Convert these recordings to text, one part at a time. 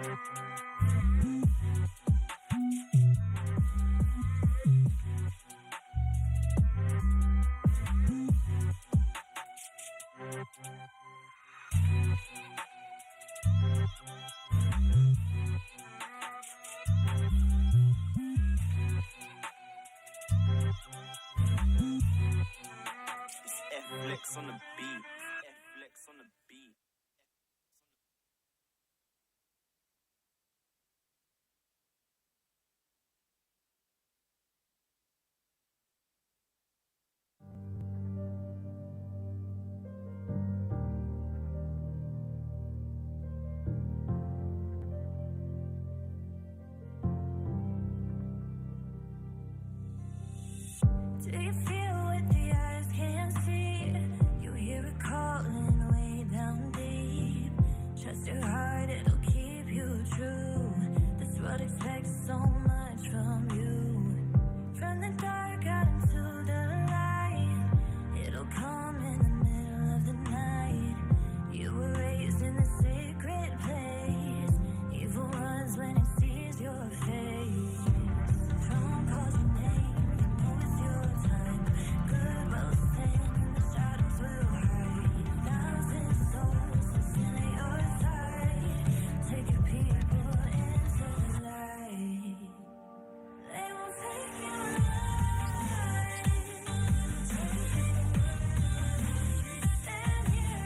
Flex on the beat. Flex on the beat. Do you feel what the eyes can't see? You hear it calling way down deep. Trust your heart, it'll keep you true. This world expects so much from you. From the dark out into the light, it'll come in the middle of the night. You were raised in a sacred place. Evil runs when it sees your face. From calls your name, you know it's your time. Good will stand and the shadows will hide. 1,000 souls to stand at your side. Take your people into the light. They won't take you alive. Stand here and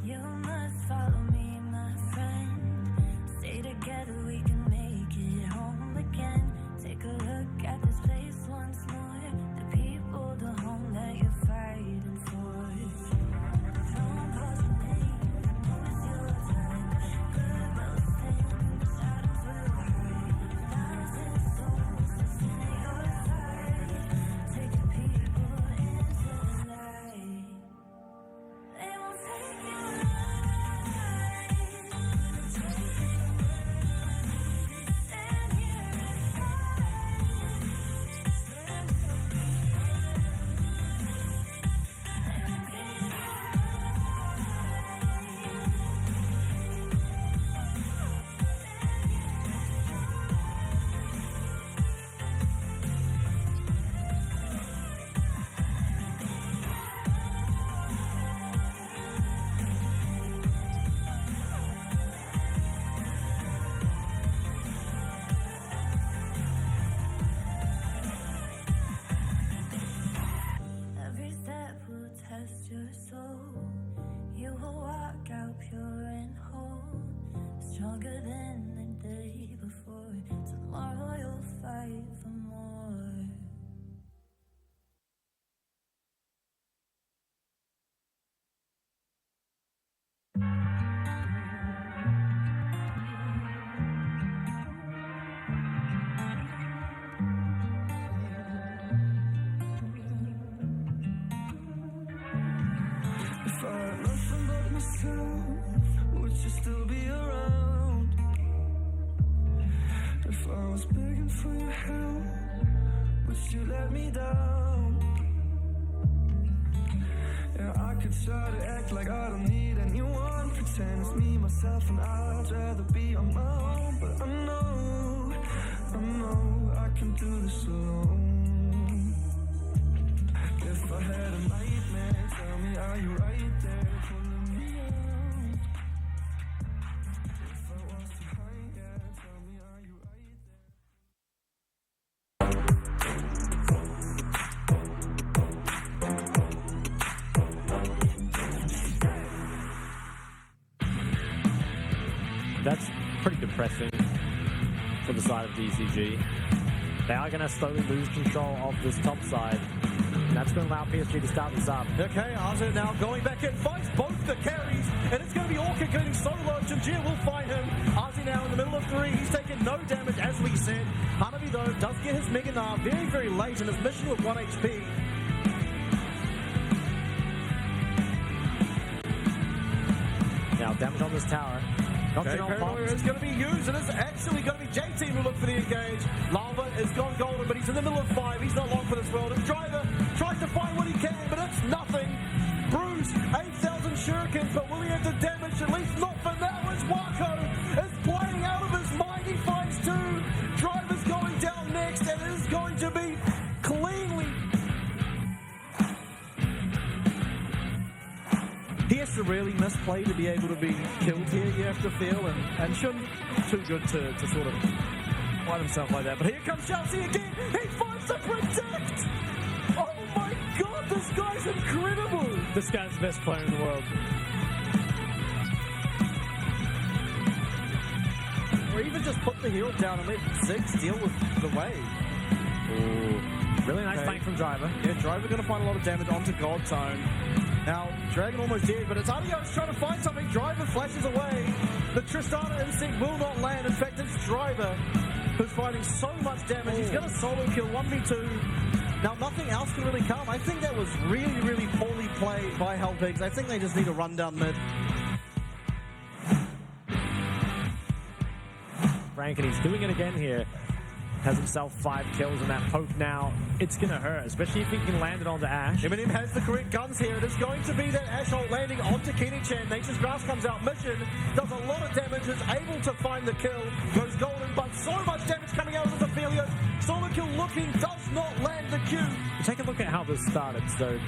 you must follow me, my friend. Stay together, we can make it home again. Take a look at this place once more. The people, the home that you're fighting for. Don't pause your name, you know it's your time. Good will stand and the shadows will hide. 1,000 souls to stand at your side. Take your people into the light. They won't take you alive. Stand here and every step will test your soul. You will walk out pure and whole, stronger than the day before. Tomorrow you'll fight for more. If I had nothing but myself, would you still be around? If I was begging for your help, would you let me down? Yeah, I could try to act like I don't need anyone, pretend it's me, myself, and I'd rather be on my own. But I know I can do this alone. If I had a nightmare, tell me, are you right there pulling me out? If I was to hide, yeah, tell me, are you right there? That's pretty depressing for the side of DCG. They are going to slowly lose control of this top side. And that's going to allow PSG to start this up. Okay, Arza now going back in, finds both the carries, and it's going to be Orchid going solo. Janjir will find him. Arza now in the middle of three. He's taken no damage, as we said. Hanabi, though, does get his Mega Gnar very, very late in his mission with 1 HP. now. Damage on this tower. Okay, Paranoia is going to be used, and it's actually going to be JT who look for the engage. Lava has gone golden, but he's in the middle of 5. He's not long for this world. And Driver tries to find what he can, but it's nothing. Bruce, 8,000 shurikens, but will he have the damage? At least not for now, as Wako is playing out of his mind. He finds 2. Driver's going down next, and it is going to be cleanly. He has to really misplay to be able to be killed here, you have to feel, and Shun too good to sort of wipe himself like that. But here comes Chelsea again. He finds the protect. Oh my god, this guy's incredible. This guy's the best player in the world. Or even just put the heel down and let Ziggs deal with the wave. Ooh. Really nice tank from Driver. Yeah, Driver going to find a lot of damage onto Godtone. Now, Dragon almost dead, but it's Adios trying to find something. Driver flashes away. The Tristana instinct will not land. In fact, it's Driver who's finding so much damage. He's going to solo kill 1v2. Now, nothing else can really come. I think that was really, really poorly played by Hellpigs. I think they just need to run down mid. Frank, and he's doing it again here. Has himself 5 kills in that poke now. It's going to hurt, especially if he can land it onto Ash. Eminem has the correct guns here. It is going to be that Ash ult landing onto Kenny-chan. Nature's Grass comes out. Mission does a lot of damage, is able to find the kill. Goes golden, but so much damage coming out of the Ophelia. Solo kill looking, does not land the Q. Take a look at how this started. So,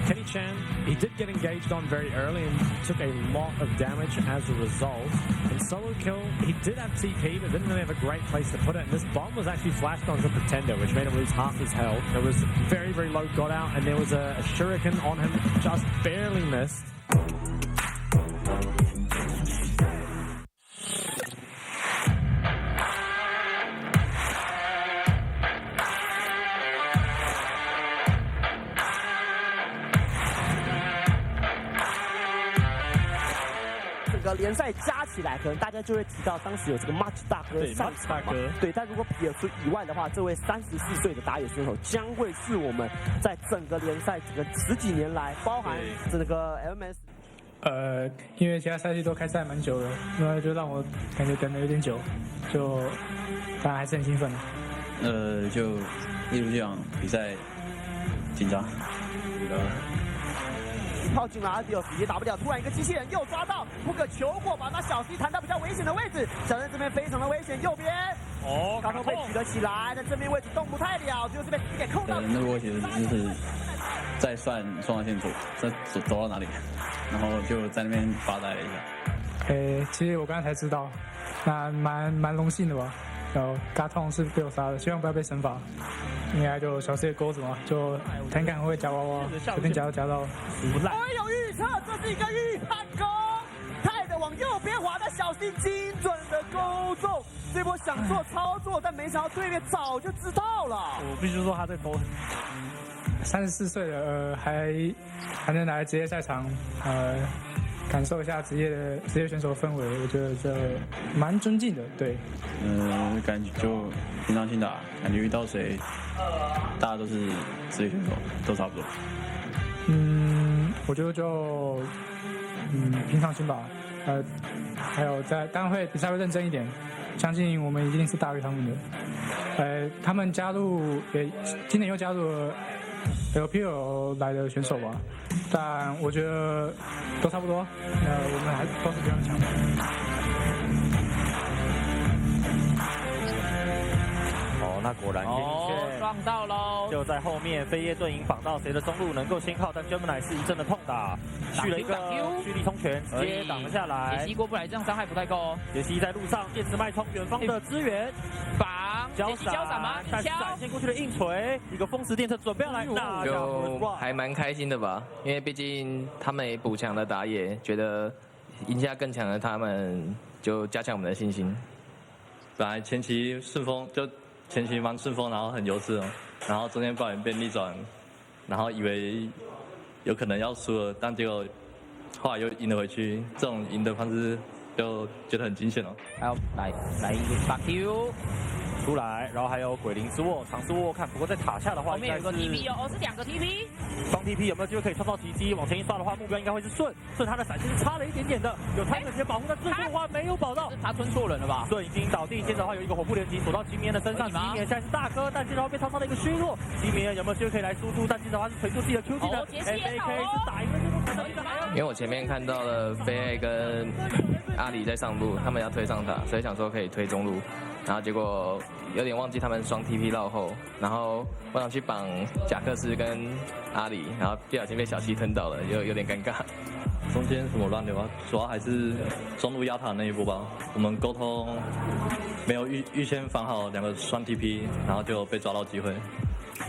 Kenny-chan, he did get engaged on very early and took a lot of damage as a result. In solo kill, he did have TP, but didn't really have a great place to put it. And this bomb was actually flashed onto Pretender, which made him lose half his health. There was very, very low got out, and there was a shuriken on him, just barely missed. 联赛加起来，可能大家就会提到当时有这个 Match 大哥上场嘛。对，但如果撇除以外的话，这位34岁的打野选手将会是我们在整个联赛这个10几年来，包含这个 LMS。因为其他赛季都开赛蛮久了，那就让我感觉等了有点久，就当然还是很兴奋。就一如既往比赛紧张。靠近了 Adios 也打不了，突然一个机器人又抓到，不可求过，把那小 C 弹到比较危险的位置，小人这边非常的危险，右边高头被举了起来，在正面位置动不太了，最后是被给扣到。那我其实就是在算双线组，这走到哪里，然后就在那边发呆了一下。其实我刚才才知道，那蛮荣幸的吧。然后嘎痛是被我杀的，希望不要被惩罚。应该就小 C 的钩子嘛，就弹杆会夹娃娃，随便夹到。我有预测，这是一个预判攻，泰的往右边滑的小 C 精准的勾中，这波想做操作，但没想到对面早就知道了。我必须说他这波34岁了，还能来职业赛场，感受一下职业选手的氛围，我觉得这蛮尊敬的，对。感觉就平常心打，感觉遇到谁，大家都是职业选手，都差不多。我觉得就平常心吧，还有当然会比赛会认真一点，相信我们一定是大于他们的。他们今年又加入了 LPL 来的选手吧，但我觉得都差不多，我们还都是非常强的。那果然撞到喽！就在后面，飞叶盾营绑到谁的中路能够先靠，但 Gemini 是一阵的痛打，续了一个蓄力冲拳，直接挡了下来。杰西过不来，这样伤害不太够哦。杰西在路上，电磁脉冲远方的支援，绑交闪吗？但是展现过去的硬锤，一个风蚀电车准备要来打，就还蛮开心的吧，因为毕竟他们也补强了打野，觉得赢下更强的他们，就加强我们的信心。本来前期顺风前期蛮顺风，然后很优势哦，然后中间不小心被逆转，然后以为有可能要输了，但结果后来又赢了回去，这种赢的方式就觉得很惊险哦。还有来一个大 Q，出来，然后还有鬼灵之握尝试握看，不过在塔下的话，后面有个 TP 哦，是2个 TP，双 TP 有没有机会可以创造奇迹？往前一刷的话，目标应该会是顺他的闪现是差了一点点的，有太子直接保护，但最后的话没有保到，他吞错人了吧？顺已经倒地，接着的话有一个火步连击锁到吉米恩的身上，吉米恩现在是大哥，但接着的话被超超的一个虚弱，吉米恩有没有机会可以来输出？但接着的话是锤出自己的 Q 技能 ，FAK 是打赢了这波比赛。因为我前面看到了飞爱跟阿里在上路，他们要推上塔，所以想说可以推中路，然后结果有点忘记他们双 TP 绕后，然后我想去绑贾克斯跟阿里，然后不小心被小七吞倒了，有点尴尬。中间什么乱流啊？主要还是中路压塔那一波吧。我们沟通没有预先防好2个双 TP， 然后就被抓到机会，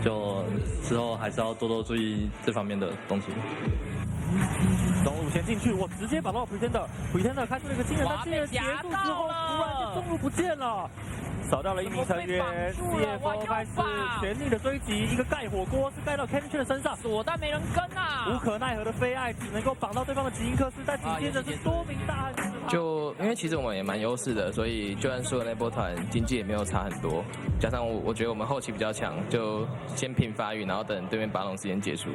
就之后还是要多多注意这方面的东西。中路先进去，我直接把到 Pretender 开出了一个惊人的技能结束之后，突然间中路不见了。扫掉了1名成员 ，CFO 开始全力的追击，一个盖火锅是盖到 Kenny 的身上，锁但没人跟啊，无可奈何的飞爱只能够绑到对方的吉因克斯，但紧接着是多名大汉。就因为其实我们也蛮优势的，所以就算输了那波团，经济也没有差很多。加上我觉得我们后期比较强，就先拼发育，然后等对面拔龙时间结束。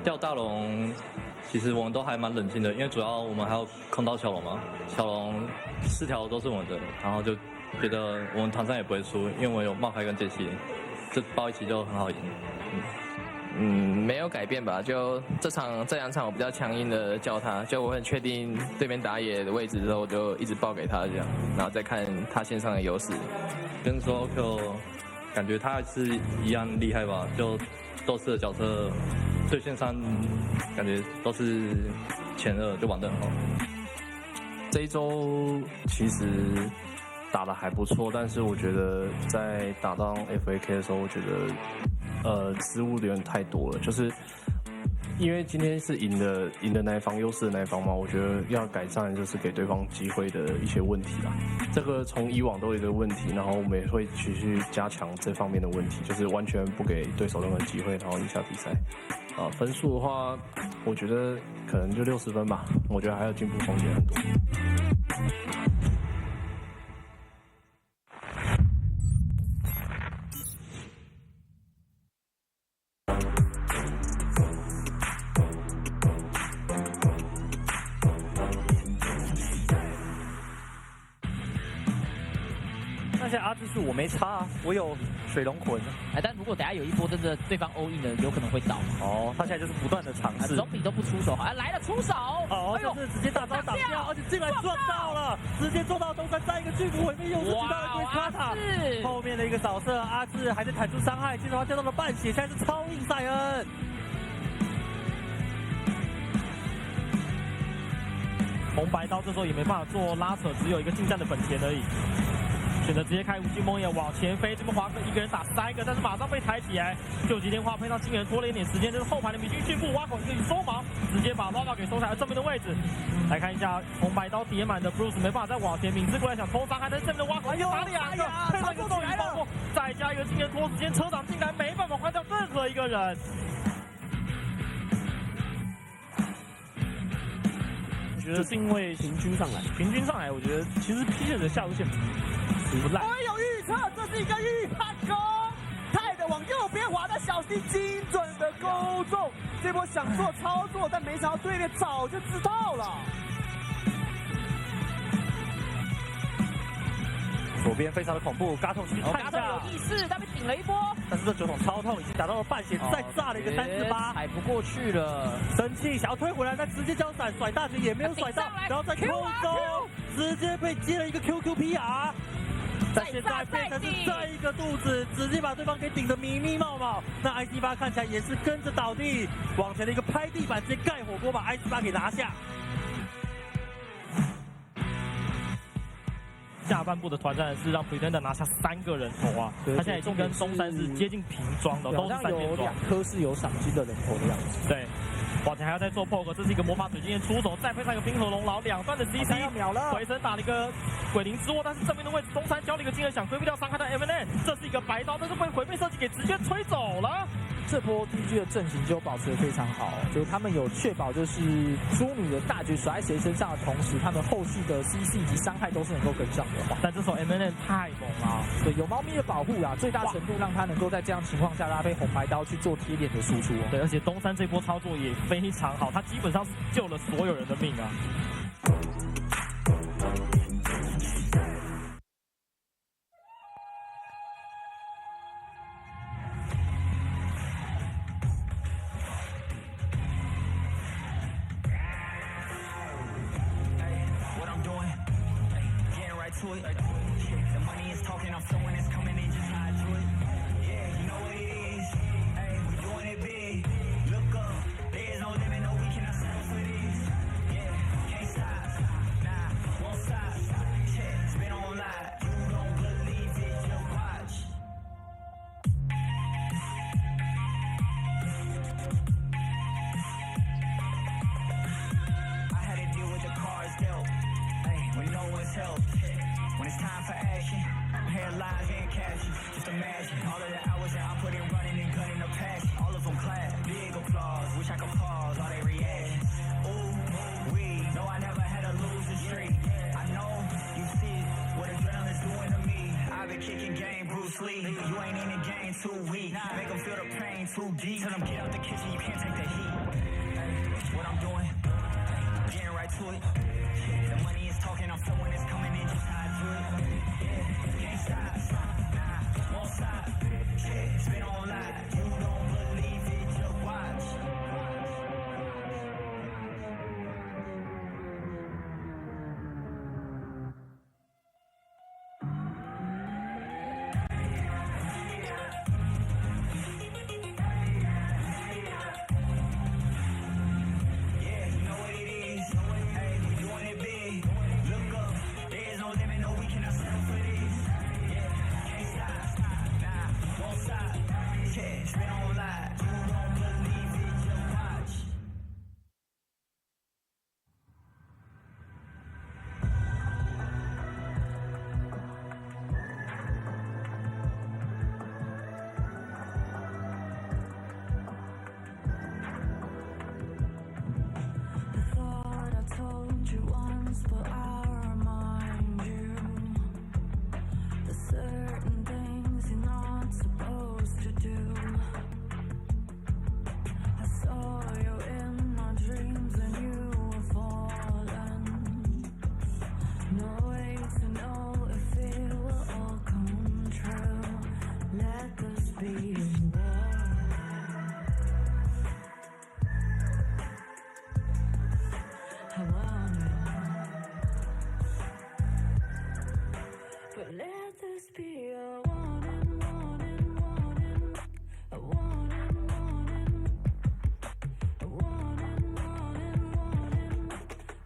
掉大龙，其实我们都还蛮冷静的，因为主要我们还要控到小龙嘛，小龙4条都是我们的，然后就觉得我们团战也不会输，因为我有冒开跟杰西，这包一起就很好赢。没有改变吧？就这2场我比较强硬的叫他，就我很确定对面打野的位置之后，就一直报给他这样，然后再看他线上的优势。跟说 Q， 感觉他是一样厉害吧？就斗士的角色对线上感觉都是前2，就玩得很好。这一周其实打得还不错，但是我觉得在打到 FAK 的时候，我觉得失误有点太多了，就是因为今天是赢的那一方，优势的那一方嘛，我觉得要改善就是给对方机会的一些问题啦。这个从以往都有一个问题，然后我们也会继续加强这方面的问题，就是完全不给对手任何机会，然后赢下比赛。分数的话，我觉得可能就60分吧，我觉得还有进步空间很多。那些阿兹数我没差啊，我有水龙魂。但如果等下有一波真的对方all in 了，有可能会倒。他现在就是不断的尝试，总比都不出手好。来了出手，就是直接大招挡掉，而且进来撞到了，直接撞到中山，再一个巨幅毁灭，又是击到了龟卡塔。后面的一个扫射，阿志还在弹出伤害，接着他掉到了半血，现在是超硬赛恩。红白刀这时候也没办法做拉扯，只有一个近战的本钱而已。选择直接开无尽梦魇往前飞，这边华哥一个人打3个，但是马上被抬起来。救急电话配上金人拖了一点时间，这是后排的米军迅步挖口一个收盲，直接把 Lava 给收下来正面的位置。来看一下红白刀叠满的 Bruce 没办法再往前，敏智过来想偷伤害，但是正面的挖口又打2个，配上一个巨鱼爆破，再加一个金人拖时间，车长进来没办法换掉任何一个人。我觉得是因为平均上来，我觉得其实 PCS 的下路线不烂。我有预测，这是一个预判攻，泰的往右边滑，但小心精准的勾中。这波想做操作，但没想到对面早就知道了。左边非常的恐怖，嘎桶去看一下，有意识，他被顶了一波，但是这9桶超痛，已经打到了半血，再炸了一个348，踩不过去了，生气想要推回来，但直接交闪，甩大绝也没有甩到，然后在空中直接被接了一个 QQ PR， 但现在变成是这一个肚子，直接把对方给顶得迷迷冒冒。那 IC8 看起来也是跟着倒地，往前的一个拍地板，直接盖火锅把 IC8 给拿下。下半部的团战是让 Pretender 拿下3个人头啊，他现在已经跟中山是接近平装的，都是3连装。2颗是有赏金的人头的样子。对，往前还要再做 poke， 这是一个魔法水晶岩出手，再配上一个冰河龙牢，2段的 CC， 秒了，回身打了一个鬼灵之握，但是正面的位置中山交了一个金人想规避掉伤害的 MN， 这是一个白刀，但是被毁灭设计给直接吹走了。这波 DG 的阵型就保持得非常好，就是他们有确保就是猪女的大局甩在谁身上的同时，他们后续的 CC 以及伤害都是能够跟上的。但这时候 MNN 太猛了，对，有猫咪的保护啦，最大程度让他能够在这样情况下搭配红白刀去做贴脸的输出。对，而且东山这波操作也非常好，他基本上是救了所有人的命啊。To it. The money is talking, I'm flowing, it's coming in, just hide to it. Yeah, you know what it is. Hey, we doing it big. Look up, there's no limit, no, we cannot settle for this. Yeah, can't stop, nah, won't stop. Yeah, spin on live, you don't believe it, just watch. I had to deal with the cards dealt. Hey, when no one's helped. When it's time for action, headlines and captions. Just imagine all of the hours that I put in running and gunning the passion. All of them clap, big applause. Wish I could pause all their reactions. Ooh, we know I never had a losing streak. I know you see what adrenaline's doing to me. I've been kicking game, Bruce Lee. You ain't in the game too weak. Make them feel the pain too deep. Tell them get out the kitchen, you can't take the heat. What I'm doing, getting right to it. The money is talking, I'm flowing, it's coming in, just hide to it. Yeah, can't stop, nah, won't stop. Yeah, spin on live, you don't believe it, just watch. Yeah, you know what it is. Hey, we doing it big. Look up, there's no limit, no, we cannot settle for this. Yeah, can't stop, nah, won't stop. Yeah, spin on live, you don't believe it, just watch. I thought I told you once, but I'll remind you. There's certain things you're not supposed to do. I saw you in my dreams and you were falling. No way to know if it will all come true. Let this be a I want it, but let this be a warning, warning, warning, a warning, warning, a warning, warning, warning,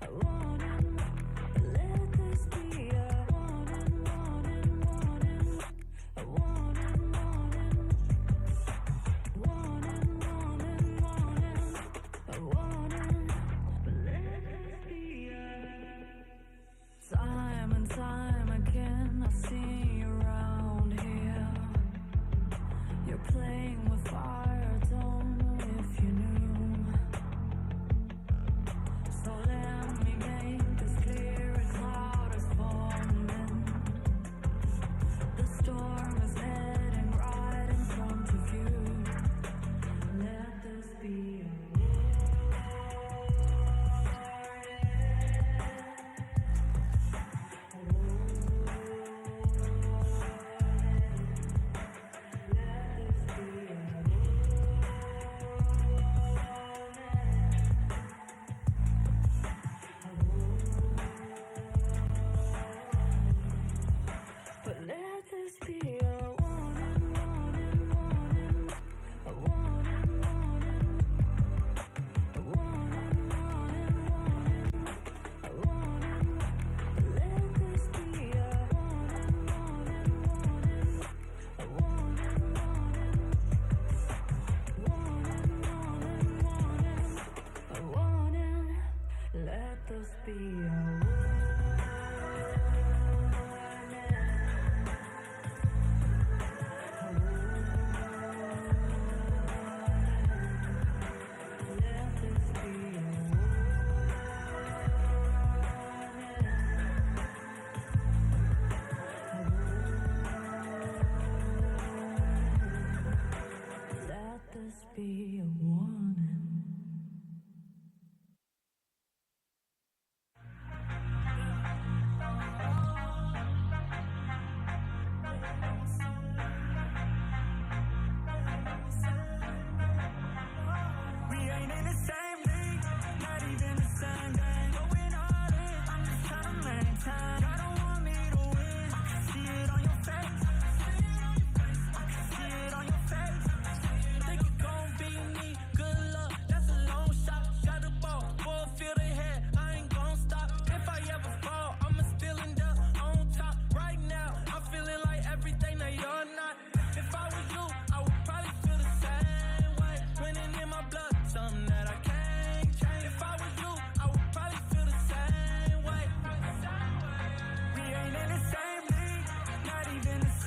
a warning. Let this be a warning, warning, warning, a warning, warning, warning, warning, warning, a warning. Time and time again, I've seen you around here. You're playing with fire, don't know if you knew. So let me make this clear, a cloud is forming. The storm is heading right in front of you. Let this be a but let this be a warning, warning, warning, a warning, warning, a warning, warning, warning, a warning. Let this be a warning, warning, warning, a warning, warning, warning, warning, warning, a warning. Let this be a warning.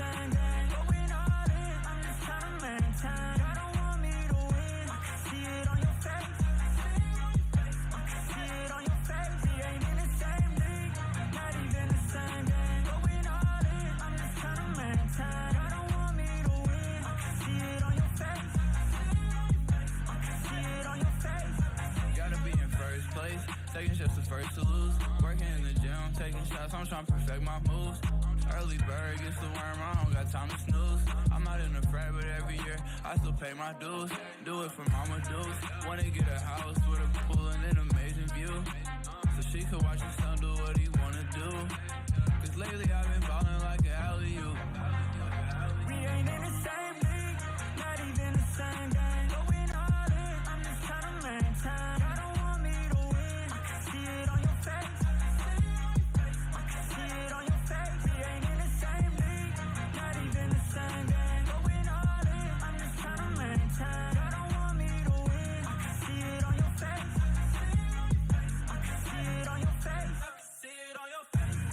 same game, going all in. I'm just trying to maintain. I don't want me to win. I can see it on your face. I can see it on your face. We ain't in the same league, not even the same game. Going all in. I'm just trying to maintain. I don't want me to win. I can see it on your face. I can see it on your face. Gotta be in first place. Second shift's the first to lose. Working in the gym, taking shots. I'm trying to perfect my moves. Early bird gets the worm. I don't got time to snooze. I'm not in the frat, but every year I still pay my dues. Do it for mama dues. Wanna get a house with a pool and an amazing view, so she could watch her son do what he wanna do. Cause lately I've been ballin' like an alley-oop. We ain't in the same league, not even the same game. Going all in. I'm just trying to maintain. I don't want me to win. I can see it on your face. I can see it on your face. We ain't in the same league, not even the same game. Going all in. I'm just trying to maintain. I don't want me to win. I can see it on your face. I can see it on your face. I can see it on your face.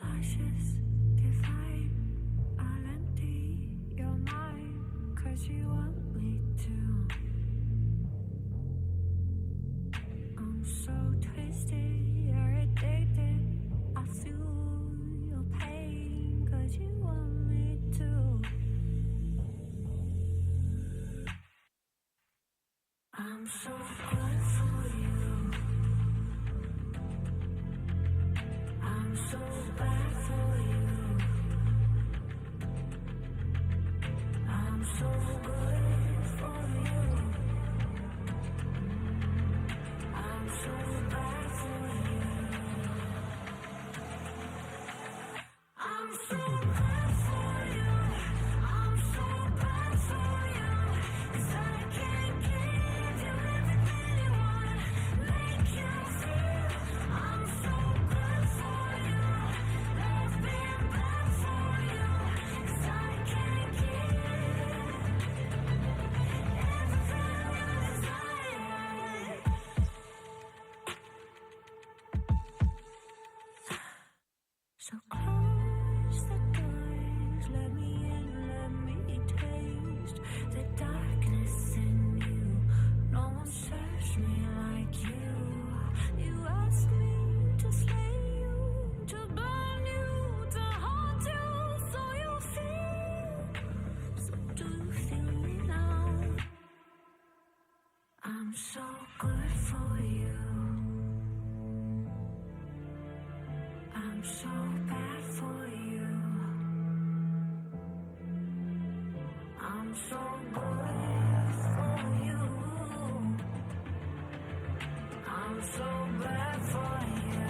Lashes divine, I'll empty your mind, 'cause you want me to. I'm so twisted, you're addicted. I feel your pain, 'cause you want me to. I'm so good for you. I'm so bad for you. I'm so good for you. I'm so bad for you. I'm so good for you. I'm so bad for you. 'Cause I can't give you everything you want. Make you feel I'm so good for you. Love being bad for you. 'Cause I can't give everything you desire. So close the doors, let me in, let me taste the darkness in you. No one serves me like you. You ask me to slay you, to burn you, to haunt you, so you feel. So do you feel me now? I'm so good for you. I'm so bad for you. I'm so good for you. I'm so bad for you.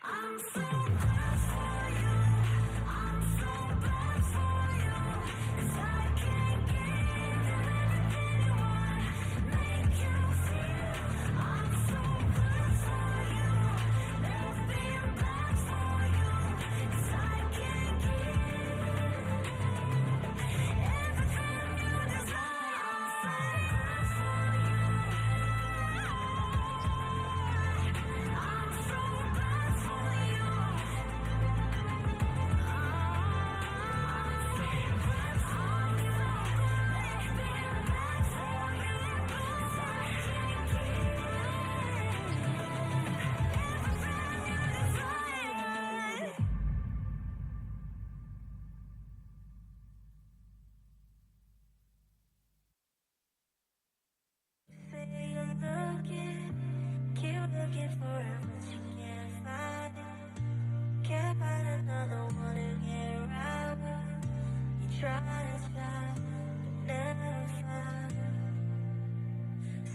I'm so good for you. I'm so bad for you. 'Cause I can't give you everything you want. Make you feel I'm so good for you. Love being bad for you. 'Cause I can't give everything you desire. I'm so good for you. I'm so bad for you. Keep looking for it, but you can't find it. Can't find another one to get around it. You try to stop, but never find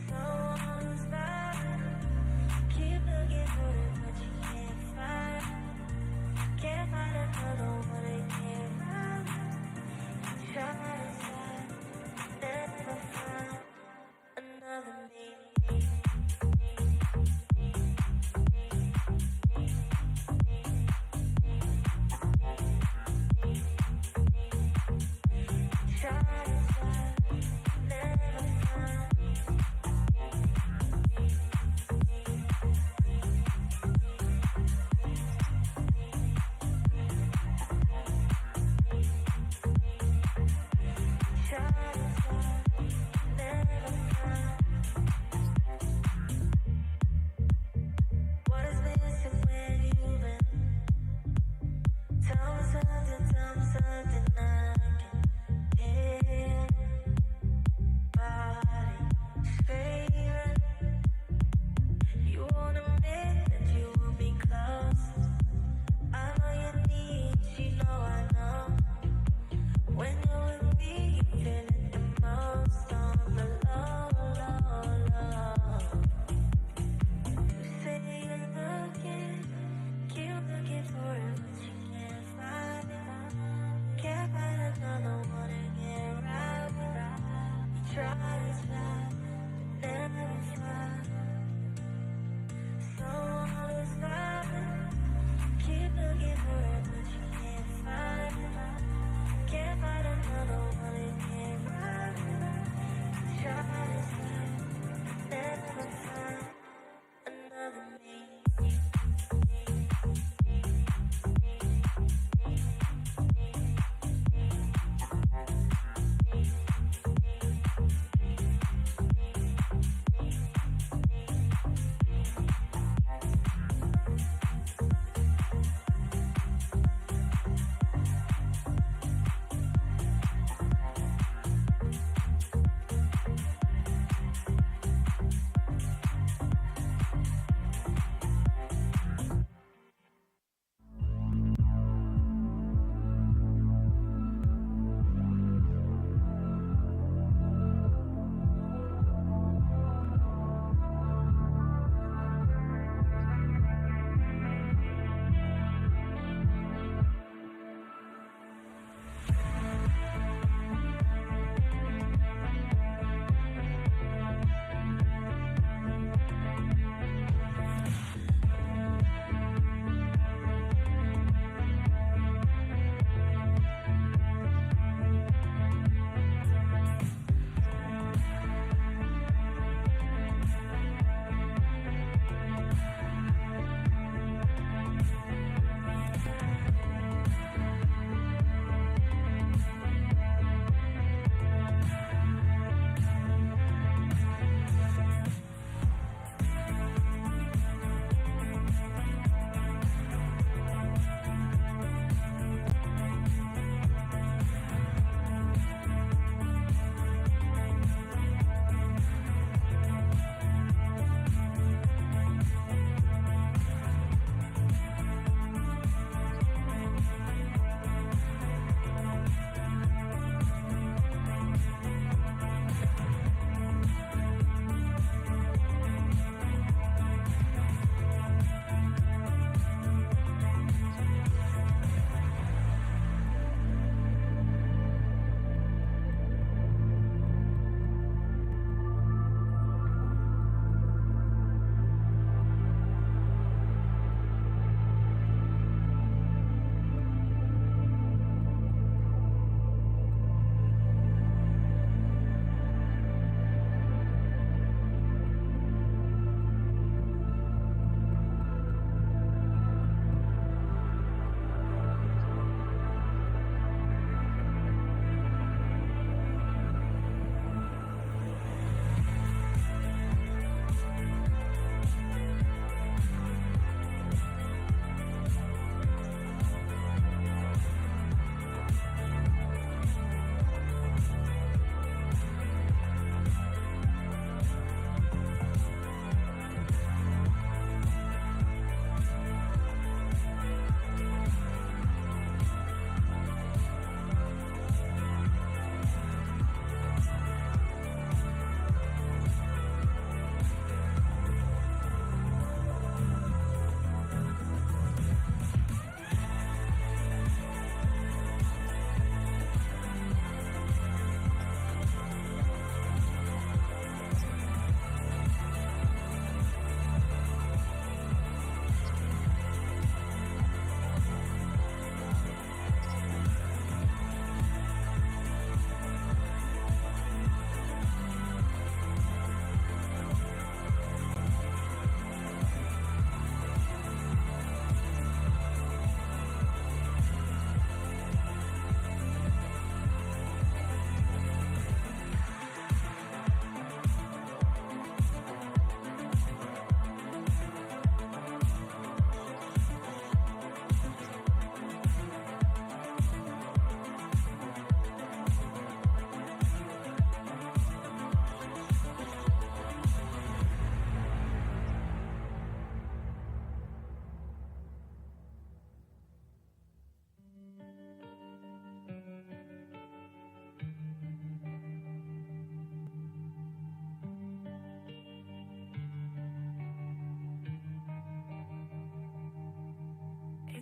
someone's vibe. Keep looking for it, but you can't find it. Can't find another one to get around it. You try to stop, but never find another me.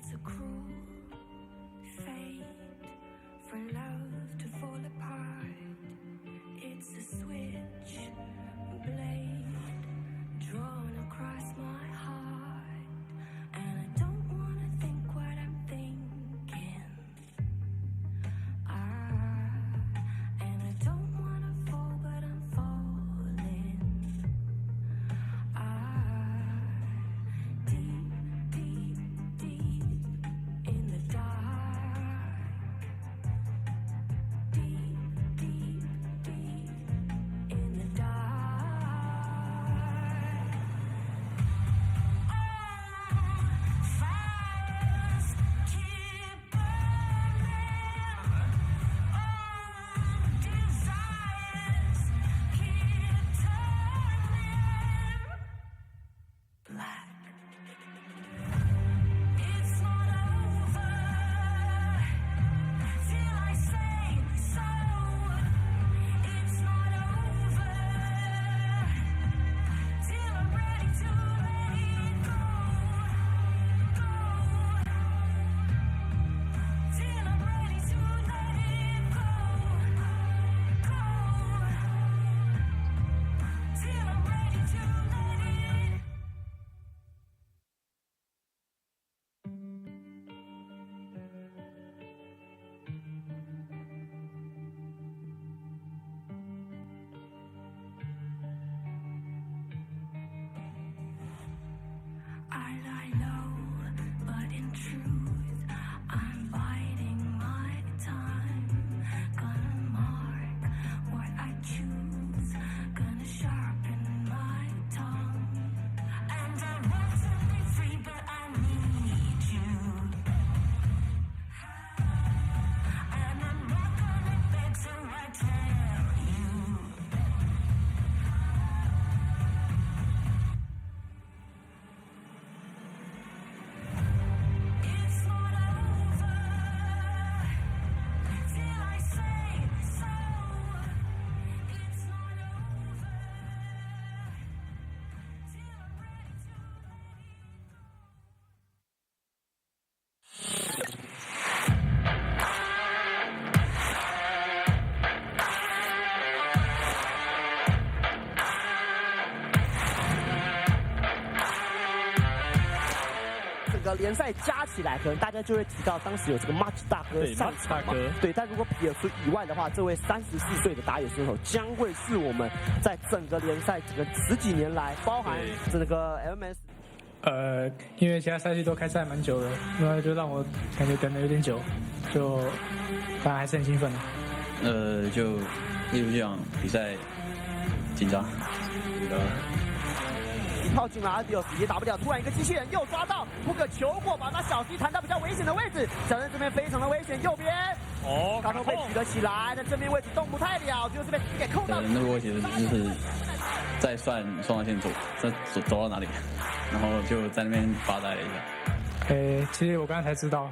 It's a cruel fate for love to fall apart. It's a switch blade drawn across my heart, and I don't wanna think what I'm thinking. And I don't wanna fall, but I'm falling. Deep, deep, deep in the dark. Deep, deep, deep in the dark. Fires keep burning. Desires keep turning black. It's not over till I say so. It's not over till I'm ready to let it go. Till I'm ready to let it go. Till I'm ready to let it. I lie low, but in truth, I'm biding my time. Gonna mark what I choose, gonna sharpen my tongue. And I want to be free, but I need you. And I'm not gonna beg, so I tell you. It's not over till I say so. It's not over till I'm ready to let it go. 整个联赛加起来，可能大家就会提到当时有这个 March 大哥上场嘛。对，但如果比尔斯以外的话，这位34岁的打野选手将会是我们在整个联赛这个10几年来，包含这个 LMS。因为其他赛季都开赛蛮久的，那就让我感觉等的有点久，就当然还是很兴奋的。就例如这样比赛紧张。一炮进来 ，Adios 也打不了，突然一个机器人又抓到，扑个球过，把他小 C 弹到比较危险的位置，小人这边非常的危险，右边卡头被举了起来，在正面位置动不太了，就是被给扣到。那我其实就是在算双黄线走到哪里，然后就在那边发呆了一下。其实我刚才才知道，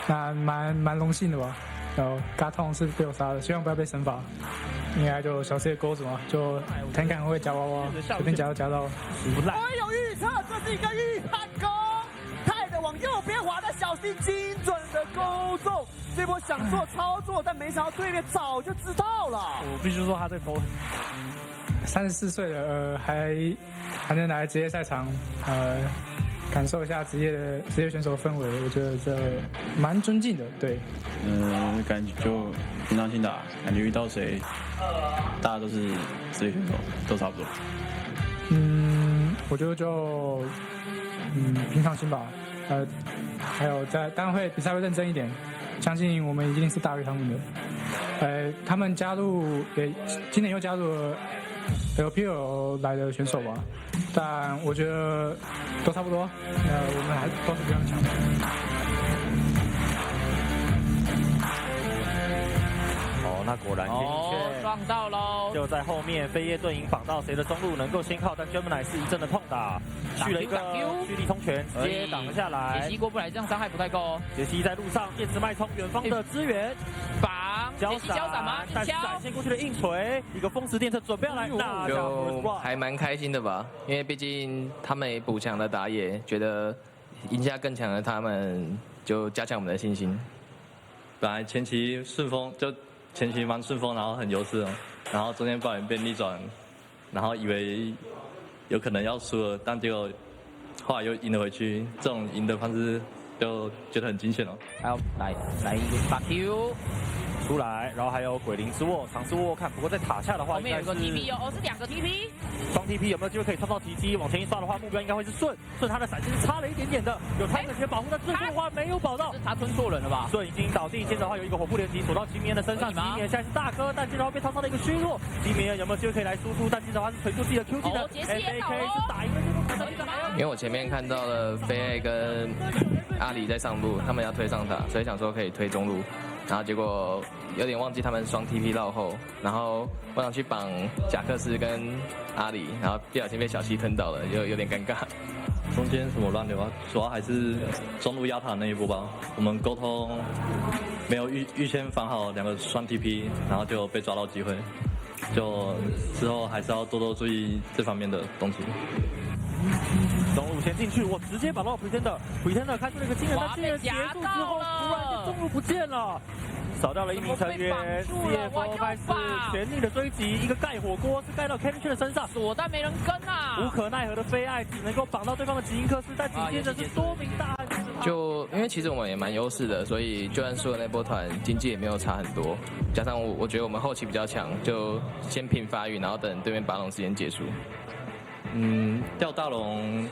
那蛮荣幸的吧。然后嘎痛是被我杀的，希望不要被神罚。应该就小 C 的钩子嘛，就弹杆会夹娃娃，随便夹都夹到。我有预测，这是一个预判弓，泰的往右边滑的小 C 精准的勾中，这波想做操作，但没想到对面早就知道了。我必须说他这个钩34岁了，还能来职业赛场，感受一下职业选手的氛围，我觉得这蛮尊敬的，对。感觉就平常心打，感觉遇到谁，大家都是职业选手，都差不多。我觉得就平常心吧，还有当然比赛会认真一点，相信我们一定是大于他们的。他们今年又加入了 LPL 来的选手吧，但我觉得都差不多，我们还都是非常强的。那果然的确撞到喽！就在后面，飞叶盾营绑到谁的中路能够先靠，但 Gemini 是一阵的痛打，去了一个蓄力冲拳，直接挡了下来。杰西过不来，这样伤害不太够哦。杰西在路上，电磁脉冲远方的支援，绑交闪吗？但是展现过去的硬锤，一个风驰电掣准备要来打，就还蛮开心的吧，因为毕竟他们也补强了打野，觉得赢下更强的他们就加强我们的信心。本来前期顺风，就前期蛮顺风，然后很优势哦，然后中间不小心被逆转，然后以为有可能要输了，但结果后来又赢了回去，这种赢的方式就觉得很惊险哦。还有来一个大 Q 出来，然后还有鬼灵之握，尝试握握看。不过在塔下的话，后面有个 TP 哦，是2个 TP。双 TP 有没有机会可以创造奇迹？往前一刷的话，目标应该会是顺他的闪现是差了一点点的，有泰坦先保护，但最后的话没有保到，他吞错人了吧？顺已经倒地，现在的话有一个火布连击锁到吉米恩的身上，吉米恩现在是大哥，但接着被套上了一个虚弱，吉米恩有没有机会可以来输出？但接着他是锤出自己的 Q 技能 ，FAK 是打赢了这个比赛。因为我前面看到了飞 A 跟阿里在上路，他们要推上塔，所以想说可以推中路，然后结果有点忘记他们双 TP 绕后，然后我想去绑贾克斯跟阿里，然后不小心被小西吞倒了，就有点尴尬。中间什么乱流啊？主要还是中路压塔那一波吧。我们沟通没有预先防好2个双 TP， 然后就被抓到机会，就之后还是要多多注意这方面的东西。中路先进去，我直接把到 Pretender 开出了一个惊人的技能结束之后，突然间中路不见了。少掉了一名成员 ，CFO 开始全力的追击，一个盖火锅是盖到 Kevin 的身上，锁但没人跟啊，无可奈何的菲爱只能够绑到对方的吉因克斯，但紧接着是多名大汉。就因为其实我们也蛮优势的，所以就算输了那波团，经济也没有差很多。加上我觉得我们后期比较强，就先拼发育，然后等对面巴龙时间结束。掉大龙，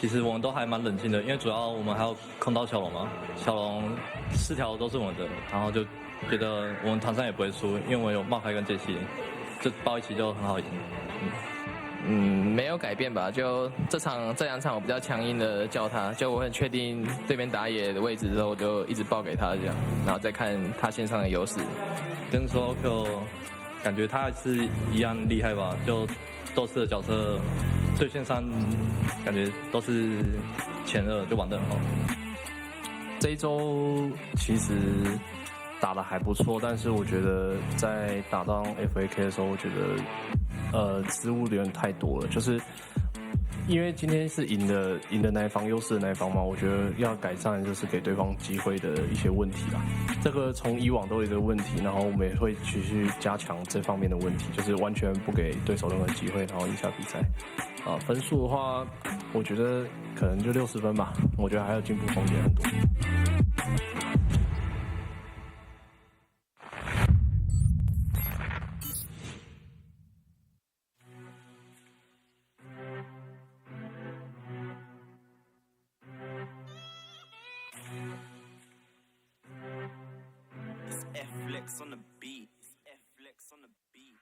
其实我们都还蛮冷静的，因为主要我们还有控到小龙嘛，小龙4条都是我们的，然后就觉得我们团战也不会输，因为我有冒开跟杰西，就包一起就很好赢。没有改变吧？就这2场我比较强硬的叫他，就我很确定对面打野的位置之后，我就一直报给他这样，然后再看他线上的优势。跟说 Q， 感觉他还是一样厉害吧？就斗士的角色对线上感觉都是前2，就玩得很好。这一周其实打得还不错，但是我觉得在打到 FAK 的时候，我觉得失误有点太多了，就是因为今天是赢的那一方，优势的那一方嘛，我觉得要改善就是给对方机会的一些问题啦。这个从以往都有一个问题，然后我们也会继续加强这方面的问题，就是完全不给对手任何机会，然后赢下比赛。分数的话，我觉得可能就60分吧，我觉得还有进步空间很多。F-Flex on the beat. F-Flex on the beat.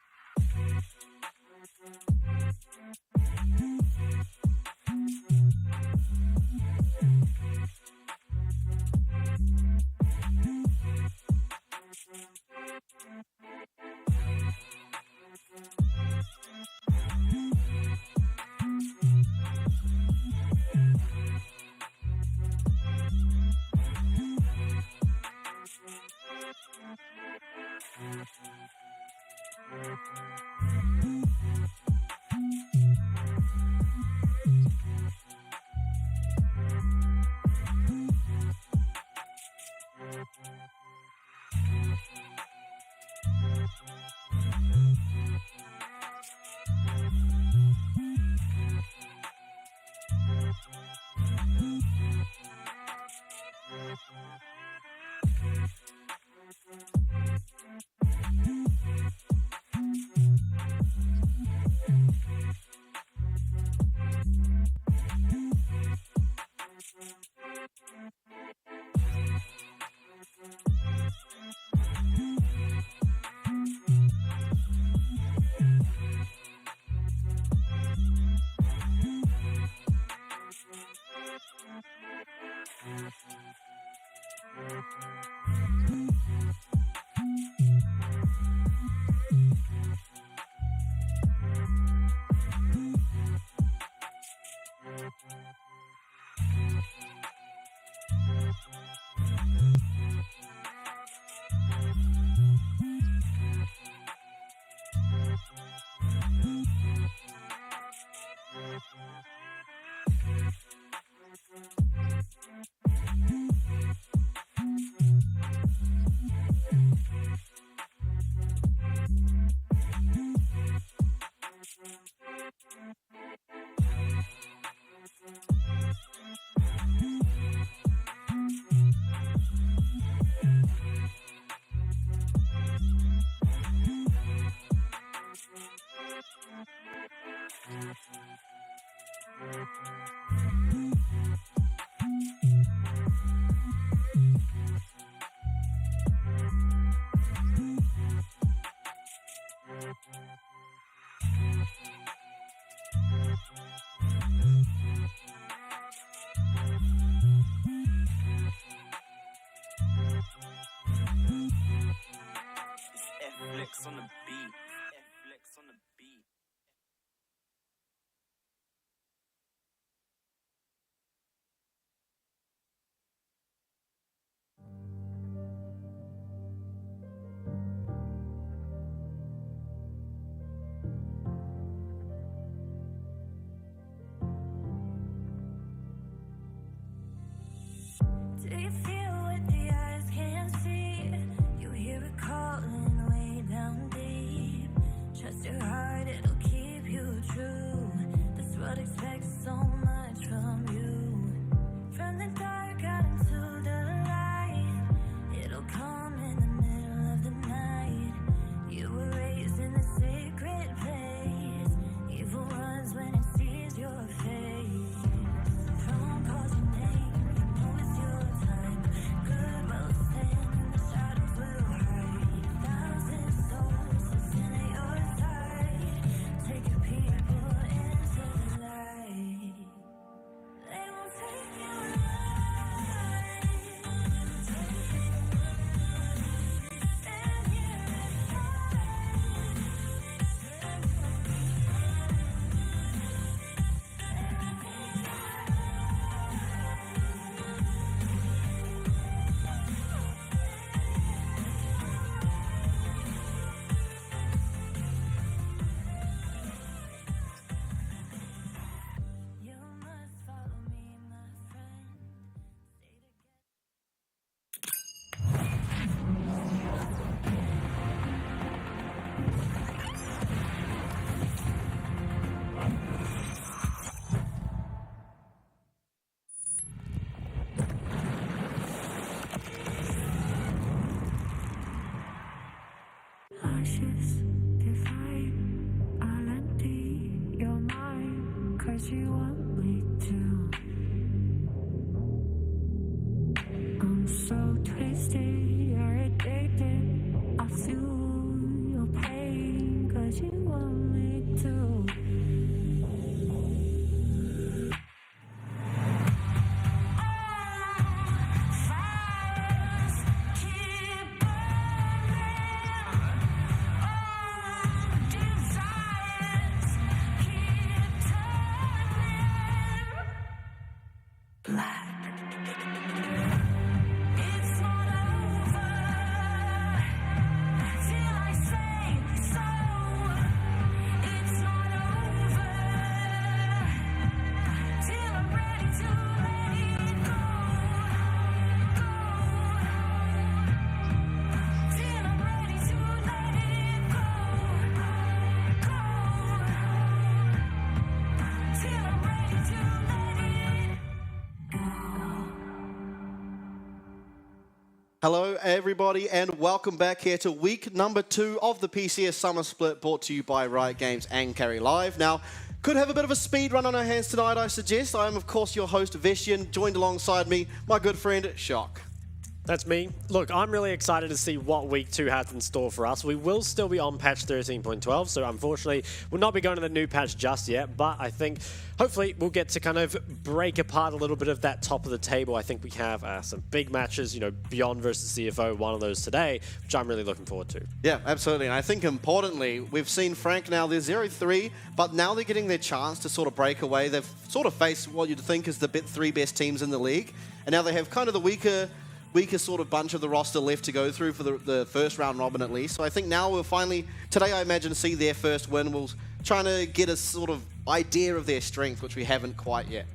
Flex on the beat. Flex on the beat. Do you feel what the eyes can't see? You hear it calling way down deep. Trust your heart, it'll keep you true. This world expects so much from you. From the dark out into the light, it'll come in the middle of the night. You were raised in a sacred place. Evil runs when it sees your face. From calls your name, you know it's your time. Good will stand and the shadows will hide. 1,000 souls will stand at your side. Take your people into the light. They won't take you alive. Stand here and you must follow me, my friend. Ashes divide, I'll empty your mind, 'cause you want me to. I'm so twisted, you're addicted. I feel your pain, 'cause you want me to. Fires keep burning. Desires keep turning black. It's not over till I say so. It's not over till I'm ready to let it go. Till I'm ready to let it go. Till I'm ready to let it go. Hello, everybody, and welcome back here to week number 2 of the PCS Summer Split, brought to you by Riot Games and Carry Live. Now, could have a bit of a speed run on our hands tonight, I suggest. I am, of course, your host, Vestian, joined alongside me, my good friend, Shock. That's me. Look, I'm really excited to see what Week 2 has in store for us. We will still be on patch 13.12, so unfortunately we'll not be going to the new patch just yet, but I think hopefully we'll get to kind of break apart a little bit of that top of the table. I think we have some big matches, you know, Beyond versus CFO, one of those today, which I'm really looking forward to. Yeah, absolutely. And I think importantly, we've seen Frank now, they're 0-3, but now they're getting their chance to sort of break away. They've sort of faced what you'd think is the 3 best teams in the league, and now they have kind of the weaker sort of bunch of the roster left to go through for the first round robin at least. So I think now we'll finally, today I imagine, see their first win. We'll trying to get a sort of idea of their strength, which we haven't quite yet.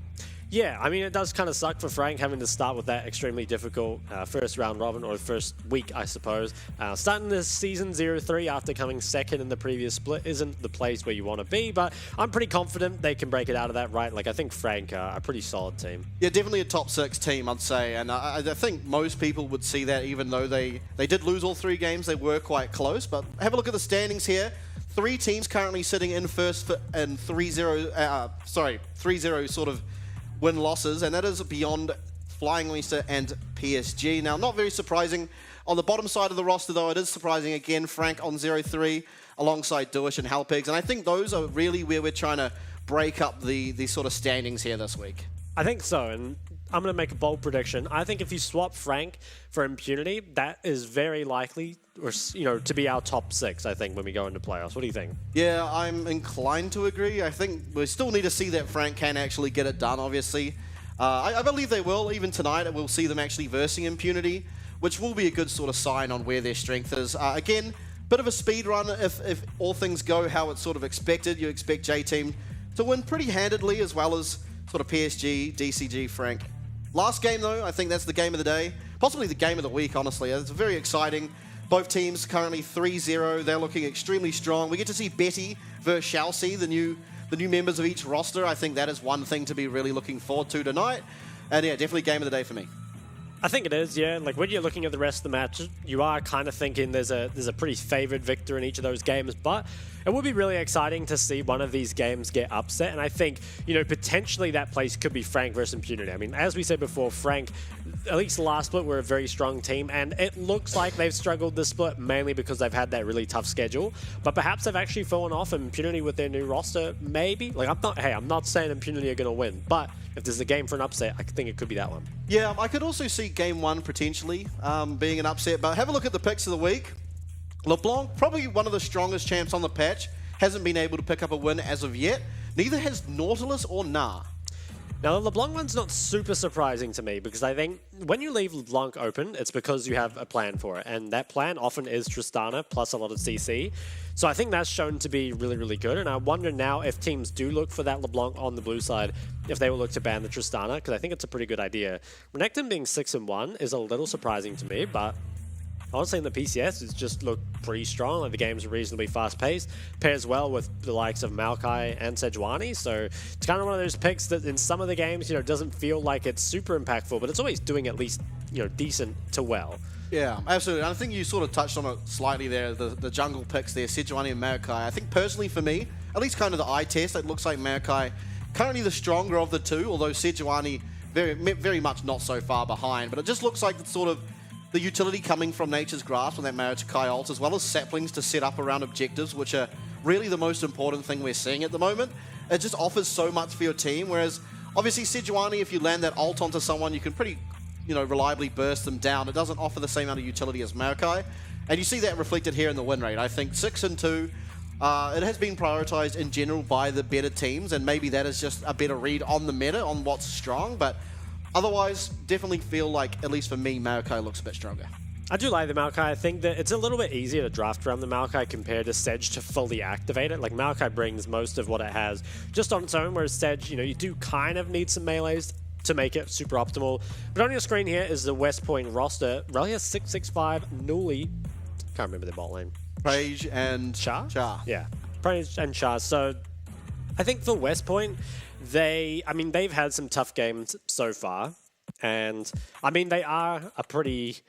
Yeah, I mean, it does kind of suck for Frank having to start with that extremely difficult first round robin, or first week, I suppose. Starting this season 0-3 after coming second in the previous split isn't the place where you want to be, but I'm pretty confident they can break it out of that, right? Like, I think Frank are a pretty solid team. Yeah, definitely a top 6 team, I'd say, and I think most people would see that, even though they did lose all 3 games, they were quite close. But have a look at the standings here. 3 teams currently sitting in first and 3-0 sort of win losses, and that is Beyond, Flying Leicester, and PSG. Now, not very surprising. On the bottom side of the roster, though, it is surprising again, Frank on 0-3 alongside Duish and Halpigs, and I think those are really where we're trying to break up the sort of standings here this week. I think so, and I'm going to make a bold prediction. I think if you swap Frank for Impunity, that is very likely, or to be our top 6. I think when we go into playoffs. What do you think? Yeah, I'm inclined to agree. I think we still need to see that Frank can actually get it done. Obviously, I believe they will. Even tonight, we'll see them actually versing Impunity, which will be a good sort of sign on where their strength is. Again, bit of a speed run if all things go how it's sort of expected. You expect J-Team to win pretty handedly, as well as sort of PSG, DCG, Frank. Last game, though, I think that's the game of the day. Possibly the game of the week, honestly. It's very exciting. Both teams currently 3-0. They're looking extremely strong. We get to see Betty versus Chelsea, the new members of each roster. I think that is one thing to be really looking forward to tonight. And yeah, definitely game of the day for me. I think it is, yeah. Like when you're looking at the rest of the match, you are kind of thinking there's a pretty favored victor in each of those games, but it would be really exciting to see one of these games get upset. And I think, potentially that place could be Frank versus Impunity. I mean, as we said before, Frank, at least the last split, were a very strong team, and it looks like they've struggled this split mainly because they've had that really tough schedule. But perhaps they've actually fallen off, and Impunity with their new roster, maybe. Like, I'm not saying Impunity are going to win, but if there's a game for an upset, I think it could be that one. Yeah, I could also see game 1 potentially being an upset, but have a look at the picks of the week. LeBlanc, probably one of the strongest champs on the patch, hasn't been able to pick up a win as of yet. Neither has Nautilus or Nah. Now, the LeBlanc one's not super surprising to me because I think when you leave LeBlanc open, it's because you have a plan for it. And that plan often is Tristana plus a lot of CC. So I think that's shown to be really, really good. And I wonder now if teams do look for that LeBlanc on the blue side, if they will look to ban the Tristana, because I think it's a pretty good idea. Renekton being 6-1 is a little surprising to me, but honestly, in the PCS, it's just looked pretty strong. Like the game's reasonably fast-paced. Pairs well with the likes of Maokai and Sejuani. So it's kind of one of those picks that in some of the games, doesn't feel like it's super impactful, but it's always doing at least, decent to well. Yeah, absolutely. And I think you sort of touched on it slightly there, the jungle picks there, Sejuani and Maokai. I think personally for me, at least kind of the eye test, it looks like Maokai currently the stronger of the two, although Sejuani very, very much not so far behind. But it just looks like it's sort of the utility coming from Nature's Grasp on that Maokai ult, as well as saplings to set up around objectives, which are really the most important thing we're seeing at the moment. It just offers so much for your team, whereas obviously Sejuani, if you land that ult onto someone, you can pretty, reliably burst them down. It doesn't offer the same amount of utility as Maokai, and you see that reflected here in the win rate. I think 6-2, it has been prioritized in general by the better teams, and maybe that is just a better read on the meta, on what's strong, but otherwise, definitely feel like, at least for me, Maokai looks a bit stronger. I do like the Maokai. I think that it's a little bit easier to draft around the Maokai compared to Sedge to fully activate it. Like, Maokai brings most of what it has just on its own, whereas Sedge, you do kind of need some melees to make it super optimal. But on your screen here is the West Point roster. Relia 665, Nuli, can't remember their bot lane. Prage and Char? Char. Yeah, Prage and Char. So I think for West Point, they've had some tough games so far. And, they are a pretty,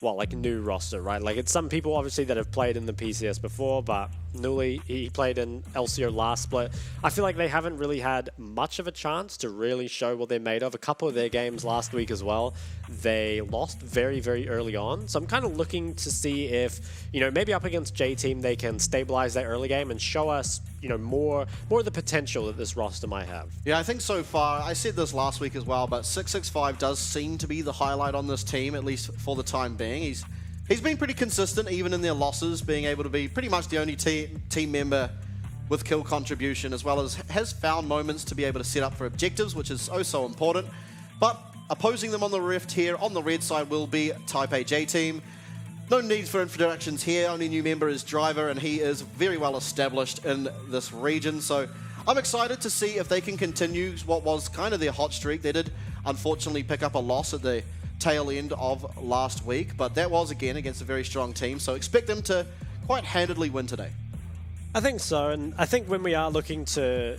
new roster, right? Like, it's some people, obviously, that have played in the PCS before, but Nuli, he played in LCO last split. I feel like they haven't really had much of a chance to really show what they're made of. A couple of their games last week as well, they lost very, very early on. So I'm kind of looking to see if, maybe up against J-Team, they can stabilize their early game and show us, more of the potential that this roster might have. Yeah, I think so far, I said this last week as well, but 665 does seem to be the highlight on this team, at least for the time being. He's been pretty consistent, even in their losses, being able to be pretty much the only team member with kill contribution, as well as has found moments to be able to set up for objectives, which is oh so important. But opposing them on the Rift here, on the red side, will be Type A J-Team. No need for introductions here, only new member is Driver, and he is very well established in this region. So I'm excited to see if they can continue what was kind of their hot streak. They did unfortunately pick up a loss at the tail end of last week, but that was again against a very strong team, so expect them to quite handedly win today. I think so, and I think when we are looking to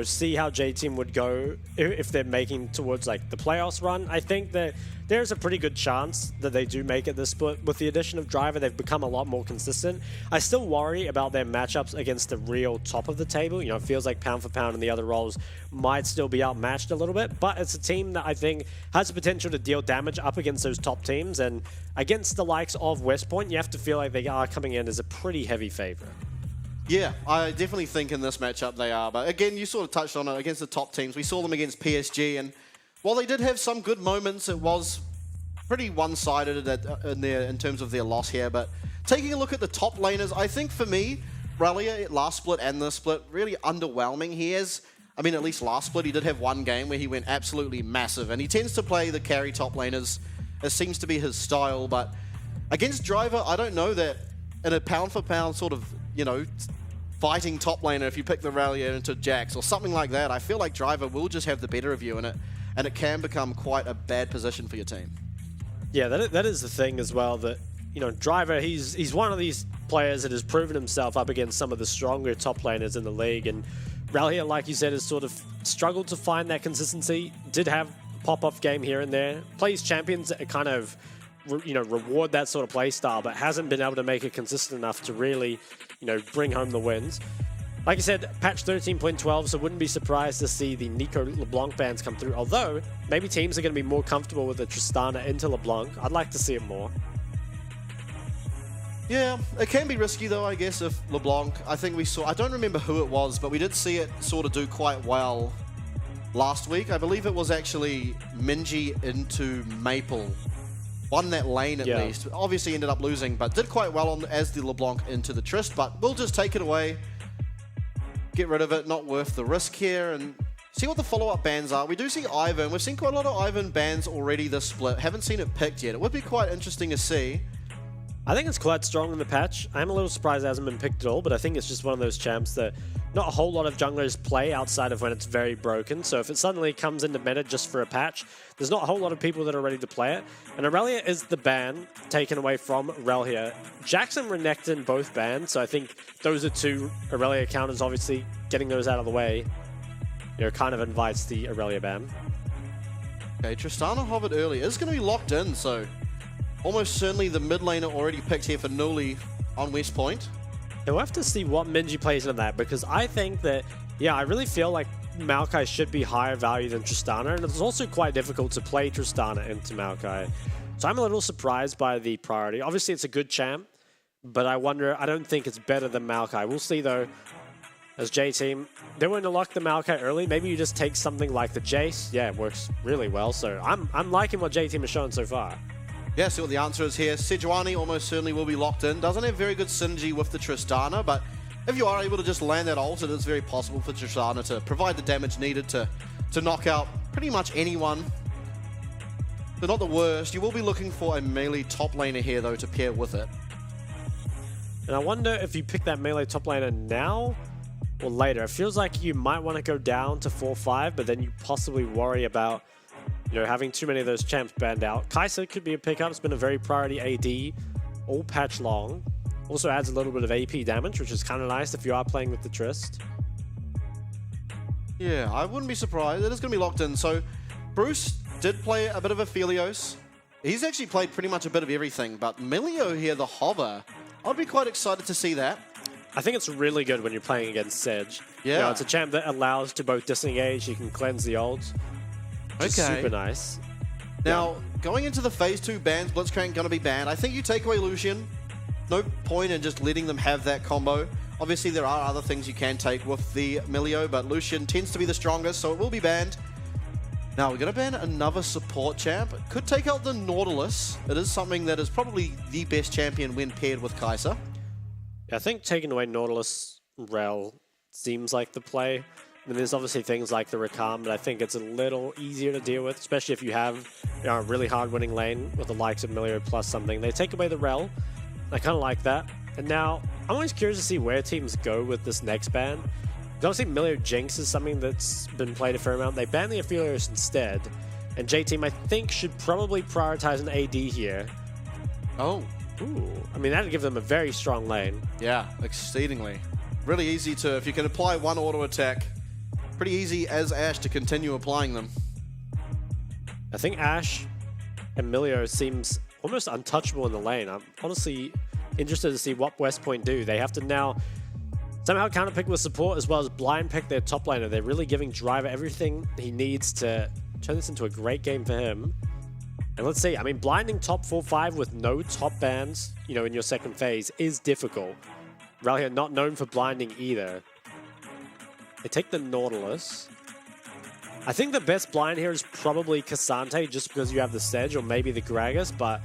see how J-Team would go if they're making towards the playoffs run, I think that there's a pretty good chance that they do make it this split. With the addition of Driver, they've become a lot more consistent. I still worry about their matchups against the real top of the table. It feels like pound for pound and the other roles might still be outmatched a little bit, but it's a team that I think has the potential to deal damage up against those top teams, and against the likes of West Point, you have to feel like they are coming in as a pretty heavy favorite. Yeah, I definitely think in this matchup they are, but again, you sort of touched on it against the top teams. We saw them against PSG, and while they did have some good moments, it was pretty one-sided in terms of their loss here. But taking a look at the top laners, I think for me, Relia, last split and this split, really underwhelming. He is, I mean, at least last split, he did have one game where he went absolutely massive, and he tends to play the carry top laners. It seems to be his style, but against Driver, I don't know that in a pound-for-pound sort of, you know, fighting top laner, if you pick the Relia into Jax or something like that, I feel like Driver will just have the better of you in it, and it can become quite a bad position for your team. Yeah, that is the thing as well, that, you know, Driver, he's one of these players that has proven himself up against some of the stronger top laners in the league, and Relia, like you said, has sort of struggled to find that consistency. Did have a pop-off game here and there. Plays champions that kind of, you know, reward that sort of play style, but hasn't been able to make it consistent enough to really, you know, bring home the wins. Like I said, patch 13.12, so wouldn't be surprised to see the Nico LeBlanc bans come through, although maybe teams are going to be more comfortable with the Tristana into LeBlanc. I'd like to see it more. Yeah, it can be risky though, I guess, if LeBlanc, I think we saw, I don't remember who it was, but we did see it sort of do quite well last week. I believe it was actually Minji into Maple. Won that lane at least. Obviously ended up losing, but did quite well on as the LeBlanc into the Trist, but we'll just take it away. Get rid of it, not worth the risk here, and see what the follow-up bans are. We do see Ivan. We've seen quite a lot of Ivan bans already this split. Haven't seen it picked yet. It would be quite interesting to see. I think it's quite strong in the patch. I'm a little surprised it hasn't been picked at all, but I think it's just one of those champs that not a whole lot of junglers play outside of when it's very broken. So if it suddenly comes into meta just for a patch, there's not a whole lot of people that are ready to play it. And Aurelia is the ban taken away from Rel here. Jax and Renekton both banned, so I think those are two Aurelia counters. Obviously, getting those out of the way, you know, kind of invites the Aurelia ban. Okay, Tristana hovered early. It's going to be locked in, so almost certainly the mid laner already picked here for Nuli on West Point. We'll have to see what Minji plays into that, because I think that, yeah, I really feel like Maokai should be higher value than Tristana, and it's also quite difficult to play Tristana into Maokai. So I'm a little surprised by the priority. Obviously, it's a good champ, but I don't think it's better than Maokai. We'll see, though, as J-Team. They want to lock the Maokai early. Maybe you just take something like the Jace. Yeah, it works really well, so I'm liking what J-Team has shown so far. Yeah, see what the answer is here. Sejuani almost certainly will be locked in. Doesn't have very good synergy with the Tristana, but if you are able to just land that ult, it is very possible for Tristana to provide the damage needed to knock out pretty much anyone. They're not the worst. You will be looking for a melee top laner here, though, to pair with it. And I wonder if you pick that melee top laner now or later. It feels like you might want to go down to 4-5, but then you possibly worry about, you know, having too many of those champs banned out. Kai'Sa could be a pickup. It's been a very priority AD all patch long. Also adds a little bit of AP damage, which is kind of nice if you are playing with the Trist. Yeah, I wouldn't be surprised. It is going to be locked in. So Bruce did play a bit of Aphelios. He's actually played pretty much a bit of everything, but Milio here, the hover, I'd be quite excited to see that. I think it's really good when you're playing against Sedge. Yeah. You know, it's a champ that allows to both disengage, you can cleanse the ults. Just super nice. Now, going into the Phase 2 bans, Blitzcrank going to be banned. I think you take away Lucian. No point in just letting them have that combo. Obviously, there are other things you can take with the Milio, but Lucian tends to be the strongest, so it will be banned. Now, we're going to ban another support champ. It could take out the Nautilus. It is something that is probably the best champion when paired with Kai'Sa. Yeah, I think taking away Nautilus Rel seems like the play. I mean, there's obviously things like the Rakam, but I think it's a little easier to deal with, especially if you have, you know, a really hard winning lane with the likes of Milio plus something. They take away the Rel. I kind of like that. And now, I'm always curious to see where teams go with this next ban. Obviously, Milio Jinx is something that's been played a fair amount. They banned the Aphelios instead. And J-Team, I think, should probably prioritize an AD here. Oh. Ooh. I mean, that'd give them a very strong lane. Yeah, exceedingly. Really easy to, if you can apply one auto attack, pretty easy as Ashe to continue applying them. I think Ashe and Milio seems almost untouchable in the lane. I'm honestly interested to see what West Point do. They have to now somehow counterpick with support as well as blind pick their top laner. They're really giving Driver everything he needs to turn this into a great game for him. And let's see, I mean, blinding top 4-5 with no top bans, you know, in your second phase is difficult. Rallia not known for blinding either. They take the Nautilus. I think the best blind here is probably Cassante, just because you have the Sedge, or maybe the Gragas, but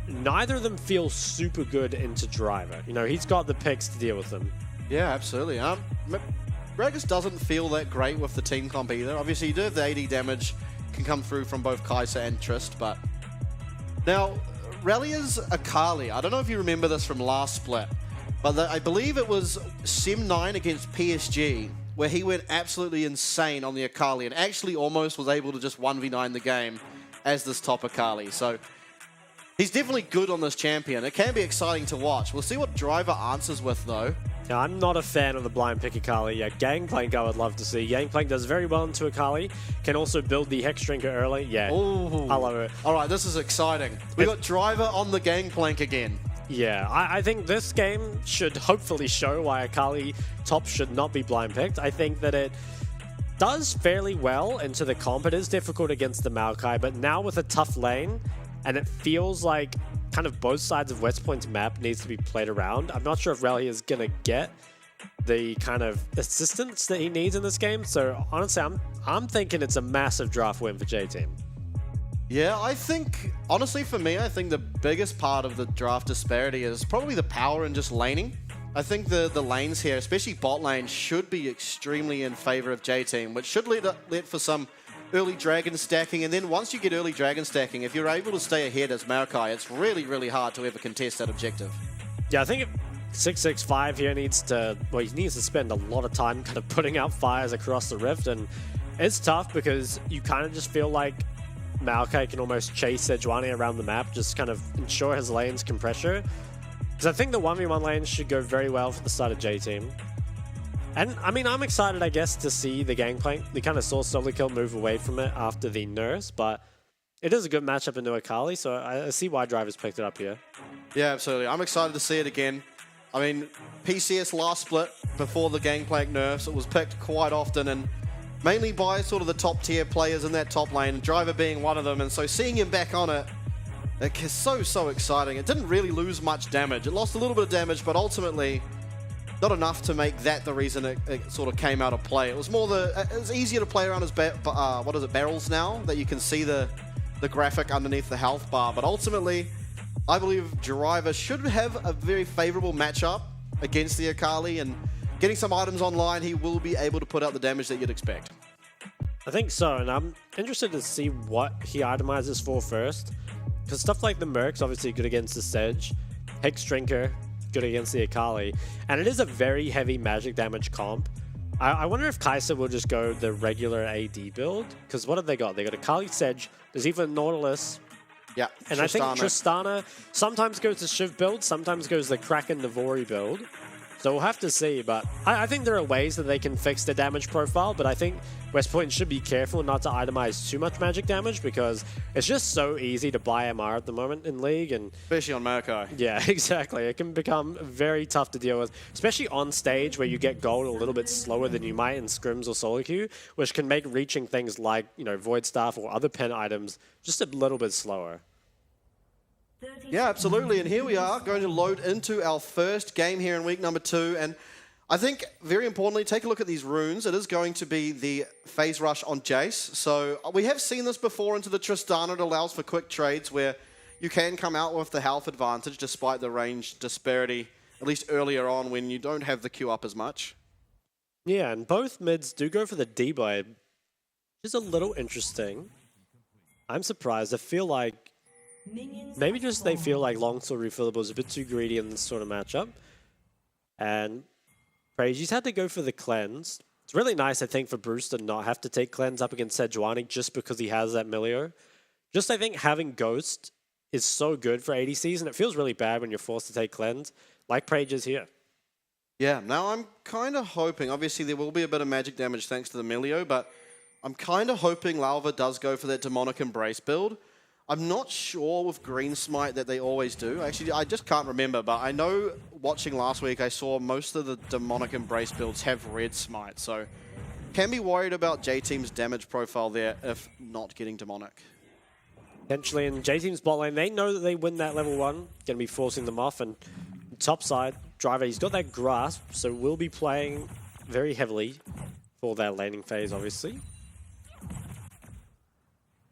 neither of them feel super good into Driver. You know, he's got the picks to deal with them. Yeah, absolutely. Gragas doesn't feel that great with the team comp either. Obviously, you do have the AD damage, can come through from both Kai'Sa and Trist, but... Now, Relia's Akali, I don't know if you remember this from last split, but I believe it was Sim 9 against PSG, where he went absolutely insane on the Akali and actually almost was able to just 1v9 the game as this top Akali. So he's definitely good on this champion. It can be exciting to watch. We'll see what Driver answers with, though. Now, I'm not a fan of the blind pick Akali. Yeah, Gangplank I would love to see. Gangplank does very well into Akali. Can also build the Hex Drinker early. Yeah, Ooh. I love it. All right, this is exciting. We got Driver on the Gangplank again. Yeah, I think this game should hopefully show why Akali top should not be blind picked. I think that it does fairly well into the comp. It is difficult against the Maokai, but now with a tough lane, and it feels like kind of both sides of West Point's map needs to be played around. I'm not sure if Relia is going to get the kind of assistance that he needs in this game. So honestly, I'm thinking it's a massive draft win for J-Team. Yeah, I think, honestly for me, I think the biggest part of the draft disparity is probably the power and just laning. I think the lanes here, especially bot lane, should be extremely in favor of J-Team, which should lead for some early dragon stacking, and then once you get early dragon stacking, if you're able to stay ahead as Maokai, it's really, really hard to ever contest that objective. Yeah, I think 665 here needs to spend a lot of time kind of putting out fires across the rift, and it's tough because you kind of just feel like Maokai can almost chase Sejuani around the map, just kind of ensure his lanes can pressure. Because I think the 1v1 lanes should go very well for the start of J-Team. And, I mean, I'm excited, I guess, to see the Gangplank. We kind of saw Solo Kill move away from it after the nurse, but it is a good matchup into Akali, so I see why Drivers picked it up here. Yeah, absolutely. I'm excited to see it again. I mean, PCS last split, before the Gangplank nerfs, it was picked quite often, and mainly by sort of the top-tier players in that top lane, Driver being one of them, and so seeing him back on it, it's so exciting. It didn't really lose much damage. It lost a little bit of damage, but ultimately not enough to make that the reason it sort of came out of play. It was more it was easier to play around his barrels now that you can see the graphic underneath the health bar. But ultimately, I believe Driver should have a very favorable matchup against the Akali, and getting some items online, he will be able to put out the damage that you'd expect. I think so, and I'm interested to see what he itemizes for first. Because stuff like the Merc's obviously good against the Sedge, Hex Drinker good against the Akali, and it is a very heavy magic damage comp. I wonder if Kai'Sa will just go the regular AD build, because what have they got? They got Akali Sedge, there's even Nautilus, yeah, and Tristana. I think Tristana sometimes goes the Shiv build, sometimes goes the Kraken Navori build. So we'll have to see, but I think there are ways that they can fix the damage profile, but I think West Point should be careful not to itemize too much magic damage, because it's just so easy to buy MR at the moment in League, and especially on Maokai. Yeah, exactly. It can become very tough to deal with, especially on stage where you get gold a little bit slower than you might in scrims or solo queue, which can make reaching things like, you know, Void Staff or other pen items just a little bit slower. Yeah, absolutely. And here we are going to load into our first game here in week number 2. And I think, very importantly, take a look at these runes. It is going to be the phase rush on Jace. So we have seen this before into the Tristana. It allows for quick trades where you can come out with the health advantage despite the range disparity, at least earlier on when you don't have the Q up as much. Yeah, and both mids do go for the D-Blade, which is a little interesting. I'm surprised. I feel like maybe just they feel like Longsword Refillable is a bit too greedy in this sort of matchup. And Prage's had to go for the cleanse. It's really nice, I think, for Bruce to not have to take cleanse up against Sejuani just because he has that Milio. Just, I think, having Ghost is so good for ADCs, and it feels really bad when you're forced to take cleanse, like Prage's here. Yeah, now I'm kind of hoping, obviously there will be a bit of magic damage thanks to the Milio, but I'm kind of hoping Lauva does go for that Demonic Embrace build. I'm not sure with Green Smite that they always do. Actually, I just can't remember, but I know watching last week I saw most of the Demonic Embrace builds have Red Smite, so can be worried about J-Team's damage profile there if not getting Demonic. Potentially in J-Team's bot lane, they know that they win that level 1, going to be forcing them off, and top side, Driver, he's got that grasp, so we'll be playing very heavily for that laning phase, obviously.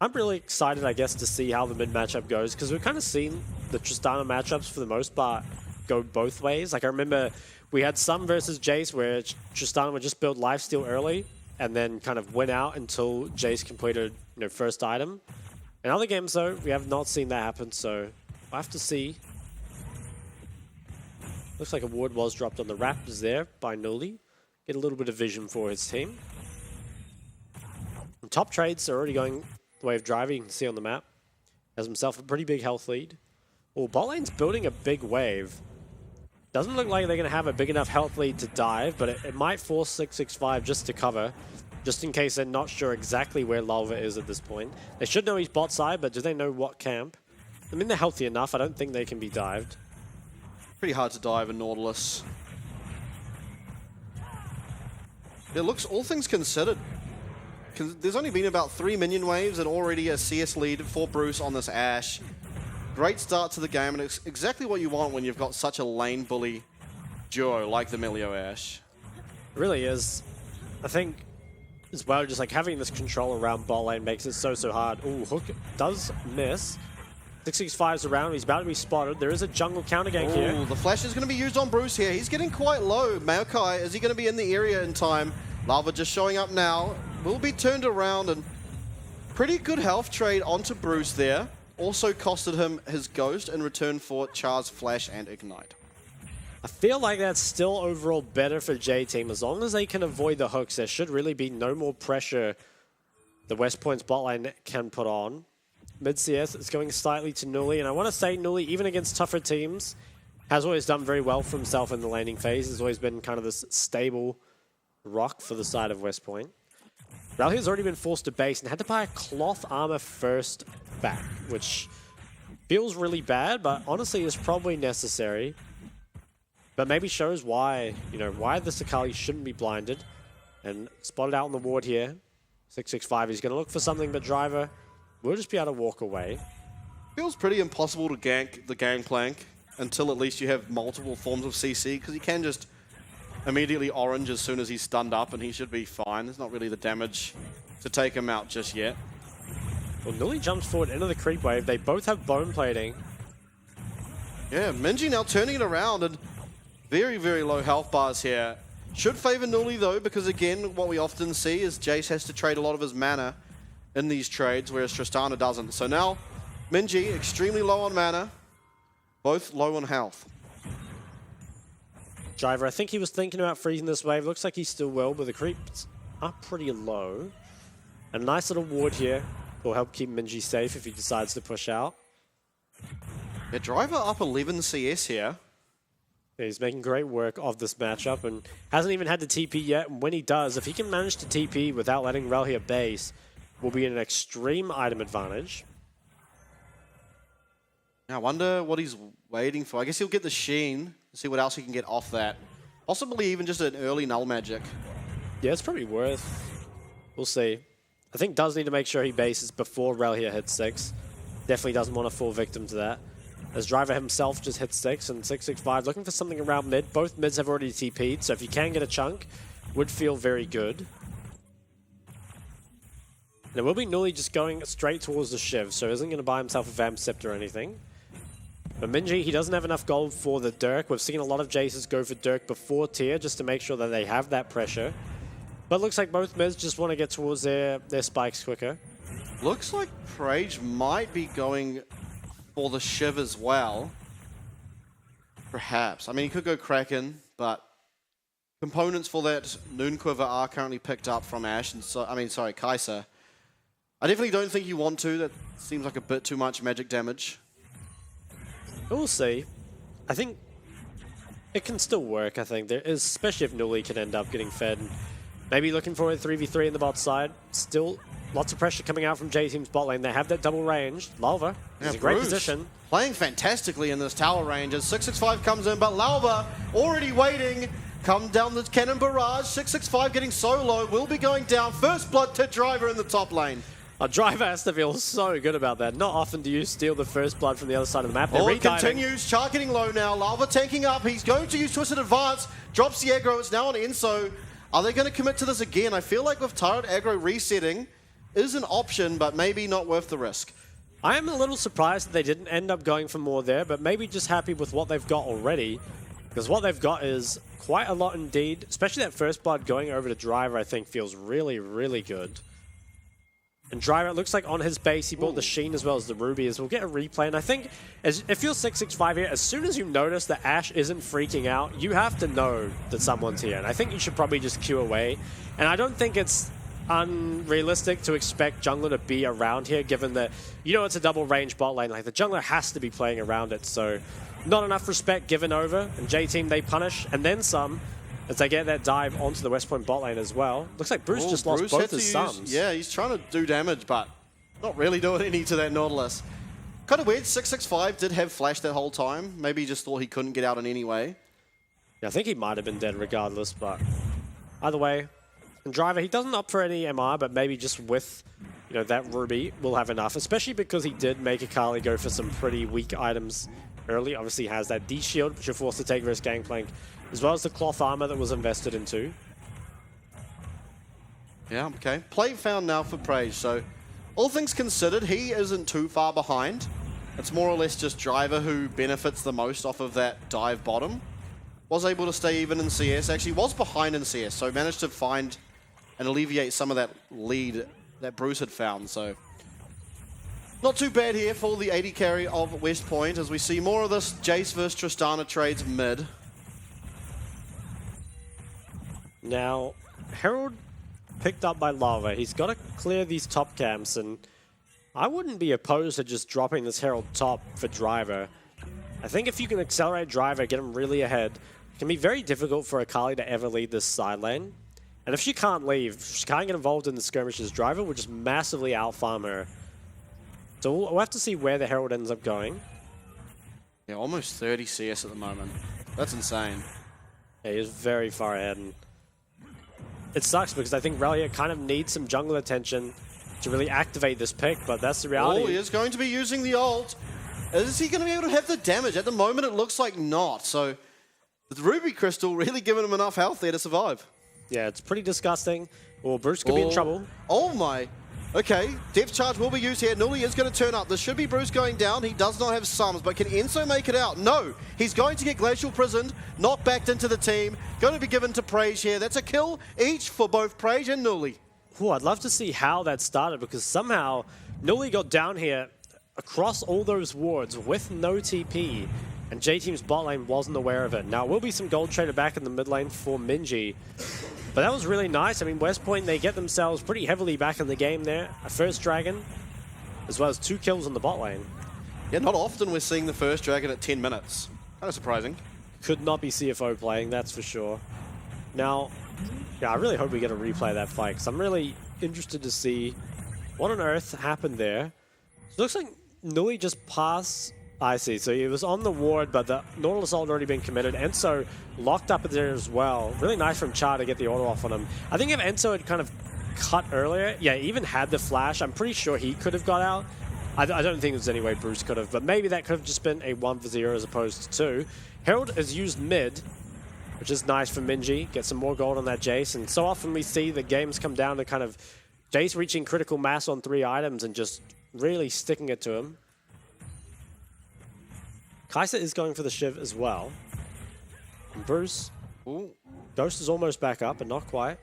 I'm really excited, I guess, to see how the mid matchup goes, because we've kind of seen the Tristana matchups for the most part go both ways. Like, I remember we had some versus Jace where Tristana would just build lifesteal early and then kind of win out until Jace completed, first item. In other games, though, we have not seen that happen, so we'll have to see. Looks like a ward was dropped on the Raptors there by Nuli. Get a little bit of vision for his team. And top trades are already going the way of Driver, you can see on the map. Has himself a pretty big health lead. Well, bot lane's building a big wave. Doesn't look like they're going to have a big enough health lead to dive, but it might force 665 just to cover, just in case they're not sure exactly where Lalva is at this point. They should know he's bot side, but do they know what camp? I mean, they're healthy enough. I don't think they can be dived. Pretty hard to dive in Nautilus. It looks, all things considered, there's only been about 3 minion waves and already a CS lead for Bruce on this Ashe. Great start to the game, and it's exactly what you want when you've got such a lane bully duo like the Melio Ashe. It really is. I think as well, just like having this control around bot lane makes it so hard. Ooh, Hook does miss. 665's around, he's about to be spotted. There is a jungle counter gank here. The flash is going to be used on Bruce here. He's getting quite low. Maokai, is he going to be in the area in time? Lava just showing up now. Will be turned around, and pretty good health trade onto Bruce there. Also costed him his ghost in return for Char's flash and ignite. I feel like that's still overall better for J-Team. As long as they can avoid the hooks, there should really be no more pressure the West Point's bot lane can put on. Mid CS is going slightly to Nuli, and I want to say Nuli, even against tougher teams, has always done very well for himself in the laning phase. He's always been kind of this stable rock for the side of West Point. Rally has already been forced to base and had to buy a cloth armor first back, which feels really bad, but honestly is probably necessary. But maybe shows why, why the Sakali shouldn't be blinded. And spotted out on the ward here. 665, he's going to look for something, but Driver will just be able to walk away. Feels pretty impossible to gank the Gangplank until at least you have multiple forms of CC, because he can just immediately orange as soon as he's stunned up, and he should be fine. There's not really the damage to take him out just yet. Well, Nuli jumps forward into the creep wave. They both have bone plating. Yeah, Minji now turning it around, and very low health bars here. Should favor Nuli though, because again, what we often see is Jace has to trade a lot of his mana in these trades, whereas Tristana doesn't. So now, Minji extremely low on mana, both low on health. Driver, I think he was thinking about freezing this wave. Looks like he still will, but the creeps are pretty low. A nice little ward here will help keep Minji safe if he decides to push out. Yeah, Driver up 11 CS here. Yeah, he's making great work of this matchup and hasn't even had to TP yet. And when he does, if he can manage to TP without letting Rel here base, will be in an extreme item advantage. Now, I wonder what he's waiting for. I guess he'll get the Sheen, see what else he can get off that. Possibly even just an early Null Magic. Yeah, it's probably worth. We'll see. I think does need to make sure he bases before Rel here hits 6. Definitely doesn't want to fall victim to that. As Driver himself just hit 6 and 665, looking for something around mid. Both mids have already TP'd, so if you can get a chunk, would feel very good. There will be Nuli just going straight towards the Shiv, so isn't going to buy himself a Vamp Scepter or anything. But Minji, he doesn't have enough gold for the Dirk. We've seen a lot of Jaces go for Dirk before tier just to make sure that they have that pressure. But it looks like both mids just want to get towards their spikes quicker. Looks like Prage might be going for the Shiv as well. Perhaps. I mean, he could go Kraken, but components for that Noon Quiver are currently picked up from Ashe, and Kai'Sa. I definitely don't think you want to. That seems like a bit too much magic damage. We'll see. I think it can still work, I think. Especially if Nuli can end up getting fed. Maybe looking for a 3v3 in the bot side. Still lots of pressure coming out from J-Team's bot lane. They have that double range. Lalva is in a great position. Playing fantastically in this tower range as 665 comes in, but Lalva already waiting. Come down the cannon barrage. 665 getting so low. Will be going down. First blood to Driver in the top lane. Driver has to feel so good about that. Not often do you steal the first blood from the other side of the map. It continues. Char getting low now. Lalva tanking up. He's going to use Twisted Advance. Drops the aggro. It's now on Enso. Are they going to commit to this again? I feel like with turret aggro resetting, is an option, but maybe not worth the risk. I am a little surprised that they didn't end up going for more there, but maybe just happy with what they've got already. Because what they've got is quite a lot indeed. Especially that first blood going over to Driver, I think, feels really, really good. And Driver, it looks like on his base, he bought the Sheen as well as the Ruby. As we'll get a replay. And I think, if you're 665 here, as soon as you notice that Ashe isn't freaking out, you have to know that someone's here. And I think you should probably just queue away. And I don't think it's unrealistic to expect jungler to be around here, given that, you know, it's a double range bot lane. Like, the jungler has to be playing around it. So, not enough respect given over. And J-Team, they punish, and then some, as they get that dive onto the West Point bot lane as well. Looks like Bruce just lost both his sums. Yeah, he's trying to do damage, but not really doing any to that Nautilus. Kind of weird, 665 did have flash that whole time. Maybe he just thought he couldn't get out in any way. Yeah, I think he might have been dead regardless, but either way. And Driver, he doesn't opt for any MR, but maybe just with, you know, that Ruby will have enough, especially because he did make Akali go for some pretty weak items early. Obviously, he has that D-Shield, which you're forced to take risk Gangplank, as well as the cloth armor that was invested into. Yeah, okay. Play found now for Praise, so all things considered, he isn't too far behind. It's more or less just Driver who benefits the most off of that dive bottom. Was able to stay even in CS, actually was behind in CS, so managed to find and alleviate some of that lead that Bruce had found, so not too bad here for the 80 carry of West Point as we see more of this Jace versus Tristana trades mid. Now, Herald picked up by Lava. He's got to clear these top camps, and I wouldn't be opposed to just dropping this Herald top for Driver. I think if you can accelerate Driver, get him really ahead, it can be very difficult for Akali to ever lead this side lane. And if she can't leave, if she can't get involved in the skirmishes, Driver will just massively out-farm her. So we'll have to see where the Herald ends up going. Yeah, almost 30 CS at the moment. That's insane. Yeah, he's very far ahead. And it sucks because I think Relia kind of needs some jungle attention to really activate this pick, but that's the reality. Oh, he is going to be using the ult. Is he going to be able to have the damage? At the moment, it looks like not. So the Ruby Crystal really giving him enough health there to survive. Yeah, it's pretty disgusting. Well, Bruce could be in trouble. Oh my. Okay, depth charge will be used here. Nully is going to turn up. This should be Bruce going down. He does not have sums, but can Enzo make it out? No. He's going to get Glacial prisoned, not backed into the team. Going to be given to Praise here. That's a kill each for both Praise and Nully. Ooh, I'd love to see how that started, because somehow Nully got down here across all those wards with no TP, and J-Team's bot lane wasn't aware of it. Now, will be some gold traded back in the mid lane for Minji. But that was really nice. I mean, West Point, they get themselves pretty heavily back in the game there. A first dragon, as well as 2 kills in the bot lane. Yeah, not often we're seeing the first dragon at 10 minutes. Kind of surprising. Could not be CFO playing, that's for sure. Now, yeah, I really hope we get a replay of that fight, because I'm really interested to see what on earth happened there. It looks like Nully just passed. I see. So he was on the ward, but the Nautilus ult had already been committed. Enzo locked up there as well. Really nice from Char to get the auto off on him. I think if Enzo had kind of cut earlier, yeah, even had the flash, I'm pretty sure he could have got out. I don't think there's any way Bruce could have, but maybe that could have just been a 1-for-0 as opposed to 2. Herald is used mid, which is nice for Minji. Get some more gold on that Jace, and so often we see the games come down to kind of Jace reaching critical mass on 3 items and just really sticking it to him. Kai'Sa is going for the Shiv as well. And Bruce. Ooh. Ghost is almost back up, but not quite.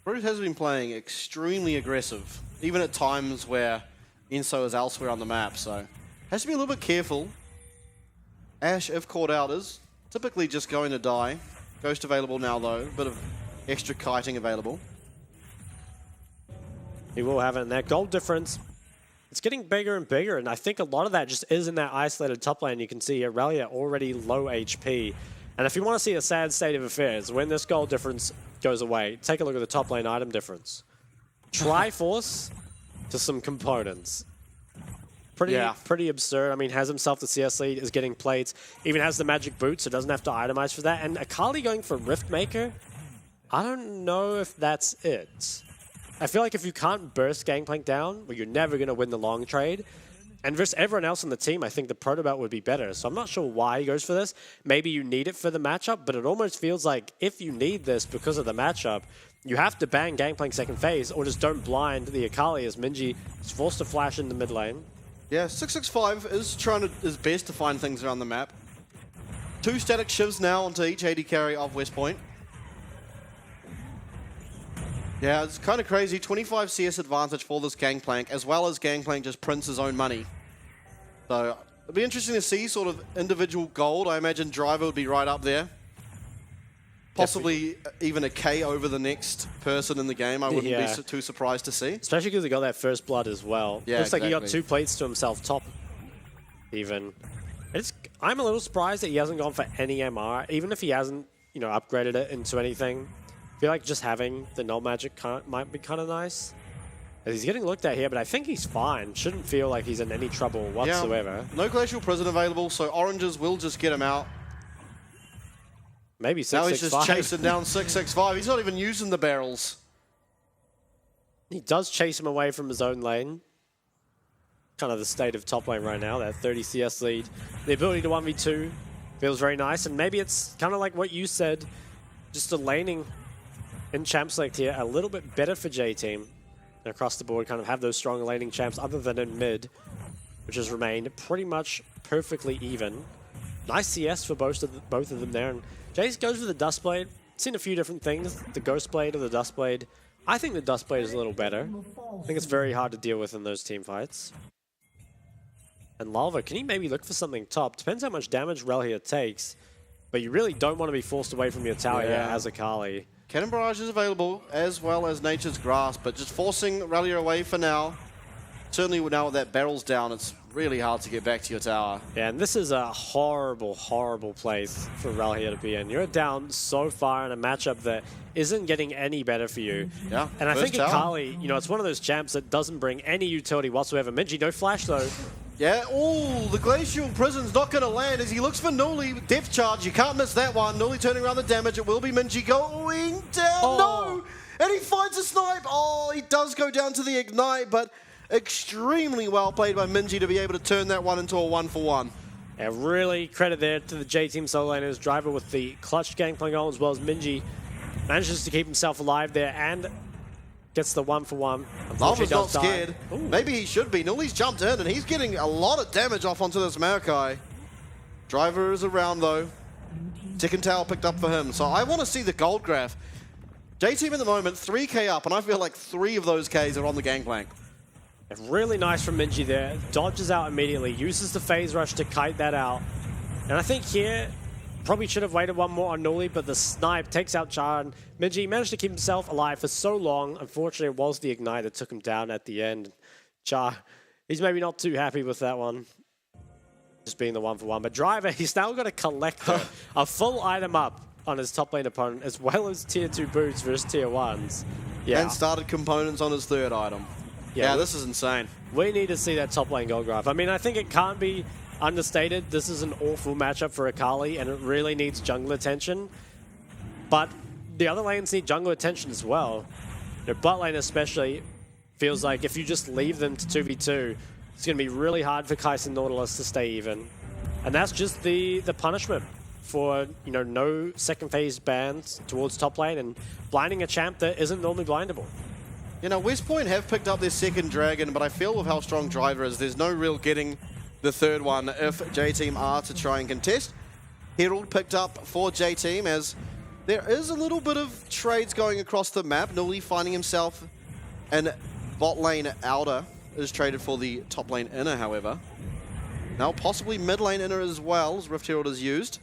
Bruce has been playing extremely aggressive, even at times where Enzo is elsewhere on the map, so has to be a little bit careful. Ashe, if caught out, is typically just going to die. Ghost available now, though. A bit of extra kiting available. He will have it, and that gold difference, it's getting bigger and bigger, and I think a lot of that just is in that isolated top lane. You can see Aurelia already low HP. And if you want to see a sad state of affairs, when this gold difference goes away, take a look at the top lane item difference. Triforce to some components. Pretty absurd. I mean, has himself the CS lead, is getting plates, even has the magic boots, so doesn't have to itemize for that. And Akali going for Riftmaker, I don't know if that's it. I feel like if you can't burst Gangplank down, well, you're never going to win the long trade. And versus everyone else on the team, I think the Proto Belt would be better. So I'm not sure why he goes for this. Maybe you need it for the matchup, but it almost feels like if you need this because of the matchup, you have to ban Gangplank second phase or just don't blind the Akali as Minji is forced to flash in the mid lane. Yeah, 665 is trying his best to find things around the map. 2 static shivs now onto each AD carry of West Point. Yeah, it's kind of crazy. 25 CS advantage for this Gangplank, as well as Gangplank just prints his own money. So it'll be interesting to see sort of individual gold. I imagine Driver would be right up there. Possibly even a K over the next person in the game. I wouldn't be too surprised to see. Especially because he got that first blood as well. Yeah, Looks like he got exactly. 2 plates to himself top even. I'm a little surprised that he hasn't gone for any MR, even if he hasn't, you know, upgraded it into anything. I feel like just having the null magic might be kind of nice. He's getting looked at here, but I think he's fine. Shouldn't feel like he's in any trouble whatsoever. Yeah, no Glacial Prison available, so Oranges will just get him out. Maybe 665. Now he's just chasing down 665. He's not even using the barrels. He does chase him away from his own lane. Kind of the state of top lane right now, that 30 CS lead. The ability to 1v2 feels very nice, and maybe it's kind of like what you said, just the laning in champ select here a little bit better for J-Team. And across the board, kind of have those strong laning champs other than in mid, which has remained pretty much perfectly even. Nice CS for both of them there. And Jace goes for the Dustblade. Seen a few different things, the Ghost Blade or the Dustblade. I think the Dustblade is a little better. I think it's very hard to deal with in those team fights. And Lava, can he maybe look for something top? Depends how much damage Rel here takes, but you really don't want to be forced away from your tower here as Akali. Cannon Barrage is available, as well as Nature's Grasp, but just forcing Relia away for now. Certainly now with that barrel's down, it's really hard to get back to your tower. Yeah, and this is a horrible, horrible place for Rel here to be in. You're down so far in a matchup that isn't getting any better for you. Yeah, and I think tower. Akali, you know, it's one of those champs that doesn't bring any utility whatsoever. Minji, no flash though. Yeah, oh, the Glacial Prison's not going to land as he looks for Nuli. Depth charge, you can't miss that one. Nuli turning around the damage. It will be Minji going down. No! And he finds a snipe. Oh, he does go down to the ignite, but extremely well played by Minji to be able to turn that one into a 1-for-1. Yeah, really credit there to the J-Team solo laners. Driver with the clutch Gangplank goal, as well as Minji manages to keep himself alive there and gets the 1-for-1. Lava's not scared. Maybe he should be. Nuli's jumped in and he's getting a lot of damage off onto this Maokai. Driver is around though. Second tower picked up for him. So I want to see the gold graph. J-Team at the moment, 3k up, and I feel like 3 of those Ks are on the Gangplank. Really nice from Minji there. Dodges out immediately, uses the phase rush to kite that out. And I think here, probably should have waited one more on Nuli, but the snipe takes out Char. And Minji managed to keep himself alive for so long. Unfortunately, it was the ignite that took him down at the end. Char, he's maybe not too happy with that one. Just being the 1-for-1. But Driver, he's now got a collector, a full item up on his top lane opponent, as well as tier 2 boots versus tier 1s. Yeah. And started components on his third item. Yeah, this is insane. We need to see that top lane gold graph. I mean, I think it can't be understated. This is an awful matchup for Akali, and it really needs jungle attention. But the other lanes need jungle attention as well. Their bot lane especially feels like if you just leave them to 2v2, it's going to be really hard for Kai'Sa Nautilus to stay even. And that's just the punishment for, you know, no second phase bans towards top lane and blinding a champ that isn't normally blindable. You know, West Point have picked up their second dragon, but I feel with how strong Driver is, there's no real getting the third one if J-Team are to try and contest. Herald picked up for J-Team as there is a little bit of trades going across the map. Nuli finding himself in bot lane outer is traded for the top lane inner, however. Now possibly mid lane inner as well, as Rift Herald is used.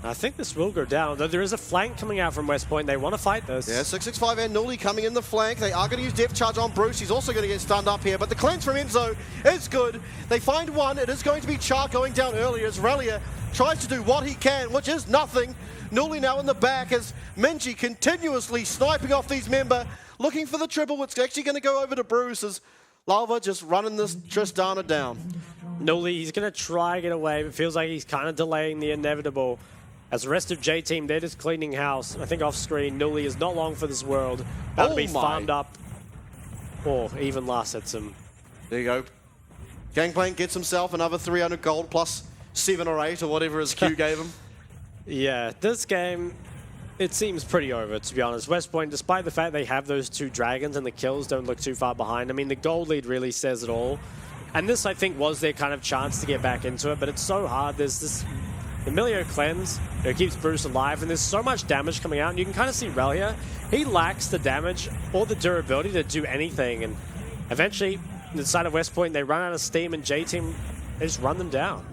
I think this will go down, though there is a flank coming out from West Point. They want to fight this. Yeah, 665 and Nuli coming in the flank. They are going to use Depth Charge on Bruce. He's also going to get stunned up here, but the cleanse from Enzo is good. They find one. It is going to be Char going down earlier as Relia tries to do what he can, which is nothing. Nuli now in the back as Minji continuously sniping off these member, looking for the triple. It's actually going to go over to Bruce as Lava just running this Tristana down. Nuli, he's going to try get away, but feels like he's kind of delaying the inevitable. As the rest of J-Team, they're just cleaning house. I think off screen, Nuli is not long for this world. About to be farmed up. Or even last hits him. There you go. Gangplank gets himself another 300 gold plus 7 or 8 or whatever his Q gave him. Yeah, this game, It seems pretty over, to be honest. West Point, despite the fact they have those 2 dragons and the kills don't look too far behind, I mean, the gold lead really says it all. And this, I think, was their kind of chance to get back into it, but it's so hard. There's this Emilio cleanse, it keeps Bruce alive, and there's so much damage coming out, and you can kind of see Relia. He lacks the damage or the durability to do anything, and eventually, on the side of West Point, they run out of steam, and J-Team, they just run them down.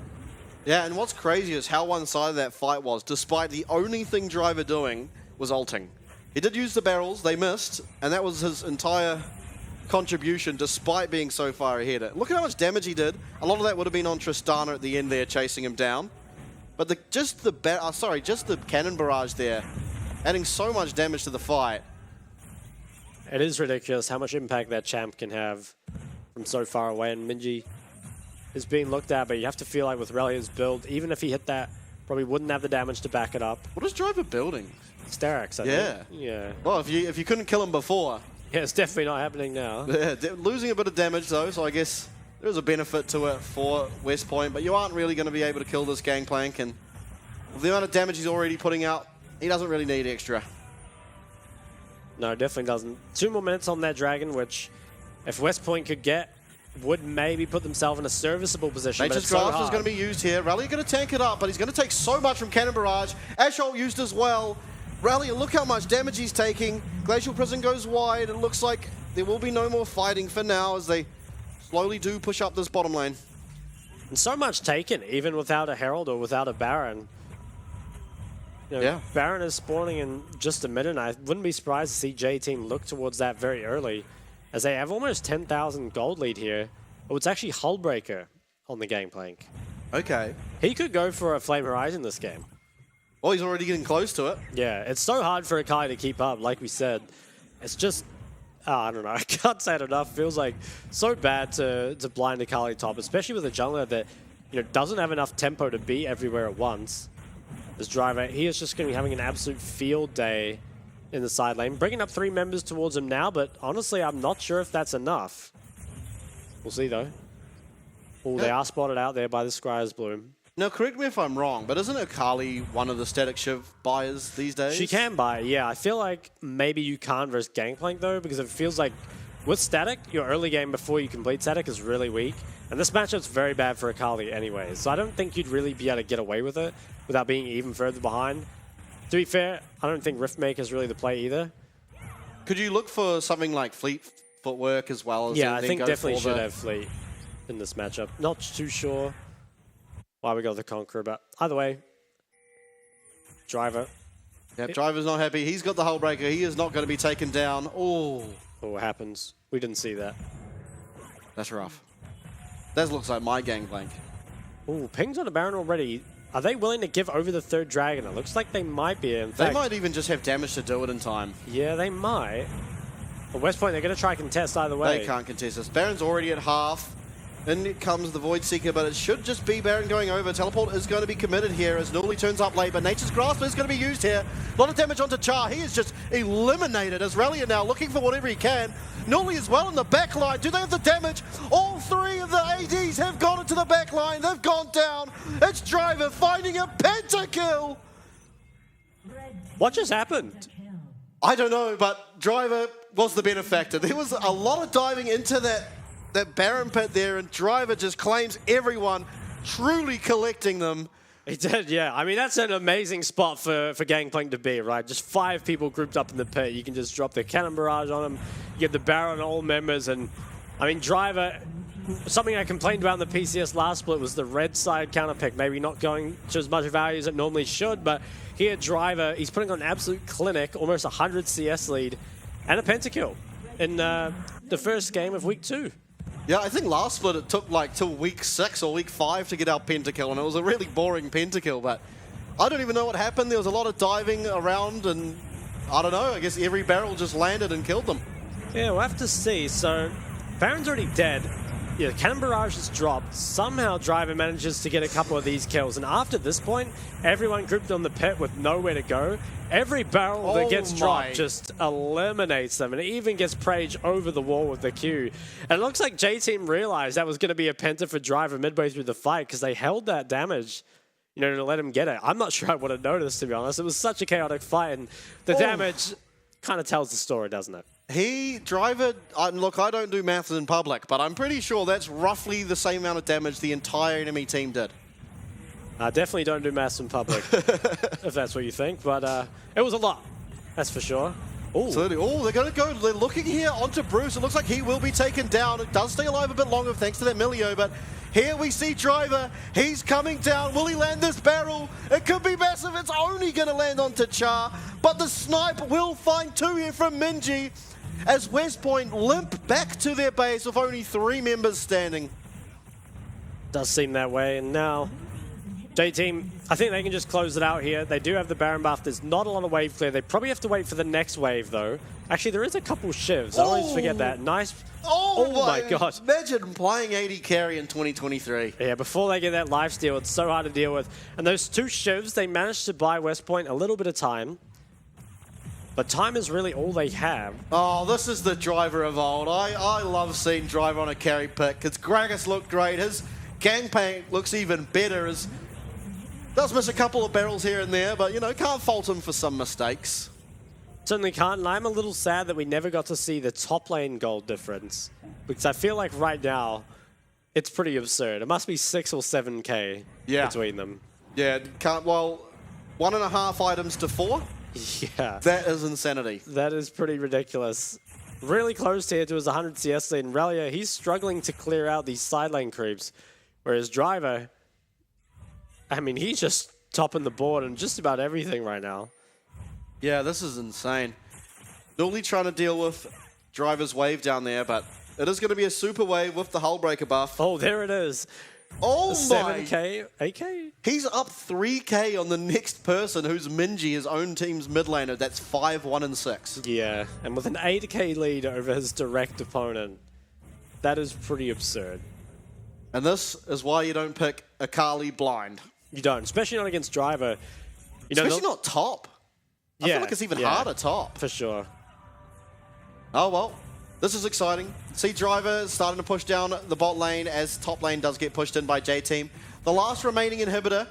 Yeah, and what's crazy is how one-sided that fight was, despite the only thing Driver doing was ulting. He did use the barrels, they missed, and that was his entire contribution, despite being so far ahead. Look at how much damage he did. A lot of that would have been on Tristana at the end there, chasing him down. But just the cannon barrage there, adding so much damage to the fight. It is ridiculous how much impact that champ can have from so far away, and Minji is being looked at, but you have to feel like with Relia's build, even if he hit that, probably wouldn't have the damage to back it up. What is Driver building? Sterak's, I think. Yeah. Well, if you couldn't kill him before. Yeah, it's definitely not happening now. Yeah, losing a bit of damage though, so I guess there's a benefit to it for West Point, but you aren't really going to be able to kill this Gangplank, and with the amount of damage he's already putting out, he doesn't really need extra. No, definitely doesn't. 2 more minutes on that Dragon, which if West Point could get, would maybe put themselves in a serviceable position. Nature's Grasp is going to be used here. Rally going to tank it up, but he's going to take so much from Cannon Barrage. Ashol used as well. Rally, look how much damage he's taking. Glacial Prison goes wide. It looks like there will be no more fighting for now as they slowly do push up this bottom lane. And so much taken, even without a Herald or without a Baron. You know, yeah. Baron is spawning in just a minute, and I wouldn't be surprised to see J-Team look towards that very early, as they have almost 10,000 gold lead here. Oh, it's actually Hullbreaker on the Gangplank. Okay. He could go for a Flame Horizon this game. Well, he's already getting close to it. Yeah, it's so hard for Akai to keep up, like we said. It's just, I don't know, I can't say it enough. Feels like so bad to blind Akali top, especially with a jungler that, you know, doesn't have enough tempo to be everywhere at once. This Driver, he is just going to be having an absolute field day in the side lane, bringing up 3 members towards him now, but honestly, I'm not sure if that's enough. We'll see, though. Oh, they are spotted out there by the Scryer's Bloom. Now, correct me if I'm wrong, but isn't Akali one of the Static Shiv buyers these days? She can buy, yeah. I feel like maybe you can't versus Gangplank, though, because it feels like with Static, your early game before you complete Static is really weak, and this matchup's very bad for Akali anyway, so I don't think you'd really be able to get away with it without being even further behind. To be fair, I don't think Riftmaker is really the play either. Could you look for something like Fleet Footwork as well? As yeah, I think definitely should have Fleet in this matchup. Not too sure why we got the Conqueror, but either way, Driver. Yep, Driver's not happy. He's got the Hullbreaker. He is not going to be taken down. Oh, what happens? We didn't see that. That's rough. That looks like my Gangplank. Oh, pings on a Baron already. Are they willing to give over the 3rd Dragon? It looks like they might be. In fact, they might even just have damage to do it in time. Yeah, they might. But West Point, they're going to try contest either way. They can't contest this. Baron's already at half. In comes the Void Seeker, but it should just be Baron going over. Teleport is going to be committed here as Nooley turns up late, but Nature's Grasp is going to be used here. A lot of damage onto Char. He is just eliminated as Relia now looking for whatever he can. Nooley as well in the back line. Do they have the damage? All 3 of the ADs have gone into the back line. They've gone down. It's Driver finding a pentakill. What just happened? I don't know, but Driver was the benefactor. There was a lot of diving into that Baron pit there, and Driver just claims everyone, truly collecting them. He did, yeah. I mean, that's an amazing spot for Gangplank to be, right? Just 5 people grouped up in the pit. You can just drop the Cannon Barrage on them. You get the Baron on all members, and I mean, Driver, something I complained about in the PCS last split was the red side counter pick, maybe not going to as much value as it normally should, but here Driver, he's putting on an absolute clinic, almost 100 CS lead, and a pentakill in the first game of week 2. Yeah, I think last split it took like till week 6 or week 5 to get our pentakill, and it was a really boring pentakill, but I don't even know what happened. There was a lot of diving around, and I don't know, I guess every barrel just landed and killed them. Yeah, we'll have to see. So, Baron's already dead. Yeah, Cannon Barrage is dropped. Somehow Driver manages to get a couple of these kills, and after this point, everyone grouped on the pit with nowhere to go. Every barrel that gets dropped just eliminates them, and it even gets Prage over the wall with the Q. And it looks like J-Team realized that was going to be a penta for Driver midway through the fight, because they held that damage, you know, to let him get it. I'm not sure I would have noticed, to be honest. It was such a chaotic fight, and the damage kind of tells the story, doesn't it? Driver, look, I don't do maths in public, but I'm pretty sure that's roughly the same amount of damage the entire enemy team did. I definitely don't do maths in public, if that's what you think, but it was a lot, that's for sure. Ooh. So, they're going to go, they're looking here onto Bruce. It looks like he will be taken down. It does stay alive a bit longer thanks to that Milio, but here we see Driver. He's coming down. Will he land this barrel? It could be massive. It's only going to land onto Char, but the snipe will find 2 here from Minji as West Point limp back to their base with only 3 members standing. Does seem that way, and now J-Team, I think they can just close it out here. They do have the Baron buff. There's not a lot of wave clear. They probably have to wait for the next wave, though. Actually, there is a couple shivs. I always forget that. Nice. Oh my God. Imagine playing AD carry in 2023. Yeah, before they get that lifesteal, it's so hard to deal with. And those 2 shivs, they managed to buy West Point a little bit of time. But time is really all they have. Oh, this is the Driver of old. I love seeing Driver on a carry pick because Gragas looked great. His gangplank looks even better. Does miss a couple of barrels here and there, but, you know, can't fault him for some mistakes. Certainly can't, and I'm a little sad that we never got to see the top lane gold difference. Because I feel like right now, it's pretty absurd. It must be 6 or 7K between them. Yeah, well, 1.5 items to 4? Yeah. That is insanity. That is pretty ridiculous. Really close here to his 100 CS lead. And Relia, he's struggling to clear out these side lane creeps. Whereas Driver, I mean, he's just topping the board and just about everything right now. Yeah, this is insane. Normally trying to deal with Driver's wave down there, but it is going to be a super wave with the Hullbreaker buff. Oh, there it is. Oh my! 7K, 8K? He's up 3K on the next person who's Minji, his own team's mid laner. That's 5, 1, and 6. Yeah, and with an 8K lead over his direct opponent, that is pretty absurd. And this is why you don't pick Akali blind. You don't, especially not against Driver. You especially not top. I feel like it's even harder top. For sure. Oh, well. This is exciting. See Driver starting to push down the bot lane as top lane does get pushed in by J-Team. The last remaining inhibitor.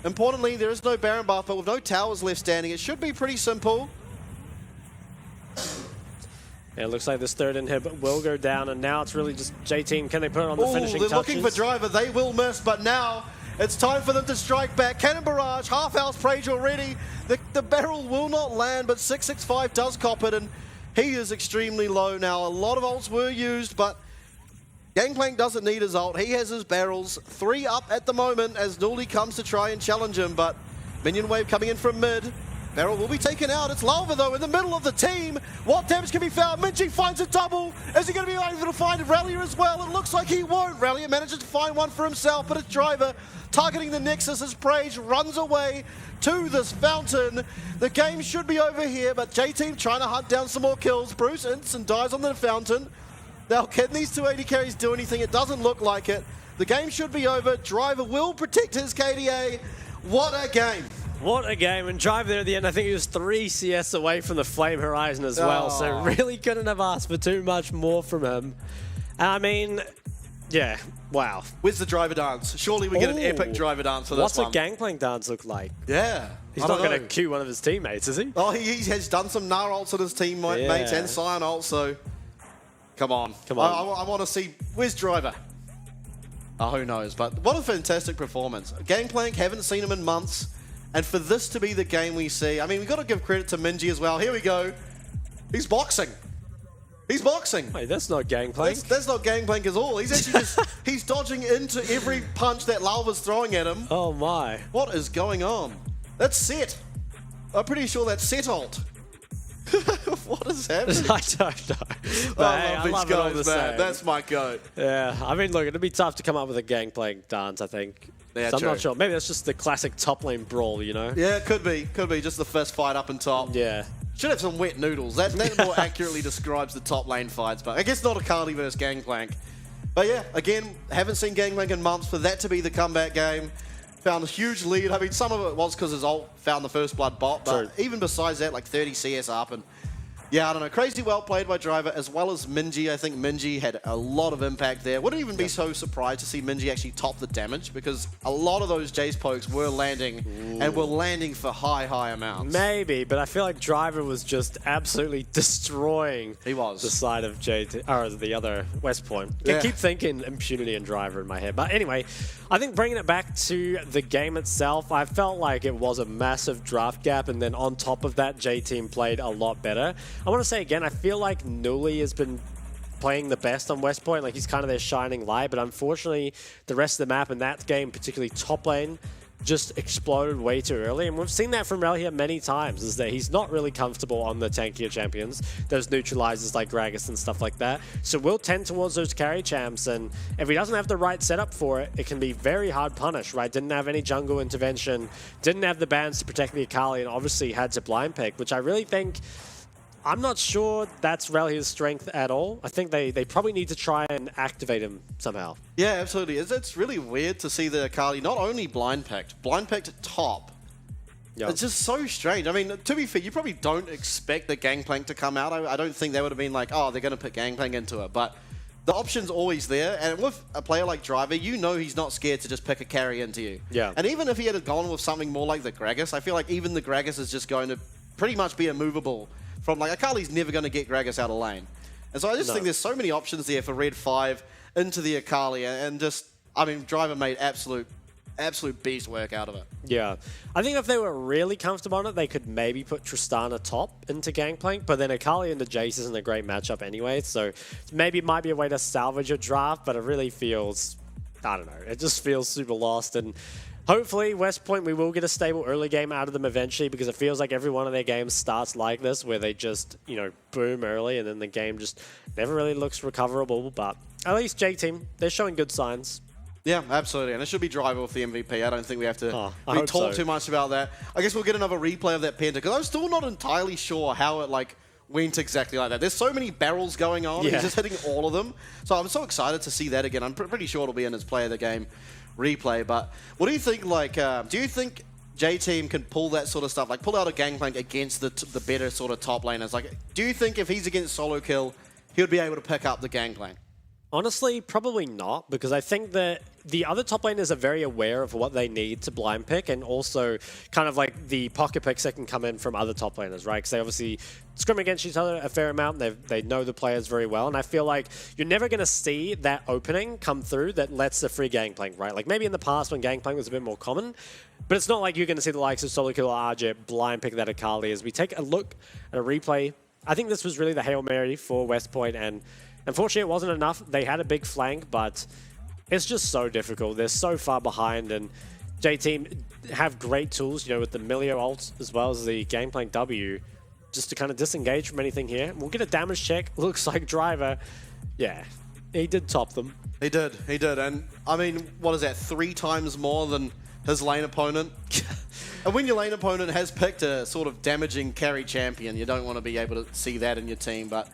Importantly, there is no Baron buff, but with no towers left standing, it should be pretty simple. Yeah, it looks like this third inhib will go down, and now it's really just J-Team. Can they put it on the finishing touches? They're looking for Driver. They will miss, but now it's time for them to strike back. Cannon Barrage, half-house Prage already. The barrel will not land, but 665 does cop it, and he is extremely low now. A lot of ults were used, but Gangplank doesn't need his ult. He has his barrels. 3 up at the moment as Nully comes to try and challenge him, but minion wave coming in from mid. Barrel will be taken out. It's Lalva, though, in the middle of the team. What damage can be found? Minji finds a double. Is he going to be able to find Relia as well? It looks like he won't. Relia manages to find one for himself, but it's Driver targeting the Nexus as Prage runs away to this fountain. The game should be over here, but J-Team trying to hunt down some more kills. Bruce instant dies on the fountain. Now, can these 280 carries do anything? It doesn't look like it. The game should be over. Driver will protect his KDA. What a game. What a game. And Driver there at the end, I think he was 3 CS away from the Flame Horizon as well. So really couldn't have asked for too much more from him. I mean, yeah, wow. Where's the Driver dance? Surely we get an epic Driver dance for this one. What's a one. Gangplank dance look like? Yeah. He's not going to cue one of his teammates, is he? Oh, he has done some Gnar ults on his teammates and Sion ults, so come on. Come on. I want to see, where's Driver? Oh, who knows, but what a fantastic performance. Gangplank, haven't seen him in months, and for this to be the game we see, I mean, we've got to give credit to Minji as well. Here we go. He's boxing. He's boxing. Wait, that's not Gangplank. That's not Gangplank at all. He's actually just, he's dodging into every punch that Lalva's throwing at him. Oh my. What is going on? That's Set. I'm pretty sure that's Set ult. What is happening? I don't know. But hey, I love it all the same. That's my goat. Yeah, I mean, look, it'd be tough to come up with a Gangplank dance, I think. Yeah, so I'm not sure. Maybe that's just the classic top lane brawl, you know? Yeah, it could be. Could be just the first fight up and top. Yeah. Should have some wet noodles. That more accurately describes the top lane fights, but I guess not Akali versus Gangplank. But yeah, again, haven't seen Gangplank in months. For that to be the comeback game, found a huge lead. I mean, some of it was because his ult found the first blood bot, but even besides that, like 30 CS up, and Yeah, I don't know. Crazy well played by Driver as well as Minji. I think Minji had a lot of impact there. Wouldn't even be so surprised to see Minji actually top the damage because a lot of those Jace pokes were landing and were landing for high amounts. Maybe, but I feel like Driver was just absolutely destroying the side of JT, or the other West Point. I keep thinking Impunity and Driver in my head. But anyway, I think bringing it back to the game itself, I felt like it was a massive draft gap, and then on top of that, J-Team played a lot better. I want to say again, I feel like Nuli has been playing the best on West Point. Like, he's kind of their shining light, but unfortunately, the rest of the map in that game, particularly top lane, just exploded way too early. And we've seen that from Rel here many times, is that he's not really comfortable on the tankier champions, those neutralizers like Gragas and stuff like that. So we'll tend towards those carry champs, and if he doesn't have the right setup for it, it can be very hard punish, right? Didn't have any jungle intervention, didn't have the bans to protect the Akali, and obviously had to blind pick, which I really think... I'm not sure that's Relhia's strength at all. I think they probably need to try and activate him somehow. Yeah, absolutely. It's really weird to see the Akali not only blind picked top. Yep. It's just so strange. I mean, to be fair, you probably don't expect the Gangplank to come out. I don't think they would have been like, oh, they're going to put Gangplank into it. But the option's always there. And with a player like Driver, you know he's not scared to just pick a carry into you. Yeah. And even if he had gone with something more like the Gragas, I feel like even the Gragas is just going to pretty much be immovable. From like, Akali's never going to get Gragas out of lane. And so I just think there's so many options there for Red 5 into the Akali, and just, I mean, Driver made absolute beast work out of it. Yeah. I think if they were really comfortable on it, they could maybe put Tristana top into Gangplank, but then Akali into Jace isn't a great matchup anyway, so maybe it might be a way to salvage a draft, but it really feels, I don't know, it just feels super lost. And hopefully, West Point, we will get a stable early game out of them eventually, because it feels like every one of their games starts like this, where they just, you know, boom early, and then the game just never really looks recoverable. But at least J-Team, they're showing good signs. Yeah, absolutely. And it should be Driver with the MVP. I don't think we have to talk too much about that. I guess we'll get another replay of that Penta, because I'm still not entirely sure how it, like, went exactly like that. There's so many barrels going on. He's just hitting all of them. So I'm so excited to see that again. I'm pretty sure it'll be in his play of the game replay. But what do you think, like, do you think J-Team can pull that sort of stuff, like pull out a Gangplank against the better sort of top laners? Like, do you think if he's against solo kill, he would be able to pick up the Gangplank? Honestly, probably not, because I think that the other top laners are very aware of what they need to blind pick, and also kind of like the pocket picks that can come in from other top laners, right? Because they obviously scrim against each other a fair amount. They know the players very well, and I feel like you're never going to see that opening come through that lets the free Gangplank, right? Like maybe in the past when Gangplank was a bit more common, but it's not like you're going to see the likes of Solo Kill or RJ blind pick that Akali. As we take a look at a replay, I think this was really the Hail Mary for West Point, and unfortunately, it wasn't enough. They had a big flank, but it's just so difficult. They're so far behind, and J-Team have great tools, you know, with the Milio ult as well as the Gangplank W, just to kind of disengage from anything here. We'll get a damage check. Looks like Driver, yeah, he did top them. He did. And, I mean, what is that, 3 times more than his lane opponent? And when your lane opponent has picked a sort of damaging carry champion, you don't want to be able to see that in your team, but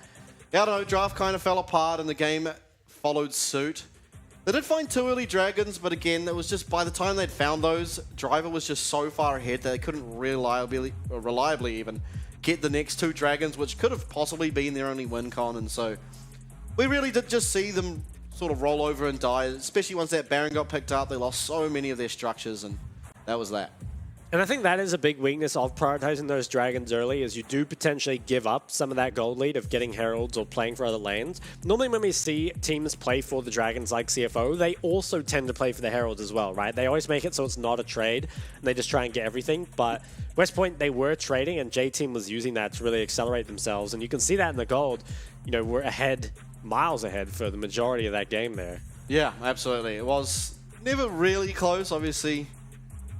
yeah, I don't know, draft kind of fell apart and the game followed suit. They did find 2 early dragons, but again, it was just by the time they'd found those, Driver was just so far ahead that they couldn't reliably even get the next 2 dragons, which could have possibly been their only win con. And so we really did just see them sort of roll over and die, especially once that Baron got picked up. They lost so many of their structures, and that was that. And I think that is a big weakness of prioritizing those dragons early, is you do potentially give up some of that gold lead of getting heralds or playing for other lanes. Normally when we see teams play for the dragons like CFO, they also tend to play for the heralds as well, right? They always make it so it's not a trade, and they just try and get everything. But West Point, they were trading, and J-Team was using that to really accelerate themselves. And you can see that in the gold. You know, we're ahead, miles ahead for the majority of that game there. Yeah, absolutely. It was never really close, obviously.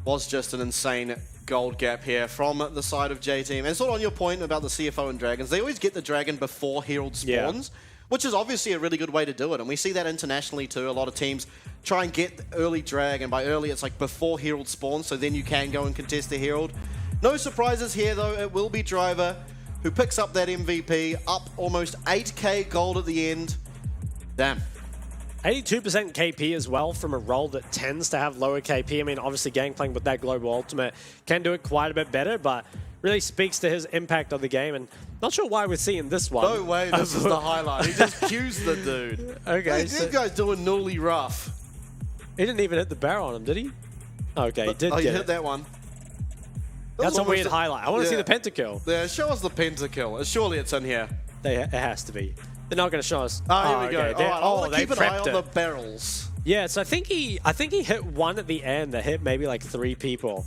Was just an insane gold gap here from the side of J-Team. And sort of on your point about the CFO and dragons, they always get the dragon before Herald spawns, which is obviously a really good way to do it. And we see that internationally too. A lot of teams try and get early drag, and by early it's like before Herald spawns, so then you can go and contest the Herald. No surprises here though. It will be Driver who picks up that MVP, up almost 8k gold at the end. Damn. 82% KP as well from a role that tends to have lower KP. I mean, obviously Gangplank with that global ultimate can do it quite a bit better, but really speaks to his impact on the game. And not sure why we're seeing this one. No way this is the highlight. He just cues the dude. Okay. Hey, this guy's doing newly rough. He didn't even hit the barrel on him, did he? Okay, he did Oh, get you it. hit that one. That's a weird highlight. I want to see the pentakill. Yeah, show us the pentakill. Surely it's in here. It has to be. They're not going to show us. Oh, here we go. Okay. All right, They keep an eye prepped on it. the barrels. Yeah, so I think he hit one at the end that hit maybe like 3 people.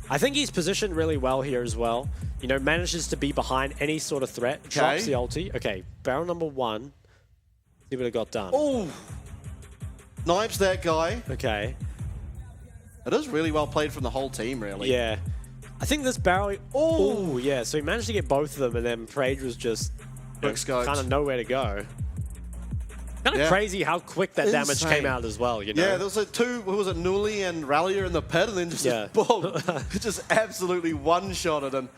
I think he's positioned really well here as well. You know, manages to be behind any sort of threat. Okay. Drops the ulti. Okay, barrel number 1. See what it got done. Oh, knifes that guy. Okay. It is really well played from the whole team, really. Yeah. I think this barrel... Oh, yeah. So he managed to get both of them, and then Prage was just kind of nowhere to go. Kind of crazy how quick that damage came out as well, you know? Yeah, there was like 2, who was it, Nuli and Rallier in the pit, and then just, boom, just absolutely one-shotted. And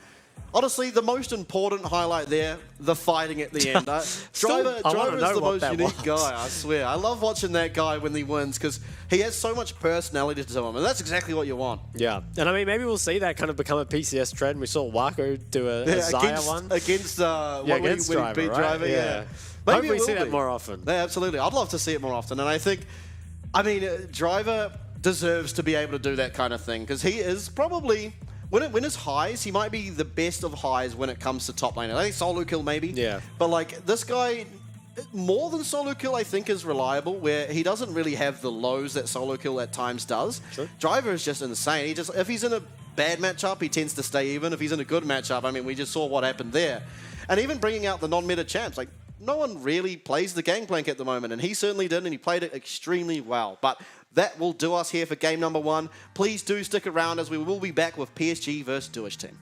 honestly, the most important highlight there, the fighting at the end. Driver is the most unique guy, I swear. I love watching that guy when he wins, because he has so much personality to him, and that's exactly what you want. Yeah, and I mean, maybe we'll see that kind of become a PCS trend. We saw Wako do a Zaya one. Against, against when he beat Driver, yeah. Maybe we see that more often. Yeah, absolutely. I'd love to see it more often. And I think, I mean, Driver deserves to be able to do that kind of thing, because he is probably, when his highs, he might be the best of highs when it comes to top lane. I think solo kill maybe. Yeah. But like, this guy, more than solo kill, I think is reliable, where he doesn't really have the lows that solo kill at times does. Sure. Driver is just insane. He just, if he's in a bad matchup, he tends to stay even. If he's in a good matchup, I mean, we just saw what happened there. And even bringing out the non-meta champs, like, no one really plays the Gangplank at the moment, and he certainly did, and he played it extremely well. But that will do us here for game number 1. Please do stick around, as we will be back with PSG versus Duish Team.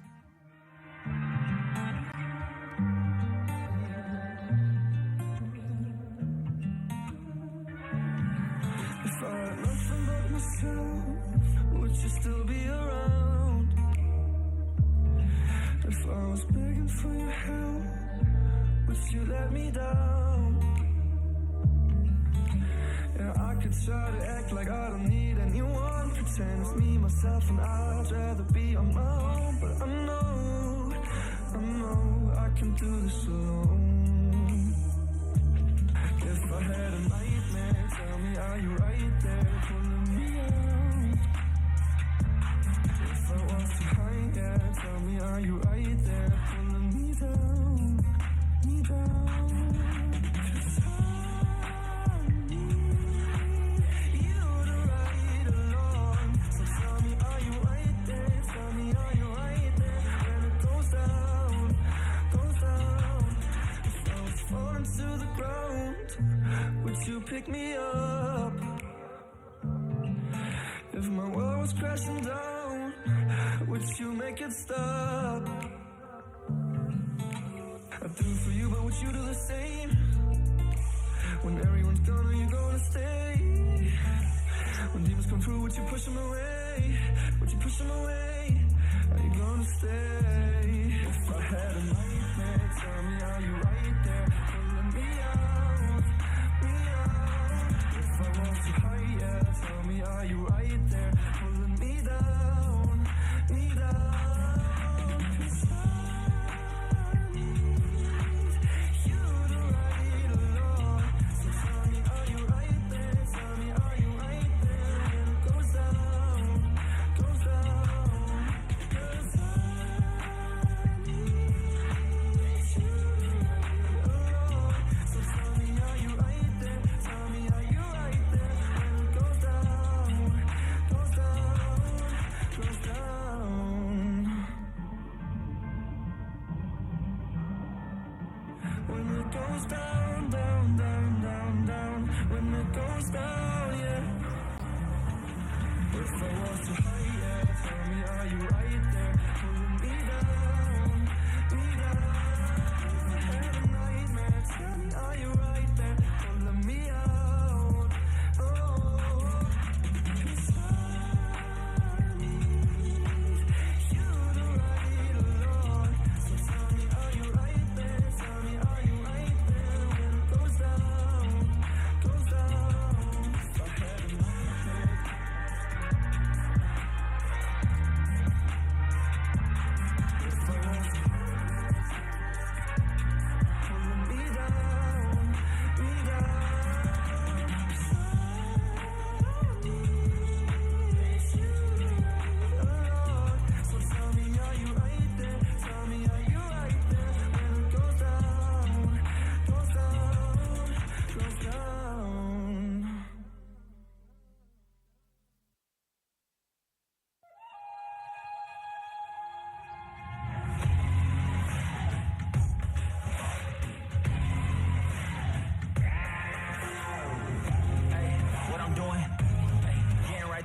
If I had nothing but myself, would you still be around? If I was begging for your help, would you let me down? Yeah, I could try to act like I don't need anyone, pretend it's me, myself, and I'd rather be on my own. But I know I can do this alone. If I had a nightmare, tell me, are you right there pulling me out? If I was too high, yeah, tell me, are you right there pulling me down? Me down. 'Cause I need you to ride along. So tell me, are you right there? Tell me, are you right there when it goes down, goes down? If I was falling to the ground, would you pick me up? If my world was crashing down, would you make it stop? I do for you, but would you do the same? When everyone's gone, are you gonna stay? When demons come through, would you push them away? Would you push them away? Are you gonna stay? If I had a nightmare, tell me, are you right there pulling me out? Me out. If I was too high, yeah, tell me, are you right there pulling me down? Me down. 'Cause I need you to ride along. So tell me, are you right there? Tell me, are you right there when it goes down, goes down? 'Cause I need you to ride along. So tell me, are you right there? Tell me, are you right there when it goes down, goes down, goes down? When it goes down, down, down, down, down. When it goes down, yeah. If I was too high, yeah, tell me, are you right there pulling me down, me down? If I had a nightmare, tell me, are you right there pulling me out? Oh, 'cause I need you to ride along. So tell me, are you right there? Tell me, are you right there when it goes down, goes down? If I had a nightmare. If I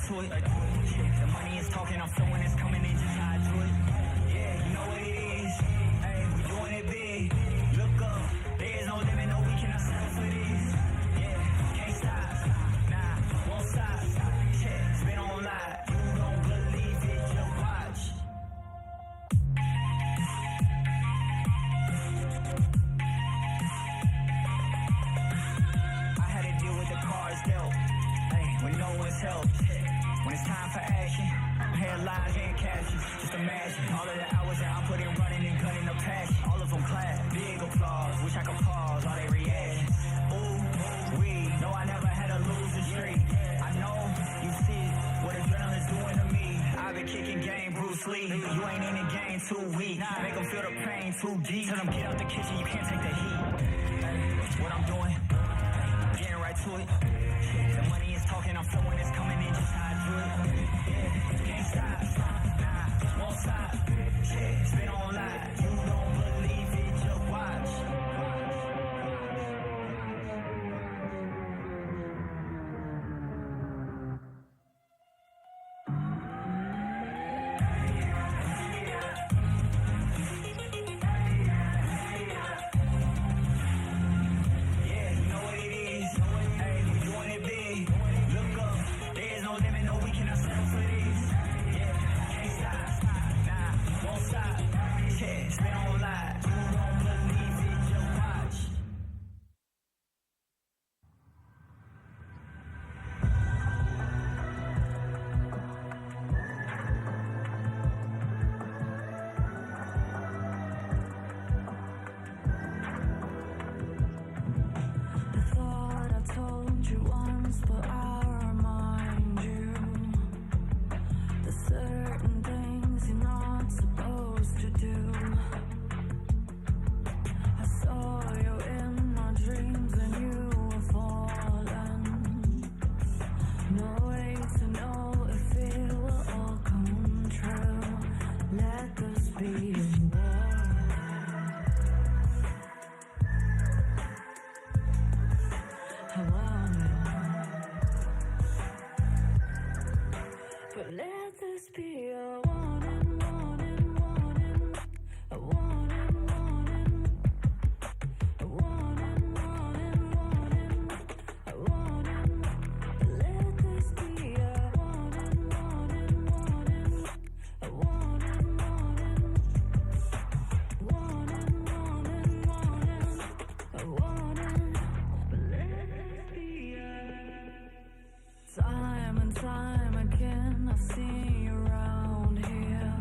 to it. The money is talking, I'm flowing, it's coming in, just how I do it. Yeah, you know what it is. Hey, we doing it big. Look up, there's no limit, no, we cannot settle for this. Yeah, can't stop, nah, won't stop. Yeah, spin on live, you don't believe it, just watch. I had to deal with the cards dealt, hey, when no one's help. When it's time for action, headlines and captions. Just imagine all of the hours that I put in running and gunning the passion. All of them clap, big applause. Wish I could pause all they reaction. Ooh, we know I never had a losing streak. I know you see what adrenaline's doing to me. I've been kicking game, Bruce Lee. You ain't in the game too weak. Make them feel the pain too deep. Tell them get out the kitchen, you can't take the heat. Hey, what I'm doing, getting right to it. The money is talking, I'm flowing, it's coming in, just how I do it. Yeah, can't stop, nah, won't stop. Yeah, spin on live, you don't believe it, just watch. Yeah, you know what it is. Hey, we doing it big. Look up, there's no limit, no, we cannot settle for this. Yeah, can't stop, nah, won't stop. Yeah, spin on live, you don't believe it, just watch. I thought I told you once, but I'll remind you. There's certain things you're not supposed to do. I saw you in my dreams and you were falling. No way to know if it will all come true. Let this be a warning. I want it, but let this be a warning, warning, warning, a warning, warning, a warning, warning, warning, a warning. Let this be a warning, warning, warning, a warning, warning, warning, warning, warning, a warning. Time and time again, I've seen you around here.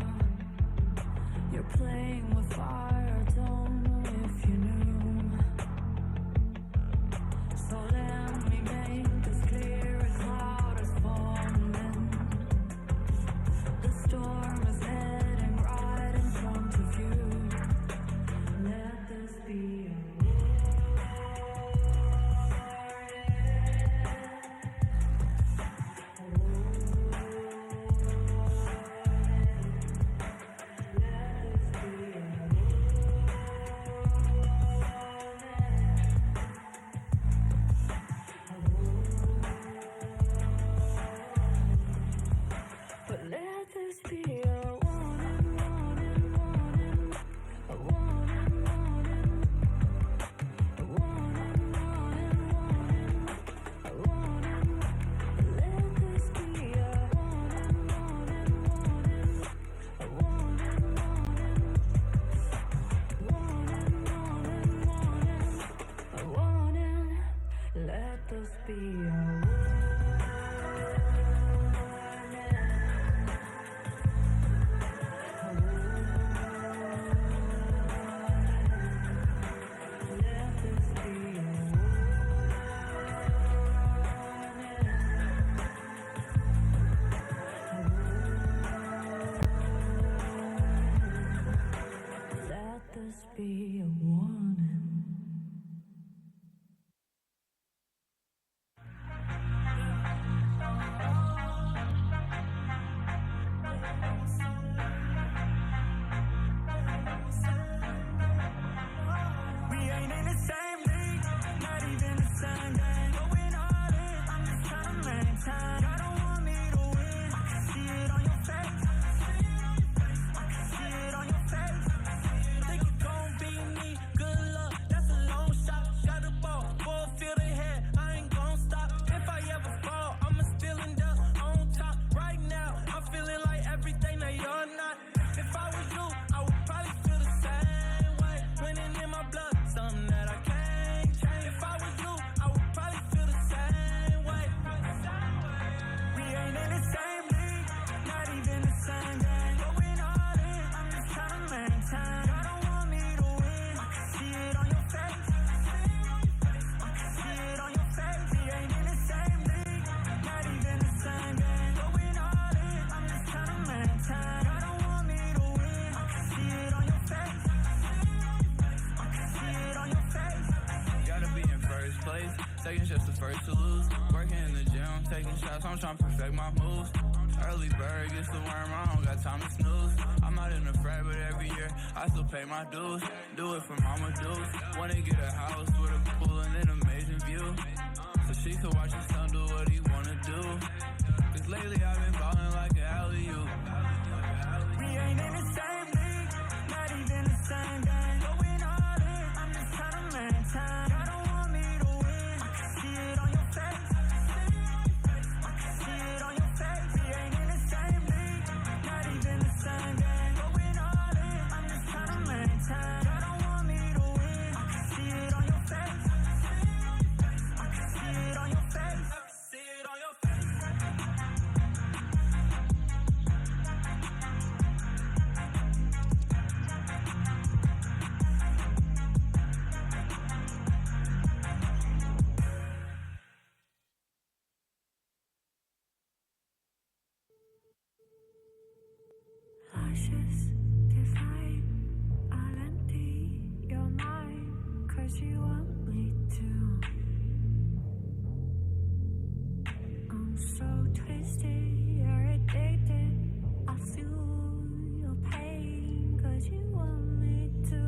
You're playing with fire, don't know if you knew. So let me make this clear, a cloud is forming. The storm is heading right in front of you. Let this be a but let this be a warning, warning, warning, a warning, warning, a warning, warning, warning, a warning. Let this be a warning, warning, warning, a warning, warning, warning, warning, warning, a warning. Let this be a warning. Let this be a warning. I'm taking shots, I'm trying to perfect my moves. Early bird gets the worm, I don't got time to snooze. I'm not in the fray, but every year I still pay my dues. Do it for mama dues. Wanna get a house with a pool and an amazing view, so she could watch his son do what he wanna do. Cause lately I've been ballin' like an alley-oop. We ain't in the same league, not even the same game. Going all in, I'm just trying to maintain. Y'all don't want me to win, I can see it on your face. I can see it on your face. We ain't in the same league, not even the same game. Going all in, I'm just trying to maintain. Y'all don't want me to win, I can see it on your face. I can see it on your face. See it on your face. Luscious, divine, I'll empty your mind, 'cause you want me to. I'm so twisted, you're addicted, I feel your pain, 'cause you want me to.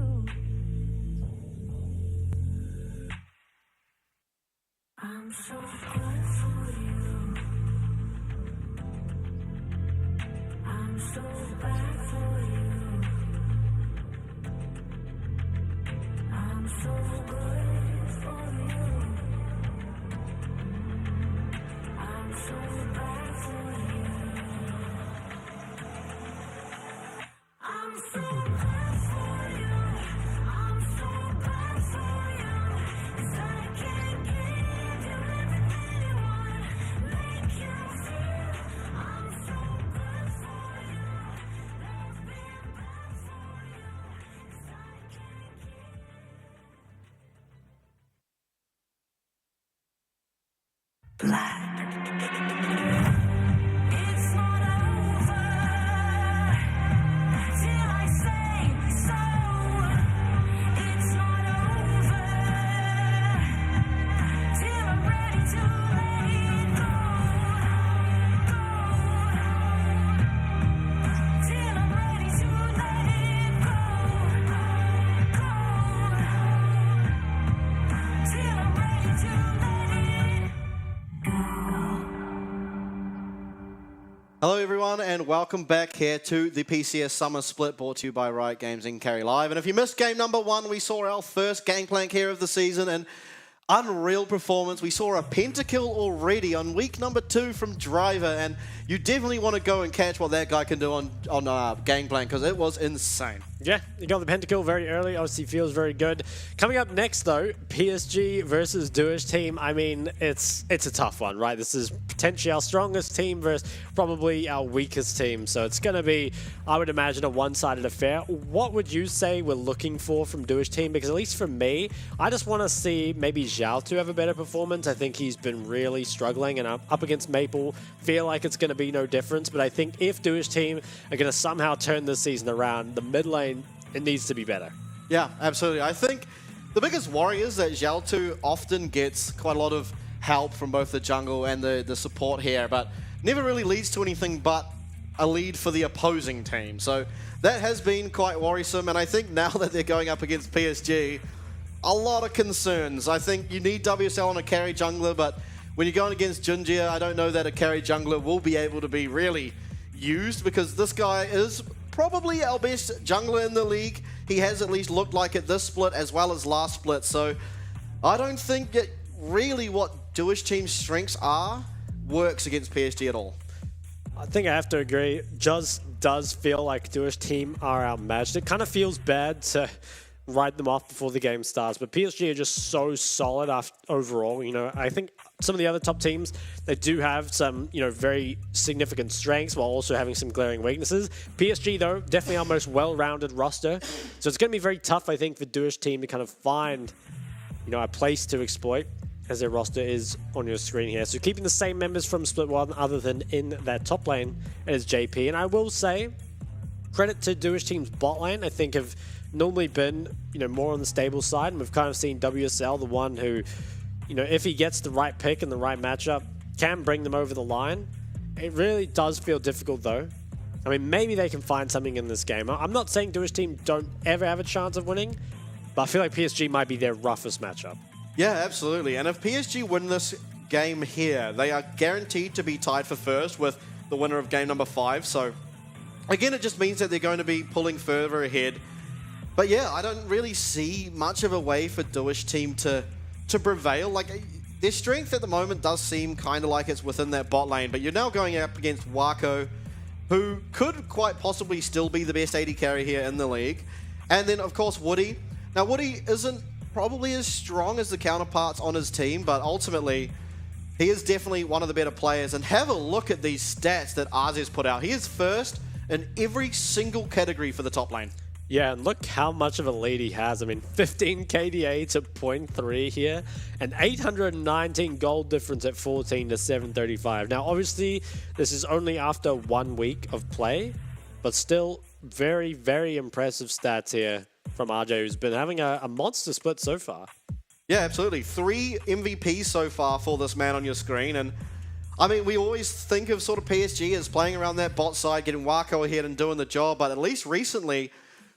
I'm so good for you, I'm so bad for you. I'm so good for you. I'm so bad for you. I'm so bad for you. I'm so bad for you. 'Cause I can't give you everything you want. Make you feel I'm so good for you. Love being bad for you. 'Cause I can't give. Black. It's not over till I say so. It's not over till I'm ready to let it go. Till I'm ready to let it go. Till I'm ready to let it go. Hello, everyone, and welcome back here to the PCS Summer Split, brought to you by Riot Games in Carry Live. And if you missed game number 1, we saw our first Gangplank here of the season, and unreal performance. We saw a pentakill already on week number 2 from Driver, and you definitely want to go and catch what that guy can do on Gangplank, because it was insane. Yeah, you got the pentakill very early. Obviously feels very good. Coming up next, though, PSG versus Duish team. I mean, it's a tough one, right? This is potentially our strongest team versus probably our weakest team. So it's going to be, I would imagine, a one-sided affair. What would you say we're looking for from Duish team? Because at least for me, I just want to see maybe Zhao to have a better performance. I think he's been really struggling, and up against Maple, feel like it's going to be no difference. But I think if Duish team are going to somehow turn this season around, the mid lane, it needs to be better. Yeah, absolutely. I think the biggest worry is that Zhao often gets quite a lot of help from both the jungle and the support here, but never really leads to anything but a lead for the opposing team. So that has been quite worrisome, and I think now that they're going up against PSG, a lot of concerns. I think you need WSL on a carry jungler, but when you're going against Junjia, I don't know that a carry jungler will be able to be really used, because this guy is probably our best jungler in the league. He has at least looked like it this split as well as last split, so I don't think that really what Duish team's strengths are works against PSG at all. I think I have to agree. Just does feel like Duish team are outmatched. It kind of feels bad to write them off before the game starts, but PSG are just so solid overall. You know, I think some of the other top teams, they do have some, you know, very significant strengths while also having some glaring weaknesses. PSG, though, definitely our most well-rounded roster. So it's going to be very tough, I think, for Duish team to kind of find, you know, a place to exploit, as their roster is on your screen here. So keeping the same members from Split 1 other than in that top lane as JP. And I will say, credit to Duish team's bot lane, I think have normally been, you know, more on the stable side, and we've kind of seen WSL, the one who, you know, if he gets the right pick and the right matchup, can bring them over the line. It really does feel difficult though. I mean, maybe they can find something in this game. I'm not saying Duish team don't ever have a chance of winning, but I feel like PSG might be their roughest matchup. Yeah, absolutely. And if PSG win this game here, they are guaranteed to be tied for first with the winner of game number 5. So, again, it just means that they're going to be pulling further ahead. But yeah, I don't really see much of a way for Duish team to prevail. Like, their strength at the moment does seem kind of like it's within that bot lane, but you're now going up against Wako, who could quite possibly still be the best AD carry here in the league. And then, of course, Woody. Now, Woody isn't probably as strong as the counterparts on his team, but ultimately, he is definitely one of the better players. And have a look at these stats that Arz's put out. He is first in every single category for the top lane. Yeah, and look how much of a lead he has. I mean, 15 KDA to 0.3 here, and 819 gold difference at 14 to 735. Now, obviously, this is only after 1 week of play, but still very, very impressive stats here from RJ, who's been having a monster split so far. Yeah, absolutely. 3 MVPs so far for this man on your screen, and I mean, we always think of sort of PSG as playing around that bot side, getting Wako ahead and doing the job, but at least recently,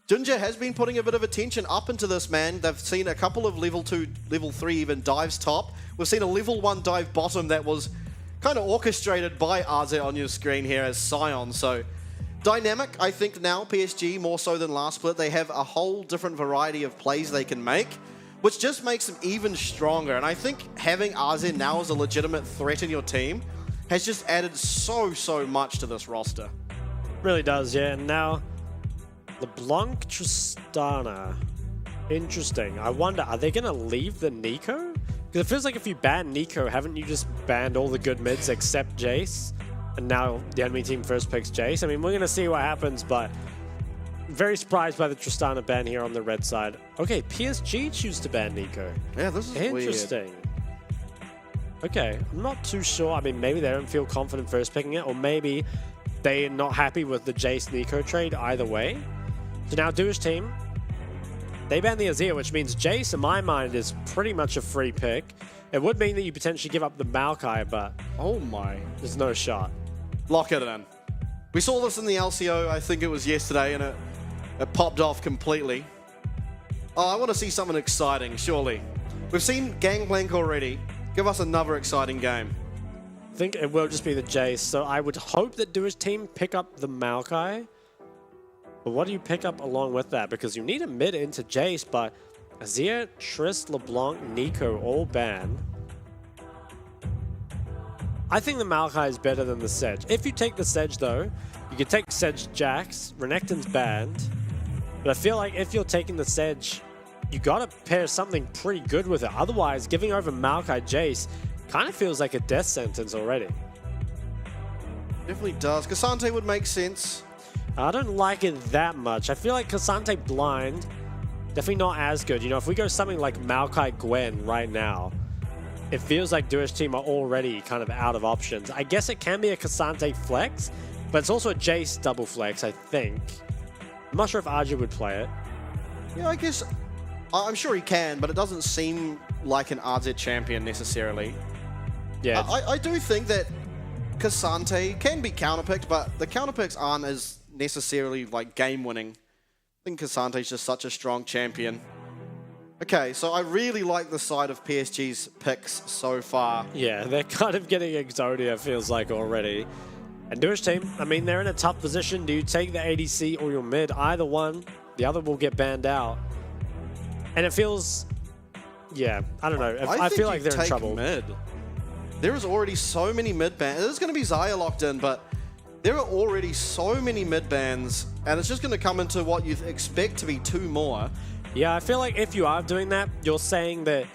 Ginger has been putting a bit of attention up into this man. They've seen a couple of level 2, level 3 even dives top. We've seen a level 1 dive bottom that was kind of orchestrated by Arze on your screen here as Sion. So dynamic, I think now, PSG, more so than last split. They have a whole different variety of plays they can make, which just makes them even stronger. And I think having Arze now as a legitimate threat in your team has just added so much to this roster. Really does, yeah. And now LeBlanc Tristana. Interesting. I wonder, are they going to leave the Nico? Because it feels like if you ban Nico, haven't you just banned all the good mids except Jace? And now the enemy team first picks Jace. I mean, we're going to see what happens, but very surprised by the Tristana ban here on the red side. Okay, PSG choose to ban Nico. Yeah, this is interesting. Weird. Okay, I'm not too sure. I mean, maybe they don't feel confident first picking it, or maybe they're not happy with the Jace Nico trade either way. So now Duish team, they ban the Azir, which means Jace, in my mind, is pretty much a free pick. It would mean that you potentially give up the Maokai, but oh my, there's no shot. Lock it in. We saw this in the LCO, I think it was yesterday, and it popped off completely. Oh, I want to see something exciting, surely. We've seen Gangplank already. Give us another exciting game. I think it will just be the Jace, so I would hope that Duish team pick up the Maokai. But what do you pick up along with that? Because you need a mid into Jace, but Azir, Trist, LeBlanc, Nico all ban. I think the Maokai is better than the Sedge. If you take the Sedge though, you could take Sedge Jax, Renekton's banned. But I feel like if you're taking the Sedge, you gotta pair something pretty good with it. Otherwise, giving over Maokai Jace kind of feels like a death sentence already. Definitely does. Cassante would make sense. I don't like it that much. I feel like Cassante blind, definitely not as good. You know, if we go something like Maokai Gwen right now, it feels like Duish team are already kind of out of options. I guess it can be a Cassante flex, but it's also a Jace double flex, I think. I'm not sure if Arja would play it. Yeah, I guess I'm sure he can, but it doesn't seem like an RZ champion necessarily. Yeah. I do think that Cassante can be counterpicked, but the counterpicks aren't as necessarily like game winning. I think Cassante's just such a strong champion. Okay, so I really like the side of PSG's picks so far. Yeah, they're kind of getting Exodia, feels like, already. And Duish team, I mean, they're in a tough position. Do you take the ADC or your mid? Either one, the other will get banned out. And it feels, yeah, I don't know. I feel like they're in trouble. Mid. There is already so many mid bans. There's going to be Xayah locked in, but there are already so many mid bans, and it's just going to come into what you expect to be 2 more. Yeah, I feel like if you are doing that, you're saying that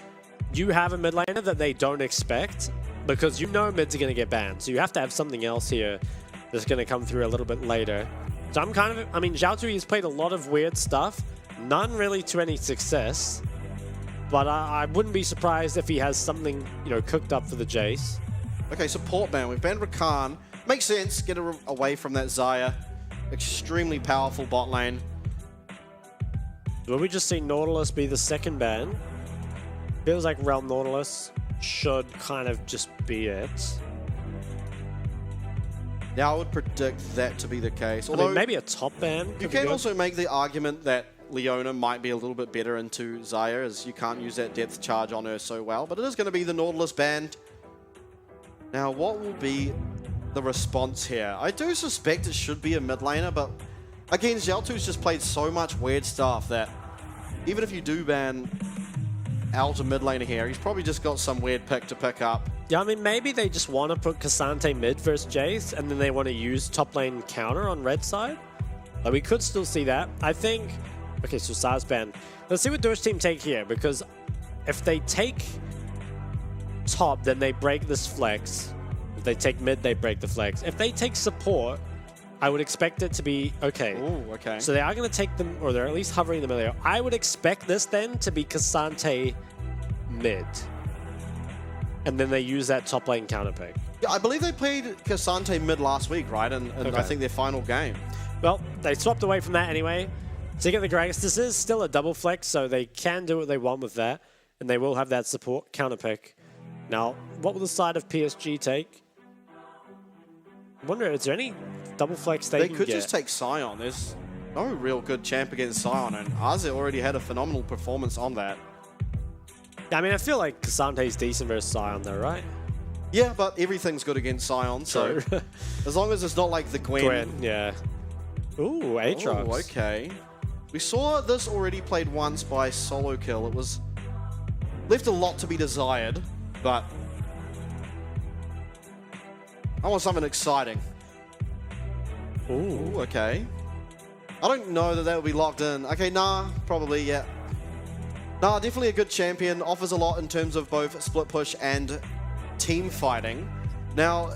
you have a mid laner that they don't expect, because you know mids are going to get banned. So you have to have something else here that's going to come through a little bit later. So I'm kind of, I mean, Zhao Tui has played a lot of weird stuff, none really to any success. But I wouldn't be surprised if he has something, you know, cooked up for the Jace. Okay, support ban. We've banned Rakan. Makes sense. Get away from that Xayah. Extremely powerful bot lane. Will we just see Nautilus be the second ban? Feels like Realm Nautilus should kind of just be it. Yeah, I would predict that to be the case. I Although mean, maybe a top ban. You can also make the argument that Leona might be a little bit better into Xayah, as you can't use that depth charge on her so well. But it is going to be the Nautilus band. Now, what will be the response here? I do suspect it should be a mid laner, but again, Xiaotu's just played so much weird stuff that even if you do ban out a mid laner here, he's probably just got some weird pick to pick up. Yeah, I mean, maybe they just want to put Cassante mid versus Jace, and then they want to use top lane counter on red side. Like, we could still see that. I think... Okay, so Sars ban. Let's see what Doge team take here, because if they take top, then they break this flex. If they take mid, they break the flex. If they take support, I would expect it to be... Okay. Ooh, okay. So they are going to take them, or they're at least hovering the middle. I would expect this then to be Cassante mid. And then they use that top lane counter pick. Yeah, I believe they played Cassante mid last week, right? And Okay. I think their final game. Well, they swapped away from that anyway. To get the Gragas, this is still a double flex, so they can do what they want with that. And they will have that support counter pick. Now, what will the side of PSG take? I wonder, is there any double flex they can could get? just take Sion. There's no real good champ against Sion, and Arze already had a phenomenal performance on that. I mean, I feel like Cassante's decent versus Sion though, right? Yeah, but everything's good against Sion, so as long as it's not like the Gwen. Yeah. Ooh, Aatrox. Oh, okay. We saw this already played once by Solo Kill. It was left a lot to be desired, but I want something exciting. Ooh, okay. I don't know that would be locked in. Okay, nah, probably, yeah. Nah, definitely a good champion. Offers a lot in terms of both split push and team fighting. Now,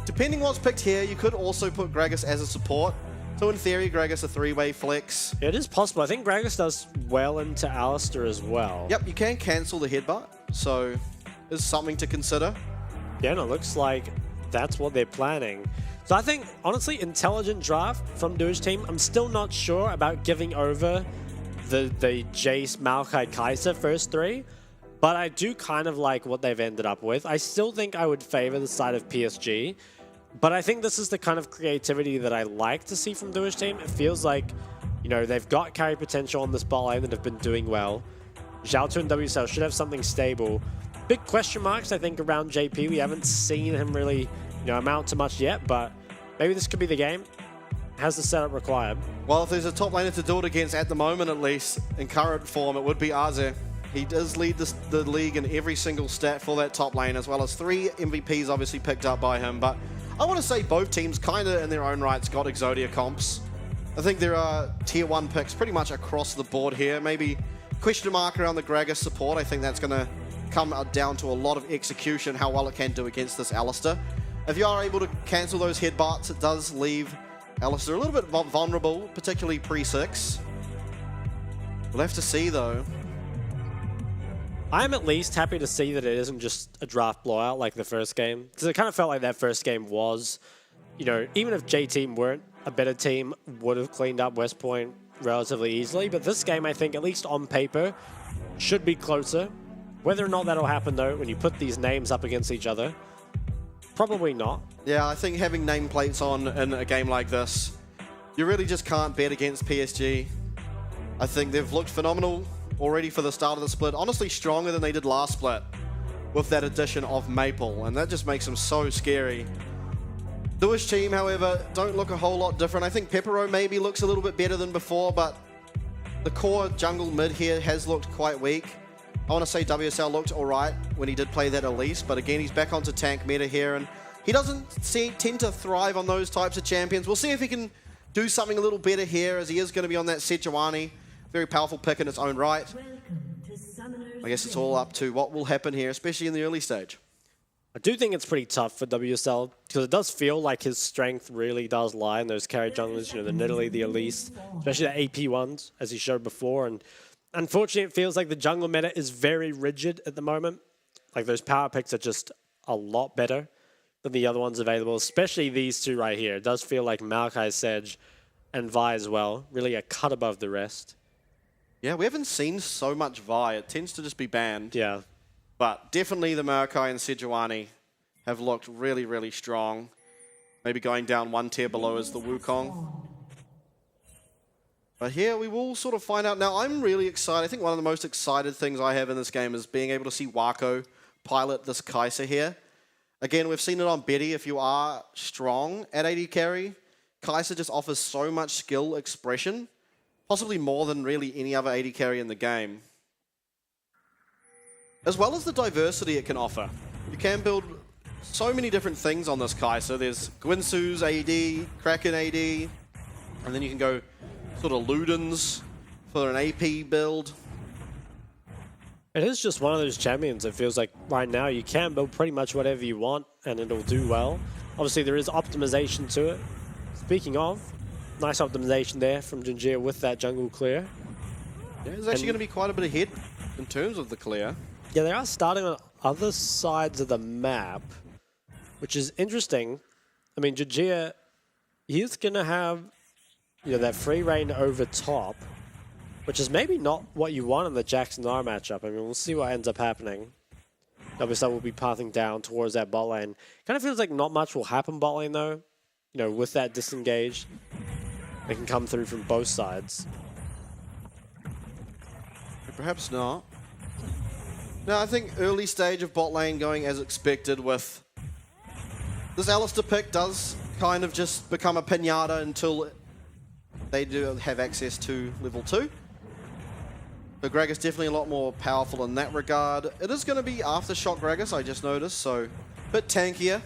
depending what's picked here, you could also put Gragas as a support. So in theory, Gragas a three-way flex. It is possible. I think Gragas does well into Alistair as well. Yep, you can cancel the headbutt, so there's something to consider. Yeah, and it looks like that's what they're planning. So I think, honestly, intelligent draft from Doge team. I'm still not sure about giving over the Jace, Maokai, Kai'Sa first three, but I do kind of like what they've ended up with. I still think I would favor the side of PSG, but I think this is the kind of creativity that I like to see from Doge team. It feels like, you know, they've got carry potential on this bot lane that have been doing well. Xiaotu and WCL should have something stable. Big question marks, I think, around JP. We haven't seen him really, you know, amount to much yet, but maybe this could be the game. Has the setup required? Well, if there's a top laner to do it against at the moment, at least, in current form, it would be Arze. He does lead the league in every single stat for that top lane, as well as 3 MVPs obviously picked up by him. But I want to say both teams kind of in their own rights got Exodia comps. I think there are tier 1 picks pretty much across the board here. Maybe question mark around the Gragas support. I think that's going to come down to a lot of execution, how well it can do against this Alistair. If you are able to cancel those headbutts, it does leave Alistair a little bit vulnerable, particularly pre-6. We'll have to see, though. I'm at least happy to see that it isn't just a draft blowout like the first game. Because it kind of felt like that first game was, you know, even if J-Team weren't a better team, would have cleaned up West Point relatively easily. But this game, I think, at least on paper, should be closer. Whether or not that'll happen, though, when you put these names up against each other, probably not. Yeah, I think having nameplates on in a game like this, you really just can't bet against PSG. I think they've looked phenomenal already for the start of the split. Honestly, stronger than they did last split with that addition of Maple, and that just makes them so scary. The Wish team, however, don't look a whole lot different. I think Pepero maybe looks a little bit better than before, but the core jungle mid here has looked quite weak. I want to say WSL looked alright when he did play that Elise, but again, he's back onto tank meta here, and he doesn't tend to thrive on those types of champions. We'll see if he can do something a little better here, as he is going to be on that Sejuani. Very powerful pick in its own right. I guess it's all up to what will happen here, especially in the early stage. I do think it's pretty tough for WSL, because it does feel like his strength really does lie in those carry junglers, you know, the Nidalee, the Elise, especially the AP ones, as he showed before. And unfortunately, it feels like the jungle meta is very rigid at the moment. Like, those power picks are just a lot better than the other ones available, especially these two right here. It does feel like Maokai, Sedge, and Vi as well, really a cut above the rest. Yeah, we haven't seen so much Vi. It tends to just be banned. Yeah. But definitely the Maokai and Sejuani have looked really, really strong. Maybe going down one tier below is the Wukong. But here we will sort of find out. Now, I'm really excited. I think one of the most excited things I have in this game is being able to see Wako pilot this Kai'Sa here. Again, we've seen it on Betty. If you are strong at AD carry, Kai'Sa just offers so much skill expression, possibly more than really any other AD carry in the game. As well as the diversity it can offer. You can build so many different things on this Kai'Sa. There's Gwinsu's AD, Kraken AD, and then you can go sort of Ludens for an AP build. It is just one of those champions. It feels like right now you can build pretty much whatever you want and it'll do well. Obviously there is optimization to it. Speaking of, nice optimization there from Jinjia with that jungle clear. Yeah, it's actually going to be quite a bit ahead in terms of the clear. Yeah, they are starting on other sides of the map, which is interesting. I mean, Jinjia, he's going to have that free reign over top, which is maybe not what you want in the Jackson-R matchup. I mean, we'll see what ends up happening. WSL will be pathing down towards that bot lane. Kind of feels like not much will happen bot lane, though. With that disengage, they can come through from both sides. Perhaps not. Now, I think early stage of bot lane going as expected with... This Alistar pick does kind of just become a pinata until they do have access to level 2. But Gragas definitely a lot more powerful in that regard. It is going to be Aftershock Gragas, I just noticed, so a bit tankier.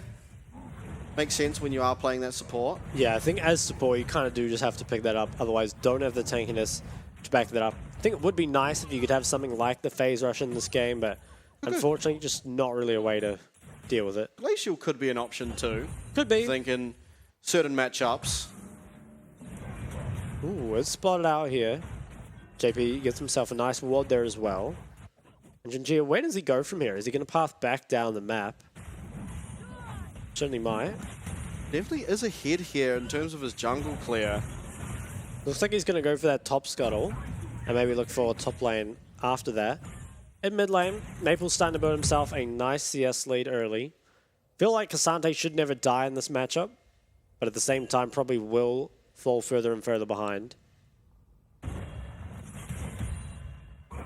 Makes sense when you are playing that support. Yeah, I think as support, you kind of do just have to pick that up. Otherwise, don't have the tankiness to back that up. I think it would be nice if you could have something like the phase rush in this game, but unfortunately, just not really a way to deal with it. Glacial could be an option too. Could be. I think in certain matchups. Ooh, it's spotted out here. JP gets himself a nice ward there as well. And Jinjia, where does he go from here? Is he going to path back down the map? Certainly might. Definitely is ahead here in terms of his jungle clear. Looks like he's going to go for that top scuttle and maybe look for a top lane after that. In mid lane, Maple's starting to build himself a nice CS lead early. Feel like Cassante should never die in this matchup, but at the same time probably will fall further and further behind.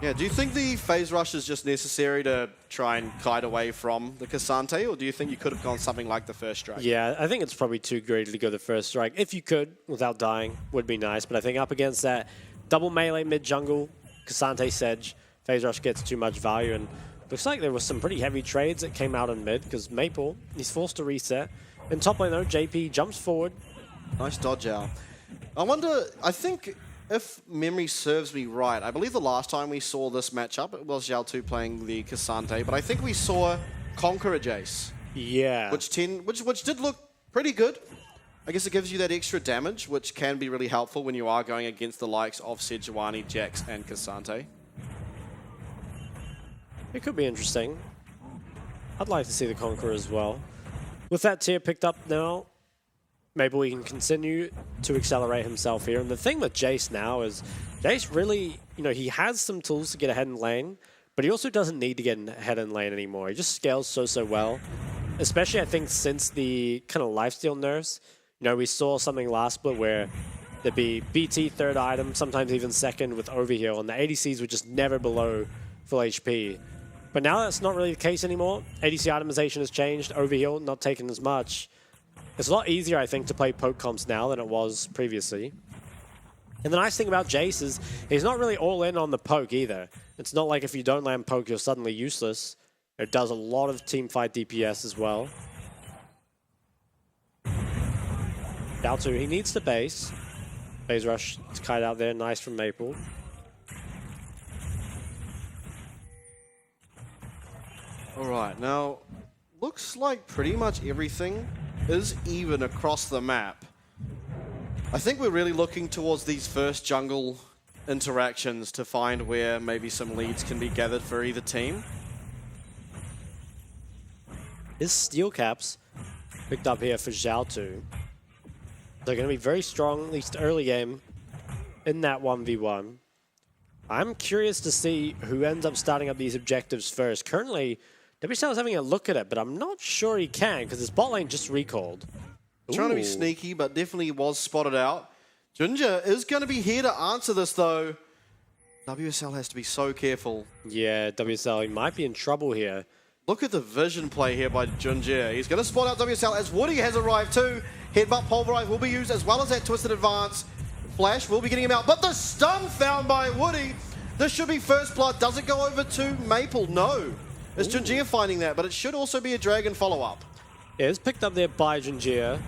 Yeah, do you think the phase rush is just necessary to try and kite away from the Cassante, or do you think you could have gone something like the first strike? Yeah, I think it's probably too greedy to go the first strike. If you could, without dying, would be nice. But I think up against that double melee mid-jungle, Cassante Sedge, phase rush gets too much value. And looks like there was some pretty heavy trades that came out in mid, because Maple, he's forced to reset. In top lane though, JP jumps forward. Nice dodge out. I wonder, I think... if memory serves me right, I believe the last time we saw this matchup, it was Zhao 2 playing the Cassante, but I think we saw Conqueror Jace. Yeah. Which did look pretty good. I guess it gives you that extra damage, which can be really helpful when you are going against the likes of Sejuani, Jax, and Cassante. It could be interesting. I'd like to see the Conqueror as well. With that tier picked up now, maybe we can continue to accelerate himself here. And the thing with Jace now is, Jace really, he has some tools to get ahead in lane, but he also doesn't need to get ahead in lane anymore. He just scales so well. Especially, I think, since the kind of lifesteal nerfs. We saw something last split where there'd be BT third item, sometimes even second with overheal, and the ADCs were just never below full HP. But now that's not really the case anymore. ADC itemization has changed, overheal not taken as much. It's a lot easier, I think, to play poke comps now than it was previously. And the nice thing about Jace is he's not really all in on the poke either. It's not like if you don't land poke, you're suddenly useless. It does a lot of teamfight DPS as well. Zhao, he needs the base. Phase rush to kite out there, nice from Maple. Alright, now, looks like pretty much everything is even across the map. I think we're really looking towards these first jungle interactions to find where maybe some leads can be gathered for either team. His steel caps picked up here for Zhao 2. They're going to be very strong, at least early game, in that 1v1. I'm curious to see who ends up starting up these objectives first. Currently, WSL is having a look at it, but I'm not sure he can, because his bot lane just recalled. Trying to be sneaky, but definitely was spotted out. Ginger is going to be here to answer this, though. WSL has to be so careful. Yeah, WSL, he might be in trouble here. Look at the vision play here by Ginger. He's going to spot out WSL as Woody has arrived too. Headbutt Pulverize will be used as well as that Twisted Advance. Flash will be getting him out, but the stun found by Woody. This should be first blood. Does it go over to Maple? No. It's Ginger finding that, but it should also be a Dragon follow-up. Yeah, it's picked up there by Ginger.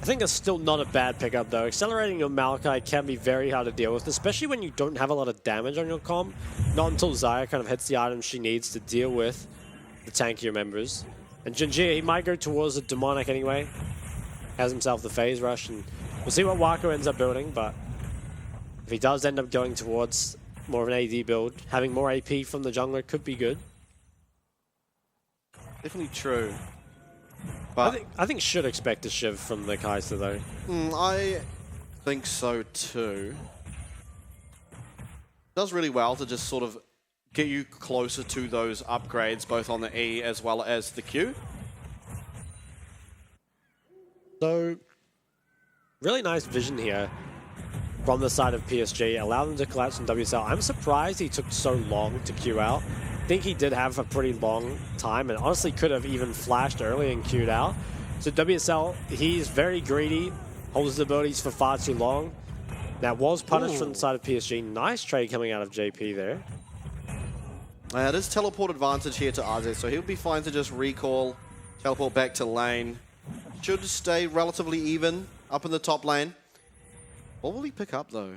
I think it's still not a bad pickup though. Accelerating your Maokai can be very hard to deal with, especially when you don't have a lot of damage on your comp. Not until Xayah kind of hits the items she needs to deal with the tankier members. And Ginger, he might go towards the Demonic anyway. Has himself the phase rush, and we'll see what Wako ends up building, but if he does end up going towards more of an AD build, having more AP from the jungler could be good. Definitely true. But I think should expect a Shiv from the Kai'Sa though. I think so too. Does really well to just sort of get you closer to those upgrades, both on the E as well as the Q. So, really nice vision here from the side of PSG. Allow them to collapse from WSL. I'm surprised he took so long to Q out. I think he did have a pretty long time and honestly could have even flashed early and queued out. So WSL, he's very greedy, holds the abilities for far too long. That was punished from the side of PSG. Nice trade coming out of JP there. It is teleport advantage here to RZ, so he'll be fine to just recall, teleport back to lane. Should stay relatively even up in the top lane. What will he pick up though?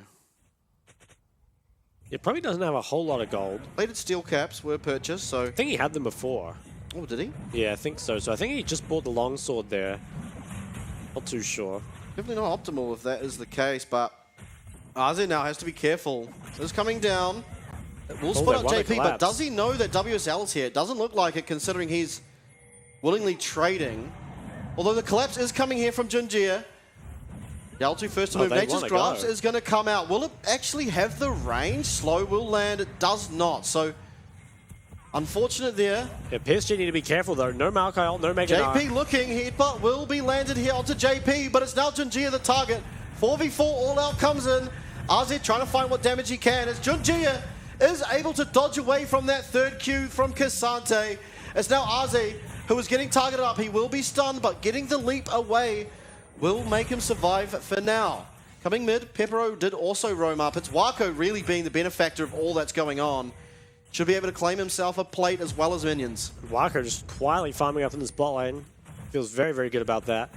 It probably doesn't have a whole lot of gold. Plated steel caps were purchased, so... I think he had them before. Oh, did he? Yeah, I think so. So I think he just bought the longsword there. Not too sure. Definitely not optimal if that is the case, but RZ now has to be careful. It's coming down. It will spot out JP, but does he know that WSL is here? It doesn't look like it, considering he's willingly trading. Although the collapse is coming here from Junjia. Yaltu first to move. Nature's Grasp is going to come out. Will it actually have the range? Slow will land. It does not. So, unfortunate there. Yeah, PSG need to be careful though. No Maokai ult, no Mega JP looking. Headbutt will be landed here onto JP, but it's now Junjia the target. 4v4 all out comes in. RZ trying to find what damage he can as Junjia is able to dodge away from that third Q from Kasante. It's now RZ who is getting targeted up. He will be stunned, but getting the leap away will make him survive for now. Coming mid, Pepero did also roam up. It's Wako really being the benefactor of all that's going on. Should be able to claim himself a plate as well as minions. Wako just quietly farming up in this bot lane. Feels very, very good about that.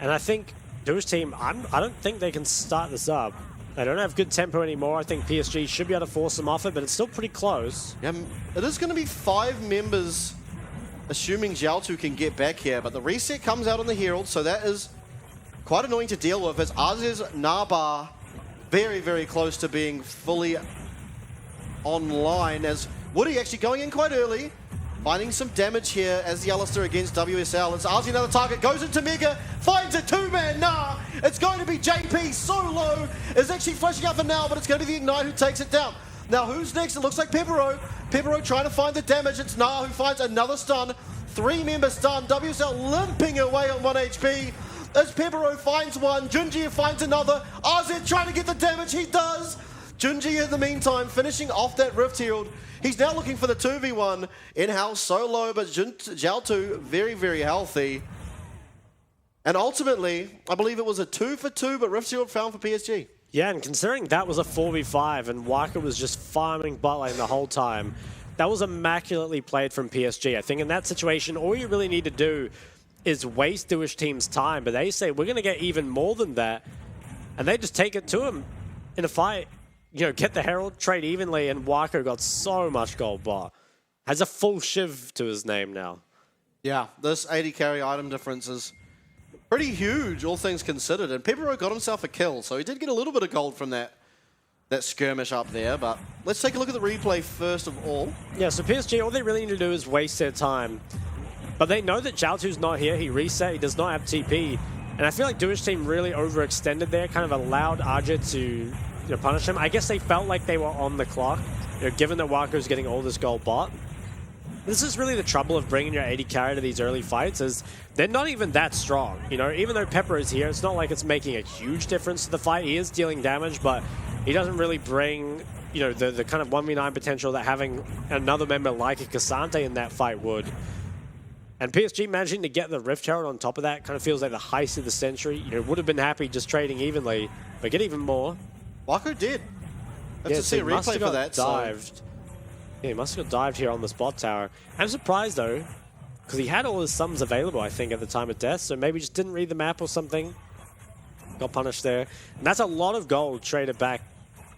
And I think Douche team, I don't think they can start this up. They don't have good tempo anymore. I think PSG should be able to force them off it, but it's still pretty close. Yeah, it is going to be 5 members, assuming Jiaotu can get back here, but the reset comes out on the Herald, so that is quite annoying to deal with, as Az's Nabar very, very close to being fully online, as Woody actually going in quite early, finding some damage here as the Alistair against WSL. It's Arzi, another target, goes into Mega, finds a 2-man, it's going to be JP, so low, is actually flashing up for now, but it's going to be the Ignite who takes it down. Now who's next? It looks like Pepero. Pepero trying to find the damage, it's Na who finds another stun, 3 members stunned, WSL limping away on 1 HP, as Pepero finds one, Junji finds another, RZ trying to get the damage, he does! Junji in the meantime finishing off that Rift Herald. He's now looking for the 2v1 in-house solo, but Jiaotu very, very healthy. And ultimately, I believe it was a 2-for-2, but Rift Herald found for PSG. Yeah, and considering that was a 4v5 and Waka was just farming bot lane the whole time, that was immaculately played from PSG. I think in that situation, all you really need to do is waste Jewish team's time, but they say, we're going to get even more than that. And they just take it to him in a fight. You know, get the Herald, trade evenly, and Wako got so much gold bar. Has a full Shiv to his name now. Yeah, this 80 carry item difference is pretty huge, all things considered. And Pepero got himself a kill, so he did get a little bit of gold from that skirmish up there. But let's take a look at the replay first of all. Yeah, so PSG, all they really need to do is waste their time. But they know that Jiaotu's not here. He reset. He does not have TP. And I feel like Douche team really overextended there, kind of allowed Arja to punish him. I guess they felt like they were on the clock, given that Wako's getting all this gold bot. This is really the trouble of bringing your AD carry to these early fights, is they're not even that strong. You know, even though Pepper is here, it's not like it's making a huge difference to the fight. He is dealing damage, but he doesn't really bring, you know, the kind of 1v9 potential that having another member like a Cassante in that fight would. And PSG managing to get the Rift Herald on top of that kind of feels like the heist of the century. You know, would have been happy just trading evenly, but get even more. Wako did. Let's just see a replay for that. Dived. Yeah, he must have got dived here on the spot tower. I'm surprised though, because he had all his sums available, I think, at the time of death, so maybe just didn't read the map or something. Got punished there. And that's a lot of gold traded back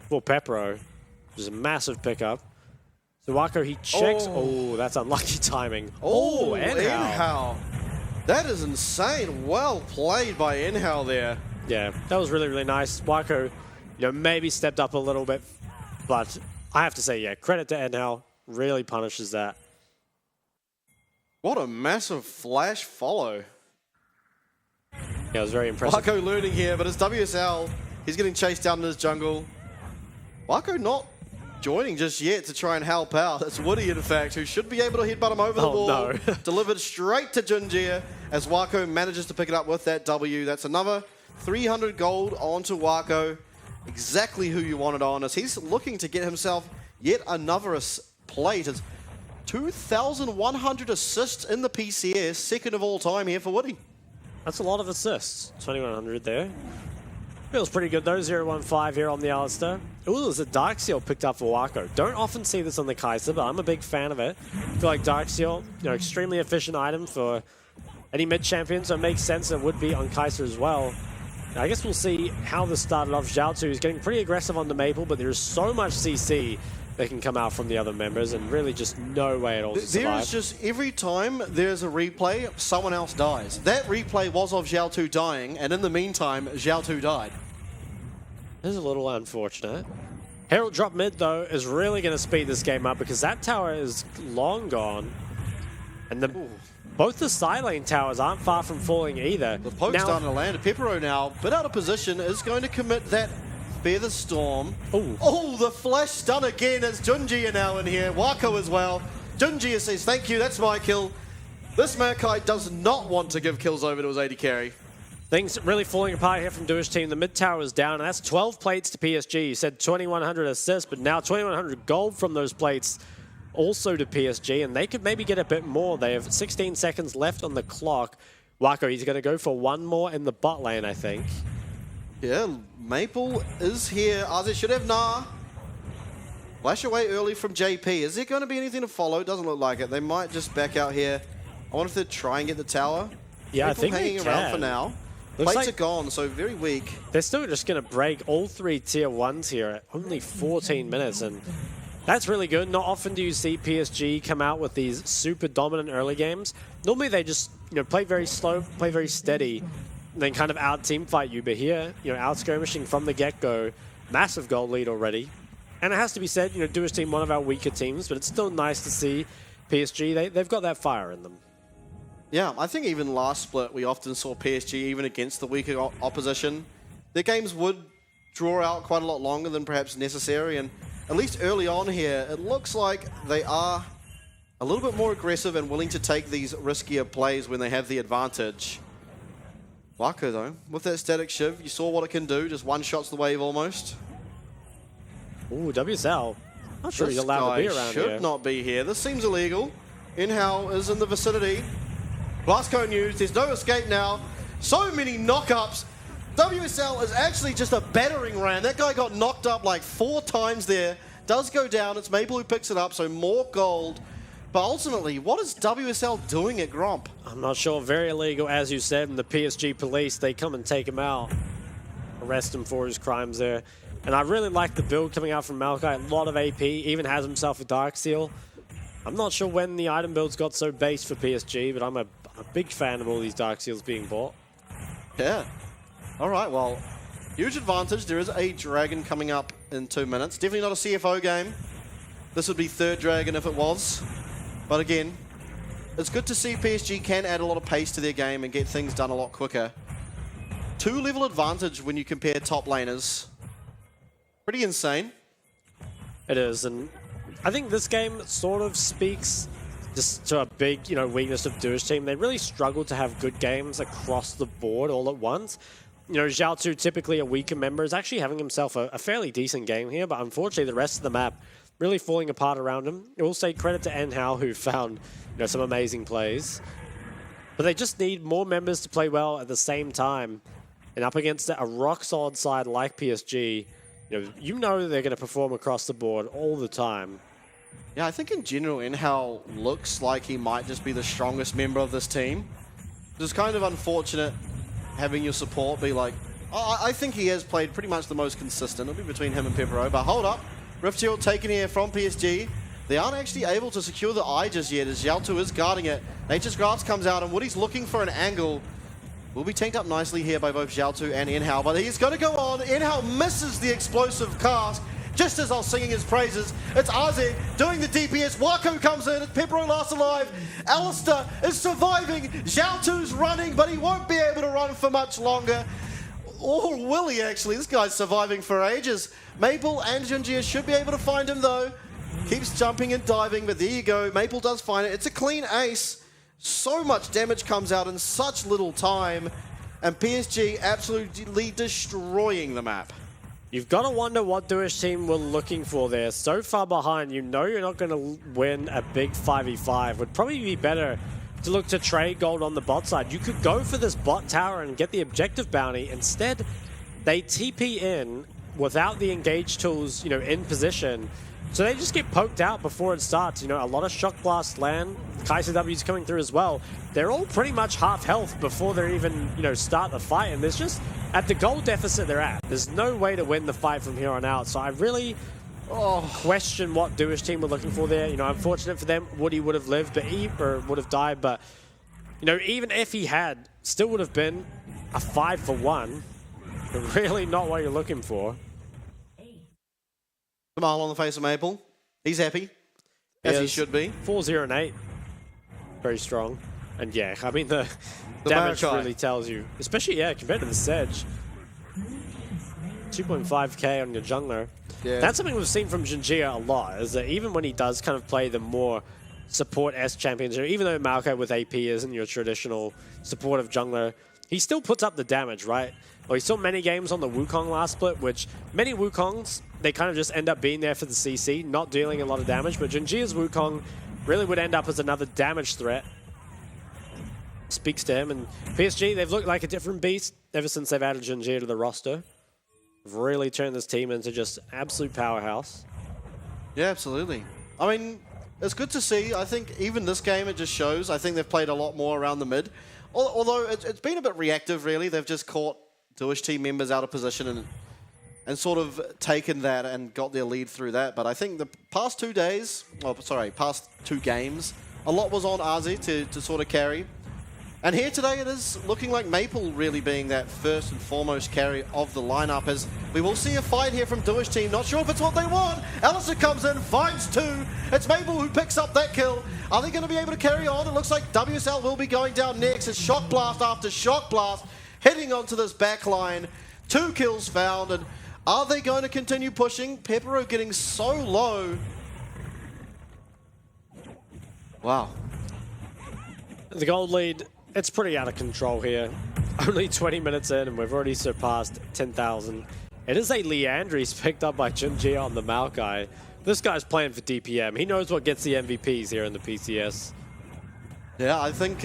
for Pepero, which is a massive pickup. So Wako, he checks. Oh, that's unlucky timing. Oh, and Enhao. That is insane. Well played by Enhao there. Yeah, that was really, really nice. Wako, you know, maybe stepped up a little bit, but I have to say, yeah, credit to Enhao. Really punishes that. What a massive flash follow. Yeah, it was very impressive. Wako learning here, but it's WSL. He's getting chased down in his jungle. Wako not joining just yet to try and help out. It's Woody, in fact, who should be able to headbutt him over the wall. No. Delivered straight to Junjia as Wako manages to pick it up with that W. That's another 300 gold onto Wako. Exactly who you wanted on, as he's looking to get himself yet another plate. It's 2,100 assists in the PCS, second of all time here for Woody. That's a lot of assists. 2,100 there. Feels pretty good though, 0-1-5 here on the Alistair. Ooh, there's a Dark Seal picked up for Wako. Don't often see this on the Kai'Sa, but I'm a big fan of it. I feel like Dark Seal, you know, extremely efficient item for any mid champion, so it makes sense it would be on Kai'Sa as well. I guess we'll see how this started off. Zhao 2 is getting pretty aggressive on the Maple, but there's so much CC that can come out from the other members, and really just no way at all to survive. There is just, every time there's a replay, someone else dies. That replay was of Zhao 2 dying, and in the meantime, Zhao 2 died. This is a little unfortunate. Herald drop mid, though, is really going to speed this game up, because that tower is long gone. And both the side lane towers aren't far from falling either. The poke's starting to land. Pepero now, bit out of position, is going to commit that Feather Storm. Oh, the flash stun again as Junjia now in here. Wako as well. Junjia says, thank you, that's my kill. This Maokai does not want to give kills over to his AD carry. Things really falling apart here from Duish team. The mid tower is down, and that's 12 plates to PSG. You said 2,100 assists, but now 2,100 gold from those plates also to PSG, and they could maybe get a bit more. They have 16 seconds left on the clock. Wako, he's going to go for one more in the bot lane, I think. Yeah, Maple is here. Aze should have Nah. Flash away early from JP. Is there going to be anything to follow? Doesn't look like it. They might just back out here. I wonder if they'll try and get the tower. Yeah, Maple I think hanging they around can. for now. Looks Plates like are gone, so very weak. They're still just going to break all three tier 1s here at only 14 minutes, and that's really good. Not often do you see PSG come out with these super dominant early games. Normally they just, you know, play very slow, play very steady, and then kind of out team fight you. But here, you know, out skirmishing from the get-go, massive goal lead already. And it has to be said, you know, Duish team, one of our weaker teams, but it's still nice to see PSG. They've got that fire in them. Yeah, I think even last split, we often saw PSG, even against the weaker opposition, their games would draw out quite a lot longer than perhaps necessary. And at least early on here, it looks like they are a little bit more aggressive and willing to take these riskier plays when they have the advantage. Wako, though, with that static shiv, you saw what it can do. Just one shots the wave almost. Ooh, WSL. Not sure he's allowed to be around here. Should not be here. This seems illegal. Inhao is in the vicinity. Blast cone used. There's no escape now. So many knock-ups. WSL is actually just a battering ram. That guy got knocked up like 4 times there. Does go down. It's Maple who picks it up, so more gold. But ultimately, what is WSL doing at Gromp? I'm not sure. Very illegal, as you said. And the PSG police, they come and take him out. Arrest him for his crimes there. And I really like the build coming out from Maokai. A lot of AP. Even has himself a Dark Seal. I'm not sure when the item builds got so based for PSG, but I'm a big fan of all these Dark Seals being bought. Yeah. All right, well, huge advantage. There is a Dragon coming up in 2 minutes. Definitely not a CFO game. This would be third Dragon if it was. But again, it's good to see PSG can add a lot of pace to their game and get things done a lot quicker. 2-level advantage when you compare top laners. Pretty insane. It is, and I think this game sort of speaks just to a big, weakness of Duo's team. They really struggle to have good games across the board all at once. Zhao2, typically a weaker member, is actually having himself a fairly decent game here, but unfortunately the rest of the map really falling apart around him. I will say credit to Enhao, who found some amazing plays. But they just need more members to play well at the same time. And up against a rock-solid side like PSG, you know they're going to perform across the board all the time. Yeah, I think in general, Enhao looks like he might just be the strongest member of this team. It's kind of unfortunate having your support be like... I think he has played pretty much the most consistent. It'll be between him and Pepero, but hold up. Rift Shield taken here from PSG. They aren't actually able to secure the eye just yet as Zhao2 is guarding it. Nature's Grasp comes out and Woody's looking for an angle. Will be tanked up nicely here by both Zhao2 and Enhao, but he's going to go on. Enhao misses the explosive cast just as I was singing his praises. It's Aze doing the DPS. Wako comes in. It's Pepero last alive. Alistair is surviving. Zhao2's running, but he won't be able to run for much longer. Or will he actually? This guy's surviving for ages. Maple and Junjia should be able to find him though. Keeps jumping and diving, but there you go. Maple does find it. It's a clean ace. So much damage comes out in such little time. And PSG absolutely destroying the map. You've got to wonder what Duo's team were looking for there. So far behind, you're not going to win a big 5v5. Would probably be better to look to trade gold on the bot side. You could go for this bot tower and get the objective bounty. Instead, they TP in without the engage tools, in position. So they just get poked out before it starts. A lot of Shock Blast land. Kaiser W's coming through as well. They're all pretty much half health before they even, start the fight. And there's just, at the gold deficit they're at, there's no way to win the fight from here on out. So I really question what Duo's team were looking for there. Unfortunate for them, Woody would have lived, or would have died. But, even if he had, still would have been a 5-for-1. But really not what you're looking for. Smile on the face of Maple. He's happy, as he should be. 4-0 and 8. Very strong. And yeah, I mean, the damage really tells you, especially, compared to the Sedge. 2.5k on your jungler. Yeah. That's something we've seen from Junjia a lot, is that even when he does kind of play the more support S champions, even though Maokai with AP isn't your traditional supportive jungler, he still puts up the damage, right? Well, we saw many games on the Wukong last split, which many Wukongs, they kind of just end up being there for the CC, not dealing a lot of damage, but Junjia's Wukong really would end up as another damage threat. Speaks to him, and PSG, they've looked like a different beast ever since they've added Junjia to the roster. They've really turned this team into just an absolute powerhouse. Yeah, absolutely. I mean, it's good to see. I think even this game, it just shows. I think they've played a lot more around the mid. Although it's been a bit reactive, really. They've just caught Duo's team members out of position and sort of taken that and got their lead through that. But I think the past 2 days, past 2 games, a lot was on Aze to sort of carry. And here today it is looking like Maple really being that first and foremost carry of the lineup, as we will see a fight here from Duo's team. Not sure if it's what they want. Alistair comes in, finds 2. It's Maple who picks up that kill. Are they going to be able to carry on? It looks like WSL will be going down next. It's Shock Blast after Shock Blast heading onto this back line. 2 kills found, and are they going to continue pushing? Pepero getting so low. Wow. The gold lead, it's pretty out of control here. Only 20 minutes in and we've already surpassed 10,000. It is a Leandries picked up by Junjia on the Maokai. This guy's playing for DPM. He knows what gets the MVPs here in the PCS. Yeah, I think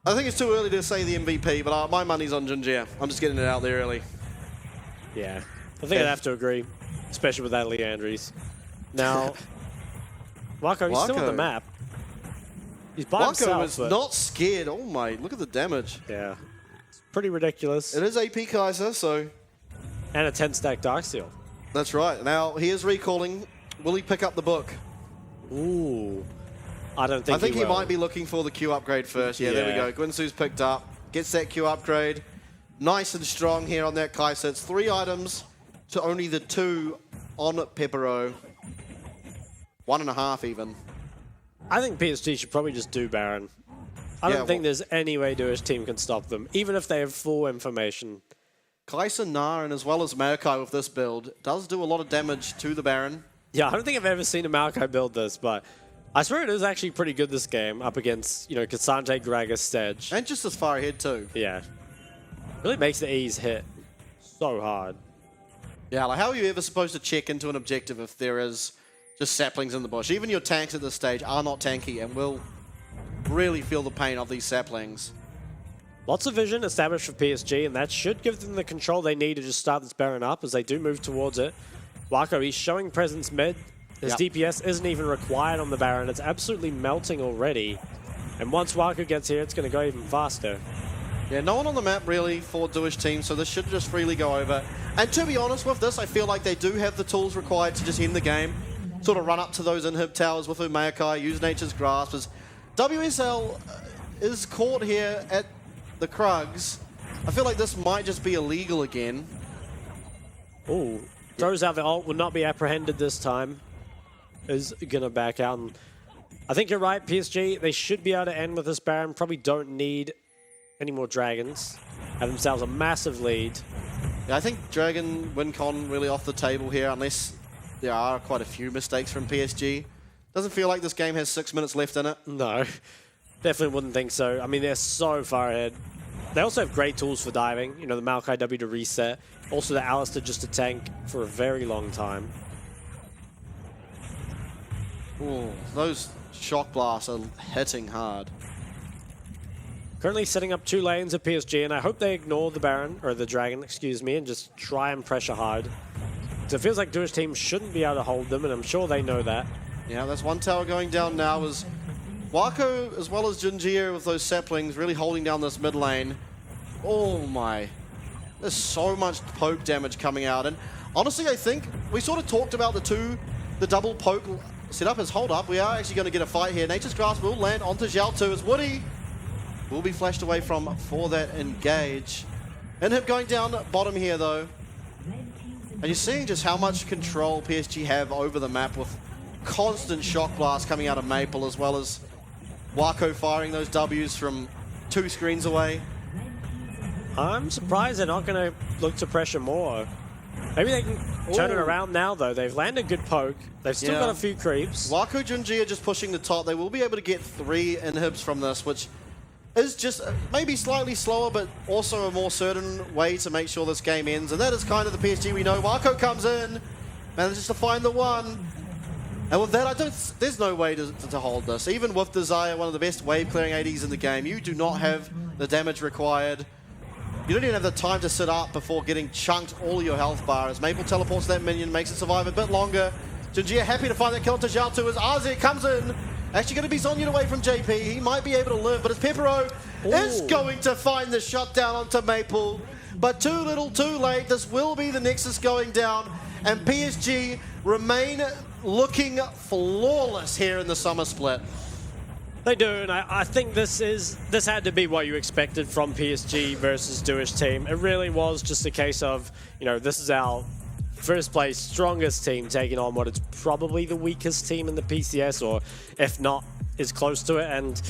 it's too early to say the MVP, but my money's on Junjia. I'm just getting it out there early. Yeah, I think I'd have to agree, especially with that Leandries. Now, Wako, he's still on the map. He's by himself. Wako is not scared. Oh my, look at the damage. Yeah, it's pretty ridiculous. It is AP Kaiser, so... And a 10-stack Darksteel. That's right. Now, he is recalling. Will he pick up the book? Ooh. I don't think I think he might be looking for the Q upgrade first. Yeah, there we go. Guinsu's picked up. Gets that Q upgrade. Nice and strong here on that Kaiser. It's 3 items to only the 2 on Pepero. 1.5 even. I think PSG should probably just do Baron. I don't think there's any way Duo's team can stop them, even if they have full information. Kaiser, Naren, as well as Maokai with this build, does do a lot of damage to the Baron. Yeah, I don't think I've ever seen a Maokai build this, but I swear it is actually pretty good this game up against, Cassandre, Gragas, Sedge. And just as far ahead too. Yeah. Really makes the E's hit so hard. Yeah, like how are you ever supposed to check into an objective if there is just saplings in the bush? Even your tanks at this stage are not tanky and will really feel the pain of these saplings. Lots of vision established for PSG, and that should give them the control they need to just start this Baron up as they do move towards it. Wako, he's showing presence mid. His DPS isn't even required on the Baron. It's absolutely melting already. And once Wako gets here, it's going to go even faster. Yeah, no one on the map really for Duish team, so this should just freely go over. And to be honest with this, I feel like they do have the tools required to just end the game. Sort of run up to those inhib towers with Umayakai, use Nature's Grasp. As WSL is caught here at the Krugs. I feel like this might just be illegal again. Ooh, throws out the ult, will not be apprehended this time. Is going to back out. And I think you're right, PSG, they should be able to end with this Baron. Probably don't need any more dragons. Have themselves a massive lead. Yeah, I think Dragon win con really off the table here, unless there are quite a few mistakes from PSG. Doesn't feel like this game has 6 minutes left in it. No, definitely wouldn't think so. I mean, they're so far ahead. They also have great tools for diving. The Maokai W to reset. Also the Alistair just to tank for a very long time. Ooh, those shock blasts are hitting hard. Currently setting up 2 lanes at PSG, and I hope they ignore the Baron, or the Dragon, excuse me, and just try and pressure hard. So it feels like Duish team shouldn't be able to hold them, and I'm sure they know that. Yeah, that's one tower going down now as Wako, as well as Jinjia with those saplings, really holding down this mid lane. Oh my. There's so much poke damage coming out. And honestly, I think we sort of talked about the double poke setup as hold up. We are actually going to get a fight here. Nature's Grasp will land onto Zhao 2 as Woody will be flashed away from for that engage. Inhib going down bottom here though. And you're seeing just how much control PSG have over the map with constant shock blast coming out of Maple, as well as Wako firing those Ws from 2 screens away. I'm surprised they're not going to look to pressure more. Maybe they can turn it around now, though. They've landed good poke. They've still got a few creeps. Wako Junji are just pushing the top. They will be able to get 3 inhibs from this, which is just maybe slightly slower, but also a more certain way to make sure this game ends. And that is kind of the PSG we know. Wako comes in, manages to find the 1. And with that, there's no way to hold this. Even with Desire, one of the best wave-clearing ADs in the game, you do not have the damage required. You don't even have the time to sit up before getting chunked all your health bars. Maple teleports that minion, makes it survive a bit longer. Jinjia happy to find that kill to Zhao 2 as Arzir comes in. Actually going to be Zonya'd away from JP. He might be able to live, but as Pepero is going to find the shutdown onto Maple. But too little, too late. This will be the Nexus going down. And PSG remain looking flawless here in the summer split. They do, and I think this had to be what you expected from PSG versus Duish team. It really was just a case of, this is our first place, strongest team taking on what is probably the weakest team in the PCS, or if not, is close to it. And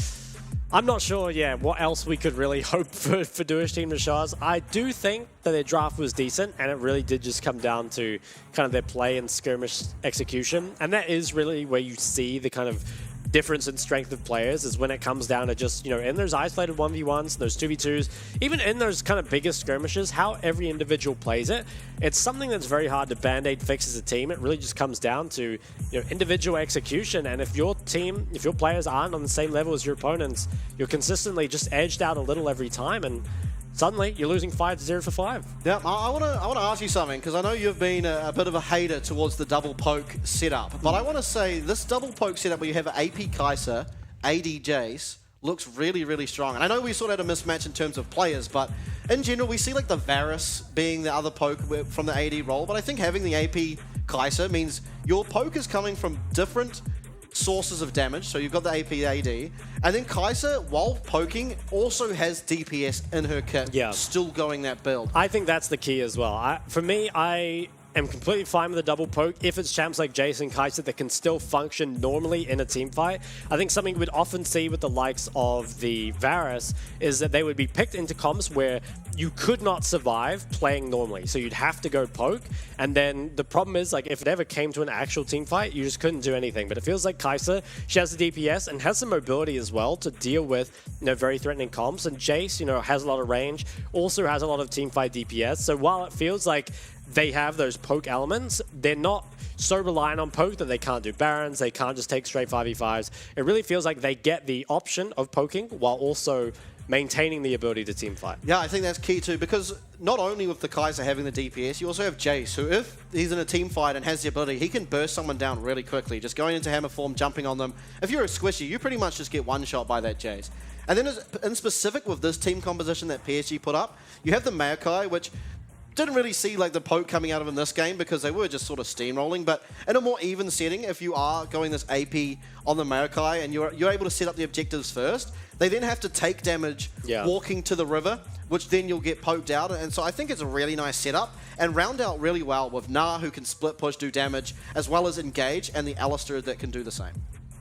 I'm not sure, what else we could really hope for Duish team to show us. I do think that their draft was decent, and it really did just come down to kind of their play and skirmish execution. And that is really where you see the kind of difference in strength of players, is when it comes down to just, in those isolated 1v1s, those 2v2s, even in those kind of biggest skirmishes, how every individual plays it. It's something that's very hard to band-aid fix as a team. It really just comes down to, individual execution. And if your team, if your players aren't on the same level as your opponents, you're consistently just edged out a little every time, and suddenly you're losing 5-0 for 5. Yeah, I want to ask you something, because I know you've been a bit of a hater towards the double poke setup, but I want to say this double poke setup where you have AP Kai'Sa, AD Jace, looks really, really strong. And I know we sort of had a mismatch in terms of players, but in general, we see like the Varus being the other poke from the AD role, but I think having the AP Kai'Sa means your poke is coming from different sources of damage. So you've got the AP AD, and then Kai'Sa, while poking, also has DPS in her kit, still going that build. I think that's the key as well. For me, I am completely fine with a double poke if it's champs like Jace and Kai'Sa that can still function normally in a team fight. I think something we'd often see with the likes of the Varus is that they would be picked into comps where you could not survive playing normally. So you'd have to go poke, and then the problem is, like, if it ever came to an actual team fight, you just couldn't do anything. But it feels like Kai'Sa, she has the DPS and has some mobility as well to deal with, you know, very threatening comps. And Jace, you know, has a lot of range, also has a lot of team fight DPS. So while it feels like they have those poke elements, they're not so reliant on poke that they can't do Barons, they can't just take straight 5v5s. It really feels like they get the option of poking while also maintaining the ability to team fight. Yeah, I think that's key too, because not only with the Kai'Sa having the DPS, you also have Jace, who if he's in a team fight and has the ability, he can burst someone down really quickly, just going into hammer form, jumping on them. If you're a squishy, you pretty much just get one shot by that Jace. And then in specific with this team composition that PSG put up, you have the Maokai, which didn't really see like the poke coming out of in this game because they were just sort of steamrolling, but in a more even setting, if you are going this AP on the Maokai and you're able to set up the objectives first, they then have to take damage walking to the river, which then you'll get poked out. And so I think it's a really nice setup and round out really well with Na, who can split push, do damage, as well as engage, and the Alistair that can do the same.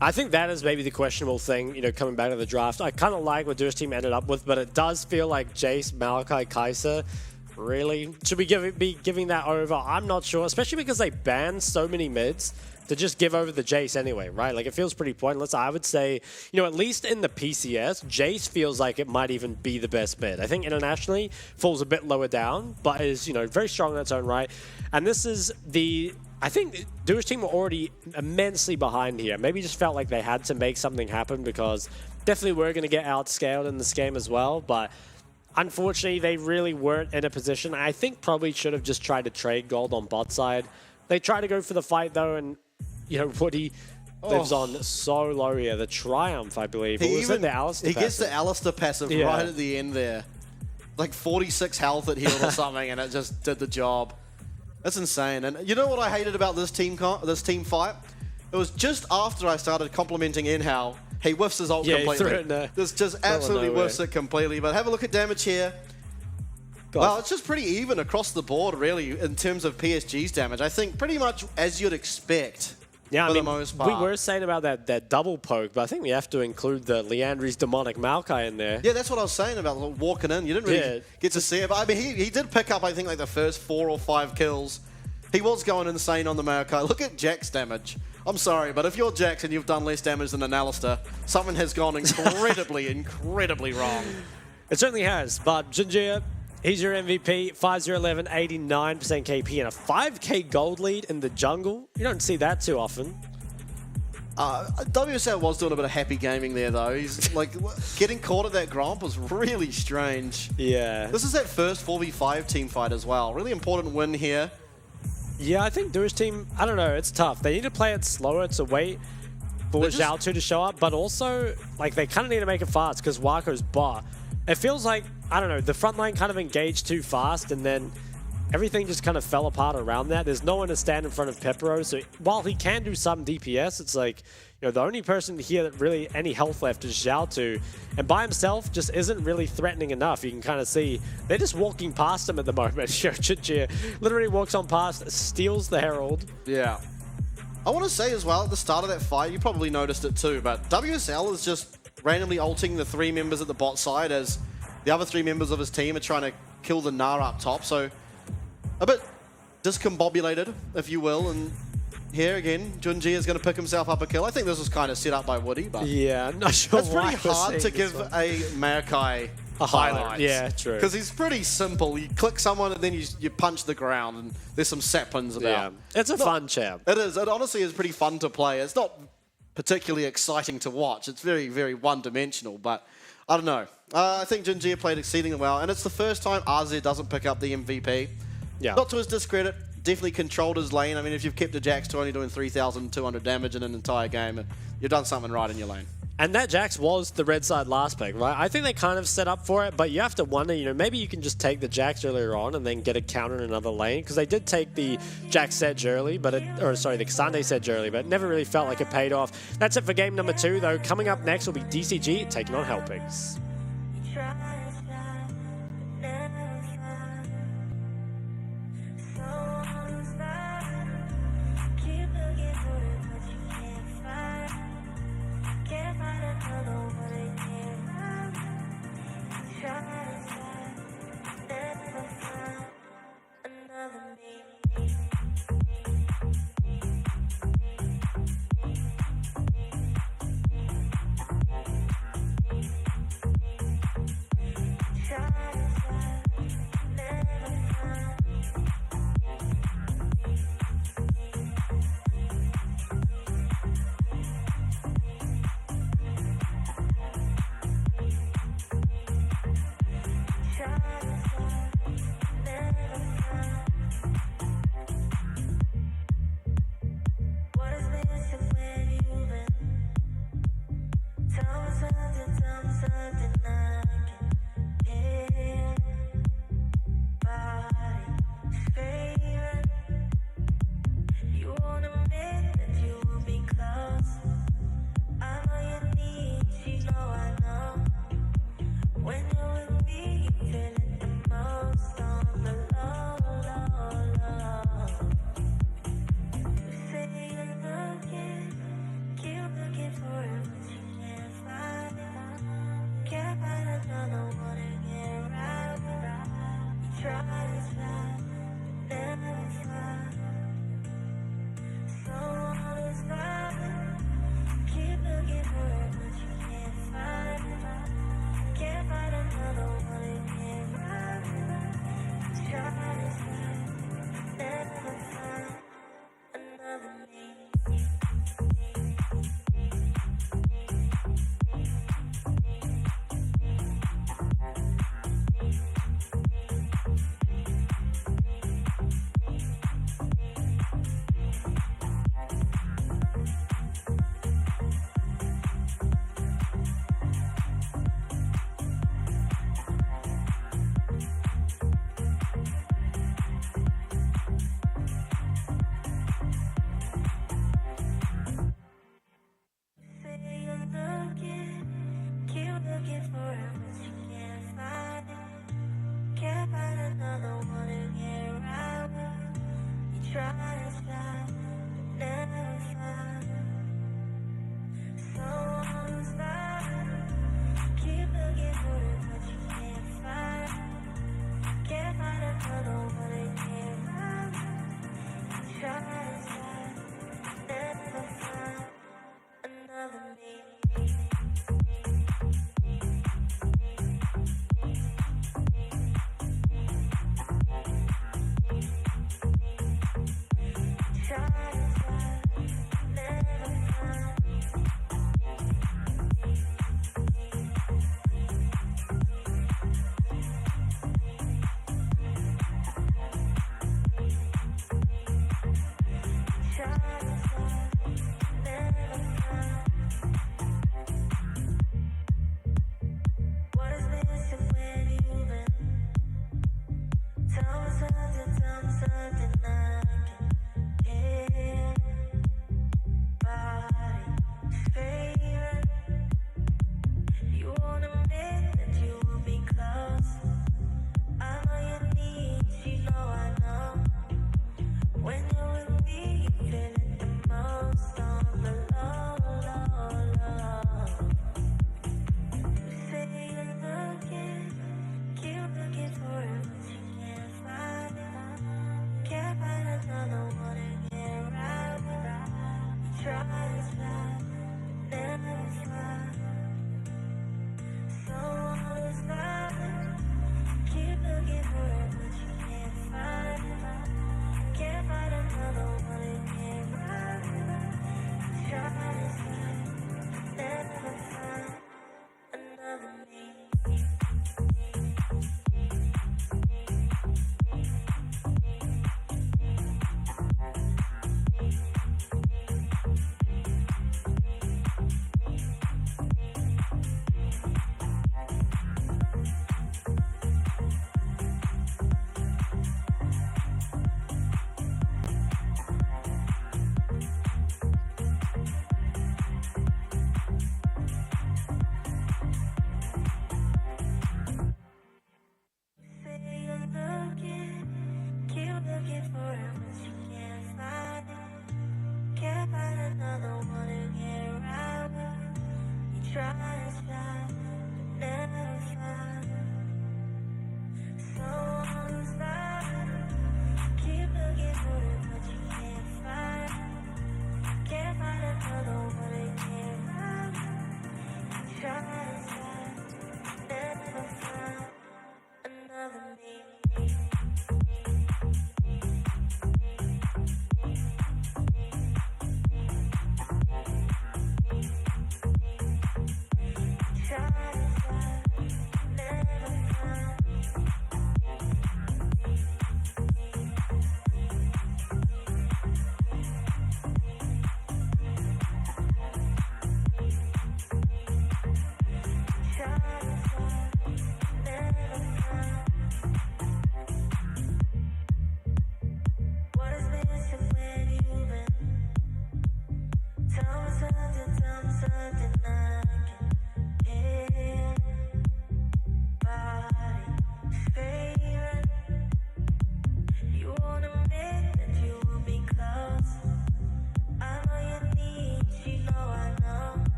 I think that is maybe the questionable thing, you know, coming back to the draft. I kind of like what Duo's team ended up with, but it does feel like Jace, Maokai, Kai'Sa, really? Should we be giving that over? I'm not sure, especially because they banned so many mids to just give over the Jace anyway, right? Like, it feels pretty pointless. I would say, you know, at least in the PCS, Jace feels like it might even be the best mid. I think internationally falls a bit lower down, but is, you know, very strong in its own right. And this is I think Duo's team were already immensely behind here. Maybe just felt like they had to make something happen because definitely were going to get outscaled in this game as well, but unfortunately, they really weren't in a position. I think probably should have just tried to trade gold on bot side. They tried to go for the fight, though, and, you know, Woody lives on so low here. The Triumph, I believe. He gets the Alistair passive right at the end there. Like 46 health it healed or something, and it just did the job. That's insane. And you know what I hated about this team fight? It was just after I started complimenting Inhao, he whiffs his ult completely. He threw it in there. This just absolutely whiffs it completely. But have a look at damage here. Well, it's just pretty even across the board, really, in terms of PSG's damage. I think pretty much as you'd expect. Yeah, for I mean, the most part. we were saying about that double poke, but I think we have to include the Leandri's demonic Maokai in there. Yeah, that's what I was saying about walking in. You didn't really get to see it. But I mean, he did pick up, I think, like the first 4 or 5 kills. He was going insane on the Maokai. Look at Jack's damage. I'm sorry, but if you're Jax and you've done less damage than an Alistair, something has gone incredibly, incredibly wrong. It certainly has, but Jinjia, he's your MVP, 5-0-11, 89% KP, and a 5k gold lead in the jungle. You don't see that too often. WSL was doing a bit of happy gaming there, though. He's like, getting caught at that Gromp was really strange. Yeah. This is that first 4v5 team fight as well. Really important win here. Yeah, I think Duo's team, I don't know, it's tough. They need to play it slower to wait for Zhao 2 to show up, but also, like, they kind of need to make it fast because Wako's bot. It feels like, I don't know, the front line kind of engaged too fast and then everything just kind of fell apart around that. There's no one to stand in front of Pepero, so while he can do some DPS, it's like, you know, the only person here that really any health left is Zhao 2, and by himself just isn't really threatening enough. You can kind of see they're just walking past him at the moment. Jinjia literally walks on past, steals the Herald. Yeah. I want to say as well, at the start of that fight, you probably noticed it too, but WSL is just randomly ulting the 3 members at the bot side as the other 3 members of his team are trying to kill the Gnar up top, so a bit discombobulated, if you will, and here again, Jinjia is going to pick himself up a kill. I think this was kind of set up by Woody, but yeah, I'm not sure. It's pretty hard to give a Maokai a highlight. Yeah, true. Because he's pretty simple. You click someone and then you punch the ground, and there's some saplings about. Yeah, it's a fun champ. It is. It honestly is pretty fun to play. It's not particularly exciting to watch. It's very, very one-dimensional, but I don't know. I think Jinjia played exceedingly well, and it's the first time RZ doesn't pick up the MVP. Yeah. Not to his discredit, definitely controlled his lane. I mean, if you've kept a Jax to only doing 3,200 damage in an entire game, you've done something right in your lane. And that Jax was the red side last pick, right? I think they kind of set up for it, but you have to wonder, you know, maybe you can just take the Jax earlier on and then get a counter in another lane, because they did take the Jax Sedge early, but the Xande Sedge early, but it never really felt like it paid off. That's it for game number 2, though. Coming up next will be DCG taking on Hellpigs.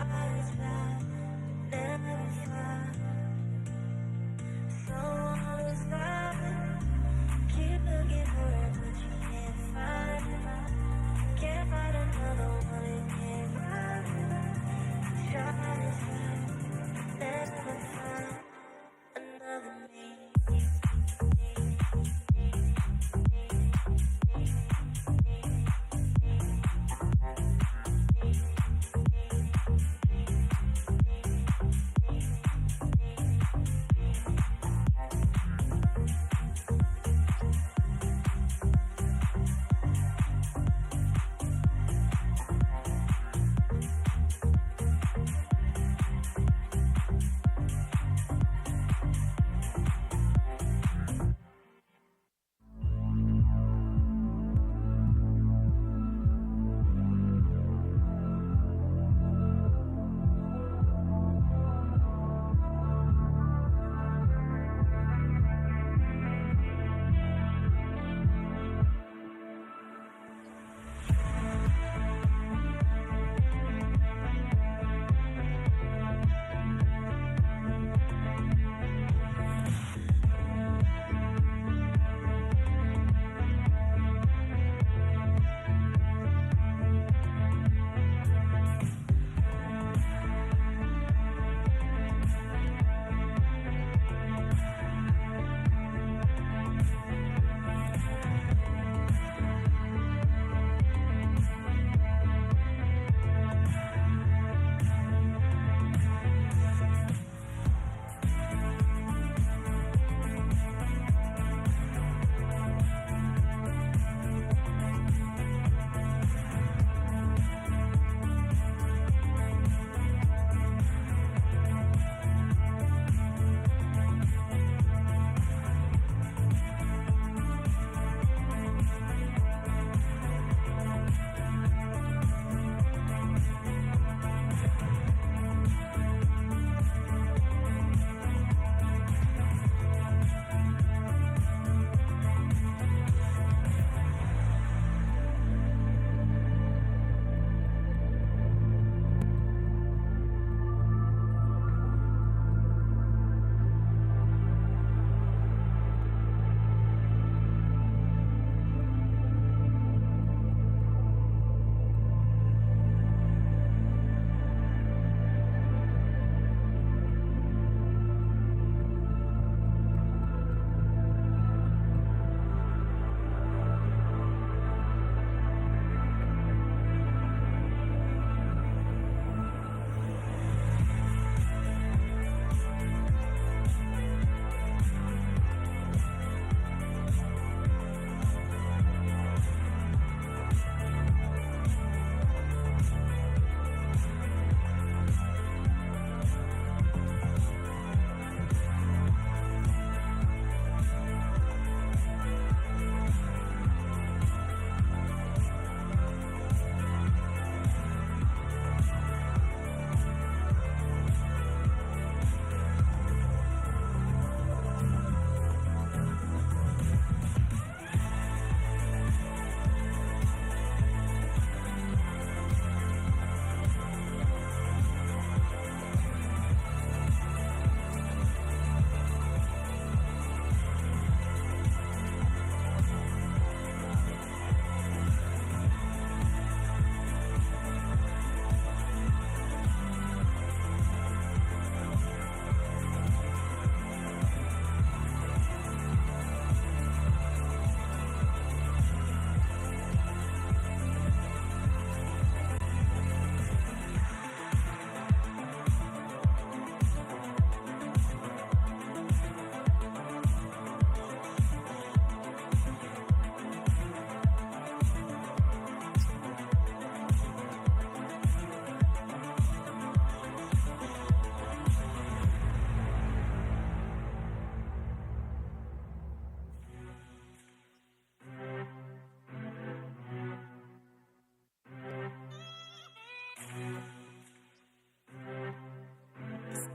rise fast, never fall. So always stop. Keep looking for it, but you can't find it. Can't find another one and can't rise. Try as fast, never find another me.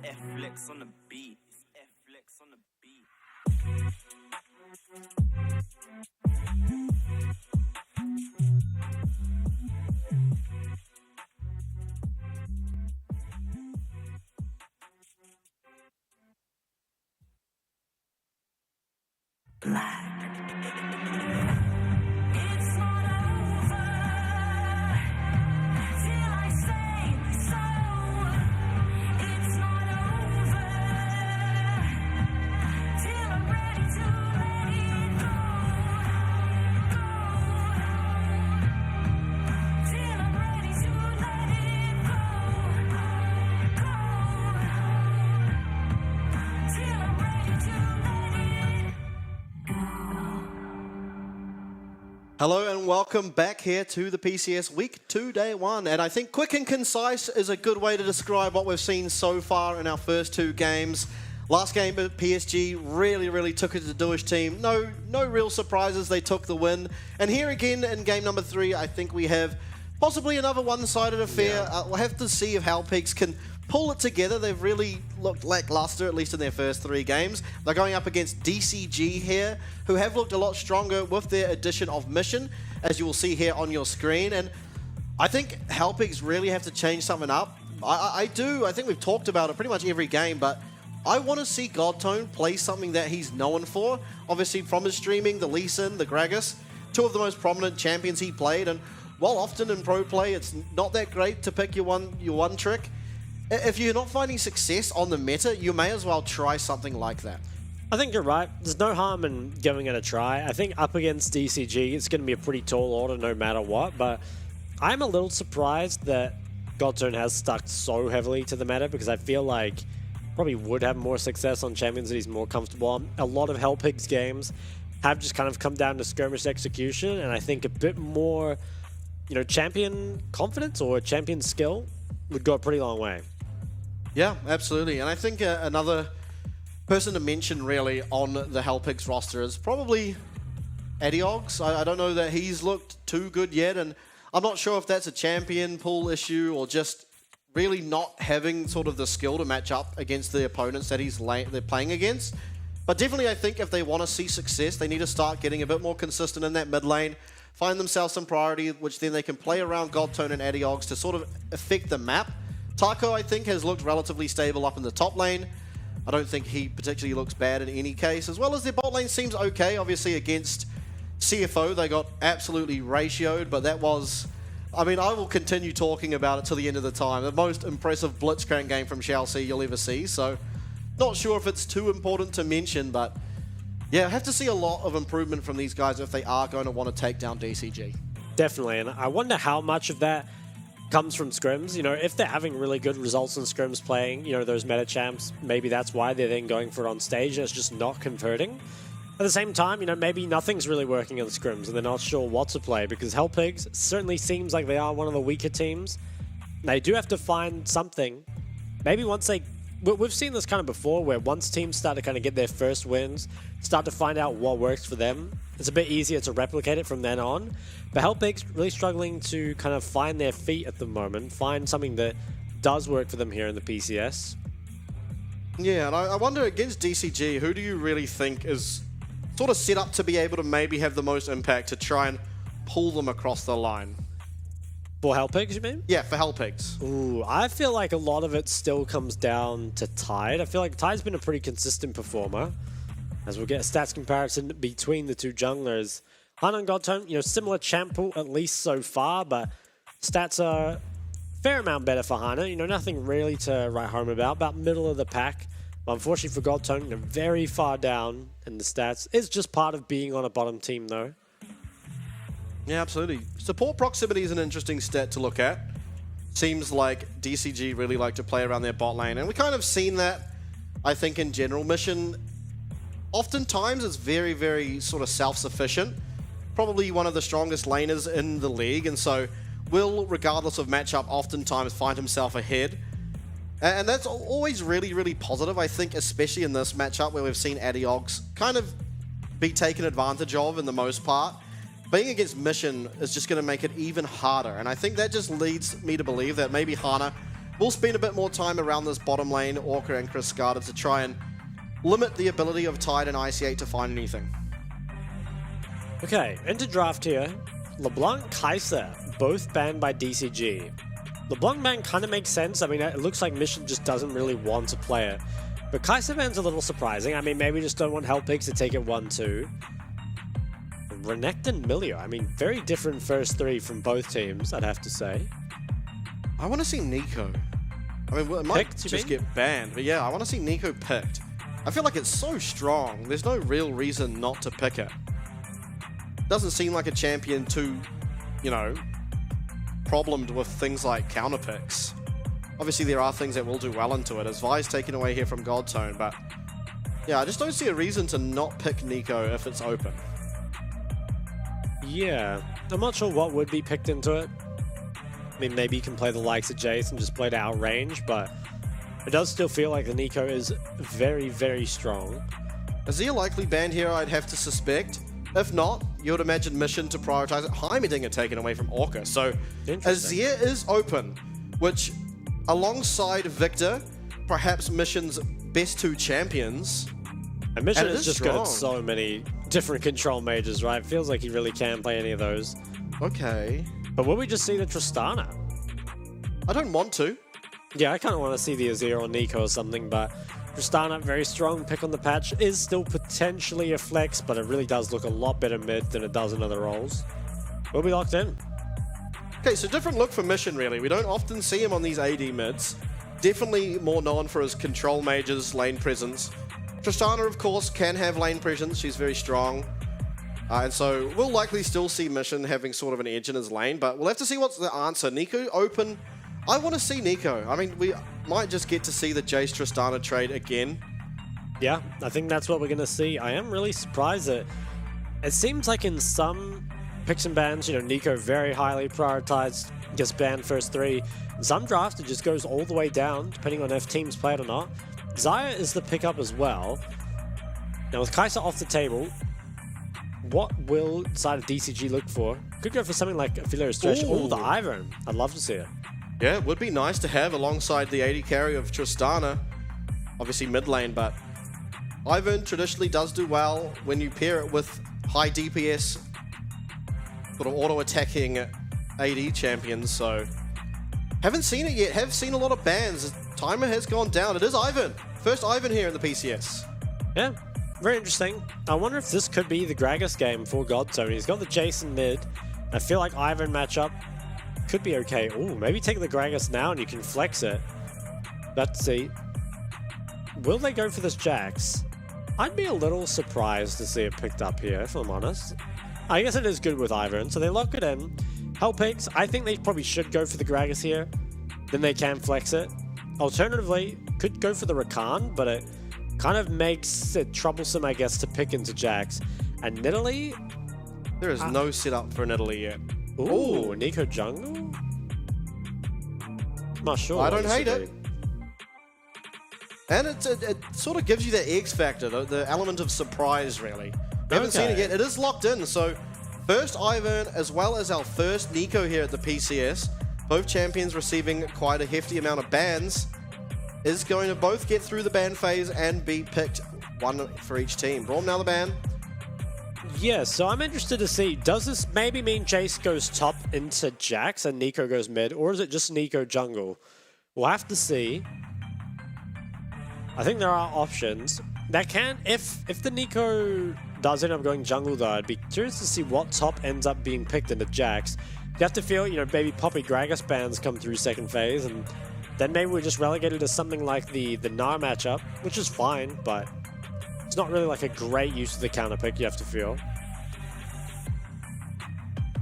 F-Flex on the beat. It's F-Flex on the beat. It's not over till I say so. It's not over till I'm ready to let it go. Till I'm ready to let it go. Till I'm ready to let it go. Hello and welcome back here to the PCS Week 2 Day 1. And I think quick and concise is a good way to describe what we've seen so far in our first two games. Last game at PSG really took it to the Dooish team. No real surprises, they took the win. And here again in game number 3, I think we have possibly another one-sided affair. We'll have to see if Halpigs can pull it together. They've really looked lackluster, at least in their first 3 games. They're going up against DCG here, who have looked a lot stronger with their addition of Mission, as you will see here on your screen. And I think Halpigs really have to change something up. I think we've talked about it pretty much every game, but I want to see Godtone play something that he's known for. Obviously from his streaming, the Lee Sin, the Gragas, 2 of the most prominent champions he played. And while often in pro play, it's not that great to pick your one trick. If you're not finding success on the meta, you may as well try something like that. I think you're right. There's no harm in giving it a try. I think up against DCG, it's going to be a pretty tall order no matter what, but I'm a little surprised that Godtone has stuck so heavily to the meta because I feel like probably would have more success on champions that he's more comfortable on. A lot of Halpigs games have just kind of come down to skirmish execution, and I think a bit more, champion confidence or champion skill would go a pretty long way. Yeah, absolutely. And I think another person to mention really on the Halpigs roster is probably Adiogs. I don't know that he's looked too good yet, and I'm not sure if that's a champion pool issue or just really not having sort of the skill to match up against the opponents that they're playing against. But definitely I think if they want to see success, they need to start getting a bit more consistent in that mid lane, find themselves some priority, which then they can play around Godtone and Adiogs to sort of affect the map. Taco, I think, has looked relatively stable up in the top lane. I don't think he particularly looks bad in any case, as well as their bot lane seems okay. Obviously, against CFO, they got absolutely ratioed, but that was... I will continue talking about it till the end of the time. The most impressive Blitzcrank game from Chelsea you'll ever see, so not sure if it's too important to mention, but yeah, I have to see a lot of improvement from these guys if they are going to want to take down DCG. Definitely, and I wonder how much of that comes from scrims. If they're having really good results in scrims playing, those meta champs, maybe that's why they're then going for it on stage and it's just not converting. At the same time, maybe nothing's really working in the scrims and they're not sure what to play because Halpigs certainly seems like they are one of the weaker teams. They do have to find something. Maybe once we've seen this kind of before where once teams start to kind of get their first wins, start to find out what works for them, it's a bit easier to replicate it from then on. But Halpigs really struggling to kind of find their feet at the moment, find something that does work for them here in the PCS. Yeah, and I wonder against DCG, who do you really think is sort of set up to be able to maybe have the most impact to try and pull them across the line? For Halpigs, you mean? Yeah, for Halpigs. Ooh, I feel like a lot of it still comes down to Tide. I feel like Tide's been a pretty consistent performer. As we'll get a stats comparison between the two junglers. Hana and Godtone, similar champ pool at least so far, but stats are a fair amount better for Hana. Nothing really to write home about middle of the pack. But unfortunately for Godtone, very far down in the stats. It's just part of being on a bottom team, though. Yeah, absolutely. Support proximity is an interesting stat to look at. Seems like DCG really like to play around their bot lane, and we kind of seen that, I think, in general. Mission, oftentimes, it's very sort of self-sufficient. Probably one of the strongest laners in the league, and so will, regardless of matchup, oftentimes find himself ahead. And that's always really positive, I think, especially in this matchup where we've seen Adiogs kind of be taken advantage of in the most part. Being against Mission is just going to make it even harder, and I think that just leads me to believe that maybe Hana will spend a bit more time around this bottom lane, Orca and Cascada, to try and limit the ability of Tide and IC8 to find anything. Okay, into draft here. LeBlanc, Kai'Sa, both banned by DCG. LeBlanc ban kind of makes sense. It looks like Mission just doesn't really want to play it. But Kaiserman's a little surprising. I mean, maybe we just don't want Hellpigs to take it 1-2. Renekton Milio. I mean, very different first three from both teams, I'd have to say. I want to see Nico. I mean, it might Picked, you just mean? get banned, but yeah, I want to see Nico picked. I feel like it's so strong. There's no real reason not to pick it. Doesn't seem like a champion too, you know, problemed with things like counter picks. Obviously, there are things that will do well into it, as Vi's taken away here from Godtone, but yeah, I just don't see a reason to not pick Nico if it's open. Yeah, I'm not sure what would be picked into it. I mean, maybe you can play the likes of Jace and just play to outrange, but it does still feel like the Nico is very, very strong. Azir likely banned here, I'd have to suspect. If not, you would imagine Mission to prioritize it. Heimerdinger taken away from Orca. So Azir is open, which alongside Victor, perhaps Mission's best two champions. And Mission it has is just strong. got so many different control mages, right? Feels like he really can play any of those. Okay. But will we just see the Tristana? I don't want to. Yeah, I kind of want to see the Azir or Nico or something, but Tristana, very strong pick on the patch, is still potentially a flex, but it really does look a lot better mid than it does in other roles. We'll be locked in. Okay, so different look for Mission, really. We don't often see him on these AD mids. Definitely more known for his control mages, lane presence. Tristana, of course, can have lane presence. She's very strong. And so we'll likely still see Mission having sort of an edge in his lane, but we'll have to see what's the answer. Nico open. I want to see Nico. I mean, we might just get to see the Jace Tristana trade again. Yeah, I think that's what we're going to see. I am really surprised that it seems like in some picks and bans, you know, Nico very highly prioritized, gets banned first three. In some drafts, it just goes all the way down, depending on if teams play it or not. Xayah is the pickup as well. Now, with Kai'Sa off the table, what will side of DCG look for? Could go for something like a Philero Stretch. Oh, the Ivern. I'd love to see it. Yeah, it would be nice to have alongside the AD carry of Tristana. Obviously mid lane, but Ivern traditionally does do well when you pair it with high DPS, sort of auto-attacking AD champions, so haven't seen it yet. Have seen a lot of bans. Timer has gone down. It is Ivern. First Ivern here in the PCS. Yeah, very interesting. I wonder if this could be the Gragas game for Godtone. He's got the Jason mid. I feel like Ivern matchup could be okay. Ooh, maybe take the Gragas now and you can flex it. Let's see. Will they go for this Jax? I'd be a little surprised to see it picked up here, if I'm honest. I guess it is good with Ivern, so they lock it in. Hellpigs, I think they probably should go for the Gragas here. Then they can flex it. Alternatively, could go for the Rakan, but it kind of makes it troublesome, I guess, to pick into Jax. And Nidalee? There is no setup for Nidalee yet. Ooh, Nico jungle? Not sure. I don't hate it. And it sort of gives you that X factor, the element of surprise, really. We haven't seen it yet. It is locked in, so first Ivern as well as our first Nico here at the PCS. Both champions receiving quite a hefty amount of bans. Is going to both get through the ban phase and be picked, one for each team. Braum, now the ban. Yeah, so I'm interested to see, does this maybe mean Jace goes top into Jax and Nico goes mid, or is it just Nico jungle? We'll have to see. I think there are options. That can, if the Nico does end up going jungle though, I'd be curious to see what top ends up being picked into Jax. You have to feel, you know, maybe Poppy Gragas bans come through second phase, and then maybe we're just relegated to something like the Gnar matchup, which is fine, but it's not really like a great use of the counter pick, you have to feel.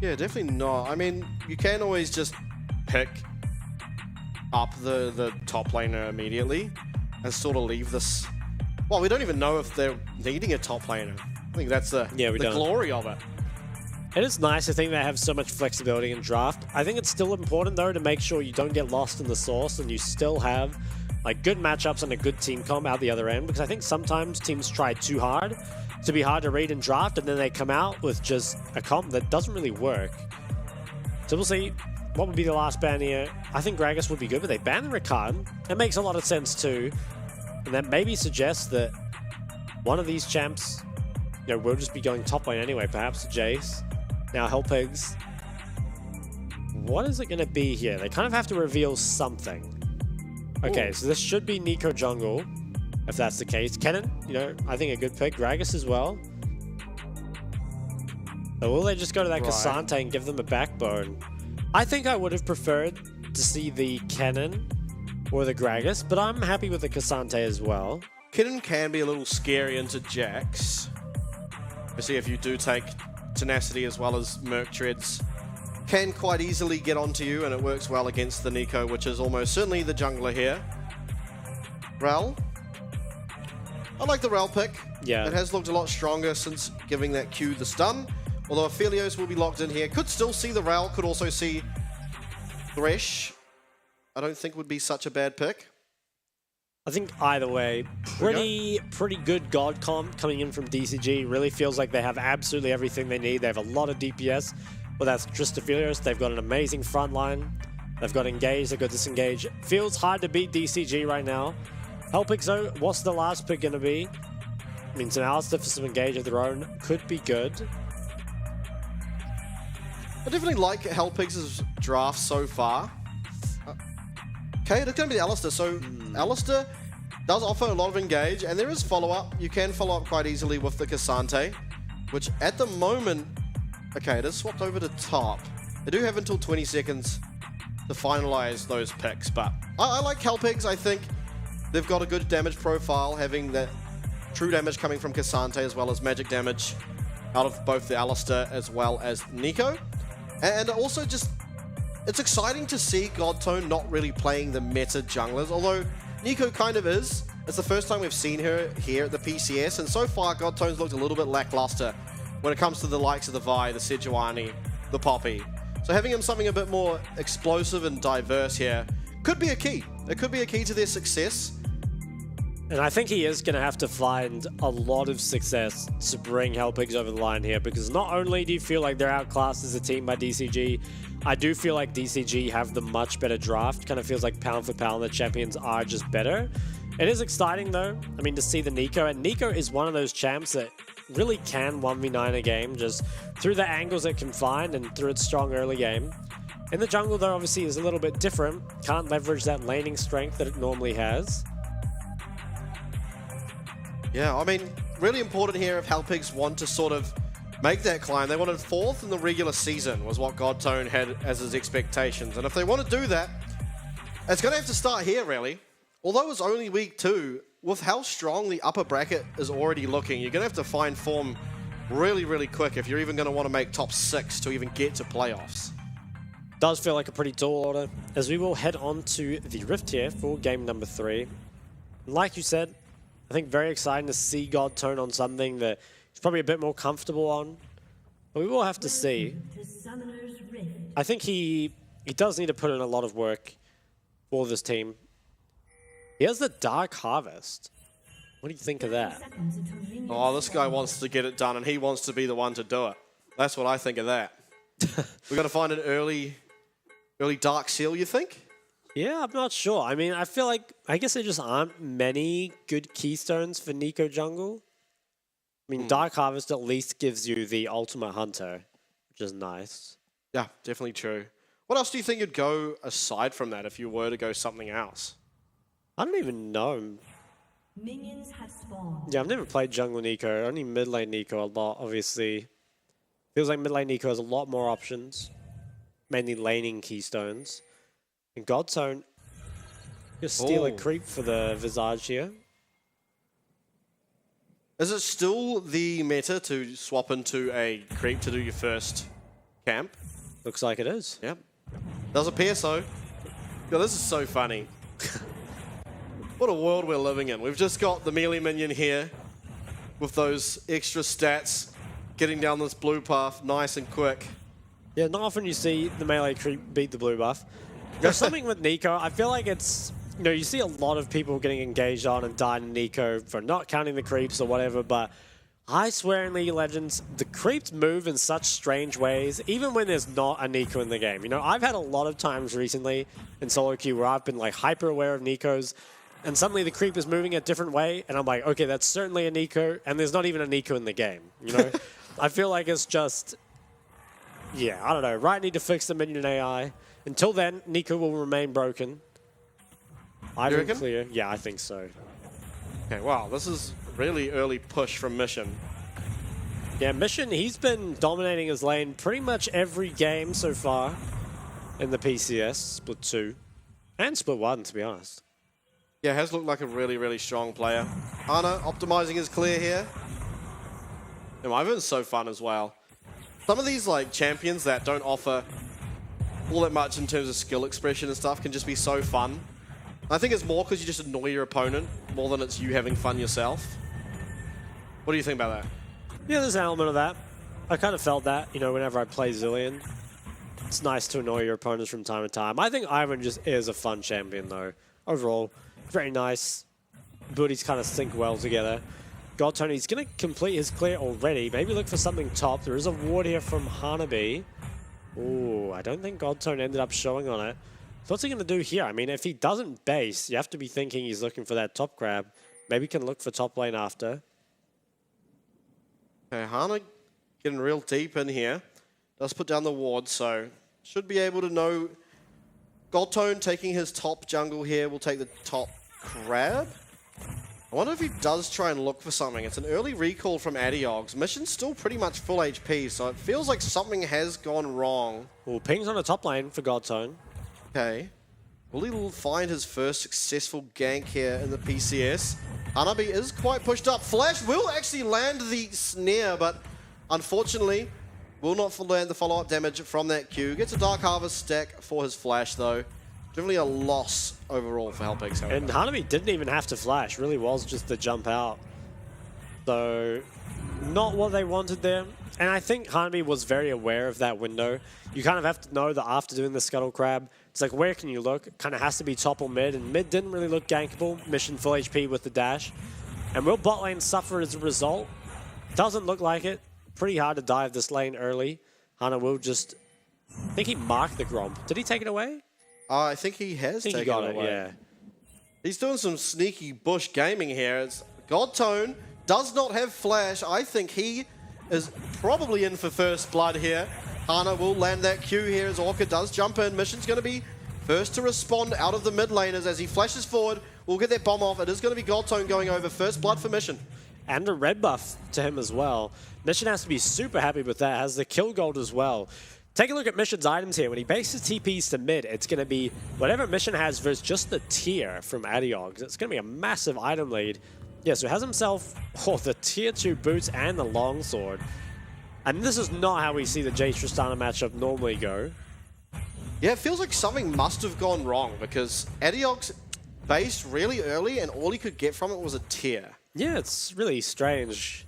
Yeah, definitely not. I mean, you can always just pick up the top laner immediately and sort of leave this... Well, we don't even know if they're needing a top laner. I think that's the glory of it. It is nice to think they have so much flexibility in draft. I think it's still important though to make sure you don't get lost in the sauce and you still have like good matchups and a good team comp out the other end, because I think sometimes teams try too hard to be hard to read in draft and then they come out with just a comp that doesn't really work. So we'll see what would be the last ban here. I think Gragas would be good, but they ban the Rakan. It makes a lot of sense too. And that maybe suggests that one of these champs, you know, will just be going top lane anyway, perhaps Jace. Now Hellpigs. What is it going to be here? They kind of have to reveal something. Okay, so this should be Nico jungle. if that's the case. Kennen, you know, I think a good pick. Gragas as well. Or will they just go to that Cassante and give them a backbone? I think I would have preferred to see the Kennen or the Gragas, but I'm happy with the Cassante as well. Kennen can be a little scary into Jax. Especially if you do take Tenacity as well as Merc Treads. Can quite easily get onto you, and it works well against the Nico, which is almost certainly the jungler here. Rel. I like the Rel pick. Yeah. It has looked a lot stronger since giving that Q the stun. Although Aphelios will be locked in here. Could still see the Rel, could also see Thresh. I don't think would be such a bad pick. I think either way, pretty good God comp coming in from DCG. Really feels like they have absolutely everything they need. They have a lot of DPS. Well, that's just Aphelios. They've got an amazing front line. They've got Engage, they've got Disengage. Feels hard to beat DCG right now. Helpix though, what's the last pick going to be? I mean, some Alistar for some Engage of their own could be good. I definitely like Helpix's draft so far. Okay, it's going to be the Alistar. So Alistar does offer a lot of Engage, and there is follow-up. You can follow up quite easily with the Cassante, which at the moment... Okay, it is swapped over to top. They do have until 20 seconds to finalize those picks, but I like Helpix. I think they've got a good damage profile, having that true damage coming from Cassante as well as magic damage out of both the Alistar as well as Nico. And also just, it's exciting to see Godtone not really playing the meta junglers, although Nico kind of is. It's the first time we've seen her here at the PCS, and so far Godtone's looked a little bit lackluster when it comes to the likes of the Vi, the Sejuani, the Poppy. So having him something a bit more explosive and diverse here could be a key. It could be a key to their success. And I think he is going to have to find a lot of success to bring Helpix over the line here, because not only do you feel like they're outclassed as a team by DCG, I do feel like DCG have the much better draft. Kind of feels like pound for pound the champions are just better. It is exciting though, I mean, to see the Nico, and Nico is one of those champs that really can 1v9 a game just through the angles it can find and through its strong early game. In the jungle though, obviously is a little bit different. Can't leverage that laning strength that it normally has. Yeah, I mean, really important here if Helpix want to sort of make that climb. They wanted 4th in the regular season was what Godtone had as his expectations. And if they want to do that, it's going to have to start here, really. Although it's only week 2, with how strong the upper bracket is already looking, you're going to have to find form really, really quick if you're even going to want to make top 6 to even get to playoffs. Does feel like a pretty tall order, as we will head on to the Rift here for game number 3. Like you said, I think very exciting to see Godtone on something that he's probably a bit more comfortable on. But we will have to see. I think he does need to put in a lot of work for this team. He has the Dark Harvest. What do you think of that? Oh, this guy wants to get it done, and he wants to be the one to do it. That's what I think of that. We've got to find an early Dark Seal, you think? Yeah, I'm not sure. I mean, I guess there just aren't many good keystones for Nico jungle. I mean, Dark Harvest at least gives you the ultimate hunter, which is nice. Yeah, definitely true. What else do you think you'd go aside from that if you were to go something else? I don't even know. Minions have spawned. Yeah, I've never played jungle Nico, only mid lane Nico a lot, obviously. Feels like mid lane Nico has a lot more options. Mainly laning keystones. And Godtone, just steal a creep for the Visage here. Is it still the meta to swap into a creep to do your first camp? Looks like it is. Yep. Does appear so. God, this is so funny. What a world we're living in. We've just got the melee minion here with those extra stats getting down this blue path nice and quick. Yeah, not often you see the melee creep beat the blue buff. There's something with Nico, I feel like it's, you know, you see a lot of people getting engaged on and dying in Nico for not counting the creeps or whatever, but I swear in League of Legends, the creeps move in such strange ways, even when there's not a Nico in the game. You know, I've had a lot of times recently in solo queue where I've been like hyper aware of Nicos, and suddenly the creep is moving a different way, and I'm like, okay, that's certainly a Nico, and there's not even a Nico in the game, you know? I feel like it's just, yeah, I don't know. Riot need to fix the minion AI. Until then, Nico will remain broken. I think clear. Yeah, I think so. Okay, wow, this is really early push from Mission. Yeah, Mission, he's been dominating his lane pretty much every game so far in the PCS, Split 2, and Split 1, to be honest. Yeah, has looked like a really, really strong player. Hana optimizing his clear here. And Ivan's so fun as well. Some of these like champions that don't offer all that much in terms of skill expression and stuff can just be so fun. I think it's more because you just annoy your opponent more than it's you having fun yourself. What do you think about that? Yeah, there's an element of that. I kind of felt that, you know, whenever I play Zilean. It's nice to annoy your opponents from time to time. I think Ivan just is a fun champion, though. Overall, very nice. Booties kind of sync well together. God Tony's going to complete his clear already. Maybe look for something top. There is a ward here from Hanabi. Ooh, I don't think God Tone ended up showing on it. So what's he going to do here? I mean, if he doesn't base, you have to be thinking he's looking for that top grab. Maybe he can look for top lane after. Okay, Hana getting real deep in here. Does put down the ward, so should be able to know. Goldtone taking his top jungle here will take the top crab. I wonder if he does try and look for something. It's an early recall from Adiogs. Mission's still pretty much full HP, so it feels like something has gone wrong. Well, ping's on the top lane for Goldtone. Okay. Will he find his first successful gank here in the PCS? Hanabi is quite pushed up. Flash will actually land the snare, but unfortunately will not land the follow-up damage from that Q. Gets a Dark Harvest stack for his flash, though. Definitely a loss overall for Helpix. And Hanabi didn't even have to flash. Really was just the jump out. So, not what they wanted there. And I think Hanabi was very aware of that window. You kind of have to know that after doing the Scuttle Crab, it's like, where can you look? It kind of has to be top or mid, and mid didn't really look gankable. Mission full HP with the dash. And will bot lane suffer as a result? Doesn't look like it. Pretty hard to dive this lane early. Hana will just... I think he marked the Gromp. Did he take it away? I think he has taken it away. Yeah. He's doing some sneaky bush gaming here. It's Godtone does not have flash. I think he is probably in for first blood here. Hana will land that Q here as Orca does jump in. Mission's going to be first to respond out of the mid laners as he flashes forward. We'll get that bomb off. It is going to be Godtone going over. First blood for Mission. And a red buff to him as well. Mission has to be super happy with that. Has the kill gold as well. Take a look at Mission's items here. When he bases TPs to mid, it's going to be whatever Mission has versus just the tier from Adiogs. It's going to be a massive item lead. Yeah, so he has himself the tier 2 boots and the longsword. And this is not how we see the Jace Tristana matchup normally go. Yeah, it feels like something must have gone wrong because Adiogs based really early and all he could get from it was a tier. Yeah, it's really strange.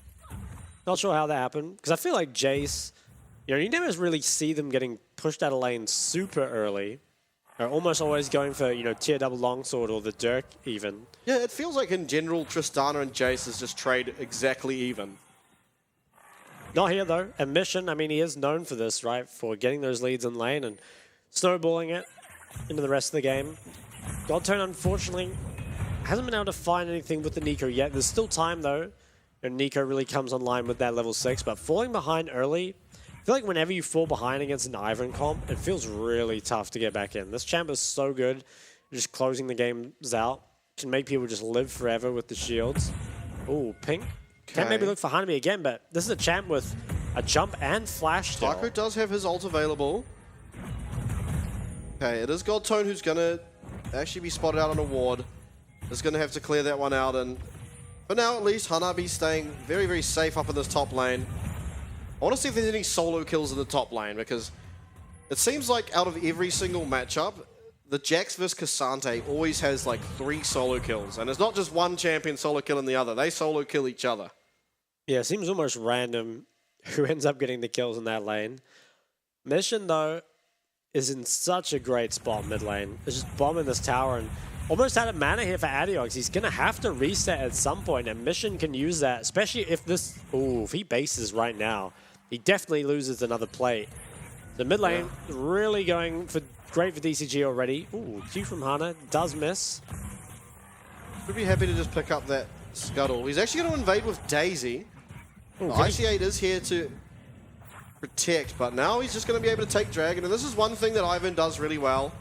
Not sure how that happened. Because I feel like Jace, you know, you never really see them getting pushed out of lane super early. They're almost always going for, you know, tier double longsword or the Dirk even. Yeah, it feels like in general Tristana and Jace is just trade exactly even. Not here though. And Mission, I mean, he is known for this, right? For getting those leads in lane and snowballing it into the rest of the game. Godtone, unfortunately, hasn't been able to find anything with the Nico yet. There's still time though. And Nico really comes online with that level 6. But falling behind early, I feel like whenever you fall behind against an Ivan comp, it feels really tough to get back in. This champ is so good. Just closing the games out. Can make people just live forever with the shields. Ooh, pink. Can maybe look for Hanabi again, but this is a champ with a jump and flash still. Taco does have his ult available. Okay, it is Godtone who's going to actually be spotted out on a ward. Is going to have to clear that one out, and for now at least, Hanabi staying very, very safe up in this top lane. I want to see if there's any solo kills in the top lane, because it seems like out of every single matchup, the Jax vs Cassante always has like 3 solo kills, and it's not just one champion solo killing the other, they solo kill each other. Yeah, it seems almost random who ends up getting the kills in that lane. Mission, though, is in such a great spot mid lane. It's just bombing this tower and almost out of mana here for Adiogs. He's going to have to reset at some point, and Mission can use that, especially if this... Ooh, if he bases right now, he definitely loses another plate. The mid lane really going for great for DCG already. Ooh, Q from Hana does miss. Would be happy to just pick up that Scuttle. He's actually going to invade with Daisy. IC8 is here to protect, but now he's just going to be able to take Dragon, and this is one thing that Ivan does really well,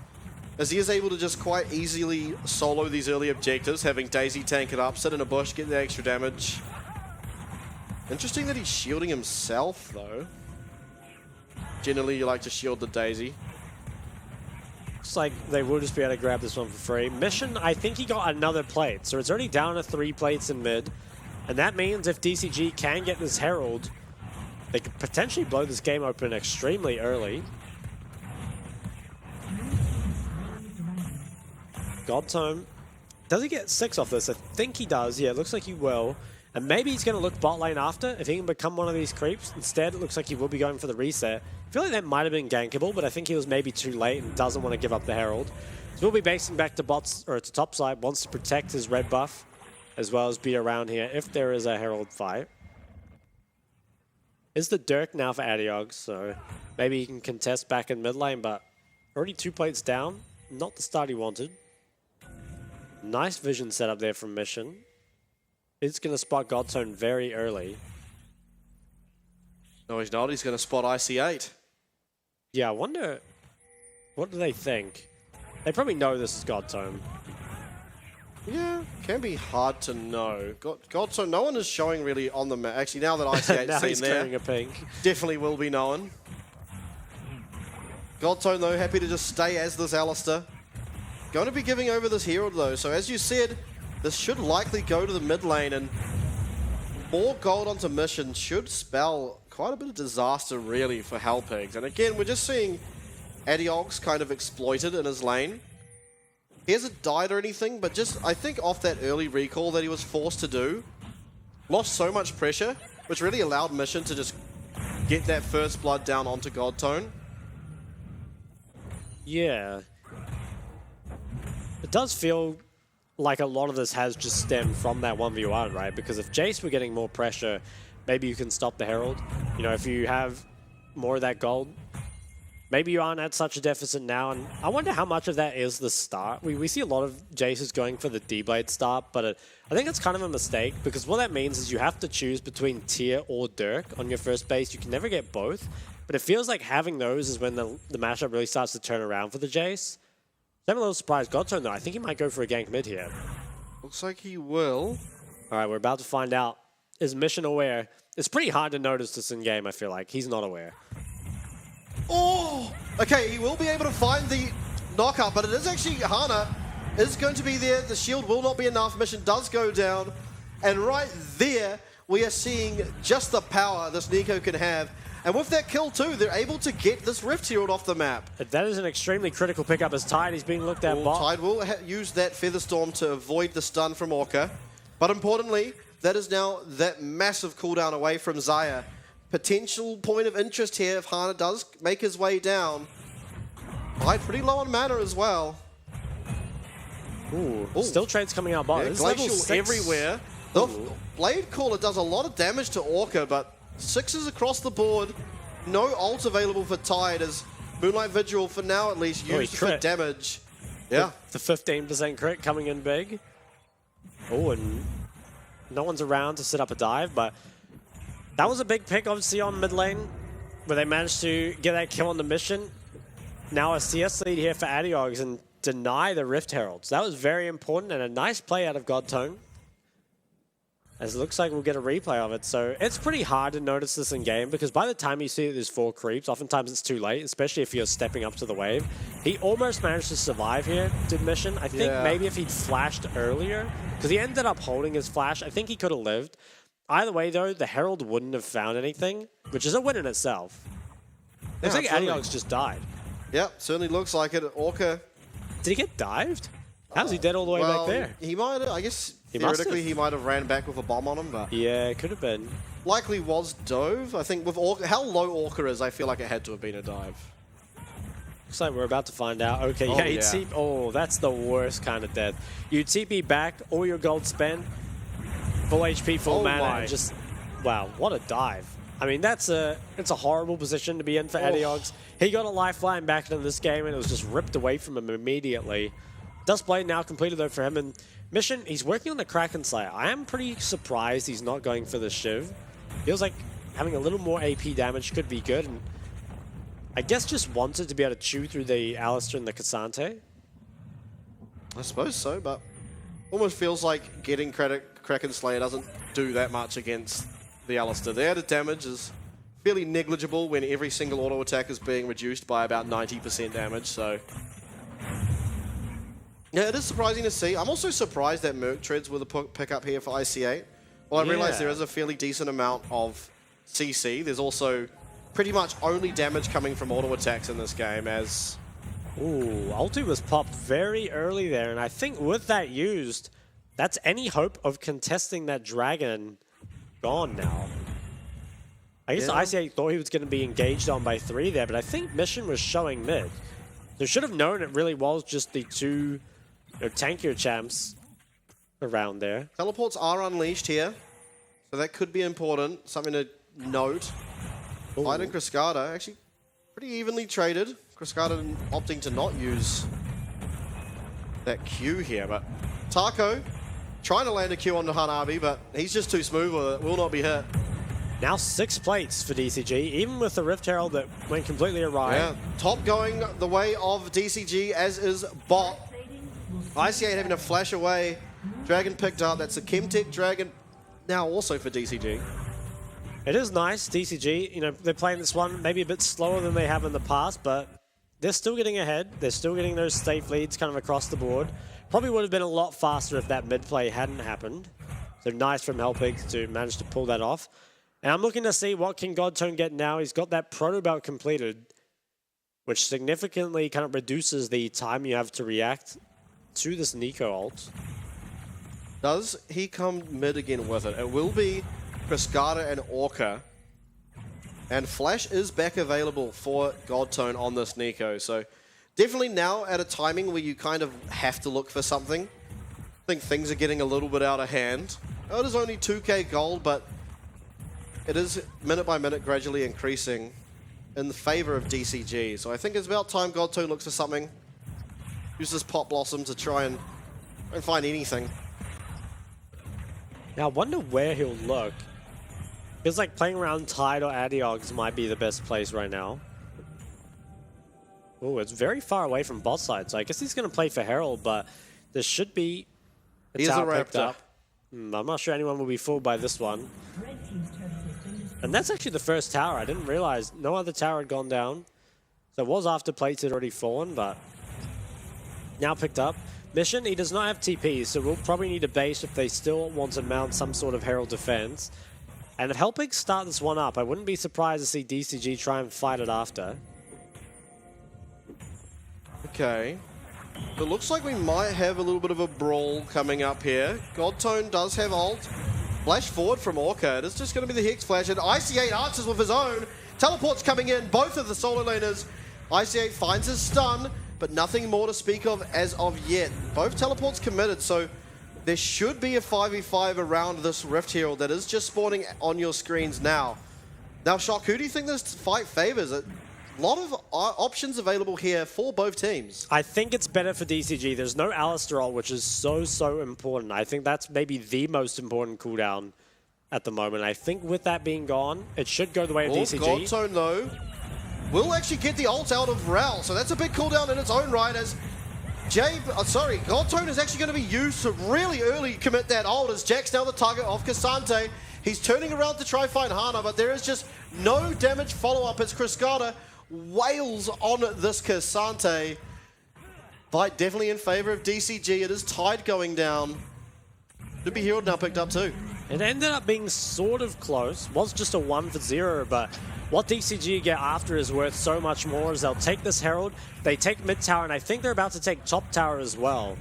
as he is able to just quite easily solo these early objectives, having Daisy tank it up, sit in a bush, get the extra damage. Interesting that he's shielding himself, though. Generally, you like to shield the Daisy. Looks like they will just be able to grab this one for free. Mission, I think he got another plate, so it's already down to 3 plates in mid. And that means if DCG can get this Herald, they could potentially blow this game open extremely early. Godtome, does he get 6 off this? I think he does. Yeah, it looks like he will. And maybe he's going to look bot lane after if he can become one of these creeps. Instead, it looks like he will be going for the reset. I feel like that might have been gankable, but I think he was maybe too late and doesn't want to give up the Herald. So we'll be basing back to bots or to top side, wants to protect his red buff as well as be around here if there is a Herald fight. Is the Dirk now for Adiog, so maybe he can contest back in mid lane, but already 2 plates down. Not the start he wanted. Nice vision setup there from Mission. It's going to spot Godtone very early. No, he's not. He's going to spot IC8. Yeah, I wonder, what do they think? They probably know this is Godtone. Yeah, can be hard to know. Godtone, no one is showing really on the map. Actually, now that IC8's now seen he's there, carrying a pink. Definitely will be known. Godtone, though, happy to just stay as this Alistair. Going to be giving over this Herald, though. So as you said, this should likely go to the mid lane, and more gold onto Mission should spell quite a bit of disaster, really, for Hellpigs. And again, we're just seeing Adiog's kind of exploited in his lane. He hasn't died or anything, but just, I think, off that early recall that he was forced to do, lost so much pressure, which really allowed Mission to just get that first blood down onto Godtone. Yeah. It does feel like a lot of this has just stemmed from that 1v1, right? Because if Jace were getting more pressure, maybe you can stop the Herald. You know, if you have more of that gold, maybe you aren't at such a deficit now. And I wonder how much of that is the start. We see a lot of Jaces going for the D-Blade start, but I think it's kind of a mistake because what that means is you have to choose between Tyr or Dirk on your first base. You can never get both, but it feels like having those is when the matchup really starts to turn around for the Jace. I'm a little surprised. Godtone, though, I think he might go for a gank mid here. Looks like he will. All right, we're about to find out. Is Mission aware? It's pretty hard to notice this in game, I feel like. He's not aware. Oh! Okay, he will be able to find the knockup, but it is actually Hana is going to be there. The shield will not be enough. Mission does go down. And right there, we are seeing just the power this Nico can have. And with that kill too, they're able to get this Rift Herald off the map. That is an extremely critical pickup as Tide is being looked at. Tide will use that Featherstorm to avoid the stun from Orca. But importantly, that is now that massive cooldown away from Xayah. Potential point of interest here if Hana does make his way down. Tide pretty low on mana as well. Ooh. Still trades coming out bot. Yeah, Glacial everywhere. The Blade Caller does a lot of damage to Orca, but 6s across the board. No ult available for Tide as Moonlight Vigil, for now at least, used for damage. Yeah. The 15% crit coming in big. Oh, and no one's around to set up a dive, but that was a big pick, obviously, on mid lane, where they managed to get that kill on the Mission. Now a CS lead here for Adiogs and deny the Rift Heralds. That was very important and a nice play out of Godtone. As it looks like we'll get a replay of it. So it's pretty hard to notice this in game because by the time you see that there's 4 creeps, oftentimes it's too late, especially if you're stepping up to the wave. He almost managed to survive here, did Mission. I think maybe if he'd flashed earlier, because he ended up holding his flash, I think he could have lived. Either way, though, the Herald wouldn't have found anything, which is a win in itself. Looks like Adiogs just died. Yep, certainly looks like it. Orca. Did he get dived? How's he dead all the way back there? He might have, I guess, theoretically, he might have ran back with a bomb on him, but... Yeah, it could have been. Likely was dove. I think with Orca, how low Orca is, I feel like it had to have been a dive. Looks like we're about to find out. Okay, oh, that's the worst kind of death. You TP back, all your gold spent, full HP, full mana, and just... Wow, what a dive. I mean, it's a horrible position to be in for Adiogs. He got a lifeline back into this game, and it was just ripped away from him immediately. Dustblade now completed, though, for him. And Mission, he's working on the Kraken Slayer. I am pretty surprised he's not going for the Shiv. Feels like having a little more AP damage could be good. And I guess just wanted to be able to chew through the Alistair and the Cassante. I suppose so, but almost feels like getting Kraken Slayer doesn't do that much against the Alistar. The added damage is fairly negligible when every single auto attack is being reduced by about 90% damage, so... Yeah, it is surprising to see. I'm also surprised that Merc Treads were the pickup here for IC8. Well, I realize there is a fairly decent amount of CC. There's also pretty much only damage coming from auto attacks in this game as... Ooh, ulti was popped very early there, and I think with that used, that's any hope of contesting that dragon gone now. I guess IC8 thought he was going to be engaged on by 3 there, but I think Mission was showing mid. They should have known it really was just the two tankier champs around there. Teleports are unleashed here, so that could be important. Something to note. Light and Cascada actually pretty evenly traded. Cascada opting to not use that Q here, but Taco trying to land a Q onto Hanabi, but he's just too smooth with it. Will not be hit. Now 6 plates for DCG, even with the Rift Herald that went completely awry. Yeah, top going the way of DCG, as is bot. IC8 having to flash away. Dragon picked up. That's a Chemtech Dragon now also for DCG. It is nice, DCG. You know, they're playing this one maybe a bit slower than they have in the past, but they're still getting ahead. They're still getting those safe leads kind of across the board. Probably would have been a lot faster if that mid play hadn't happened. So nice from Helpix to manage to pull that off. And I'm looking to see what can Godtone get now. He's got that proto belt completed, which significantly kind of reduces the time you have to react to this Nico ult. Does he come mid again with it? It will be Cascada and Orca. And Flash is back available for Godtone on this Nico. So definitely now at a timing where you kind of have to look for something. I think things are getting a little bit out of hand. Oh, it is only 2k gold, but it is minute by minute gradually increasing in the favor of DCG. So I think it's about time Godtone looks for something. Uses Pot Blossom to try and find anything. Now I wonder where he'll look. Feels like playing around Tide or Adiogs might be the best place right now. Oh, it's very far away from bot side, so I guess he's going to play for Herald, but there should be a tower picked up. I'm not sure anyone will be fooled by this one. And that's actually the first tower. I didn't realize no other tower had gone down. So it was after plates had already fallen, but now picked up. Mission, he does not have TP, so we'll probably need a base if they still want to mount some sort of Herald defense. And if Helpix start this one up, I wouldn't be surprised to see DCG try and fight it after. Okay. It looks like we might have a little bit of a brawl coming up here. Godtone does have ult. Flash forward from Orca. It is just going to be the Hex Flash, and IC8 answers with his own. Teleports coming in, both of the solo laners. IC8 finds his stun, but nothing more to speak of as of yet. Both teleports committed, so there should be a 5v5 around this Rift Herald that is just spawning on your screens now. Now, Shock, who do you think this fight favors? A lot of options available here for both teams. I think it's better for DCG. There's no Alistar ult, which is so important. I think that's maybe the most important cooldown at the moment. I think with that being gone, it should go the way of DCG. Godtone, though, will actually get the ult out of Rel, so that's a big cooldown in its own right as Godtone is actually going to be used to really early commit that ult as Jack's now the target of Cassante. He's turning around to try find Hana, but there is just no damage follow-up as Cascada wails on this Cassante. Fight definitely in favor of DCG. It is Tide going down. Should be Herald now picked up too. It ended up being sort of close. Was just a 1 for 0, but what DCG get after is worth so much more as they'll take this Herald, they take mid tower, and I think they're about to take top tower as well.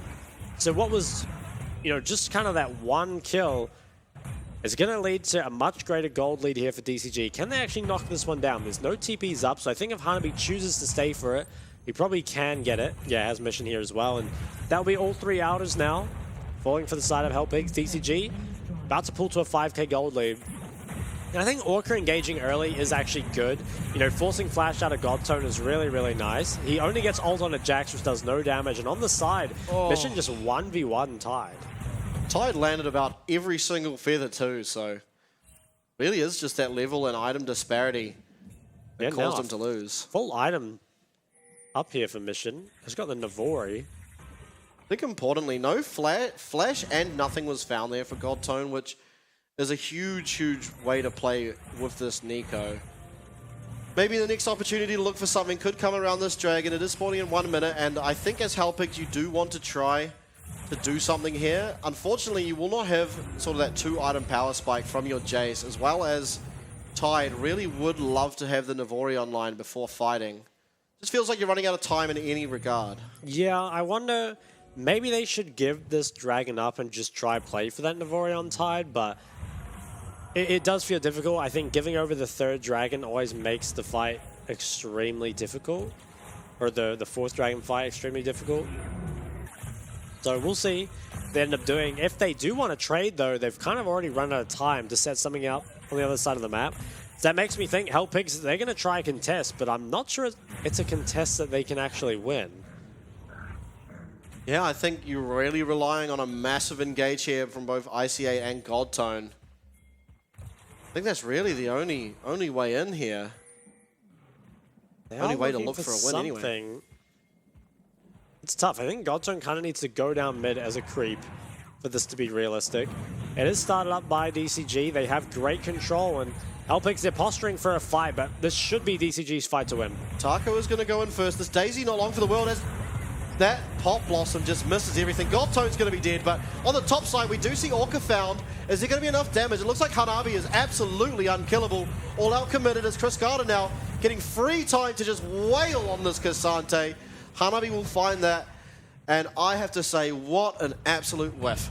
So what was, just kind of that one kill is going to lead to a much greater gold lead here for DCG. Can they actually knock this one down? There's no TPs up, so I think if Hanabi chooses to stay for it, he probably can get it. Yeah, has Mission here as well, and that'll be all 3 outers now. Falling for the side of Helpix. DCG about to pull to a 5k gold lead. And I think Orca engaging early is actually good. Forcing Flash out of Godtone is really nice. He only gets ult on a Jax, which does no damage, and on the side, Mission just 1v1 Tide. Tide landed about every single feather too, so really is just that level and item disparity that caused him to lose. Full item up here for Mission. He's got the Navori. think importantly, no flash and nothing was found there for Godtone, which is a huge, huge way to play with this Nico. Maybe the next opportunity to look for something could come around this Dragon. It is spawning in 1 minute, and I think as Hellpigs, you do want to try to do something here. Unfortunately, you will not have sort of that 2-item power spike from your Jace, as well as Tide really would love to have the Navori online before fighting. Just feels like you're running out of time in any regard. Yeah, I wonder, maybe they should give this Dragon up and just try play for that Navori on Tide, but it does feel difficult. I think giving over the 3rd Dragon always makes the fight extremely difficult, or the 4th Dragon fight extremely difficult. So we'll see what they end up doing. If they do want to trade, though, they've kind of already run out of time to set something up on the other side of the map. So that makes me think Hellpigs, they're going to try a contest, but I'm not sure it's a contest that they can actually win. Yeah, I think you're really relying on a massive engage here from both ICA and Godtone. I think that's really the only way in here. The only way to look for a win anyway. It's tough. I think Godtone kind of needs to go down mid as a creep for this to be realistic. It is started up by DCG. They have great control, and Hellpigs, they're posturing for a fight, but this should be DCG's fight to win. Taco is going to go in first. This Daisy not long for the world. As that Pop Blossom just misses everything. Godtone's going to be dead, but on the top side, we do see Orca found. Is there going to be enough damage? It looks like Hanabi is absolutely unkillable. All out committed as Chris Carter now getting free time to just wail on this Cassante. Hanabi will find that, and I have to say, what an absolute whiff.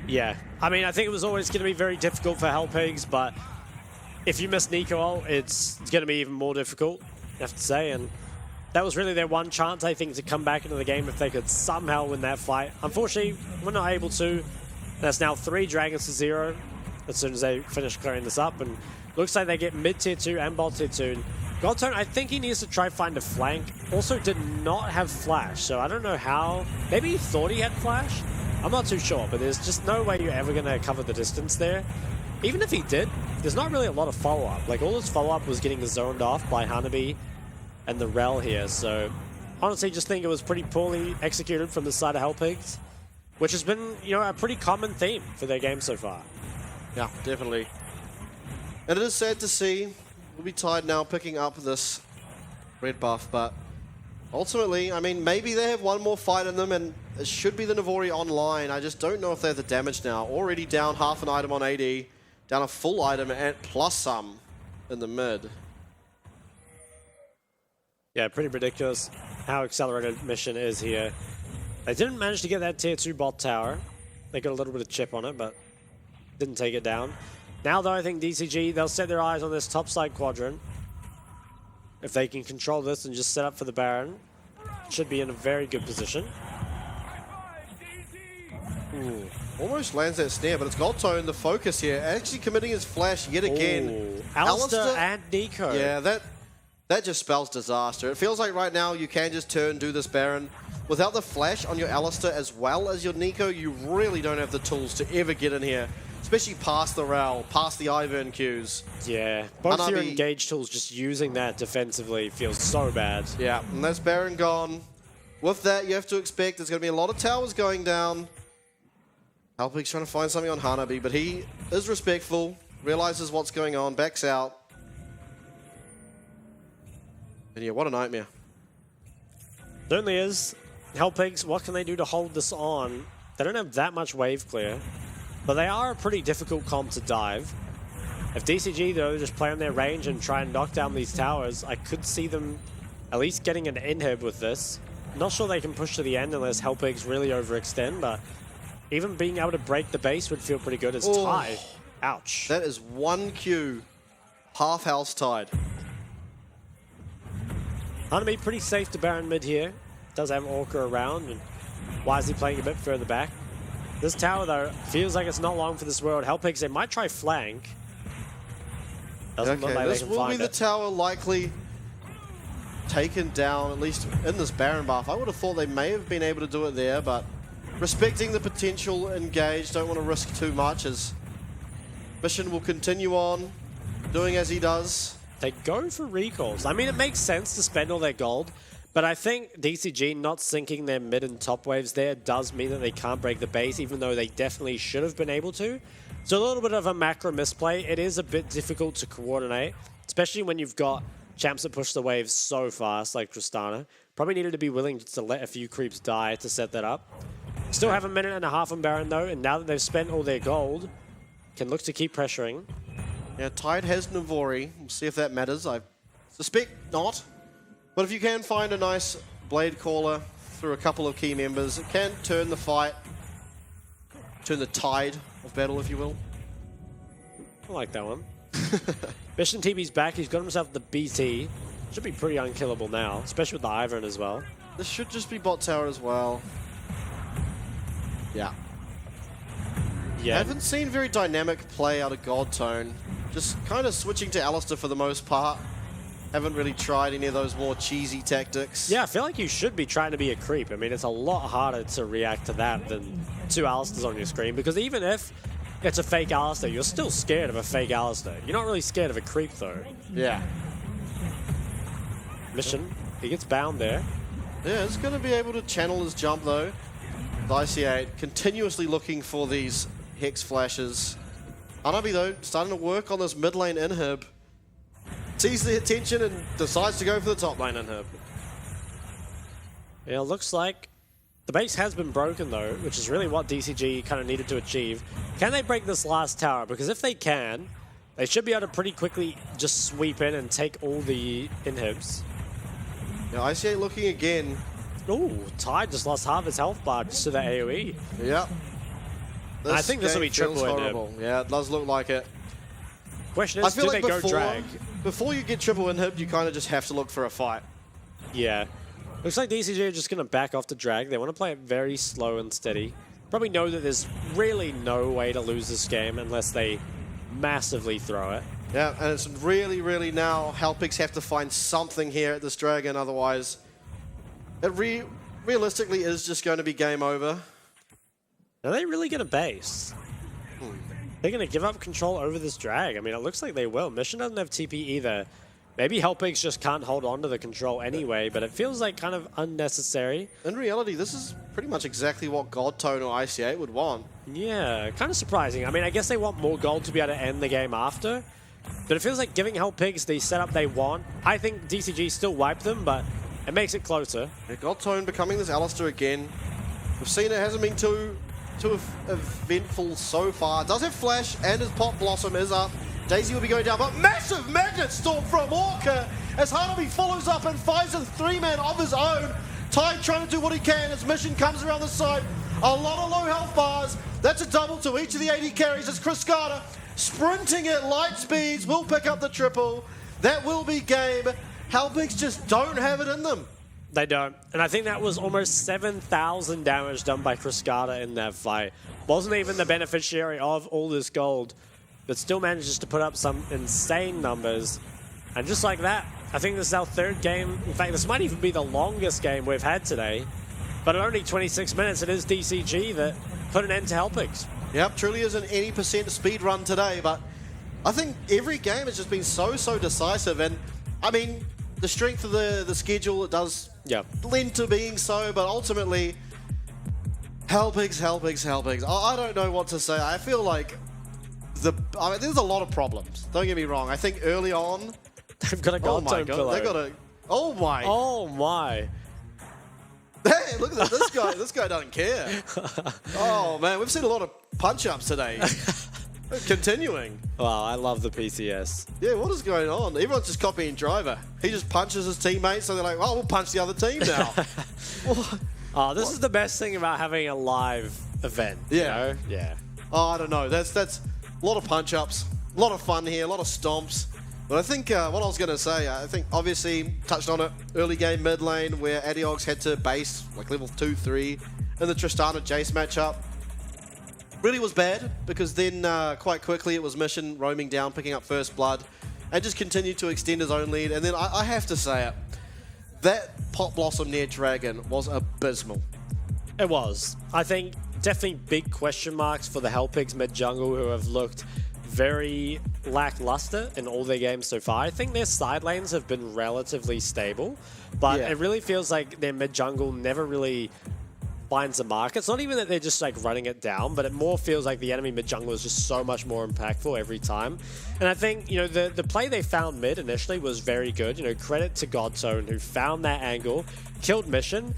Yeah, I mean, I think it was always going to be very difficult for Hellpigs, but if you miss Nico, it's going to be even more difficult, I have to say, and that was really their one chance, I think, to come back into the game if they could somehow win that fight. Unfortunately, we're not able to. That's now 3 Dragons to 0 as soon as they finish clearing this up, and looks like they get mid tier 2 and bot tier 2. Godtone, I think he needs to try find a flank. Also did not have flash, so I don't know how. Maybe he thought he had flash? I'm not too sure, but there's just no way you're ever going to cover the distance there. Even if he did, there's not really a lot of follow-up. Like, all his follow-up was getting zoned off by Hanabi and the Rel here, so honestly just think it was pretty poorly executed from the side of Hellpigs, which has been, you know, a pretty common theme for their game so far. Yeah, definitely. And it is sad to see. We'll be Tide now picking up this red buff, but ultimately, I mean, maybe they have one more fight in them, and it should be the Navori online. I just don't know if they have the damage now. Already down half an item on AD, down a full item and plus some in the mid. Yeah, pretty ridiculous how accelerated mission is here. They didn't manage to get that tier 2 bot tower. They got a little bit of chip on it, but didn't take it down. Now, though, I think DCG, they'll set their eyes on this top side quadrant. If they can control this and just set up for the Baron, should be in a very good position. Ooh, almost lands that snare, but it's Godtone, the focus here, actually committing his flash yet again. Ooh, Alistair and Nico. Yeah, that just spells disaster. It feels like right now you can just do this Baron. Without the flash on your Alistair as well as your Nico, you really don't have the tools to ever get in here. Especially past the Rel, past the Ivern Qs. Yeah, both your engage tools, just using that defensively feels so bad. Yeah, and that's Baron gone. With that, you have to expect there's going to be a lot of towers going down. Hellpig's trying to find something on Hanabi, but he is respectful, realizes what's going on, backs out. And yeah, what a nightmare. Certainly is. Hellpigs, what can they do to hold this on? They don't have that much wave clear, but they are a pretty difficult comp to dive. If DCG, though, just play on their range and try and knock down these towers, I could see them at least getting an inhib with this. Not sure they can push to the end unless Hellpigs really overextend, but even being able to break the base would feel pretty good as Tide. Ouch. That is 1 Q. Half house Tide. Hanabi pretty safe to Baron mid here. Does have Orca around, and wisely playing a bit further back. This tower, though, feels like it's not long for this world. Hellpigs, they might try flank. Doesn't look like this they can will find be the it. tower likely taken down, at least in this Baron buff. I would have thought they may have been able to do it there, but respecting the potential engage, don't want to risk too much as Mission will continue on, doing as he does. They go for recalls. I mean, it makes sense to spend all their gold, But I think DCG not syncing their mid and top waves there does mean that they can't break the base, even though they definitely should have been able to. So a little bit of a macro misplay. It is a bit difficult to coordinate, especially when you've got champs that push the waves so fast, like Tristana. Probably needed to be willing to let a few creeps die to set that up. Still have a minute and a half on Baron, though, and now that they've spent all their gold, can look to keep pressuring. Yeah, Tide has Navori. We'll see if that matters. I suspect not. But if you can find a nice Blade Caller through a couple of key members, it can turn the fight, turn the tide of battle, if you will. I like that one. Mission TB's back. He's got himself the BT. Should be pretty unkillable now, especially with the Ivern as well. This should just be bot tower as well. Yeah. Haven't seen very dynamic play out of Godtone. Just kind of switching to Alistar for the most part. Haven't really tried any of those more cheesy tactics. Yeah, I feel like you should be trying to be a creep. I mean, it's a lot harder to react to that than two Alistars on your screen, because even if it's a fake Alistar, you're still scared of a fake Alistar. You're not really scared of a creep, though. Yeah. Mission, he gets bound there. Yeah, he's going to be able to channel his jump, though. The IC8 continuously looking for these Hex flashes. Anabi, though, starting to work on this mid lane inhib. Sees the attention and decides to go for the top lane inhib. Yeah, looks like the base has been broken, though, which is really what DCG kind of needed to achieve. Can they break this last tower? Because if they can, they should be able to pretty quickly just sweep in and take all the inhibs. Now, IC8 looking again. Ooh, Tide just lost half his health bar just to the AoE. Yep. I think this will be triple horrible. Yeah, it does look like it. Question is, do they go drag? Before you get triple inhib, you kind of just have to look for a fight. Yeah. Looks like DCG are just going to back off the drag. They want to play it very slow and steady. Probably know that there's really no way to lose this game unless they massively throw it. Yeah, and it's really, really now Halpix have to find something here at this dragon, otherwise it realistically is just going to be game over. Are they really going to base? They're going to give up control over this drag. I mean, it looks like they will. Mission doesn't have TP either. Maybe Helpix just can't hold on to the control anyway, but it feels like kind of unnecessary. In reality, this is pretty much exactly what Godtone or IC8 would want. Yeah, kind of surprising. I mean, I guess they want more gold to be able to end the game after, but it feels like giving Helpix the setup they want. I think DCG still wipe them, but it makes it closer. Yeah, Godtone becoming this Alistar again. We've seen it hasn't been too eventful so far. Does have Flash, and his Pop Blossom is up. Daisy will be going down, but massive Magnet Storm from Orca as Hanabi follows up and finds a 3-man of his own. Tide trying to do what he can as Mission comes around the side. A lot of low health bars. That's a double to each of the 80 carries as Chris Carter sprinting at light speeds will pick up the triple. That will be game. Helpix just don't have it in them. They don't. And I think that was almost 7,000 damage done by Cryscata in that fight. Wasn't even the beneficiary of all this gold, but still manages to put up some insane numbers. And just like that, I think this is our third game. In fact, this might even be the longest game we've had today. But at only 26 minutes, it is DCG that put an end to Helpix. Yep, truly is an any percent speed run today, but I think every game has just been so decisive. And I mean, the strength of the schedule, it does lend to being so, but ultimately, Helpix. I don't know what to say. I feel like there's a lot of problems. Don't get me wrong. I think early on, they've got a Godtone pillow. They got a. Oh my. Oh my. Hey, look at this guy. This guy doesn't care. Oh man, we've seen a lot of punch-ups today. Continuing. Wow, I love the PCS. Yeah, what is going on? Everyone's just copying Driver. He just punches his teammates, so they're like, "Oh, we'll punch the other team now." Oh, this is the best thing about having a live event. Yeah. You know? Yeah. Oh, I don't know. That's a lot of punch-ups, a lot of fun here, a lot of stomps. But I think what I was going to say, I think obviously touched on it early game mid lane where Adiox had to base like level 2-3 in the Tristana Jace matchup. Really was bad because then quite quickly it was Mission roaming down, picking up first blood, and just continued to extend his own lead. And then I have to say it, that Pop Blossom near Dragon was abysmal. It was. I think definitely big question marks for the Helpix mid jungle who have looked very lackluster in all their games so far. I think their side lanes have been relatively stable, but it really feels like their mid jungle never really finds the mark. It's not even that they're just like running it down, but it more feels like the enemy mid jungle is just so much more impactful every time. And I think, you know, the play they found mid initially was very good. You know, credit to Godtone, who found that angle, killed Mission,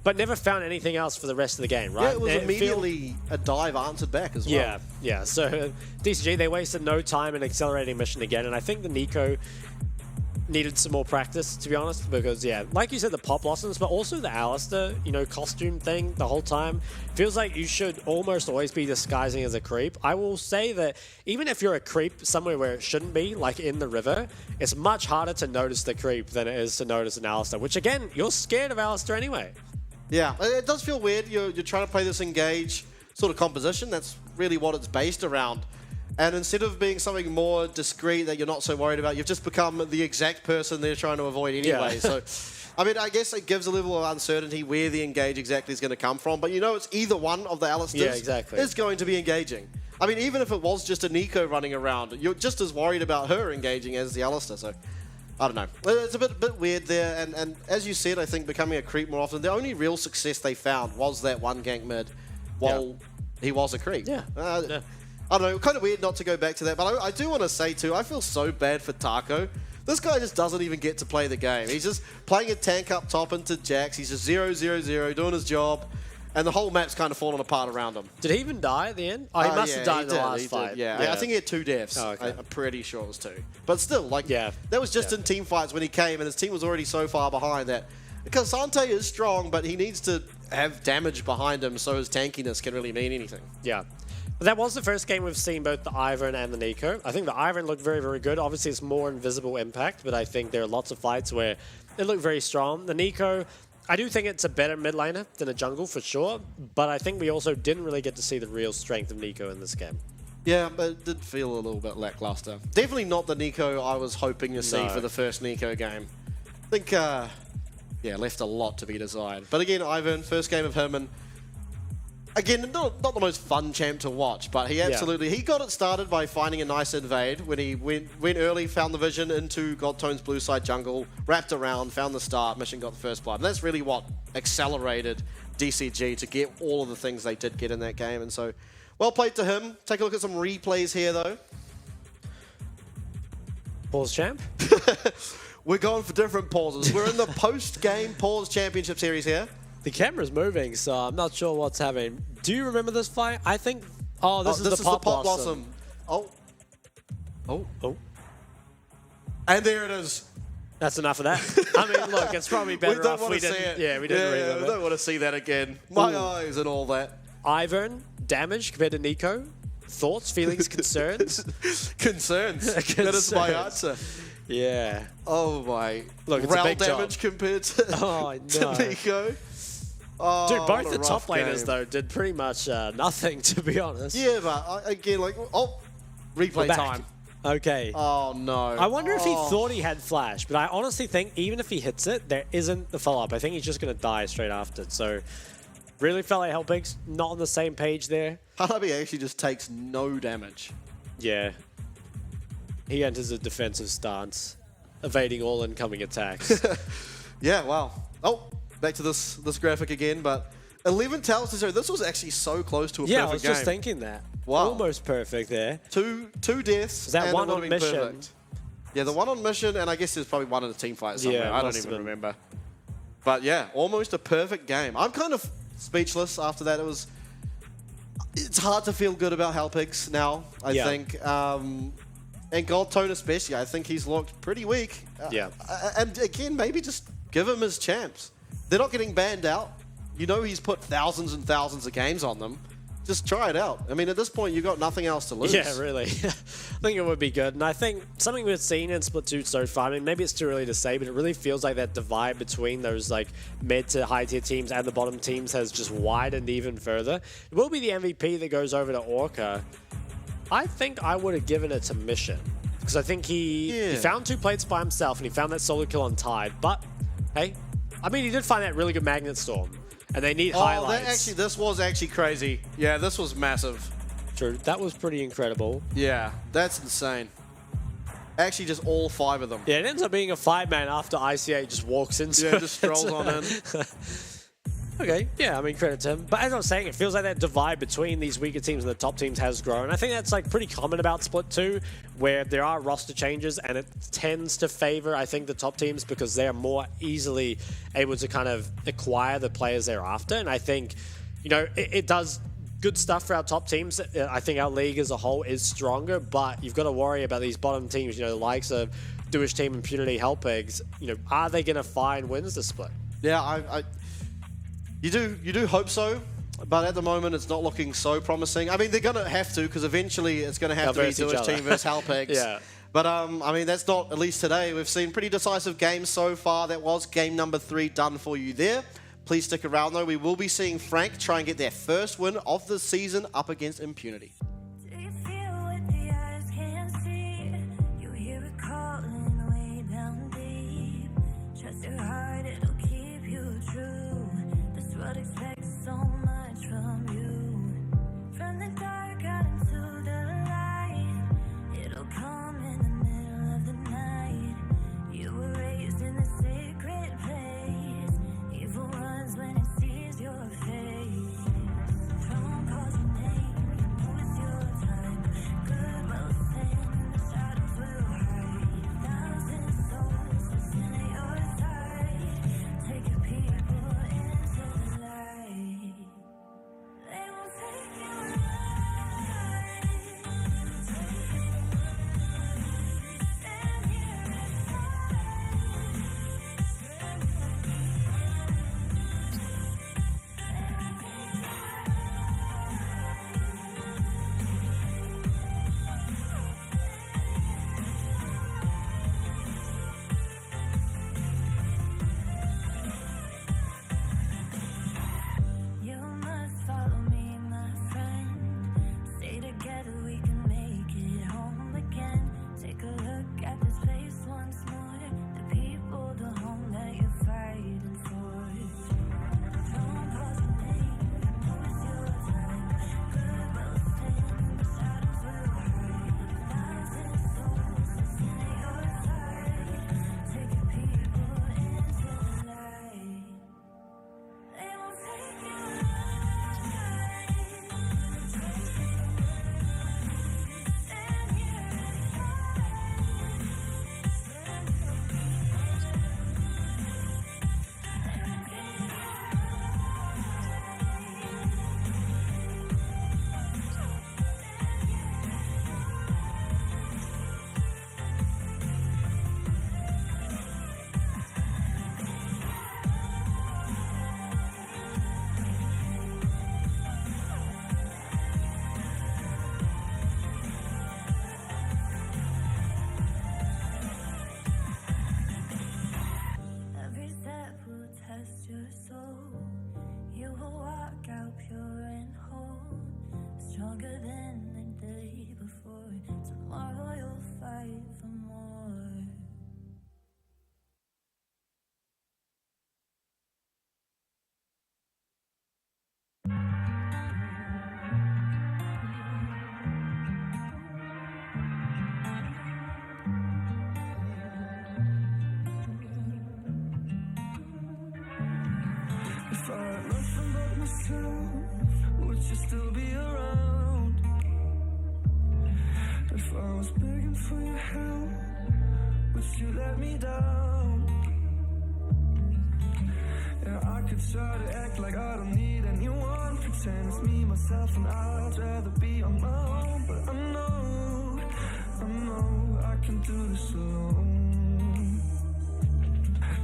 but never found anything else for the rest of the game, right? Yeah, it was immediately a dive answered back as well. Yeah. So DCG, they wasted no time in accelerating Mission again, and I think the Nico needed some more practice, to be honest, because, like you said, the pop blossoms, but also the Alistair, you know, costume thing the whole time. Feels like you should almost always be disguising as a creep. I will say that even if you're a creep somewhere where it shouldn't be, like in the river, it's much harder to notice the creep than it is to notice an Alistair, which, again, you're scared of Alistair anyway. Yeah, it does feel weird. You're trying to play this engage sort of composition. That's really what it's based around. And instead of being something more discreet that you're not so worried about, you've just become the exact person they're trying to avoid anyway. So, I mean, I guess it gives a level of uncertainty where the engage exactly is going to come from. But you know, it's either one of the Alistairs is going to be engaging. I mean, even if it was just a Nico running around, you're just as worried about her engaging as the Alistair. So, I don't know. It's a bit weird there. And as you said, I think becoming a creep more often, the only real success they found was that one gank mid while he was a creep. I don't know, kind of weird not to go back to that, but I do want to say too, I feel so bad for Taco. This guy just doesn't even get to play the game. He's just playing a tank up top into Jax. He's just 0-0-0, doing his job, and the whole map's kind of falling apart around him. Did he even die at the end? Oh, he must have died in the last fight. Yeah, I think he had 2 deaths. Oh, okay. I'm pretty sure it was 2. But still, like, that was just in team fights when he came, and his team was already so far behind that. Because Sante is strong, but he needs to have damage behind him so his tankiness can really mean anything. Yeah. But that was the first game we've seen both the Ivern and the Nico. I think the Ivern looked very, very good. Obviously, it's more invisible impact, but I think there are lots of fights where it looked very strong. The Nico, I do think it's a better mid laner than a jungle for sure, but I think we also didn't really get to see the real strength of Nico in this game. Yeah, but it did feel a little bit lackluster. Definitely not the Nico I was hoping to see for the first Nico game. I think, left a lot to be desired. But again, Ivern, first game of him, and again, not the most fun champ to watch, but he absolutely he got it started by finding a nice invade when he went early, found the vision into Godtone's blue side jungle, wrapped around, found the start, mission got the first blood. And that's really what accelerated DCG to get all of the things they did get in that game. And so, well played to him. Take a look at some replays here, though. Pause champ? We're going for different pauses. We're in the post-game pause championship series here. The camera's moving, so I'm not sure what's happening. Do you remember this fight? I think... Oh, this is the pop blossom. Oh. And there it is. That's enough of that. I mean, look, it's probably better off we didn't... It. Yeah, we didn't relive it. We don't want to see that again. My eyes and all that. Ivern, damage compared to Nico. Thoughts, feelings, concerns? Concerns. That is my answer. Yeah. Oh, my. Look, it's a big damage job. compared to, to Nico. Oh, dude, both the top laners, though, did pretty much nothing, to be honest. Yeah, but again, like, replay time. Okay. Oh, no. I wonder if he thought he had flash, but I honestly think even if he hits it, there isn't the follow-up. I think he's just going to die straight after. So, really felt like Hellpink's not on the same page there. Hanabi actually just takes no damage. Yeah. He enters a defensive stance, evading all incoming attacks. Yeah, wow. Oh, back to this graphic again, but 11 towers to 0. This was actually so close to a perfect game. Yeah, I was just thinking that. Wow. Almost perfect there. Two deaths. Was that one on mission? Perfect. Yeah, the one on mission, and I guess there's probably one in the team fight somewhere. I don't even remember. But yeah, almost a perfect game. I'm kind of speechless after that. It's hard to feel good about Hellpigs now, I think. And Godtone especially, I think he's looked pretty weak. And again, maybe just give him his champs. They're not getting banned out. You know he's put thousands and thousands of games on them. Just try it out. I mean, at this point, you've got nothing else to lose. Yeah, really. I think it would be good. And I think something we've seen in Splatoon so far, I mean, maybe it's too early to say, but it really feels like that divide between those like mid to high tier teams and the bottom teams has just widened even further. It will be the MVP that goes over to Orca. I think I would have given it to Mission. Because I think he found 2 plates by himself and he found that solo kill on Tide. But, hey, I mean, he did find that really good Magnet Storm. And they need highlights. This was actually crazy. Yeah, this was massive. True. That was pretty incredible. Yeah, that's insane. Actually, just all 5 of them. Yeah, it ends up being a 5-man after ICA just walks into Yeah, just strolls on in. Okay, yeah, I mean, credit to him. But as I was saying, it feels like that divide between these weaker teams and the top teams has grown. I think that's like pretty common about Split 2, where there are roster changes and it tends to favor, I think, the top teams because they're more easily able to kind of acquire the players they're after. And I think, you know, it does good stuff for our top teams. I think our league as a whole is stronger, but you've got to worry about these bottom teams, you know, the likes of Doish Team and Punity Hellpigs. You know, are they going to find wins this split? Yeah, you do hope so, but at the moment it's not looking so promising. I mean, they're going to have to because eventually it's going to have to be Doish Team versus Hellpigs. Yeah. But I mean, that's not, at least today, we've seen pretty decisive games so far. That was game number 3 done for you there. Please stick around though. We will be seeing Frank try and get their first win of the season up against Impunity. Do you feel what the eyes can't see? You hear it calling way down deep. Trust your heart, it'll keep you true. This world expects so much from you. From the dark out into the light, it'll come in the middle of the night. You were raised in a sacred place. Evil runs when it sees your face. Don't call your name, you know it's your time. Good will stand and the shadows will hide. 1,000 souls just in your side. Take your people into the light. They won't take you alive. Stand here and you must follow me, my friend. Stay together, we can make it home again. Take a look at this place once more. The people, the home that you're fighting for. Don't pause your name, you know it's your time. Good will stand and the shadows will hide. 1,000 souls just in your side. Take your people into the light. They won't take you alive. Stand here and every step will test your soul. You will walk out pure and whole, stronger than the day before. Tomorrow you'll fight for more. If I had nothing but myself, would you still be around? If I was begging for your help, would you let me down? Yeah, I could try to act like I don't need anyone, pretend it's me, myself, and I'd rather be on my own. But I know I can do this alone.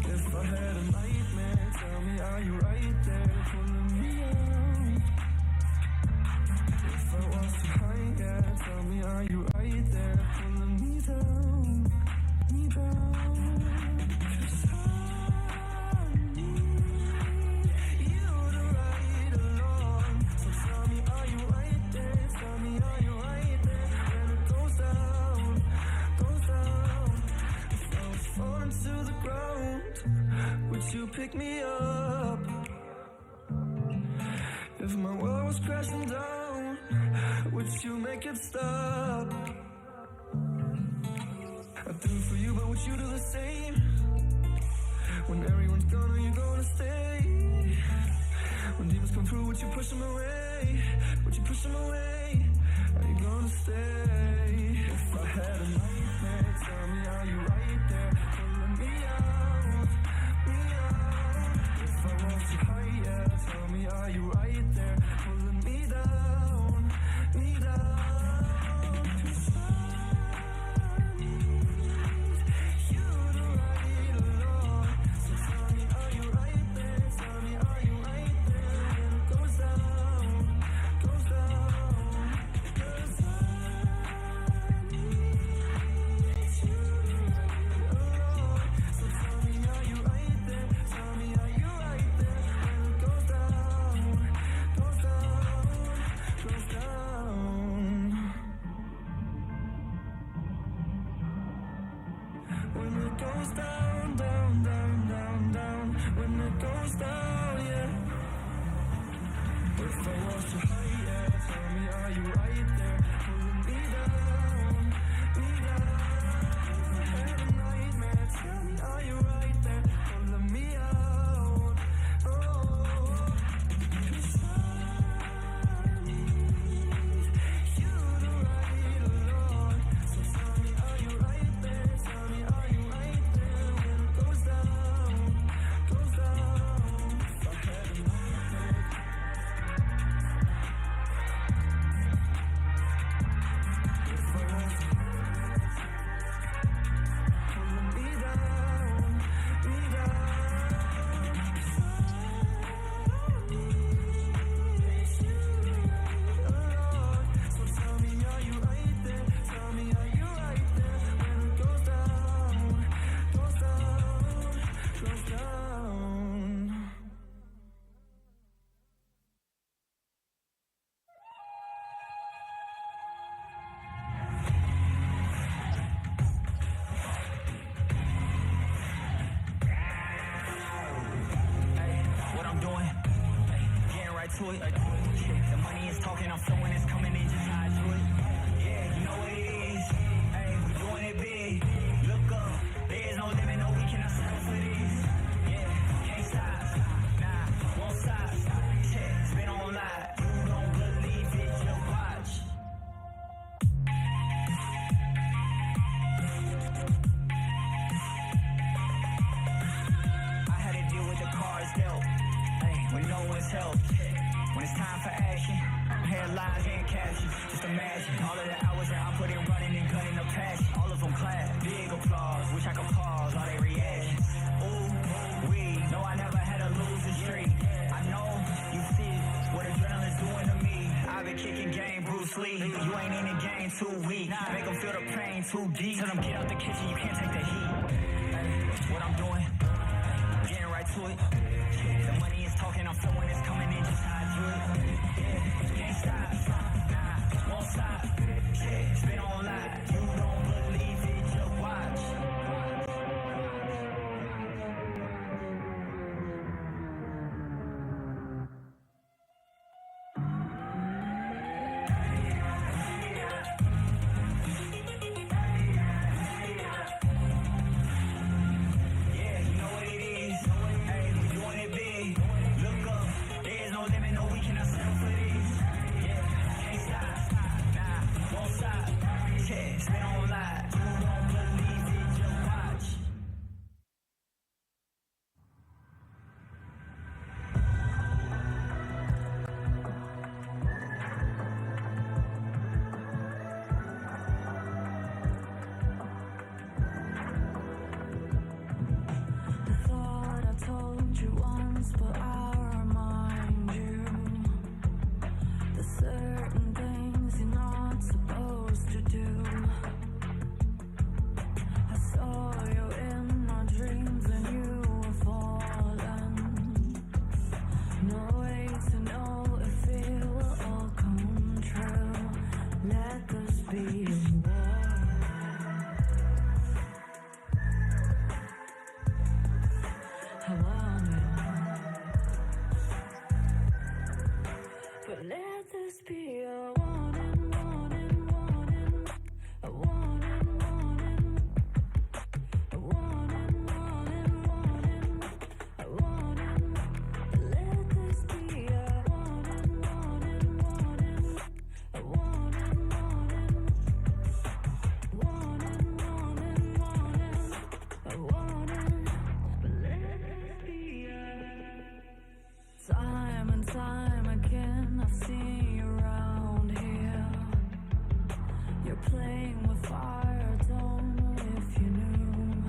If I had a nightmare, tell me, are you right there pulling me out? If I was too high, yeah, tell me, are you right there pulling me down, me down? 'Cause I need you to ride along. So tell me, are you right there? Tell me, are you right there when it goes down, goes down? If I was falling to the ground, would you pick me up? If my world was crashing down, would would you make it stop? I do for you, but would you do the same? When everyone's gone, are you gonna stay? When demons come through, would you push them away? Would you push them away? Are you gonna stay? If I had a nightmare, tell me, are you right there? Pulling me out, me out. If I was too high, yeah, tell me, are you right there? Pulling me down, me down. 'Cause I need you to ride along. So tell me, are you right there? Tell me, are you right there? When it goes down, goes down. 'Cause I goes down, down, down, down, down. When it goes down, yeah. If I was too high, yeah. Tell me, are you right there? Pulling me down, me down. If I had a nightmare, tell me, are you right there? Pulling me out, oh. 'Cause I need you to ride along. So tell me, are you right there? Tell me, are you right there? When it goes down, goes down. If I had a nightmare. If I was pulling me down, me down. 'Cause I need you alone. So tell me, are you right there? Tell me, are you right there? When it goes down, goes down, goes down. What I'm doing, getting right to it. The money is talking, I'm flowing, it's coming in, just how I do it. Yeah, you know what it is. Hey, we doing it big. Look up, there's no limit, no, we cannot settle for this. Yeah, can't stop, nah, won't stop. Yeah, it's been on live. You don't believe it, just watch. I had to deal with the cards dealt. Hey, when no one's help. When it's time for action, headlines and captions. Just imagine all of the hours that I put in running and gunning the passion. All of them clap, big applause. Wish I could pause all their reactions. Ooh, we know I never had a losing streak. I know you see what adrenaline's doing to me. I've been kicking game, Bruce Lee. You ain't in the game too weak. Make them feel the pain too deep. Tell them get out the kitchen, you can't take the heat. Hey, what I'm doing, getting right to it. The money is talking, I'm flowing, it's coming in, just how I do it. Yeah, can't stop, nah, won't stop. Yeah, it's been on live, you don't believe it, just watch. Yeah, you know what it is. Hey, we doing it big. Look up, there's no limit, no, we cannot settle for this. Yeah, can't stop, nah, won't stop. Yeah, it's been on live. You don't believe it, just watch. I thought I told you once, but I'll remind you. There's certain things you're not supposed to do. I saw you in my dreams and you were falling. No way to know if it will all come true. Let this be a war. I want it, but let this be a warning. playing with fire, don't know if you knew.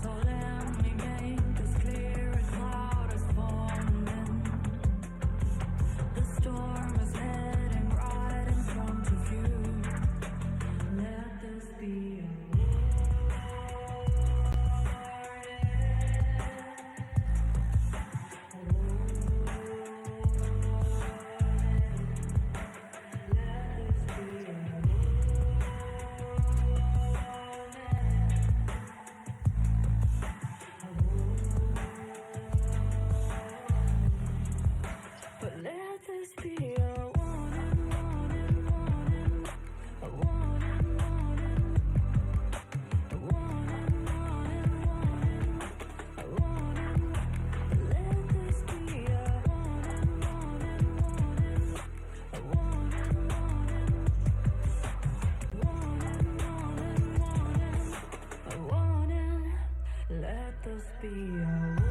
So let me make this clear, a cloud is forming. The storm is heading right in front of you. Let this be a but let this be a warning, warning, warning, a warning, warning, a warning, warning, warning, a warning. Let this be a warning, warning, warning, a warning, warning, warning, warning, a warning. Let this be a warning.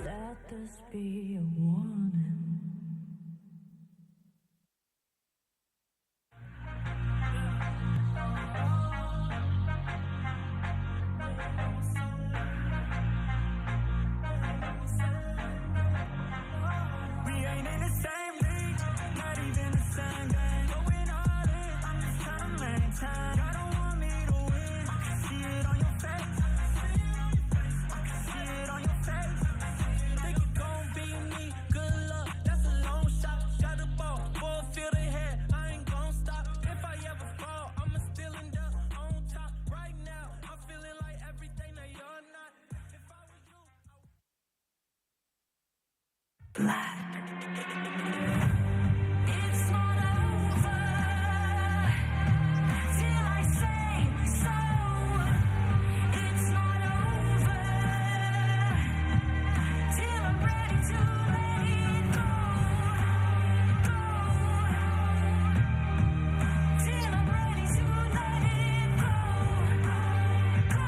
Let this be a warning. We ain't in the same league, not even the same game. Going all in, I'm just trying to maintain. Y'all don't want me to win, I can see it on your face. I can see it on your face. Think it gon' be me, good luck, that's a long shot. Shot the ball, full field ahead, I ain't gon' stop. If I ever fall, I'ma still end up on top. Right now, I'm feeling like everything that you're not. If I were you, It's not over till I say so. It's not over till I'm ready to let it go. Till I'm ready to let it go.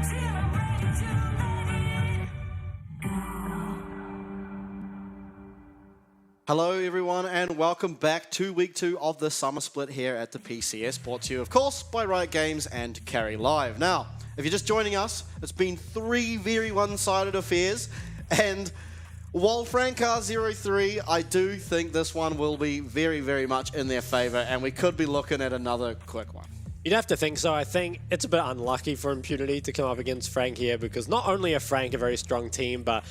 Till I'm ready to let it go. Hello, everyone, and welcome back to week 2 of the summer split here at the PCS, brought to you, of course, by Riot Games and Carry Live. Now, if you're just joining us, it's been 3 very one-sided affairs, and while Frank are 0-3, I do think this one will be very, very much in their favor, and we could be looking at another quick one. You'd have to think so. I think it's a bit unlucky for Impunity to come up against Frank here because not only are Frank a very strong team, but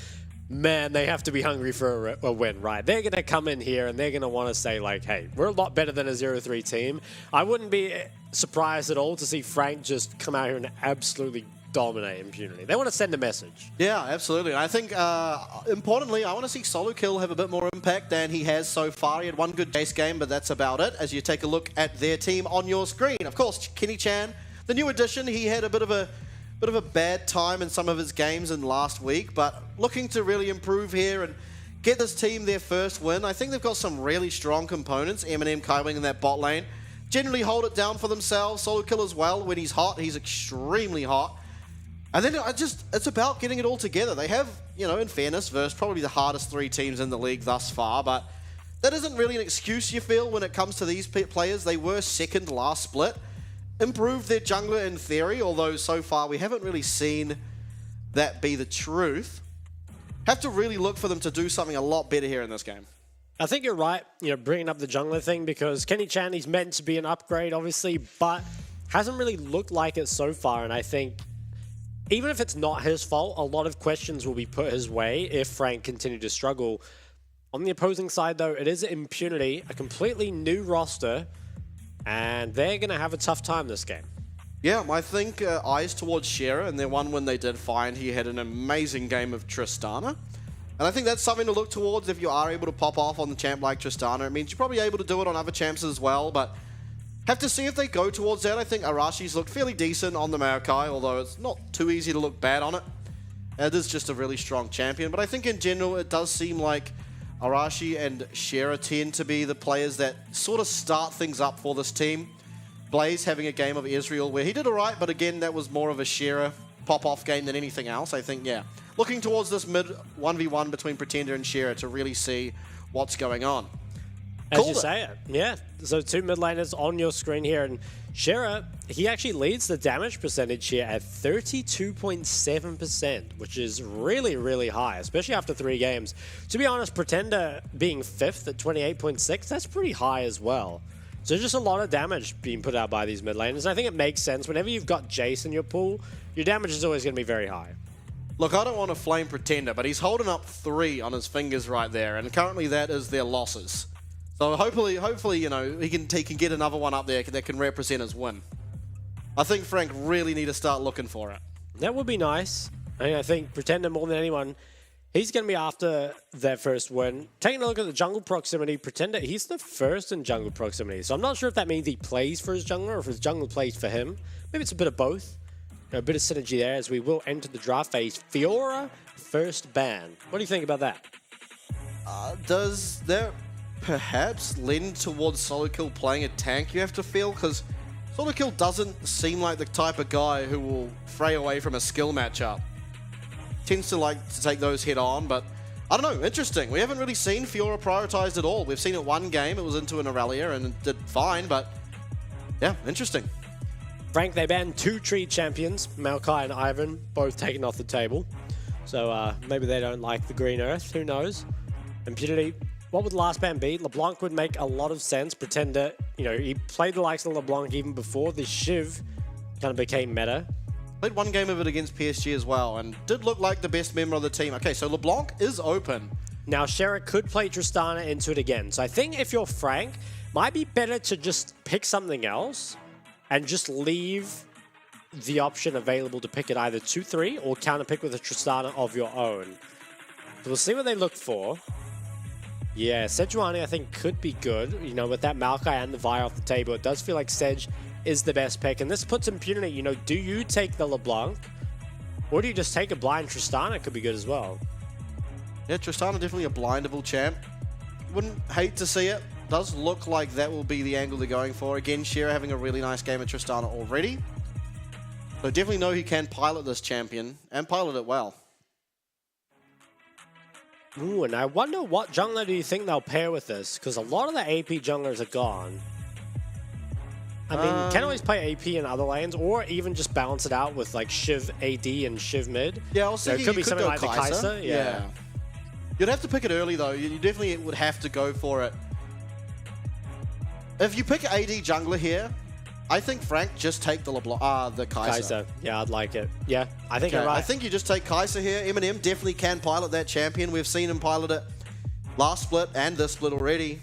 man, they have to be hungry for a win, right? They're going to come in here and they're going to want to say like, hey, we're a lot better than a 0-3 team. I wouldn't be surprised at all to see Frank just come out here and absolutely dominate Impunity. They want to send a message. Yeah, absolutely. I think, importantly, I want to see Solo Kill have a bit more impact than he has so far. He had one good chase game, but that's about it. As you take a look at their team on your screen. Of course, Kenny Chan, the new addition, he had a bit of a bad time in some of his games in last week, but looking to really improve here and get this team their first win. I think they've got some really strong components. Eminem, Kaiwing in that bot lane. Generally hold it down for themselves. Solo Kill as well. When he's hot, he's extremely hot. And then it's about getting it all together. They have, you know, in fairness, versus probably the hardest 3 teams in the league thus far, but that isn't really an excuse, you feel, when it comes to these players. They were second last split. Improved their jungler in theory, although so far we haven't really seen that be the truth. Have to really look for them to do something a lot better here in this game. I think you're right, you know, bringing up the jungler thing because Kenny Chan, he's meant to be an upgrade, obviously, but hasn't really looked like it so far. And I think even if it's not his fault, a lot of questions will be put his way if Frank continued to struggle. On the opposing side, though, it is Impunity, a completely new roster, and they're going to have a tough time this game. Yeah, I think eyes towards Shera, and their one win they did find he had an amazing game of Tristana. And I think that's something to look towards if you are able to pop off on the champ like Tristana. It means you're probably able to do it on other champs as well, but Have to see if they go towards that. I think Arashi's looked fairly decent on the Maokai, although it's not too easy to look bad on it. It is just a really strong champion, but I think in general it does seem like Arashi and Shera tend to be the players that sort of start things up for this team. Blaze having a game of Israel where he did alright, but again, that was more of a Shera pop-off game than anything else. I think, yeah, looking towards this mid 1v1 between Pretender and Shera to really see what's going on. As you say it, yeah. So 2 mid laners on your screen here, and Shera, he actually leads the damage percentage here at 32.7%, which is really, really high, especially after 3 games. To be honest, Pretender being 5th at 28.6, that's pretty high as well. So just a lot of damage being put out by these mid laners. I think it makes sense. Whenever you've got Jace in your pool, your damage is always going to be very high. Look, I don't want to flame Pretender, but he's holding up 3 on his fingers right there, and currently that is their losses. So hopefully, you know, he can get another one up there that can represent his win. I think Frank really need to start looking for it. That would be nice. I think Pretender more than anyone, he's going to be after their first win. Taking a look at the jungle proximity, Pretender, he's the first in jungle proximity. So I'm not sure if that means he plays for his jungler or if his jungler plays for him. Maybe it's a bit of both. A bit of synergy there as we will enter the draft phase. Fiora, first ban. What do you think about that? Does there perhaps lend towards Solo Kill playing a tank, you have to feel? Because Solo Kill doesn't seem like the type of guy who will fray away from a skill matchup. Tends to like to take those head on, but I don't know, interesting. We haven't really seen Fiora prioritized at all. We've seen it one game, it was into an Aurelia and it did fine, but yeah, interesting. Frank, they banned 2 tree champions, Maokai and Ivan, both taken off the table. So maybe they don't like the green earth, who knows? Impunity, what would the last ban be? LeBlanc would make a lot of sense. Pretender, you know, he played the likes of LeBlanc even before the Shiv kind of became meta. Played one game of it against PSG as well and did look like the best member of the team. Okay, so LeBlanc is open. Now, Shera could play Tristana into it again. So I think if you're Frank, might be better to just pick something else and just leave the option available to pick it either 2-3 or counter pick with a Tristana of your own. So we'll see what they look for. Yeah, Sejuani I think could be good. You know, with that Maokai and the Vi off the table, it does feel like Sej is the best pick. And this puts Impunity, you know, do you take the LeBlanc or do you just take a blind Tristana? Could be good as well. Yeah, Tristana definitely a blindable champ. Wouldn't hate to see it. Does look like that will be the angle they're going for. Again, Shera having a really nice game at Tristana already. So definitely know he can pilot this champion and pilot it well. Ooh, and I wonder what jungler do you think they'll pair with this? Because a lot of the AP junglers are gone. I mean, you can always play AP in other lanes, or even just balance it out with like Shiv AD and Shiv mid. Yeah, I was thinking it could be something like the Kai'Sa. Yeah. You'd have to pick it early though. You definitely would have to go for it. If you pick AD jungler here, I think Frank just take the Kai'Sa. Kai'Sa. Yeah, I'd like it. Yeah, I think you're right. I think you just take Kai'Sa here. Eminem definitely can pilot that champion. We've seen him pilot it last split and this split already.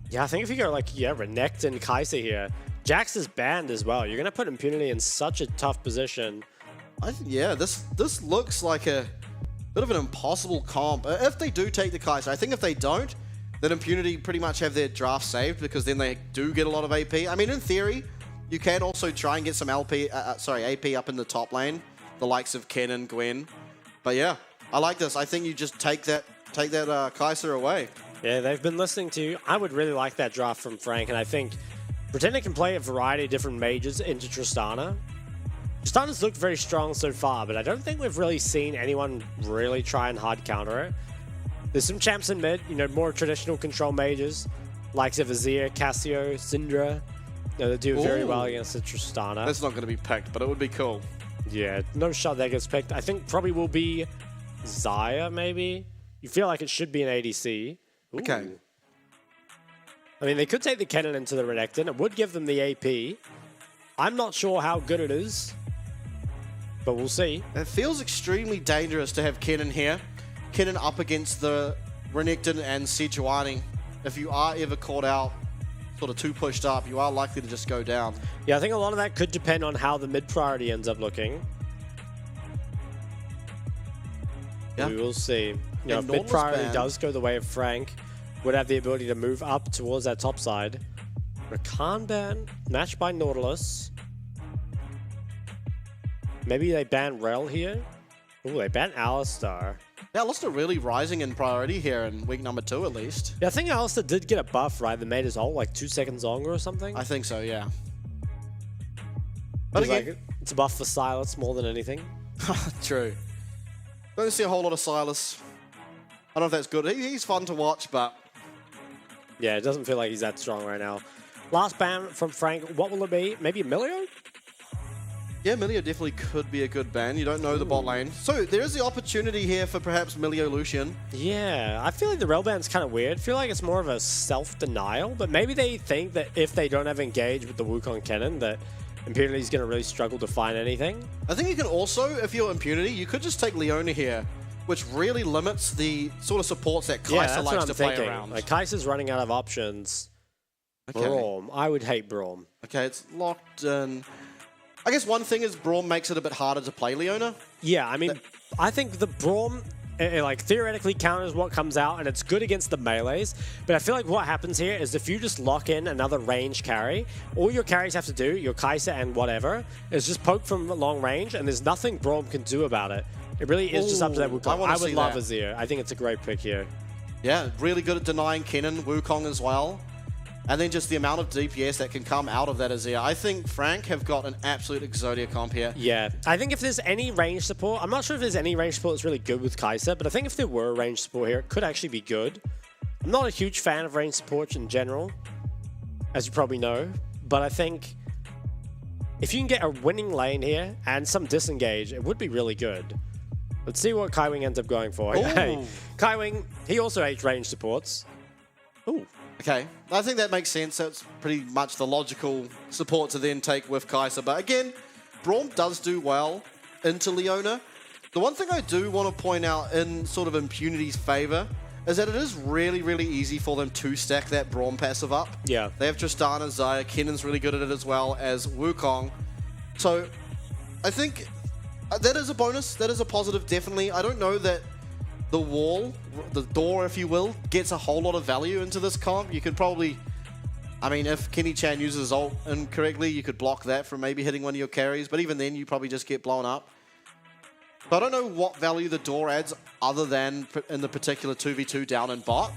Yeah, I think if you go like, Renekton and Kai'Sa here, Jax is banned as well. You're going to put Impunity in such a tough position. Yeah, this looks like a bit of an impossible comp. If they do take the Kai'Sa, I think if they don't, then Impunity pretty much have their draft saved because then they do get a lot of AP. I mean, in theory, you can also try and get some AP up in the top lane, the likes of Ken and Gwen. But yeah, I like this. I think you just take that Kai'Sa away. Yeah, they've been listening to you. I would really like that draft from Frank, and I think Pretender can play a variety of different mages into Tristana. Tristana's looked very strong so far, but I don't think we've really seen anyone really try and hard counter it. There's some champs in mid, you know, more traditional control mages, likes of Azir, Cassio, Syndra. No, they do very well against the Tristana. That's not going to be picked, but it would be cool. Yeah, no shot that gets picked. I think probably will be Xayah, maybe. You feel like it should be an ADC. Ooh. Okay. I mean, they could take the Kennen into the Renekton. It would give them the AP. I'm not sure how good it is, but we'll see. It feels extremely dangerous to have Kennen here. Kennen up against the Renekton and Sejuani. If you are ever caught out, sort of too pushed up, you are likely to just go down. Yeah, I think a lot of that could depend on how the mid priority ends up looking. Yeah. We will see. You know, if mid priority does go the way of Frank, would have the ability to move up towards that top side. Rakan ban, matched by Nautilus. Maybe they ban Rel here. Ooh, they ban Alistar. Yeah, Alistar really rising in priority here in week number 2 at least. Yeah, I think Alistar did get a buff, right? That made his ult like 2 seconds longer or something. I think so, yeah. But again, like, it's a buff for Silas more than anything. True. Don't see a whole lot of Silas. I don't know if that's good. He's fun to watch, but... Yeah, it doesn't feel like he's that strong right now. Last ban from Frank, what will it be? Maybe Emilio? Yeah, Milio definitely could be a good ban. You don't know the bot lane. So there is the opportunity here for perhaps Milio Lucian. Yeah, I feel like the Rel ban's kind of weird. I feel like it's more of a self-denial, but maybe they think that if they don't have engage with the Wukong cannon, that Impunity's going to really struggle to find anything. I think you can also, if you're Impunity, you could just take Leona here, which really limits the sort of supports that Kai'Sa likes to play around. Like, Kai'Sa's running out of options. Okay. Braum. I would hate Braum. Okay, it's locked in. I guess one thing is Braum makes it a bit harder to play Leona. Yeah, I mean, I think the Braum, like, theoretically counters what comes out, and it's good against the melees. But I feel like what happens here is if you just lock in another range carry, all your carries have to do, your Kai'Sa and whatever, is just poke from long range, and there's nothing Braum can do about it. It really is just up to that Wukong. I would love Azir. I think it's a great pick here. Yeah, really good at denying Kennen, Wukong as well. And then just the amount of DPS that can come out of that Azir. I think Frank have got an absolute Exodia comp here. Yeah, I think if there's any range support, I'm not sure if there's any range support that's really good with Kai'Sa, but I think if there were range support here, it could actually be good. I'm not a huge fan of range support in general, as you probably know, but I think if you can get a winning lane here and some disengage, it would be really good. Let's see what Kaiwing ends up going for. Hey, Kaiwing, he also hates range supports. Ooh. Okay, I think that makes sense. That's pretty much the logical support to then take with Kai'Sa. But again, Braum does do well into Leona. The one thing I do want to point out in sort of Impunity's favor is that it is really, really easy for them to stack that Braum passive up. Yeah. They have Tristana, Xayah, Kennen's really good at it as well as Wukong. So I think that is a bonus. That is a positive, definitely. I don't know that the wall, the door, if you will, gets a whole lot of value into this comp. You could probably, I mean, if Kenny Chan uses ult incorrectly, you could block that from maybe hitting one of your carries, but even then, you probably just get blown up. So I don't know what value the door adds other than in the particular 2v2 down in bot.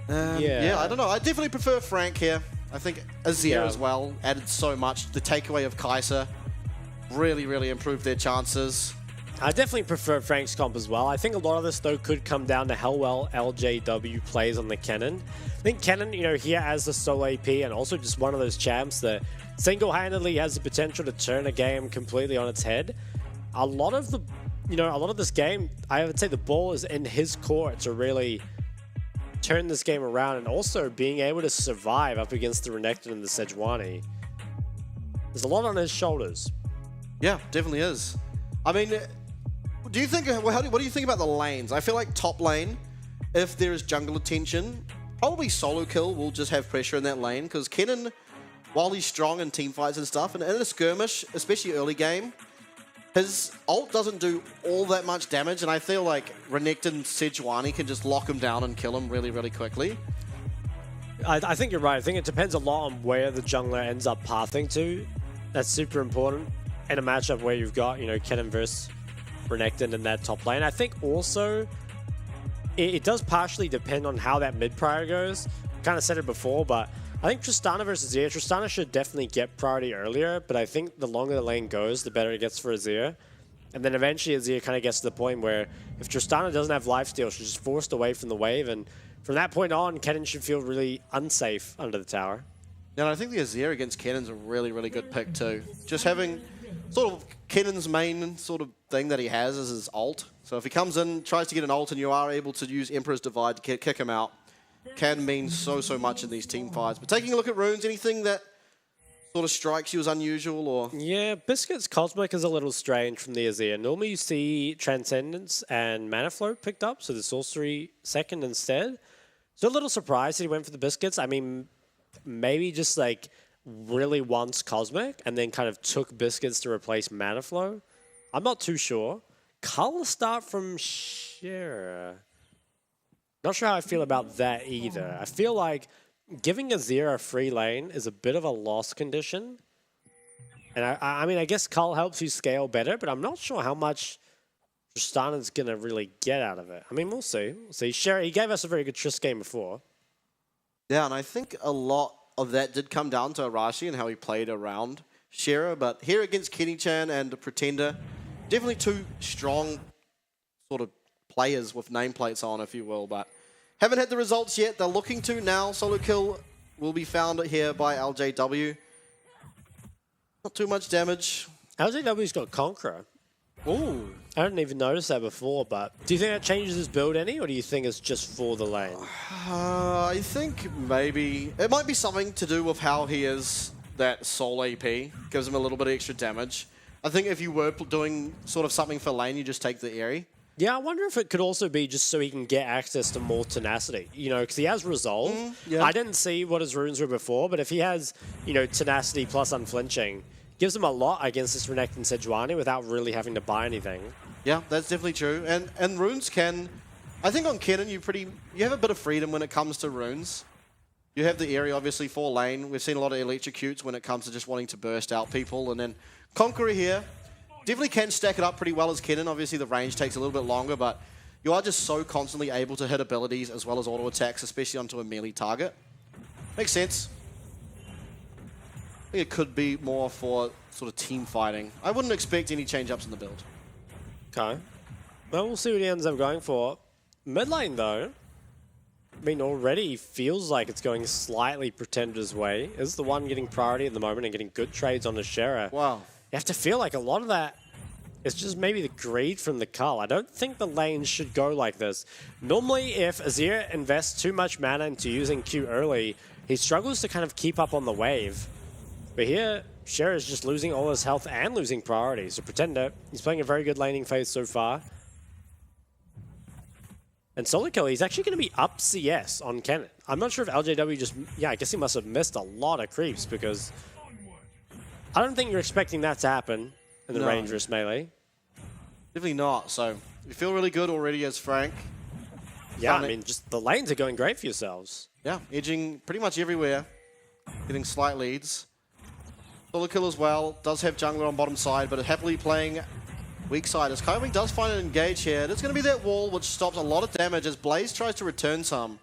Yeah, I don't know. I definitely prefer Frank here. I think Azir as well added so much. The takeaway of Kai'Sa really, really improved their chances. I definitely prefer Frank's comp as well. I think a lot of this, though, could come down to how well LJW plays on the Kennen. I think Kennen, you know, here as the solo AP and also just one of those champs that single-handedly has the potential to turn a game completely on its head. A lot of the, you know, a lot of this game, I would say the ball is in his court to really turn this game around and also being able to survive up against the Renekton and the Sejuani. There's a lot on his shoulders. Yeah, definitely is. I mean, do you think, what do you think about the lanes? I feel like top lane, if there is jungle attention, probably solo kill will just have pressure in that lane, because Kennen, while he's strong in team fights and stuff, and in a skirmish, especially early game, his ult doesn't do all that much damage, and I feel like Renekton Sejuani can just lock him down and kill him really, really quickly. I think you're right. I think it depends a lot on where the jungler ends up pathing to. That's super important in a matchup where you've got, you know, Kennen versus Renekton in that top lane. I think also it does partially depend on how that mid prior goes. Kind of said it before, but I think Tristana versus Azir, Tristana should definitely get priority earlier, but I think the longer the lane goes, the better it gets for Azir. And then eventually Azir kind of gets to the point where if Tristana doesn't have lifesteal, she's just forced away from the wave, and from that point on, Kennen should feel really unsafe under the tower. Yeah, and I think the Azir against Kennen's a really, really good pick too. Just having sort of Kennen's main sort of thing that he has is his ult. So if he comes in, tries to get an ult, and you are able to use Emperor's Divide to kick him out, can mean so much in these team fights. But taking a look at runes, anything that sort of strikes you as unusual, or? Yeah, Biscuit's Cosmic is a little strange from the Azir. Normally you see Transcendence and Mana Flow picked up, so the Sorcery second instead. So a little surprised that he went for the Biscuits. I mean, maybe just like really wants Cosmic and then kind of took Biscuits to replace Mana Flow. I'm not too sure. Color start from Shira. Not sure how I feel about that either. I feel like giving Azir a free lane is a bit of a lost condition. And I mean, I guess Cull helps you scale better, but I'm not sure how much Tristana's going to really get out of it. I mean, we'll see. We'll see. Sherry, he gave us a very good Trist game before. Yeah, and I think a lot of that did come down to Arashi and how he played around Shera, but here against Kenny-chan and Pretender, definitely two strong sort of players with nameplates on, if you will, but haven't had the results yet. They're looking to now. Solo kill will be found here by LJW. Not too much damage. LJW's got Conqueror. Ooh. I didn't even notice that before, but do you think that changes his build any, or do you think it's just for the lane? I think maybe it might be something to do with how he is that soul AP. Gives him a little bit of extra damage. I think if you were doing sort of something for lane, you just take the Aerie. Yeah, I wonder if it could also be just so he can get access to more tenacity. You know, because he has Resolve. Yeah. I didn't see what his runes were before, but if he has, you know, tenacity plus unflinching, gives him a lot against this Renekton and Sejuani without really having to buy anything. Yeah, that's definitely true. And runes can, I think on Kennen you have a bit of freedom when it comes to runes. You have the Aerie obviously for lane. We've seen a lot of electrocutes when it comes to just wanting to burst out people, and then Conqueror here. Definitely can stack it up pretty well as Kennen. Obviously, the range takes a little bit longer, but you are just so constantly able to hit abilities as well as auto attacks, especially onto a melee target. Makes sense. I think it could be more for sort of team fighting. I wouldn't expect any change-ups in the build. Okay. Well, we'll see what he ends up going for. Mid lane, though, I mean, already feels like it's going slightly Pretender's way. Is the one getting priority at the moment and getting good trades on the Shera. Wow. You have to feel like a lot of that is just maybe the greed from the Cull. I don't think the lanes should go like this. Normally, if Azir invests too much mana into using Q early, he struggles to kind of keep up on the wave. But here, Shera is just losing all his health and losing priority. So Pretender, he's playing a very good laning phase so far. And Solo Kill, he's actually going to be up CS on Kennen. I'm not sure if LJW just... Yeah, I guess he must have missed a lot of creeps because... I don't think you're expecting that to happen in the Rangerous melee. Definitely not. So you feel really good already as Frank. Yeah, I mean, just the lanes are going great for yourselves. Yeah, edging pretty much everywhere. Getting slight leads. Solo Kill as well. Does have jungler on bottom side, but happily playing weak side. As Kaiwing does find an engage here. There's going to be that wall which stops a lot of damage as Blaze tries to return some.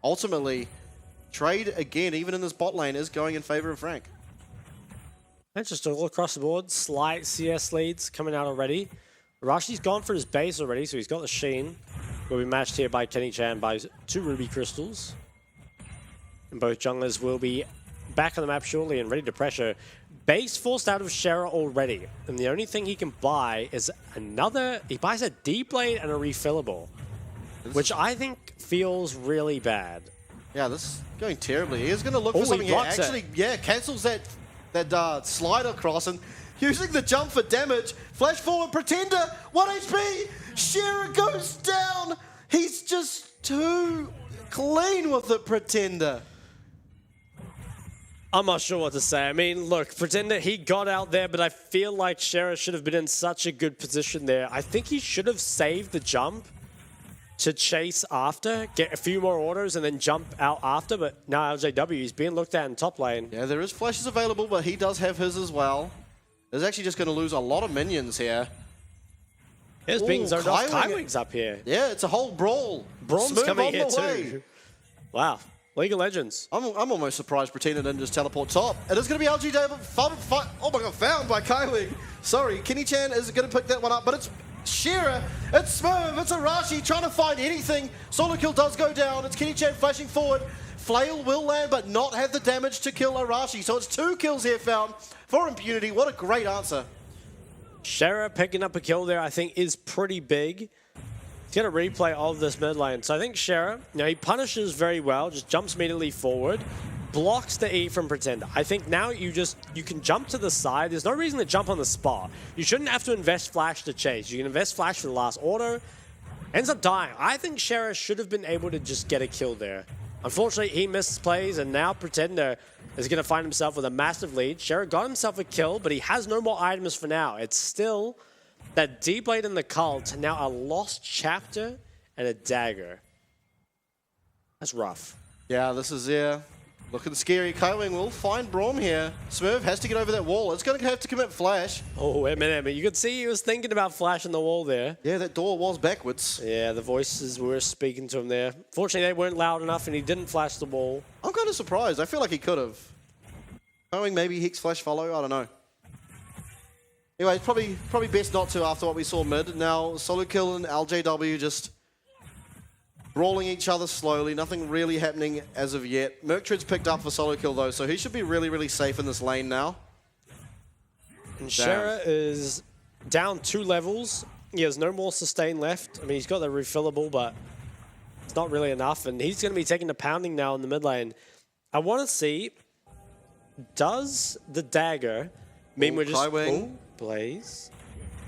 Ultimately, trade again, even in this bot lane, is going in favor of Frank. That's just all across the board. Slight CS leads coming out already. Rashi's gone for his base already, so he's got the Sheen. Will be matched here by Kenny-chan by 2 Ruby Crystals. And both junglers will be back on the map shortly and ready to pressure. Base forced out of Shera already. And the only thing he can buy is another... He buys a D-Blade and a refillable. Which I think feels really bad. Yeah, this is going terribly. He's going to look for something here. Actually, yeah, cancels that slide across and using the jump for damage. Flash forward, Pretender, 1 HP. Shera goes down. He's just too clean with the Pretender. I'm not sure what to say. I mean, look, Pretender, he got out there, but I feel like Shera should have been in such a good position there. I think he should have saved the jump to chase after, get a few more orders, and then jump out after. But now LJW, he's being looked at in top lane. Yeah, there is flashes available, but he does have his as well. He's actually just going to lose a lot of minions here. Here's being zoned off. Kaiwing's up here. Yeah, it's a whole brawl. Braun's coming here too. Wow. League of Legends. I'm almost surprised Pretender didn't just teleport top. It is going to be LGW. Oh my god, found by Kaiwing. Sorry, Kenny-chan is going to pick that one up, but it's Shera, it's Smurf, it's Arashi trying to find anything. Solo Kill does go down. It's Kenny-chan flashing forward. Flail will land, but not have the damage to kill Arashi. So it's 2 kills here found for Impunity. What a great answer. Shera picking up a kill there, I think, is pretty big. He's going to replay all of this mid lane. So I think Shera, he punishes very well, just jumps immediately forward, blocks the E from Pretender. I think now you can jump to the side. There's no reason to jump on the spot. You shouldn't have to invest flash to chase. You can invest flash for the last auto. Ends up dying. I think Shera should have been able to just get a kill there. Unfortunately, he missed plays, and now Pretender is going to find himself with a massive lead. Shera got himself a kill, but he has no more items for now. It's still that D-Blade in the cult, now a lost chapter and a dagger. That's rough. Yeah, this is Looking scary. Kaiwing will find Braum here. Smurf has to get over that wall. It's going to have to commit Flash. Oh, wait a minute. You could see he was thinking about flashing the wall there. Yeah, that door was backwards. Yeah, the voices were speaking to him there. Fortunately, they weren't loud enough, and he didn't flash the wall. I'm kind of surprised. I feel like he could have. Knowing maybe Hex Flash follow, I don't know. Anyway, it's probably best not to after what we saw mid. Now, Solo Kill and LJW just brawling each other slowly. Nothing really happening as of yet. Merktrid's picked up for Solo Kill though, so he should be really, really safe in this lane now. And Shera is down 2 levels. He has no more sustain left. I mean, he's got the refillable, but it's not really enough. And he's going to be taking the pounding now in the mid lane. I want to see, does the dagger mean we're just... Kaiwing. Oh, Blaze.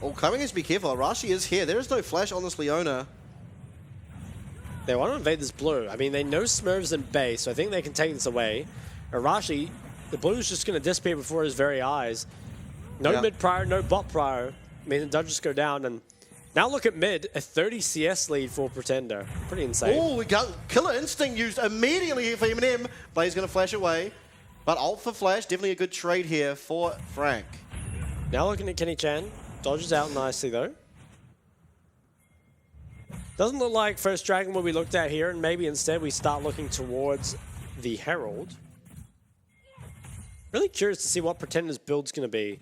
Oh, Kaiwing has to be careful. Arashi is here. There is no flash on this Leona. They want to invade this blue. I mean, they know Smurf's in base, so I think they can take this away. Arashi, the blue's just going to disappear before his very eyes. No mid prior, no bot prior. I mean, the dodges go down, and now look at mid, a 30 CS lead for Pretender. Pretty insane. Oh, we got Killer Instinct used immediately here for Eminem. Blaze going to flash away. But ult for flash, definitely a good trade here for Frank. Now looking at Kenny Chan. Dodges out nicely, though. Doesn't look like first Dragon will be looked at here, and maybe instead we start looking towards the Herald. Really curious to see what Pretender's build's going to be.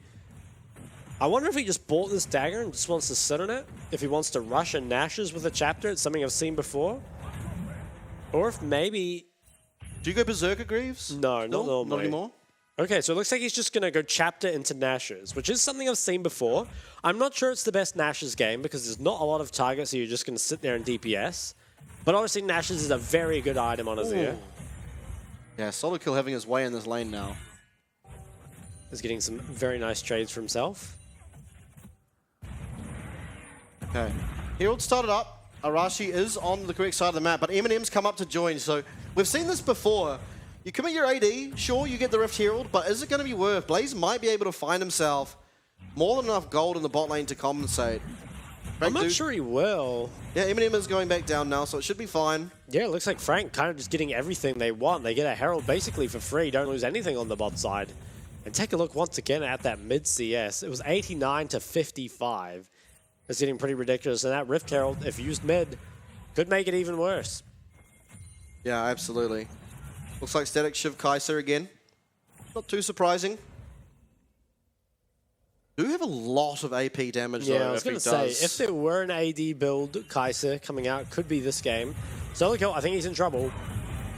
I wonder if he just bought this dagger and just wants to sit on it. If he wants to rush and Nashes with a chapter, it's something I've seen before. Or if maybe... Do you go Berserker Greaves? No, not normally. Not anymore? Okay, so it looks like he's just going to go chapter into Nashes, which is something I've seen before. I'm not sure it's the best Nashes game because there's not a lot of targets, so you're just going to sit there and DPS. But obviously Nashes is a very good item on Azir. Yeah, Solo Kill having his way in this lane now. He's getting some very nice trades for himself. Okay. Herald started up. Arashi is on the correct side of the map, but Eminem's come up to join, so we've seen this before. You commit your AD, sure, you get the Rift Herald, but is it going to be worth? Blaze might be able to find himself more than enough gold in the bot lane to compensate. I'm not sure he will. Yeah, Eminem is going back down now, so it should be fine. Yeah, it looks like Frank kind of just getting everything they want. They get a Herald basically for free, don't lose anything on the bot side. And take a look once again at that mid CS. It was 89 to 55. It's getting pretty ridiculous. And that Rift Herald, if used mid, could make it even worse. Yeah, absolutely. Looks like Static Shiv Kaiser again. Not too surprising. Do have a lot of AP damage though. Yeah, I was going to say, if there were an AD build Kaiser coming out, could be this game. Solo Kill, I think he's in trouble.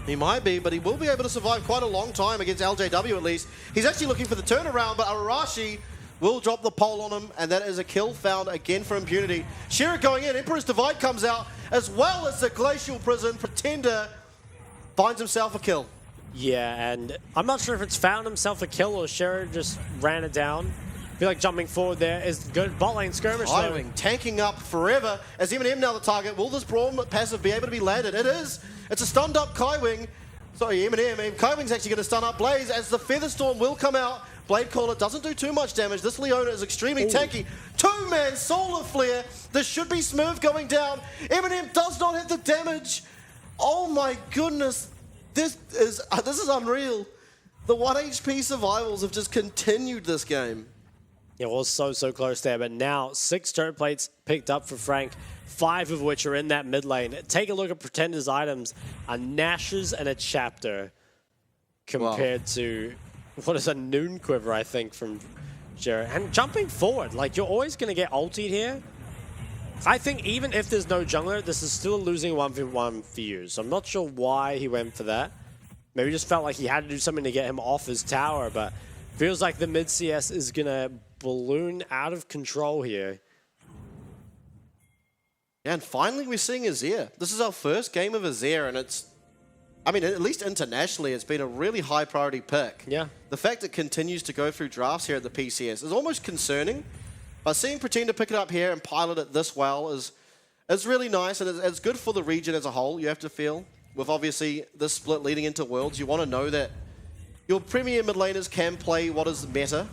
He might be, but he will be able to survive quite a long time against LJW at least. He's actually looking for the turnaround, but Arashi will drop the pole on him, and that is a kill found again for Impunity. Shira going in, Emperor's Divide comes out, as well as the Glacial Prison. Pretender finds himself a kill. Yeah, and I'm not sure if it's found himself a kill or Shira just ran it down. I feel like jumping forward there is good. Bot lane skirmish though. Tanking up forever as Eminem now the target. Will this Braum passive be able to be landed? It is. It's a stunned up Kaiwing. Sorry, Eminem. Kaiwing's actually going to stun up Blaze as the Featherstorm will come out. Blade Caller doesn't do too much damage. This Leona is extremely tanky. Two-man Solar Flare. This should be Smurf going down. Eminem does not hit the damage. Oh my goodness. This is unreal. The 1 HP survivals have just continued this game. It was so close there, but now 6 turret plates picked up for Frank, 5 of which are in that mid lane. Take a look at Pretender's items, a Nashes and a Chapter compared to, what is a Noon Quiver, I think, from Jared. And jumping forward, like you're always going to get ultied here. I think even if there's no jungler, this is still a losing 1v1 for you. So I'm not sure why he went for that. Maybe just felt like he had to do something to get him off his tower, but feels like the mid CS is going to balloon out of control here. Yeah, and finally we're seeing Azir. This is our first game of Azir, and it's, I mean, at least internationally, it's been a really high priority pick. Yeah. The fact it continues to go through drafts here at the PCS is almost concerning, but seeing Pretender pick it up here and pilot it this well is really nice, and it's good for the region as a whole, you have to feel. With obviously this split leading into Worlds, you want to know that your premier mid laners can play what is meta.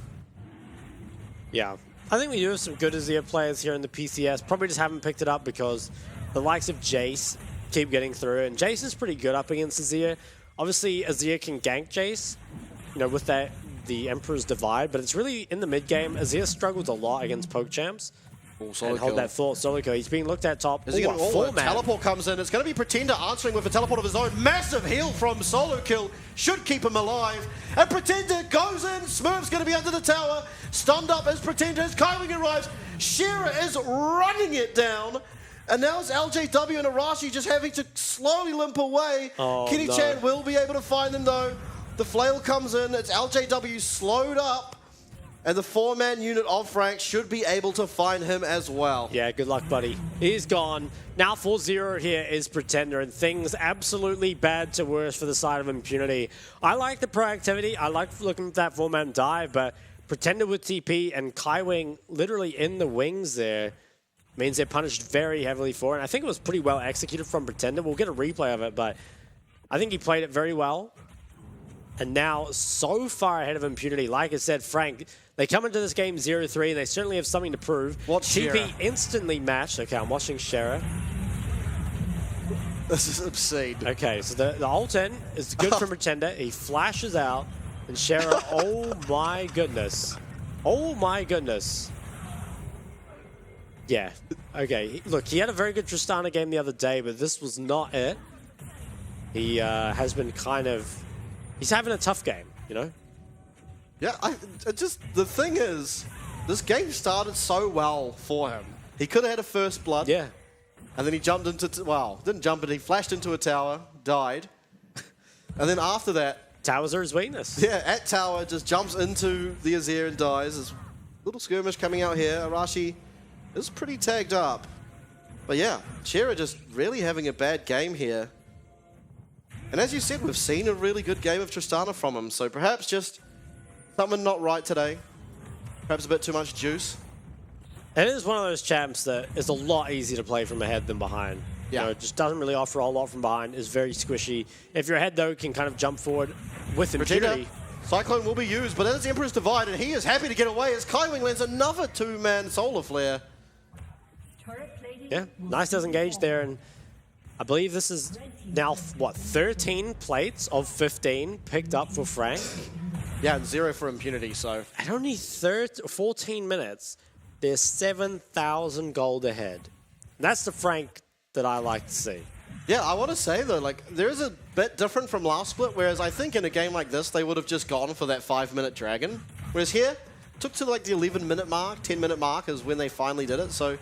Yeah, I think we do have some good Azir players here in the PCS. Probably just haven't picked it up because the likes of Jace keep getting through, and Jace is pretty good up against Azir. Obviously, Azir can gank Jace, you know, with that the Emperor's Divide, but it's really in the mid game. Azir struggles a lot against poke champs. And hold that thought, solo kill. He's being looked at top. Is he gonna, teleport comes in. It's going to be Pretender answering with a teleport of his own. Massive heal from solo kill. Should keep him alive. And Pretender goes in. Smurf's going to be under the tower. Stunned up as Pretender. As Kailing arrives. Shearer is running it down. And now it's LJW and Arashi just having to slowly limp away. Kenny Chan will be able to find them though. The flail comes in. It's LJW slowed up. And the 4-man unit of Frank should be able to find him as well. Yeah, good luck, buddy. He's gone. Now 4-0 here is Pretender, and things absolutely bad to worse for the side of Impunity. I like the proactivity. I like looking at that 4-man dive, but Pretender with TP and Kaiwing literally in the wings there means they're punished very heavily for it. And I think it was pretty well executed from Pretender. We'll get a replay of it, but I think he played it very well. And now, so far ahead of Impunity. Like I said, Frank, they come into this game 0-3, and they certainly have something to prove. TP instantly matched. Okay, I'm watching Shearer. This is obscene. Okay, so the ult in is good from Pretender. He flashes out, and Shearer, oh my goodness. Oh my goodness. Yeah, okay. Look, he had a very good Tristana game the other day, but this was not it. He has been kind of... He's having a tough game, you know? Yeah, the thing is, this game started so well for him. He could have had a first blood. Yeah. And then he jumped into, didn't jump, but he flashed into a tower, died. And then after that... Towers are his weakness. Yeah, at tower, just jumps into the Azir and dies. There's a little skirmish coming out here. Arashi is pretty tagged up. But yeah, Shearer just really having a bad game here. And as you said, we've seen a really good game of Tristana from him, so perhaps just something not right today. Perhaps a bit too much juice. It is one of those champs that is a lot easier to play from ahead than behind. Yeah. You know, it just doesn't really offer a whole lot from behind. Is very squishy. If you're ahead, though, can kind of jump forward with impunity. Cyclone will be used, but it's Emperor's Divide, and he is happy to get away as Kaiwing lands another 2-man solar flare. Yeah, nice disengage there, and I believe this is now, what, 13 plates of 15 picked up for Frank? Yeah, and 0 for Impunity, so... At only 14 minutes, they're 7,000 gold ahead. And that's the Frank that I like to see. Yeah, I want to say, though, like, there is a bit different from last split, whereas I think in a game like this, they would have just gone for that 5-minute dragon. Whereas here, it took to, like, the 11-minute mark, 10-minute mark is when they finally did it, so...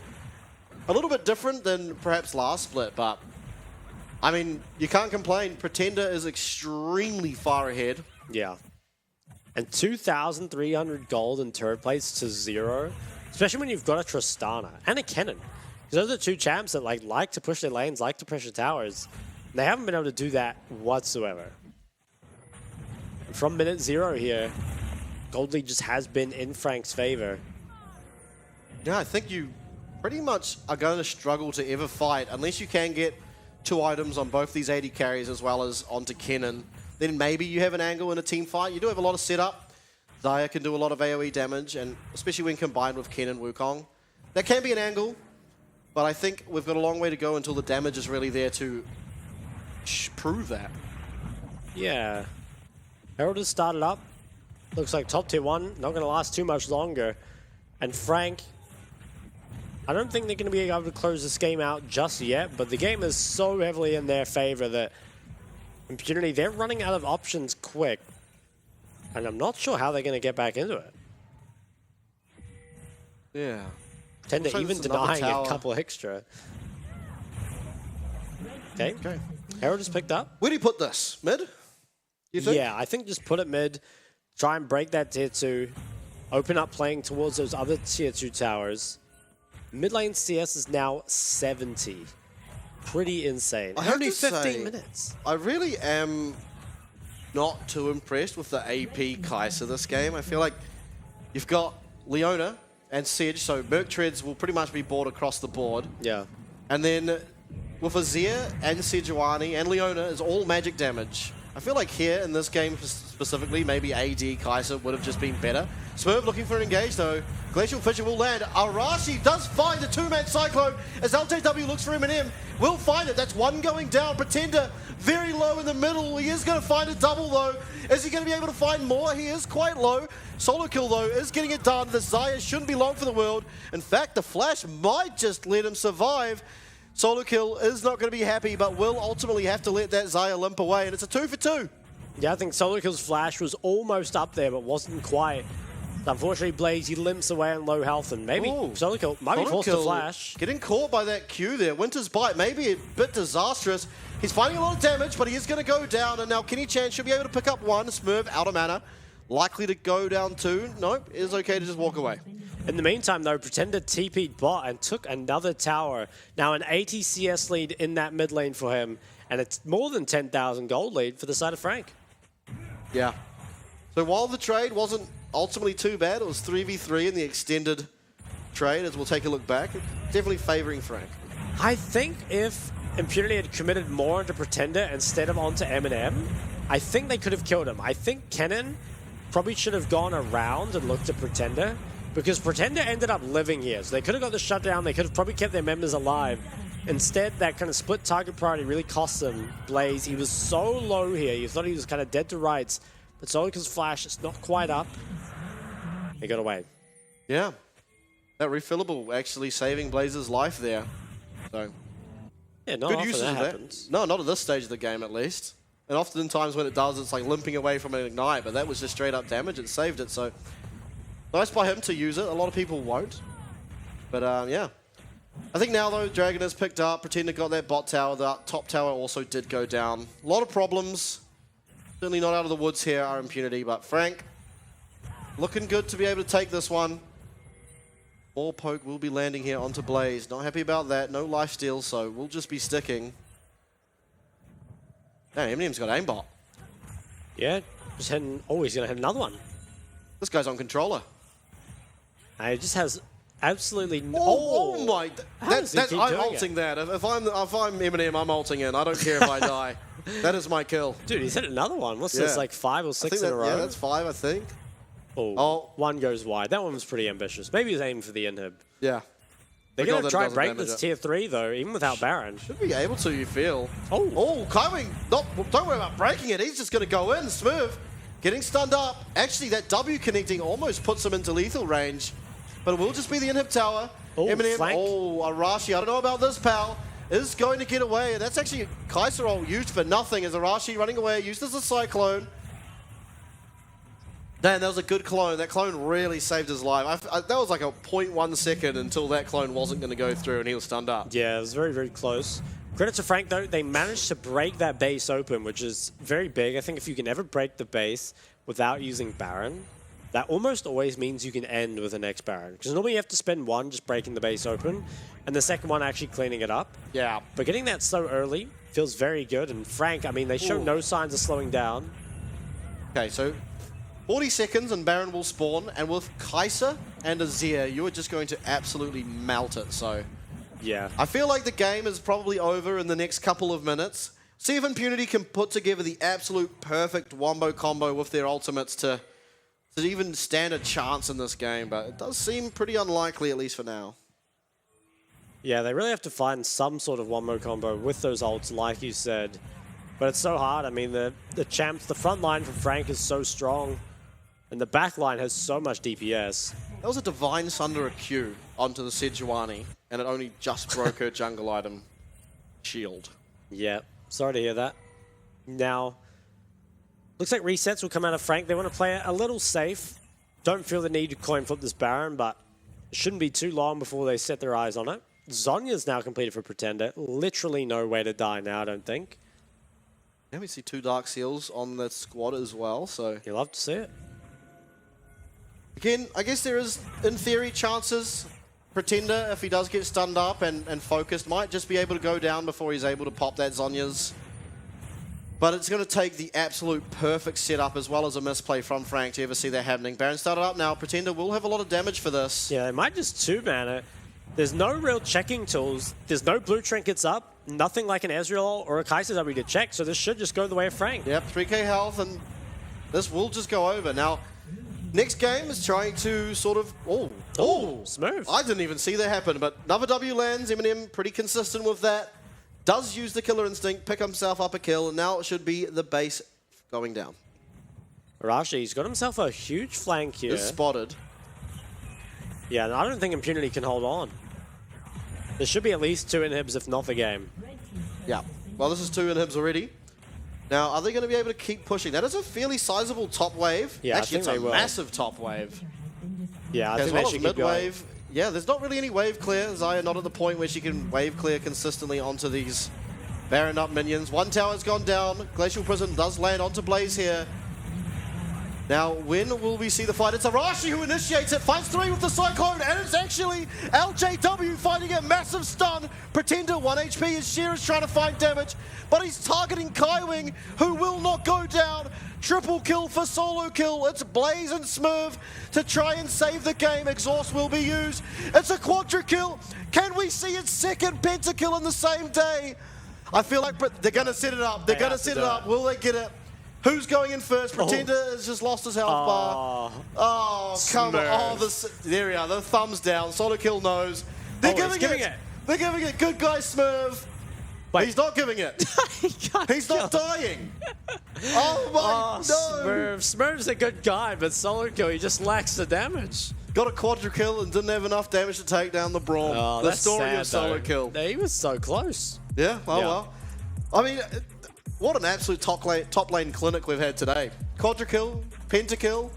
A little bit different than perhaps last split, but... I mean, you can't complain. Pretender is extremely far ahead. Yeah. And 2,300 gold in turret plates to 0, especially when you've got a Tristana and a Kennen. Because those are two champs that like to push their lanes, like to pressure towers. And they haven't been able to do that whatsoever. And from minute 0 here, gold lead just has been in Frank's favor. Yeah, I think you pretty much are going to struggle to ever fight unless you can get 2 items on both these 80 carries as well as onto Kennen. Then maybe you have an angle in a team fight. You do have a lot of setup. Xayah can do a lot of AoE damage, and especially when combined with Kennen Wukong. That can be an angle, but I think we've got a long way to go until the damage is really there to prove that. Yeah. Herald has started up. Looks like top tier 1, not going to last too much longer. And Frank, I don't think they're going to be able to close this game out just yet, but the game is so heavily in their favor that Impunity, they're running out of options quick. And I'm not sure how they're going to get back into it. Yeah. Tend to even denying a couple extra. Okay. Herald just picked up. Where do you put this? Mid? You think? Yeah, I think just put it mid. Try and break that tier 2. Open up playing towards those other tier 2 towers. Mid lane CS is now 70. Pretty insane. Only 15 minutes. I really am not too impressed with the AP Kai'Sa this game. I feel like you've got Leona and Sedge, so Merc Treads will pretty much be bought across the board. Yeah. And then with Azir and Sejuani and Leona is all magic damage. I feel like here in this game specifically, maybe AD Kaiser would have just been better. Smurf looking for an engage though. Glacial Fissure will land. Arashi does find the two-man Cyclone as LJW looks for Eminem. Will find it. That's one going down. Pretender very low in the middle. He is going to find a double though. Is he going to be able to find more? He is quite low. Solo kill though is getting it done. The Xayah shouldn't be long for the world. In fact, the Flash might just let him survive. Solo kill is not going to be happy, but will ultimately have to let that Xayah limp away, and it's a 2 for 2. Yeah, I think Solo Kill's Flash was almost up there, but wasn't quite. Unfortunately, Blaze, he limps away on low health, and maybe Solo Kill might be forced to flash. Getting caught by that Q there. Winter's Bite, maybe a bit disastrous. He's finding a lot of damage, but he is going to go down, and now Kenny Chan should be able to pick up one. Smurf out of mana. Likely to go down two. Nope, it is okay to just walk away. In the meantime, though, Pretender TP'd bot and took another tower. Now an 80 CS lead in that mid lane for him, and it's more than 10,000 gold lead for the side of Frank. Yeah. So while the trade wasn't ultimately too bad, it was 3v3 in the extended trade, as we'll take a look back. Definitely favoring Frank. I think if Impunity had committed more into Pretender instead of onto Eminem, I think they could have killed him. I think Kennen probably should have gone around and looked at Pretender, because Pretender ended up living here. So they could have got the shutdown, they could have probably kept their members alive. Instead, that kind of split target priority really cost them. Blaze, he was so low here, you thought he was kind of dead to rights, but Solika's flash is not quite up. He got away. Yeah. That refillable actually saving Blaze's life there. So, yeah, not good often use that of happens. that. No, not at this stage of the game at least. And oftentimes when it does, it's like limping away from an ignite, but that was just straight up damage. It saved it, so nice by him to use it. A lot of people won't. But yeah. I think now though, Dragon has picked up. Pretender got that bot tower. The top tower also did go down. A lot of problems. Certainly not out of the woods here, our Impunity, but Frank looking good to be able to take this one. More poke will be landing here onto Blaze. Not happy about that. No lifesteal, so we'll just be sticking. Damn, Eminem's got aimbot. Yeah, just heading. Oh, he's going to hit another one. This guy's on controller. And he just has absolutely no... Oh my... I'm ulting ulting that. If I'm Eminem, I'm ulting in. I don't care if I die. That is my kill. Dude, he's hit another one. What's this, like 5 or 6 in a row? Yeah, that's 5, I think. Oh, one goes wide. That one was pretty ambitious. Maybe he's aiming for the inhib. Yeah. They're going to try and break this tier 3, though, even without Baron. Should be able to, you feel. Oh, Kaiwing, don't worry about breaking it. He's just going to go in. Smurf getting stunned up. Actually, that W connecting almost puts him into lethal range. But it will just be the inhib tower. Eminem, flank. Arashi, I don't know about this, pal. Is going to get away. And that's actually Kaiserol used for nothing as Arashi running away, used as a cyclone. Man, that was a good clone. That clone really saved his life. That was like a 0.1 second until that clone wasn't going to go through and he was stunned up. Yeah, it was very, very close. Credit to Frank, though. They managed to break that base open, which is very big. I think if you can ever break the base without using Baron, that almost always means you can end with the next Baron. Because normally you have to spend one just breaking the base open, and the second one actually cleaning it up. Yeah. But getting that so early feels very good. And Frank, I mean, they show no signs of slowing down. Okay, so 40 seconds and Baron will spawn, and with Kaiser and Azir, you are just going to absolutely melt it, so... Yeah. I feel like the game is probably over in the next couple of minutes. See if Impunity can put together the absolute perfect wombo combo with their ultimates to even stand a chance in this game, but it does seem pretty unlikely, at least for now. Yeah, they really have to find some sort of wombo combo with those ults, like you said. But it's so hard. I mean, the champs, the front line from Frank is so strong, and the back line has so much DPS. That was a Divine Sunder Q onto the Sejuani, and it only just broke her jungle item shield. Yeah, sorry to hear that. Now, looks like resets will come out of Frank. They want to play it a little safe. Don't feel the need to coin flip this Baron, but it shouldn't be too long before they set their eyes on it. Zonya's now completed for Pretender. Literally no way to die now, I don't think. Yeah, we see 2 Dark Seals on the squad as well, so... You'll love to see it. Again, I guess there is, in theory, chances. Pretender, if he does get stunned up and focused, might just be able to go down before he's able to pop that Zonya's. But it's going to take the absolute perfect setup as well as a misplay from Frank to ever see that happening. Baron started up now. Pretender will have a lot of damage for this. Yeah, they might just 2-man it. There's no real checking tools. There's no blue trinkets up. Nothing like an Ezreal or a Kai'Sa W to check. So this should just go the way of Frank. Yep, 3k health, and this will just go over. Now, next game is trying to sort of... Oh, smooth. I didn't even see that happen, but another W lands. Eminem pretty consistent with that. Does use the killer instinct, pick himself up a kill, and now it should be the base going down. Rashi's got himself a huge flank here. Is spotted. Yeah, and I don't think Impunity can hold on. There should be at least 2 inhibs, if not the game. Yeah. Well, this is 2 inhibs already. Now, are they going to be able to keep pushing? That is a fairly sizable top wave. Yeah, actually, I think it's a massive top wave. Yeah, I as think well they as should mid keep going. wave. Yeah, there's not really any wave clear. Xayah not at the point where she can wave clear consistently onto these Baron up minions. One tower's gone down. Glacial Prison does land onto Blaze here. Now, when will we see the fight? It's Arashi who initiates it, fights 3 with the Cyclone, and it's actually LJW finding a massive stun. Pretender 1 HP as Shearer's trying to find damage, but he's targeting Kaiwing, who will not go down. Triple kill for solo kill. It's Blaze and Smurf to try and save the game. Exhaust will be used. It's a quadra kill. Can we see its second pentakill in the same day? I feel like they're going to set it up. They're going to set it up. Will they get it? Who's going in first? Pretender has just lost his health bar. Oh, come on. Oh, there we are. The thumbs down. Solo kill knows. They're giving it. They're giving it. Good guy, Smurf. But he's not giving it. He's not dying. Oh my no. Smurf's a good guy, but solo kill, he just lacks the damage. Got a quadra kill and didn't have enough damage to take down the Braum. Oh, the that's story sad, of solo though. kill. He was so close. Yeah, well. I mean, what an absolute top lane clinic we've had today. Quadra kill, pentakill.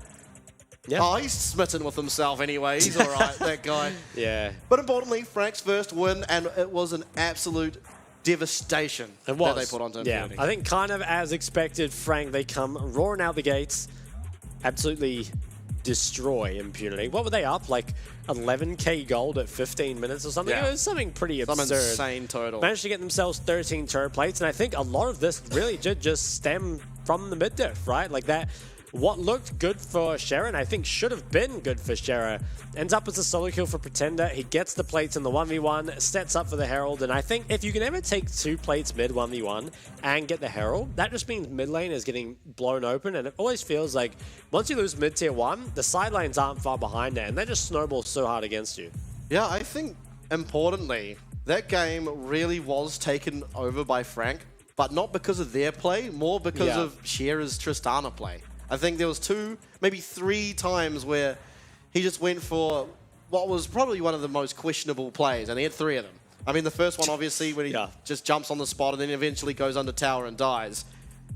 Yeah. Oh, he's smitten with himself anyway. He's all right, that guy. Yeah. But importantly, Frank's first win, and it was an absolute devastation It was. that they put onto Yeah, Impunity. I think kind of as expected, Frank, they come roaring out the gates, absolutely destroy Impunity. What were they up? Like 11k gold at 15 minutes or something? Yeah. It was something pretty Some absurd. insane total. Managed to get themselves 13 turret plates, and I think a lot of this really did just stem from the mid diff, right? Like that, what looked good for Sharon, I think should have been good for Sharon, ends up as a solo kill for Pretender. He gets the plates in the 1v1, sets up for the Herald, and I think if you can ever take 2 plates mid 1v1 and get the Herald, that just means mid lane is getting blown open, and it always feels like once you lose mid tier 1, the side lanes aren't far behind it, and they just snowball so hard against you. Yeah, I think, importantly, that game really was taken over by Frank, but not because of their play, more because of Shearer's Tristana play. I think there was 2, maybe 3 times where he just went for what was probably one of the most questionable plays, and he had 3 of them. I mean, the first one, obviously, when he just jumps on the spot and then eventually goes under tower and dies.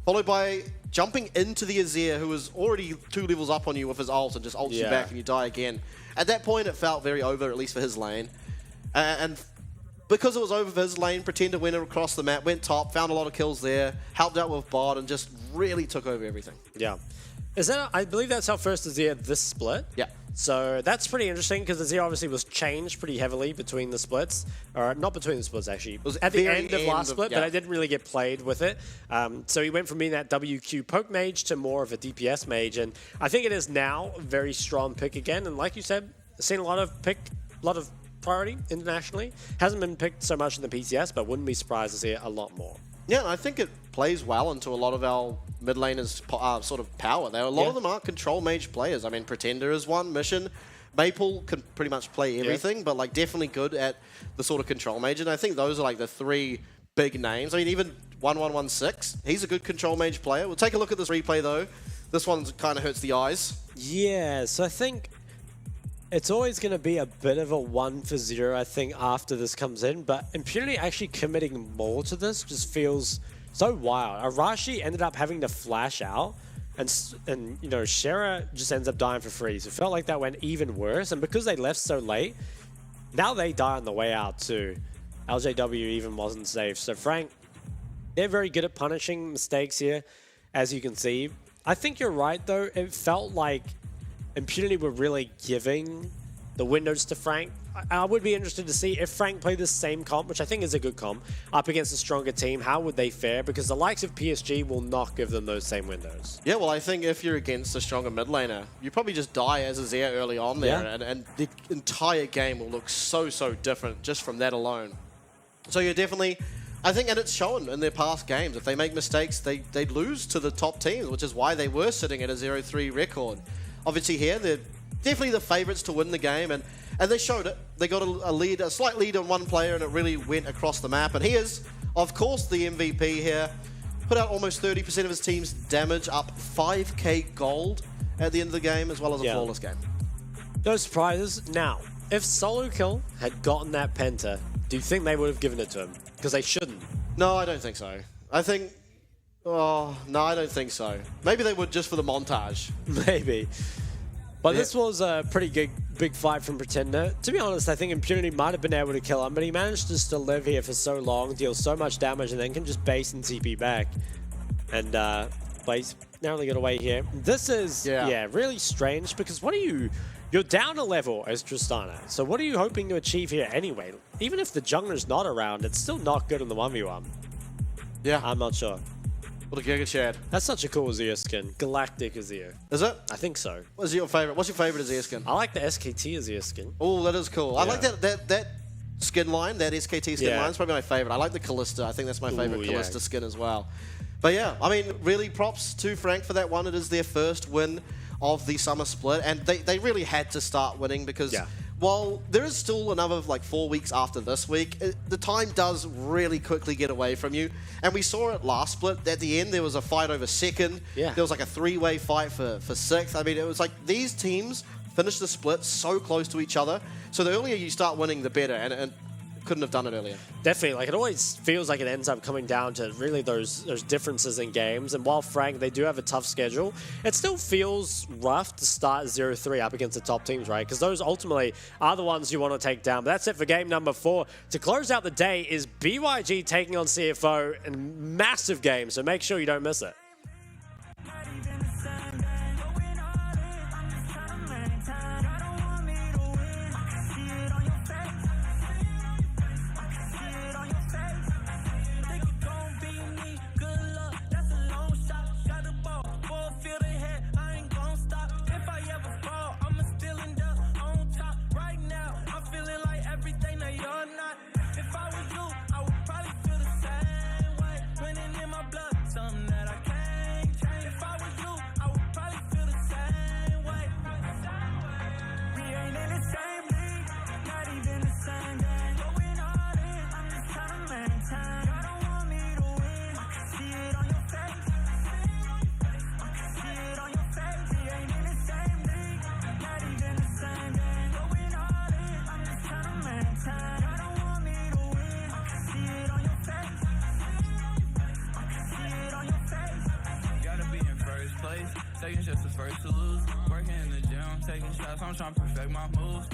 Followed by jumping into the Azir, who was already 2 levels up on you with his ult, and just ults you back and you die again. At that point, it felt very over, at least for his lane. And because it was over for his lane, Pretender went across the map, went top, found a lot of kills there, helped out with bot, and just really took over everything. Yeah. Is that? I believe that's our first Azir this split. Yeah. So that's pretty interesting because Azir obviously was changed pretty heavily between the splits, or not between the splits actually. It was at the end of last split, but I didn't really get played with it. So he went from being that WQ poke mage to more of a DPS mage, and I think it is now a very strong pick again. And like you said, I've seen a lot of priority internationally. Hasn't been picked so much in the PCS, but wouldn't be surprised to see it a lot more. Yeah, and I think it plays well into a lot of our mid laners' sort of power. A lot of them are control mage players. I mean, Pretender is one, Mission. Maple can pretty much play everything, but like definitely good at the sort of control mage. And I think those are like the 3 big names. I mean, even 1116, he's a good control mage player. We'll take a look at this replay though. This one kind of hurts the eyes. Yeah, so I think it's always going to be a bit of a 1 for 0, I think, after this comes in. But Impunity actually committing more to this just feels so wild. Arashi ended up having to flash out, and you know, Shera just ends up dying for free. So it felt like that went even worse. And because they left so late, now they die on the way out too. LJW even wasn't safe. So Frank, they're very good at punishing mistakes here, as you can see. I think you're right, though. It felt like Impunity were really giving the windows to Frank I would be interested to see if Frank played the same comp, which I think is a good comp, up against a stronger team. How would they fare? Because the likes of PSG will not give them those same windows. Yeah, well, I think if you're against a stronger mid laner, you probably just die as a Zia early on there, and the entire game will look so different just from that alone. So you're definitely, I think, and it's shown in their past games, if they make mistakes, they lose to the top teams, which is why they were sitting at a 0-3 record. Obviously here, they're definitely the favourites to win the game, and they showed it. They got a slight lead on one player, and it really went across the map. And he is, of course, the MVP here. Put out almost 30% of his team's damage, up 5k gold at the end of the game, as well as a flawless game. No surprises. Now, if Solo Kill had gotten that Penta, do you think they would have given it to him? Because they shouldn't. No, I don't think so. I think... Oh, no, I don't think so. Maybe they would just for the montage. Maybe. But this was a pretty big fight from Pretender. To be honest, I think Impunity might have been able to kill him, but he managed just to live here for so long, deal so much damage, and then can just base and TP back. And he's narrowly got away here. This is, really strange, because what are you... You're down a level as Tristana, so what are you hoping to achieve here anyway? Even if the jungler's not around, it's still not good in the 1v1. Yeah. I'm not sure. What a Giga Chad. That's such a cool Azir skin. Galactic Azir. Is it? I think so. What's your favorite Azir skin? I like the SKT Azir skin. Oh, that is cool. I like that skin line, that SKT skin line is probably my favorite. I like the Callista. I think that's my favorite Callista skin as well. But yeah, I mean, really props to Frank for that one. It is their first win of the summer split, and they really had to start winning because while there is still another like 4 weeks after this week, the time does really quickly get away from you. And we saw it last split. At the end, there was a fight over second. There was like a 3-way fight for sixth. I mean, it was like these teams finished the split so close to each other. So the earlier you start winning, the better. And couldn't have done it earlier. Definitely. Like, it always feels like it ends up coming down to really those differences in games. And while Frank, they do have a tough schedule, it still feels rough to start 0-3 up against the top teams, right? Because those ultimately are the ones you want to take down. But that's it for game number 4. To close out the day is BYG taking on CFO in a massive game, so make sure you don't miss it. Second just the first to lose. Working in the gym, taking shots, I'm trying to perfect my moves.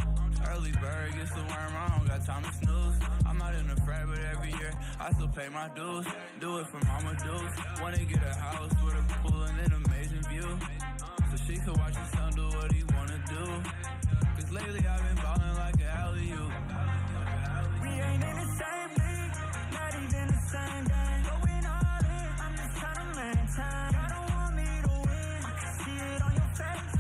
Early bird gets the worm, I don't got time to snooze. I'm not in a frat, but every year I still pay my dues. Do it for mama dudes. Wanna get a house with a pool and an amazing view, so she can watch her son do what he wanna do. Cause lately I've been ballin' like an alley-oop. We ain't in the same league, not even the same game. Going all in, I'm just trying to maintain. I don't want me to win, I can see it on your face.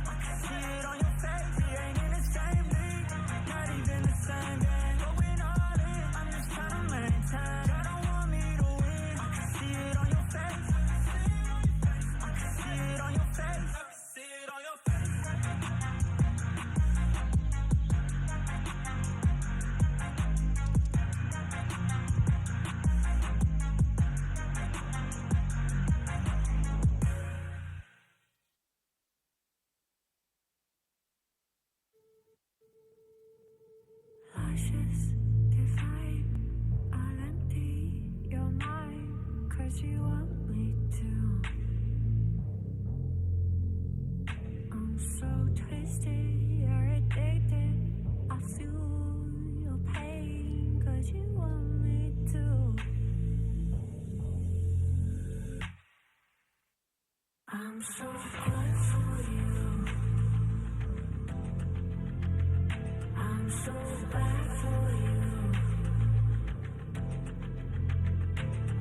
I can see it on your face. We ain't in the same league, not even the same game. Going all in, I'm just trying to maintain. I don't want me to win, I can see it on your face. I can see it on your face. I can see it on your face. Luscious, divine, I'll empty your mind, 'cause you want me to. I'm so twisted, you're addicted. I feel your pain, 'cause you want me to. I'm so good for you. I'm so bad for you.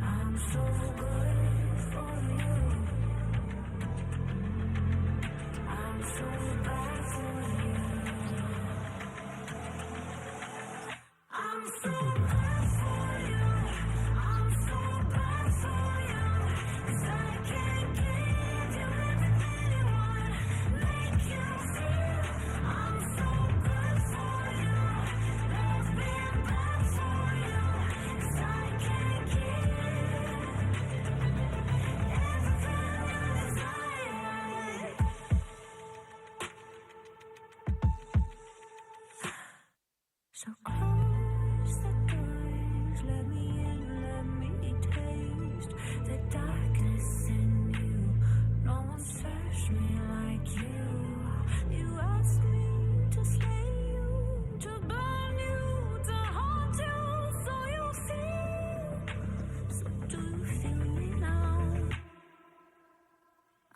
I'm so good for you. I'm so bad for you. I'm so bad for you. I'm so bad for you. 'Cause I can't give you everything you want. Make you feel I'm so good for you. Love being bad for you. 'Cause I can't give everything you desire. So close the doors, let me in, let me taste the darkness in you. No one serves me like you. You ask me to slay you, to burn you, to haunt you, so you feel. So do you feel me now?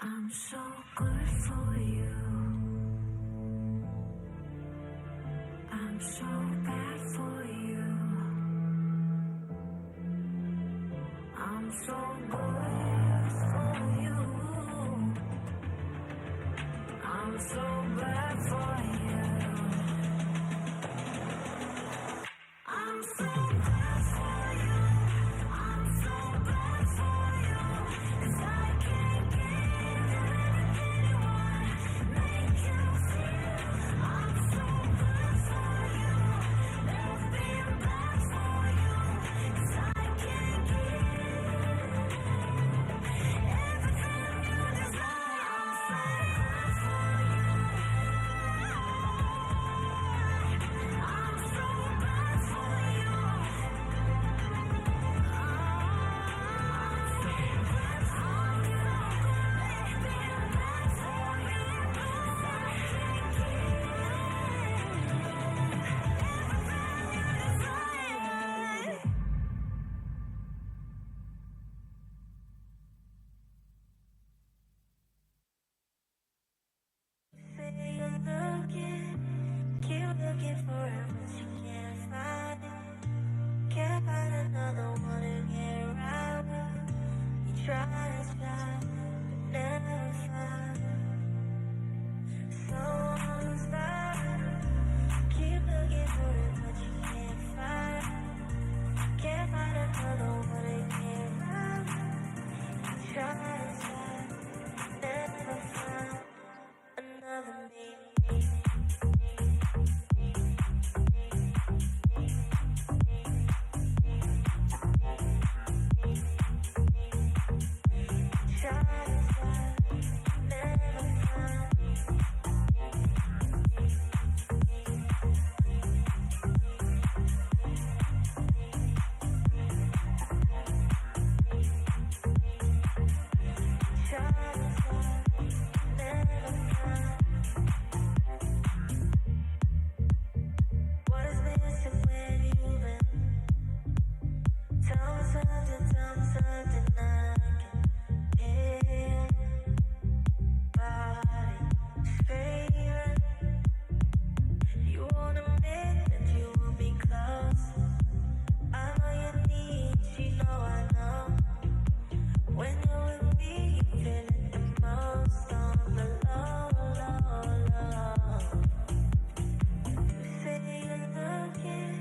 I'm so good for you. I'm so bad for you. I'm so good for you. I'm so bad for you. I'm so bad for you. I'm so bad for you. 'Cause I can't give you everything you want. Make you feel I'm so good for you. Love being bad for you. 'Cause I can't give everything you desire. I'm so good for you. I'm so bad for you. Keep looking for it, but you can't find it. Can't find another one to get around it. You try and try, but never find someone who's fine. Keep looking for it, but you can't find it. Can't find another one to get around it. You try and try, never find another me. What is missing when you've been? Tell me something I can hear. Body screaming. You want a minute, you want me close. I know your needs, you know I know. When you're with me, you feel it the most on the low, low, low. You say you're looking,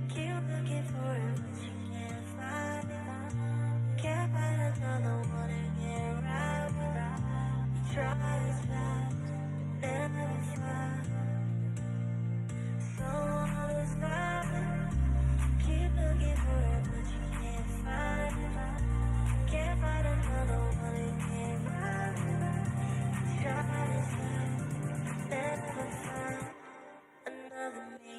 keep looking for it, but you can't find it. Can't find another one to get around it. You try and try, never find someone who's fine. Keep looking for it, but you can't find it. Can't find another one to get around it. You try and try, never find another me.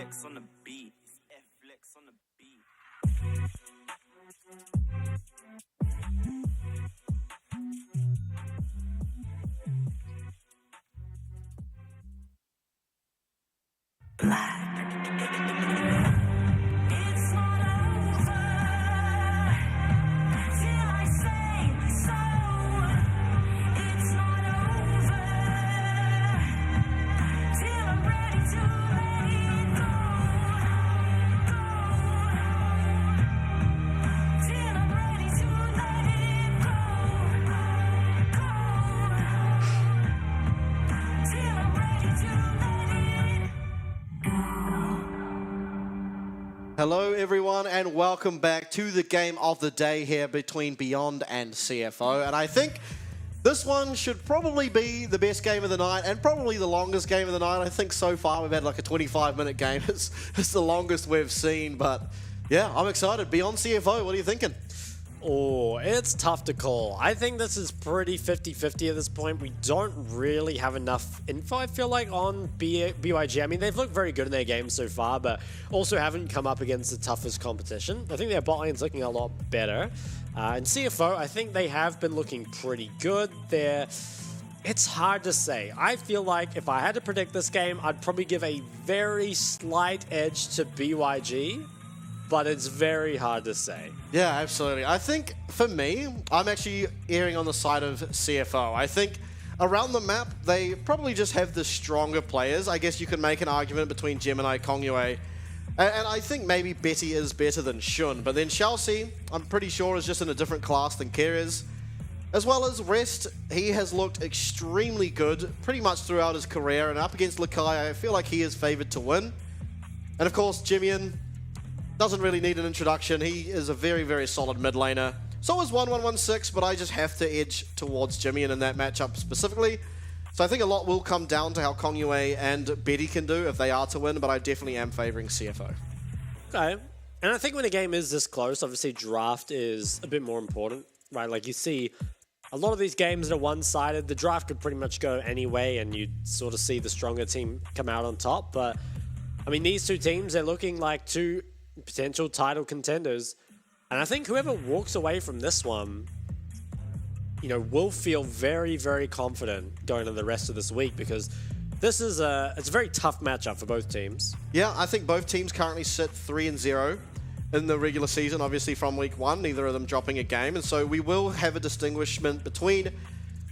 F-Flex on the beat. It's F-Flex on the beat. It's not over till I say so. It's not over till I'm ready to let it go. Till I'm ready to let it go. Till I'm ready to let it Hello, everyone, and welcome back to the game of the day here between Beyond and CFO. And I think this one should probably be the best game of the night and probably the longest game of the night. I think so far we've had like a 25-minute game. It's the longest we've seen, but yeah, I'm excited. Beyond CFO, what are you thinking? Oh, it's tough to call. I think this is pretty 50-50 at this point. We don't really have enough info, I feel like, on BYG. I mean, they've looked very good in their games so far, but also haven't come up against the toughest competition. I think their bot lane's looking a lot better. And CFO, I think they have been looking pretty good. It's hard to say. I feel like if I had to predict this game, I'd probably give a very slight edge to BYG, but it's very hard to say. Yeah, absolutely. I think, for me, I'm actually erring on the side of CFO. I think around the map, they probably just have the stronger players. I guess you could make an argument between Gemini, Kongyue, and I think maybe Betty is better than Shun. But then Chelsea, I'm pretty sure, is just in a different class than Kerr is. As well as Rest, he has looked extremely good pretty much throughout his career. And up against Lakai, I feel like he is favored to win. And of course, Jimian doesn't really need an introduction. He is a very, very solid mid laner. So is 1116, but I just have to edge towards Jimian in that matchup specifically. So I think a lot will come down to how Kongyue and Betty can do if they are to win, but I definitely am favoring CFO. Okay. And I think when a game is this close, obviously draft is a bit more important, right? Like you see a lot of these games that are one-sided, the draft could pretty much go any way and you'd sort of see the stronger team come out on top. But I mean, these two teams, they're looking like two potential title contenders. And I think whoever walks away from this one, you know, will feel very, very confident going into the rest of this week because this is it's a very tough matchup for both teams. Yeah, I think both teams currently sit 3-0 in the regular season, obviously from week one, neither of them dropping a game. And so we will have a distinguishment between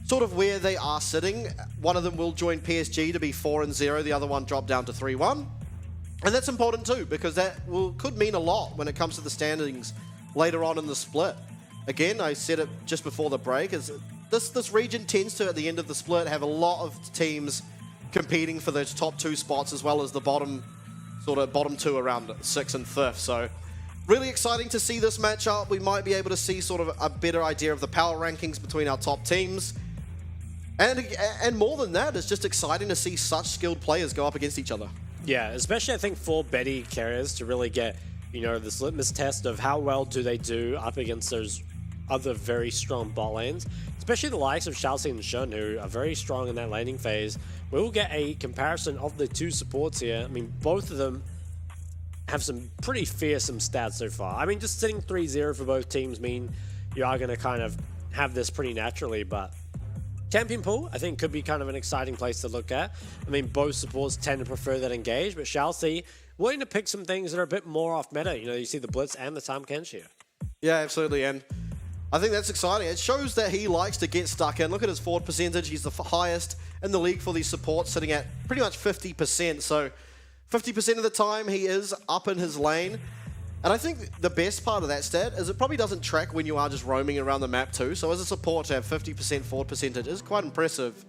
sort of where they are sitting. One of them will join PSG to be 4-0, the other one drop down to 3-1. And that's important too, because that could mean a lot when it comes to the standings later on in the split. Again, I said it just before the break, is this region tends to, at the end of the split, have a lot of teams competing for those top two spots, as well as the bottom two around 6th and 5th. So really exciting to see this matchup. We might be able to see sort of a better idea of the power rankings between our top teams. And more than that, it's just exciting to see such skilled players go up against each other. Yeah, especially I think for Betty carriers to really get, you know, this litmus test of how well do they do up against those other very strong bot lanes, especially the likes of Xiaoxi and Shun, who are very strong in that laning phase. We will get a comparison of the two supports here. I mean, both of them have some pretty fearsome stats so far. I mean, just sitting 3-0 for both teams mean you are going to kind of have this pretty naturally, but Champion pool, I think, could be kind of an exciting place to look at. I mean, both supports tend to prefer that engage, but Chelsea willing to pick some things that are a bit more off meta. You know, you see the Blitz and the Tahm Kench here. Yeah, absolutely, and I think that's exciting. It shows that he likes to get stuck in. Look at his forward percentage. He's the highest in the league for these supports, sitting at pretty much 50%. So 50% of the time, he is up in his lane. And I think the best part of that stat is it probably doesn't track when you are just roaming around the map too. So as a support to have 50% forward percentage is quite impressive.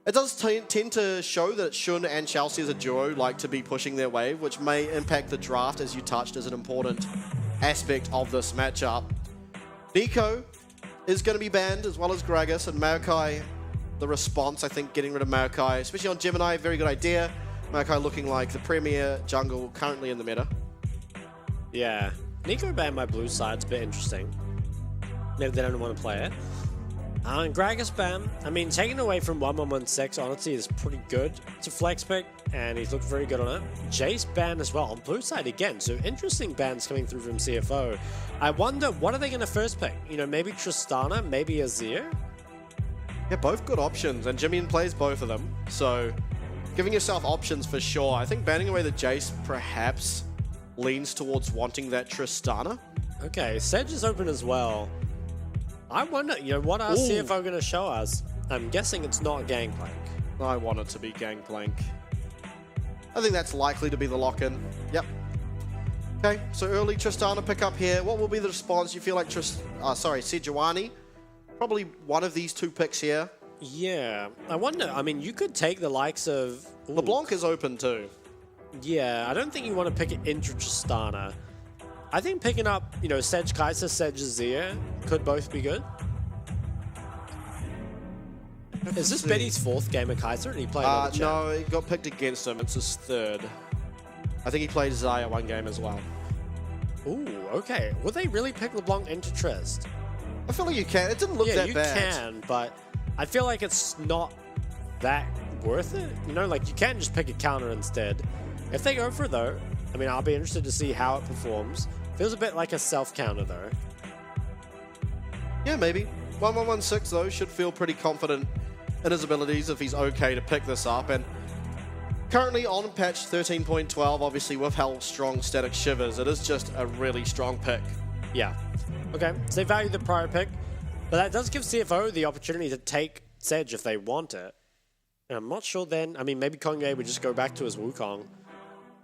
It does tend to show that Shun and Chelsea as a duo like to be pushing their wave, which may impact the draft, as you touched, as an important aspect of this matchup. Nico is going to be banned, as well as Gragas, and Maokai, the response, I think, getting rid of Maokai, especially on Gemini, very good idea. Maokai looking like the premier jungle currently in the meta. Yeah, Nico banned my blue side's a bit interesting. Maybe they don't want to play it. And Gragas ban, I mean, taken away from 1116, honestly, is pretty good to flex pick, and he's looked very good on it. Jace ban as well on blue side again, so interesting bans coming through from CFO. I wonder, what are they going to first pick? You know, maybe Tristana, maybe Azir? Yeah, both good options, and Jimmy plays both of them, so giving yourself options for sure. I think banning away the Jace perhaps leans towards wanting that Tristana. Okay, Sedge is open as well. I wonder, you know, what are CFO going to show us? I'm guessing it's not Gangplank. I want it to be Gangplank. I think that's likely to be the lock-in. Yep. Okay, so early Tristana pickup here. What will be the response? You feel like Sejuani? Probably one of these two picks here. Yeah, I wonder, I mean, you could take the likes of... LeBlanc is open too. Yeah, I don't think you want to pick it into Tristana. I think picking up, you know, Sedge Kai'Sa, Sedge Azir could both be good. Is this Betty's fourth game of Kai'Sa, and he played on the chat? No, he got picked against him. It's his third. I think he played Xayah one game as well. Ooh, okay. Would they really pick LeBlanc into Trist? I feel like you can. It didn't look that bad. Yeah, you can, but I feel like it's not that worth it. You know, like, you can just pick a counter instead. If they go for it, though, I mean, I'll be interested to see how it performs. Feels a bit like a self-counter, though. Yeah, maybe. 1116, though, should feel pretty confident in his abilities if he's okay to pick this up. And currently on patch 13.12, obviously with how strong Static Shivers, it is just a really strong pick. Yeah. Okay, so they value the prior pick, but that does give CFO the opportunity to take Sedge if they want it. And I'm not sure then, I mean, maybe Kongye would just go back to his Wukong.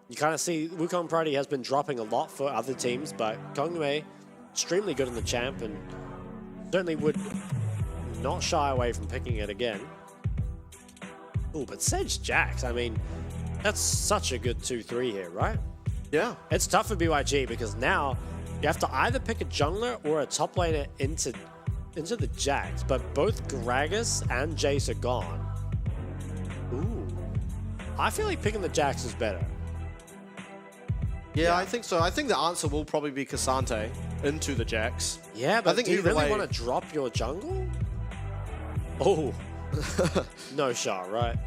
You kind of see Wukong priority has been dropping a lot for other teams, but Kongye, extremely good in the champ, and certainly would not shy away from picking it again. Ooh, but Sedge Jax, I mean, that's such a good 2-3 here, right? Yeah. It's tough for BYG because now you have to either pick a jungler or a top laner into the Jax, but both Gragas and Jace are gone. Ooh. I feel like picking the Jax is better. Yeah, I think so. I think the answer will probably be Cassante into the Jax. Yeah, but I think do you either really way, want to drop your jungle? Oh. No shot, right?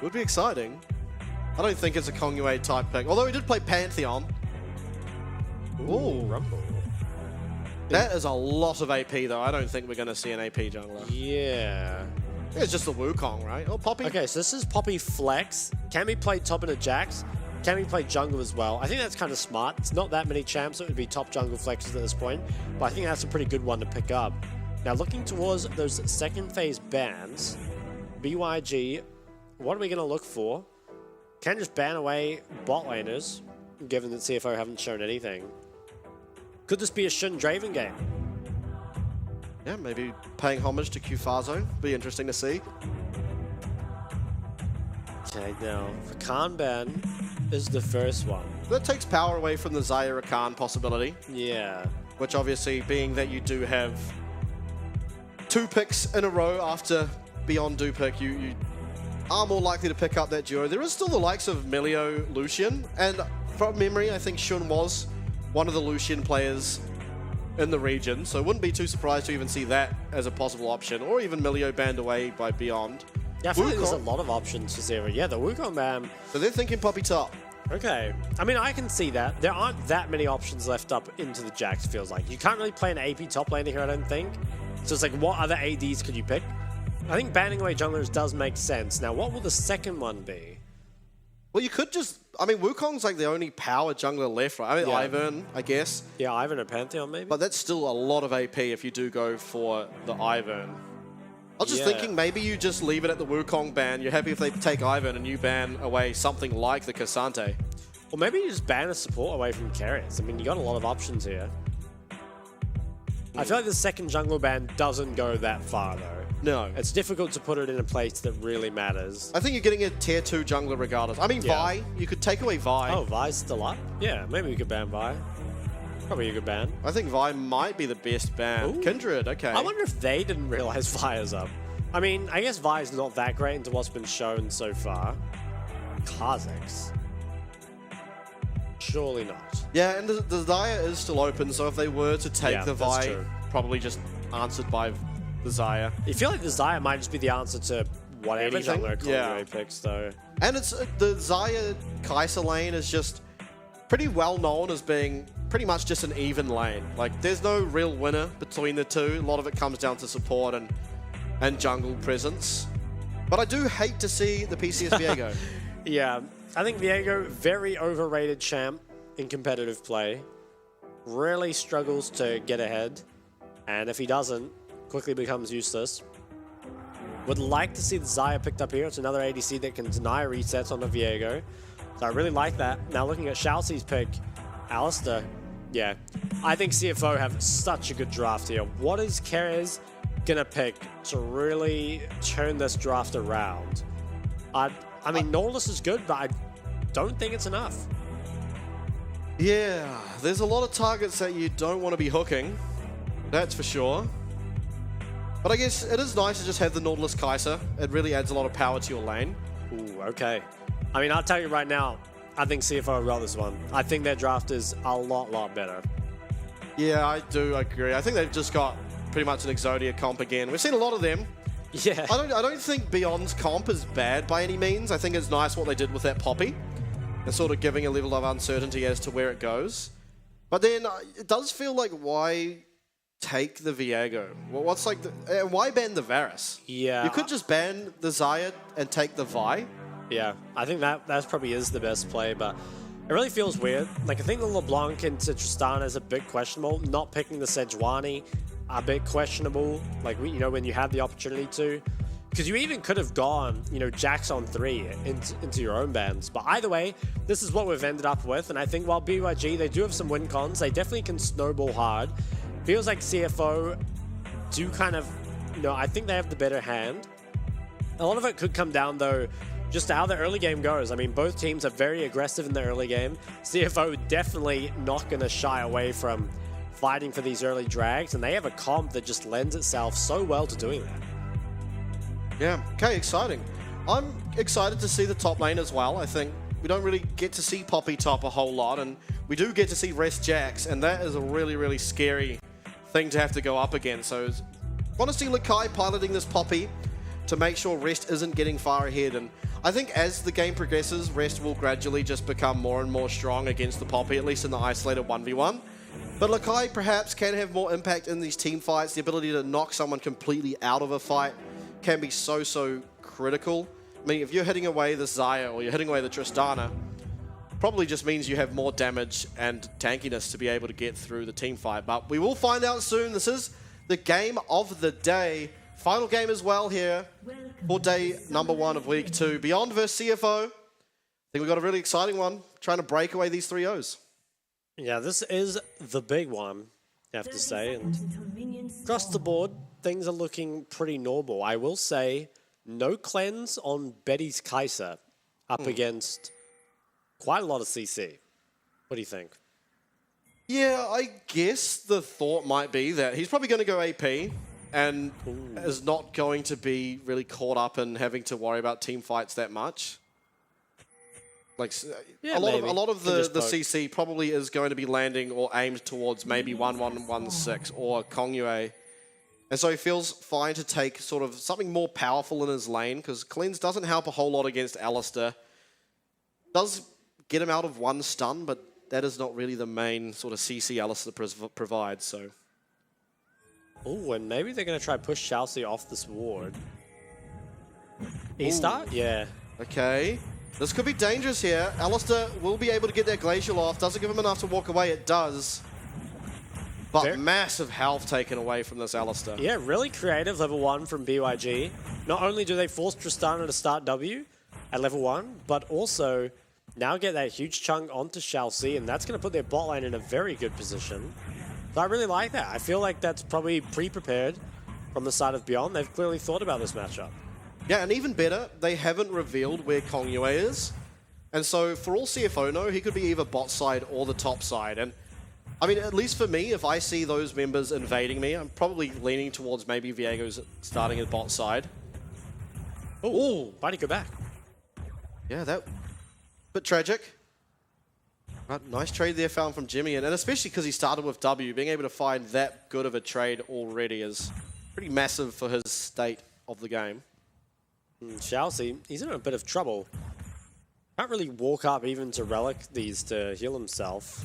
Would be exciting. I don't think it's a Kongye type pick, although he did play Pantheon. Ooh, Rumble. That is a lot of AP, though. I don't think we're going to see an AP jungler. Yeah. It's just the Wukong, right? Oh, Poppy. Okay, so this is Poppy Flex. Can we play top in a Jax? Can we play jungle as well? I think that's kind of smart. It's not that many champs that would be top jungle flexes at this point, but I think that's a pretty good one to pick up. Now, looking towards those second phase bans, BYG, what are we going to look for? Can just ban away bot laners, given that CFO haven't shown anything. Could this be a Shin Draven game? Yeah, maybe paying homage to Qfazo. Be interesting to see. Okay, now, for Khan ban is the first one. That takes power away from the Xayah Rakan possibility. Yeah. Which obviously, being that you do have 2 picks in a row after Beyond do pick, you are more likely to pick up that duo. There is still the likes of Milio, Lucian, and from memory, I think Shun was one of the Lucian players in the region, so wouldn't be too surprised to even see that as a possible option, or even Milio banned away by Beyond. Yeah, I feel like there's a lot of options for Zero. Yeah, the Wukong ban. So they're thinking Poppy top. Okay. I mean, I can see that. There aren't that many options left up into the Jax, feels like. You can't really play an AP top laner here, I don't think. So it's like, what other ADs could you pick? I think banning away junglers does make sense. Now, what will the second one be? Well, you could just... I mean, Wukong's like the only power jungler left, right? I mean, Yeah. Ivern, I guess. Yeah, Ivern or Pantheon, maybe? But that's still a lot of AP if you do go for the Ivern. I was just Yeah. thinking maybe you just leave it at the Wukong ban. You're happy if they take Ivern and you ban away something like the Cassante. Or maybe you just ban a support away from carriers. I mean, you got a lot of options here. I feel like the second jungle ban doesn't go that far, though. No. It's difficult to put it in a place that really matters. I think you're getting a tier 2 jungler regardless. I mean, Yeah. Vi, you could take away Vi. Oh, Vi's still up? Yeah, maybe we could ban Vi. Probably a good ban. I think Vi might be the best ban. Ooh. Kindred, okay. I wonder if they didn't realize Vi is up. I mean, I guess Vi is not that great into what's been shown so far. Kha'Zix. Surely not. Yeah, and the Xayah is still open, so if they were to take Yeah, the that's Vi, true. probably just answered by the Xayah. You feel like the Xayah might just be the answer to whatever Anything? jungler Conway picks, though. And it's the Xayah Kai'Sa lane is just pretty well known as being pretty much just an even lane. Like, there's no real winner between the two. A lot of it comes down to support and jungle presence. But I do hate to see the PCS Viego. Yeah, I think Viego, very overrated champ in competitive play. Really struggles to get ahead. And if he doesn't, quickly becomes useless. Would like to see the Xayah picked up here. It's another ADC that can deny resets on the Viego. So I really like that. Now looking at Shalcy's pick, Alistar. Yeah, I think CFO have such a good draft here. What is Kerez gonna pick to really turn this draft around? I mean, Nautilus is good, but I don't think it's enough. Yeah, there's a lot of targets that you don't want to be hooking. That's for sure. But I guess it is nice to just have the Nautilus Kai'Sa. It really adds a lot of power to your lane. Ooh, okay. I mean, I'll tell you right now, I think CFO got this one. I think their draft is a lot better. Yeah, I do agree. I think they've just got pretty much an Exodia comp again. We've seen a lot of them. Yeah. I don't think Beyond's comp is bad by any means. I think it's nice what they did with that Poppy. And sort of giving a level of uncertainty as to where it goes. But then it does feel like, why take the Viego? Well, what's like why ban the Varus? Yeah. You could just ban the Xayah and take the Vi. Yeah, I think that probably is the best play, but it really feels weird. Like, I think the LeBlanc into Tristana is a bit questionable. Not picking the Sejuani, a bit questionable. Like, you know, when you have the opportunity to. Because you even could have gone, you know, Jax on 3 into your own bans. But either way, this is what we've ended up with. And I think while BYG, they do have some win cons, they definitely can snowball hard. Feels like CFO do kind of, you know, I think they have the better hand. A lot of it could come down, though, just to how the early game goes. I mean, both teams are very aggressive in the early game. CFO definitely not going to shy away from fighting for these early drags. And they have a comp that just lends itself so well to doing that. Yeah, okay, exciting. I'm excited to see the top lane as well. I think we don't really get to see Poppy top a whole lot, and we do get to see Rest Jax, and that is a really scary thing to have to go up against. So I want to see Lakai piloting this Poppy to make sure Rest isn't getting far ahead, and I think as the game progresses, Rest will gradually just become more and more strong against the Poppy, at least in the isolated 1v1. But Lakai perhaps can have more impact in these team fights. The ability to knock someone completely out of a fight can be so critical. I mean, if you're hitting away the Xayah or you're hitting away the Tristana, probably just means you have more damage and tankiness to be able to get through the team fight. But we will find out soon. This is the game of the day. Final game as well here for day number 1 of week 2. Beyond versus CFO. I think we've got a really exciting one, trying to break away these 3-0s. Yeah, this is the big one, I have to say. And across the board, things are looking pretty normal. I will say, no cleanse on Betty's Kai'Sa up against quite a lot of CC. What do you think? Yeah, I guess the thought might be that he's probably going to go AP and is not going to be really caught up in having to worry about team fights that much. Like, yeah, a lot of the CC probably is going to be landing or aimed towards maybe 1-1-1-6 or Kongyue. And so he feels fine to take sort of something more powerful in his lane, because Cleanse doesn't help a whole lot against Alistar. Does get him out of 1 stun, but that is not really the main sort of CC Alistar provides, so. Oh, and maybe they're going to try push Shalcy off this ward. E-start? Yeah. Okay. This could be dangerous here. Alistar will be able to get that Glacial off. Doesn't give him enough to walk away. It does. But massive health taken away from this Alistar. Yeah, really creative level 1 from BYG. Not only do they force Tristana to start W at level 1, but also now get that huge chunk onto Shalcy, and that's going to put their bot lane in a very good position. So I really like that. I feel like that's probably pre-prepared from the side of Beyond. They've clearly thought about this matchup. Yeah, and even better, they haven't revealed where Kongyue is. And so for all CFO know, he could be either bot side or the top side. And I mean, at least for me, if I see those members invading me, I'm probably leaning towards maybe Viego's starting at bot side. Oh, why'd he go back? Yeah, that bit tragic. Right, nice trade there found from Jimmy, and especially because he started with W, being able to find that good of a trade already is pretty massive for his state of the game. Chelsea, he's in a bit of trouble. Can't really walk up even to relic these to heal himself.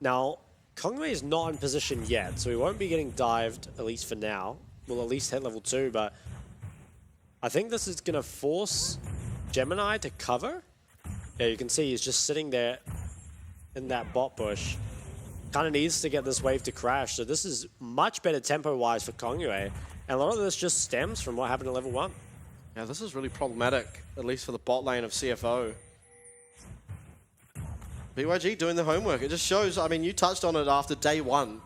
Now, Kongwei is not in position yet, so he won't be getting dived, at least for now. We'll at least hit level 2, but I think this is going to force Gemini to cover. Yeah, you can see he's just sitting there in that bot bush. Kind of needs to get this wave to crash, so this is much better tempo-wise for Kongwei. And a lot of this just stems from what happened at level 1. Yeah, this is really problematic, at least for the bot lane of CFO. BYG doing the homework. It just shows, I mean, you touched on it after day 1,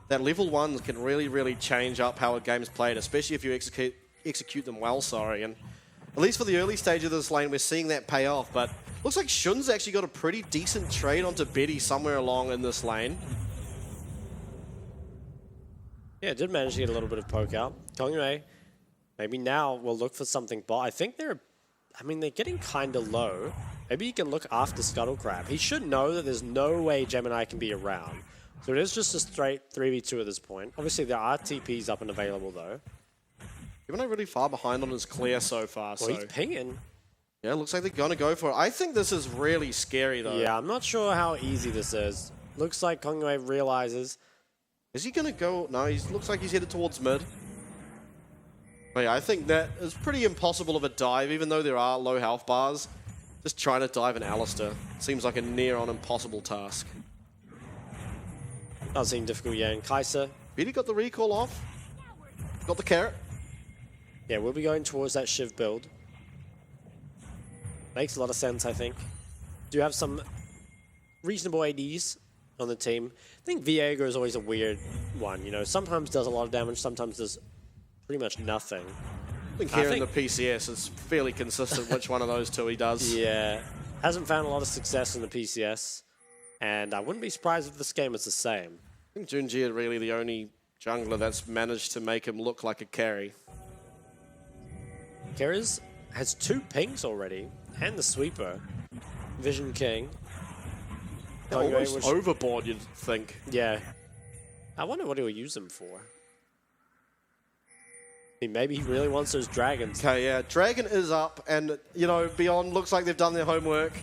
that level 1s can really, really change up how a game's played, especially if you execute them well, And at least for the early stage of this lane, we're seeing that pay off. But looks like Shun's actually got a pretty decent trade onto Betty somewhere along in this lane. Yeah, did manage to get a little bit of poke out. Kongwei, maybe now we'll look for something bot. I think they're getting kind of low. Maybe he can look after Scuttlecrab. He should know that there's no way Gemini can be around. So it is just a straight 3v2 at this point. Obviously, there are TPs up and available, though. Gemini really far behind on his clear so far. Well, he's pinging. Yeah, looks like they're going to go for it. I think this is really scary, though. Yeah, I'm not sure how easy this is. Looks like Kongwei realizes. Is he going to go? No, he looks like he's headed towards mid. But yeah, I think that is pretty impossible of a dive, even though there are low health bars. Just trying to dive an Alistair seems like a near-on impossible task. Does seem difficult, yeah. And Kai'Sa. Really got the recall off. Got the carrot. Yeah, we'll be going towards that Shiv build. Makes a lot of sense, I think. Do have some reasonable ADs on the team. I think Viego is always a weird one, you know. Sometimes does a lot of damage, sometimes does pretty much nothing. I think here in the PCS, it's fairly consistent which one of those two he does. Yeah. Hasn't found a lot of success in the PCS. And I wouldn't be surprised if this game is the same. I think Junji is really the only jungler that's managed to make him look like a carry. Keriz has 2 pings already. And the sweeper. Vision King. Almost overboard, you'd think. Yeah. I wonder what he'll use them for. Maybe he really wants those dragons. Okay, yeah. Dragon is up, and, you know, Beyond looks like they've done their homework.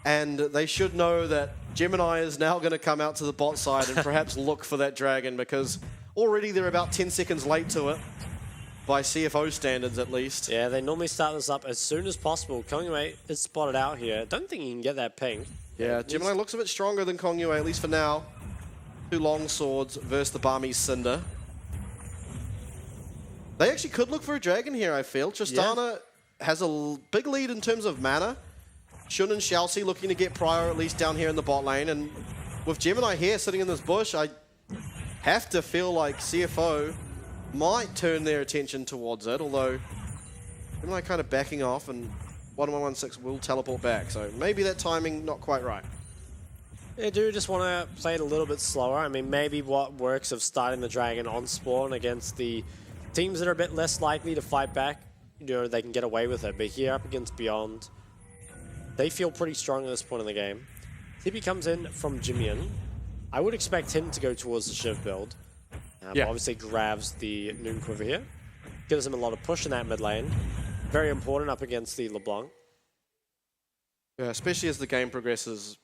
And they should know that Gemini is now going to come out to the bot side and perhaps look for that dragon, because already they're about 10 seconds late to it. By CFO standards, at least. Yeah, they normally start this up as soon as possible. Kongwei is spotted out here. Don't think he can get that ping. Yeah, Gemini looks a bit stronger than Kongwei, at least for now. 2 long swords versus the Barmy's Cinder. They actually could look for a dragon here, I feel. Tristana has a big lead in terms of mana. Shun and Xiaoxi looking to get prior, at least down here in the bot lane. And with Gemini here sitting in this bush, I have to feel like CFO might turn their attention towards it, although Gemini kind of backing off, and 1116 will teleport back, so maybe that timing not quite right. They do just want to play it a little bit slower. I mean, maybe what works of starting the dragon on spawn against the teams that are a bit less likely to fight back, you know, they can get away with it. But here up against Beyond, they feel pretty strong at this point in the game. TP comes in from Jimian. I would expect him to go towards the Shiv build. But obviously grabs the Noon Quiver here. Gives him a lot of push in that mid lane. Very important up against the LeBlanc. Yeah, especially as the game progresses.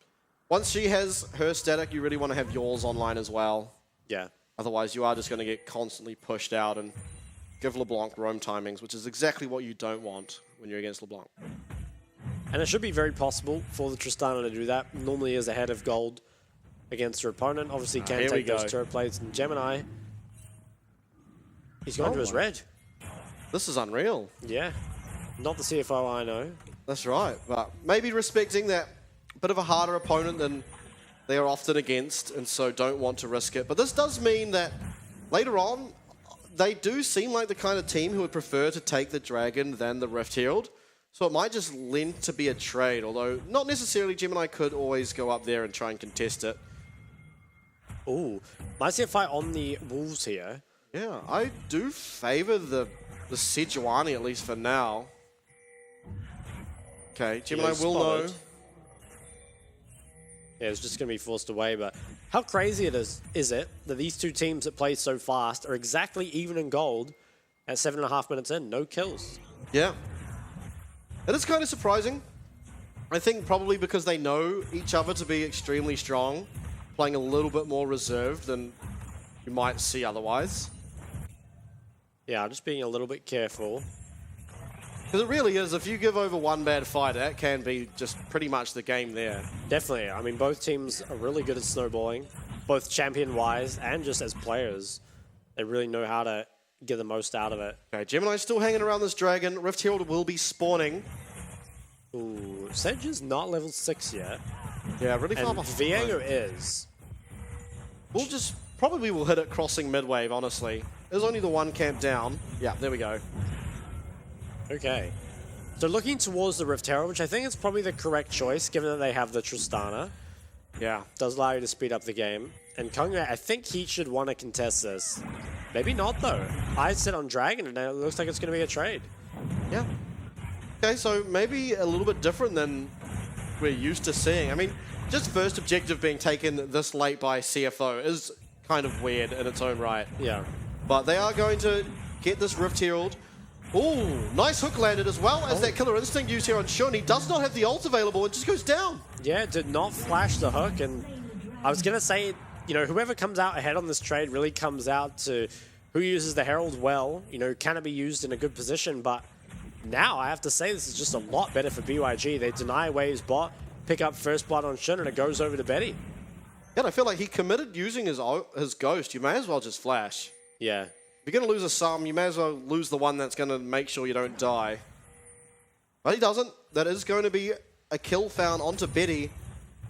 Once she has her static, you really want to have yours online as well. Yeah. Otherwise, you are just going to get constantly pushed out and give LeBlanc roam timings, which is exactly what you don't want when you're against LeBlanc. And it should be very possible for the Tristana to do that. Normally is ahead of gold against her opponent. Obviously can take those turret plates. And Gemini, he's going to his red. This is unreal. Yeah. Not the CFO I know. That's right. But maybe respecting that bit of a harder opponent than they are often against, and so don't want to risk it. But this does mean that later on, they do seem like the kind of team who would prefer to take the Dragon than the Rift Herald. So it might just lend to be a trade, although not necessarily. Gemini could always go up there and try and contest it. Ooh, might see a fight on the Wolves here. Yeah, I do favor the Sejuani, at least for now. Okay, Gemini will know. Yeah, it's just going to be forced away, but How crazy is it that these two teams that play so fast are exactly even in gold at 7.5 minutes in? No kills. Yeah. It is kind of surprising. I think probably because they know each other to be extremely strong, playing a little bit more reserved than you might see otherwise. Yeah, just being a little bit careful. Because it really is, if you give over one bad fight, that can be just pretty much the game there. Definitely. I mean, both teams are really good at snowballing, both champion-wise and just as players. They really know how to get the most out of it. Okay, Gemini's still hanging around this dragon. Rift Herald will be spawning. Ooh, Sedge is not level 6 yet. Yeah, really far and behind. Viego is. We'll just, probably will hit it crossing mid-wave, honestly. There's only the one camp down. Yeah, there we go. Okay. So looking towards the Rift Herald, which I think is probably the correct choice, given that they have the Tristana. Yeah. Does allow you to speed up the game. And Kongwei, I think he should want to contest this. Maybe not, though. I sit on Dragon, and it looks like it's going to be a trade. Yeah. Okay, so maybe a little bit different than we're used to seeing. I mean, just first objective being taken this late by CFO is kind of weird in its own right. Yeah. But they are going to get this Rift Herald. Ooh, nice hook landed as well as that Killer Instinct used here on Shun. He does not have the ult available, it just goes down. Yeah, did not flash the hook, and I was going to say, you know, whoever comes out ahead on this trade really comes out to who uses the Herald well, you know, can it be used in a good position, but now I have to say this is just a lot better for BYG. They deny Wave's bot, pick up first blood on Shun, and it goes over to Betty. Yeah, I feel like he committed using his Ghost. You may as well just flash. Yeah. If you're going to lose a sum, you may as well lose the one that's going to make sure you don't die. But he doesn't. That is going to be a kill found onto Betty.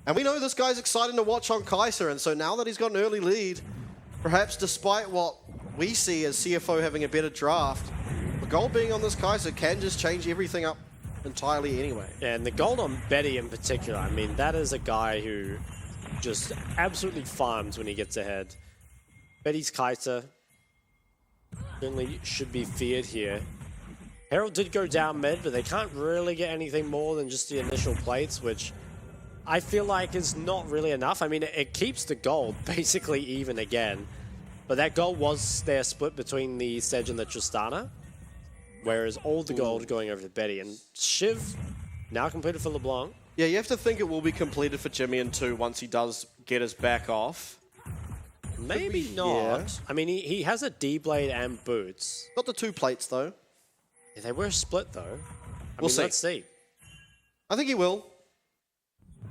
And we know this guy's exciting to watch on Kaiser, and so now that he's got an early lead, perhaps despite what we see as CFO having a better draft, the gold being on this Kaiser can just change everything up entirely anyway. Yeah, and the gold on Betty in particular, I mean, that is a guy who just absolutely farms when he gets ahead. Betty's Kaiser certainly should be feared here. Herald did go down mid, but they can't really get anything more than just the initial plates, which I feel like is not really enough. I mean, it keeps the gold basically even again, but that gold was there split between the Sedge and the Tristana, whereas all the gold going over to Betty. And Shiv now completed for LeBlanc. Yeah, you have to think it will be completed for Jimmy and 2 once he does get his back off. Maybe not. Yeah. I mean, he has a D-Blade and boots. Got the 2 plates, though. Yeah, they were split, though. We'll see. Let's see. I think he will.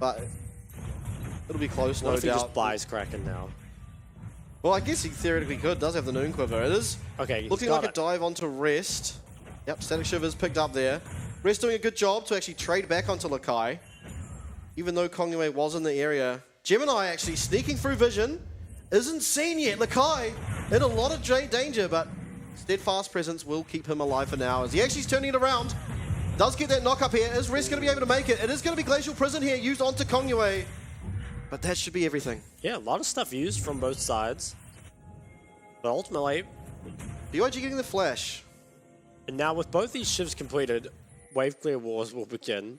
But it'll be close, no doubt. What if he just buys Kraken now? Well, I guess he theoretically could. Does have the Noon Quiver. It is looking like a dive onto Rest. Yep, Static Shiver's picked up there. Rest doing a good job to actually trade back onto Lakai. Even though Kongwei was in the area. Gemini actually sneaking through vision. Isn't seen yet. Lakai in a lot of danger, but Steadfast Presence will keep him alive for now as he actually is turning it around. Does get that knock up here. Is Rest going to be able to make it? It is going to be Glacial Prison here used onto Kongwei. But that should be everything. Yeah, a lot of stuff used from both sides. But ultimately, BYG getting the flash. And now with both these shifts completed, Wave Clear Wars will begin.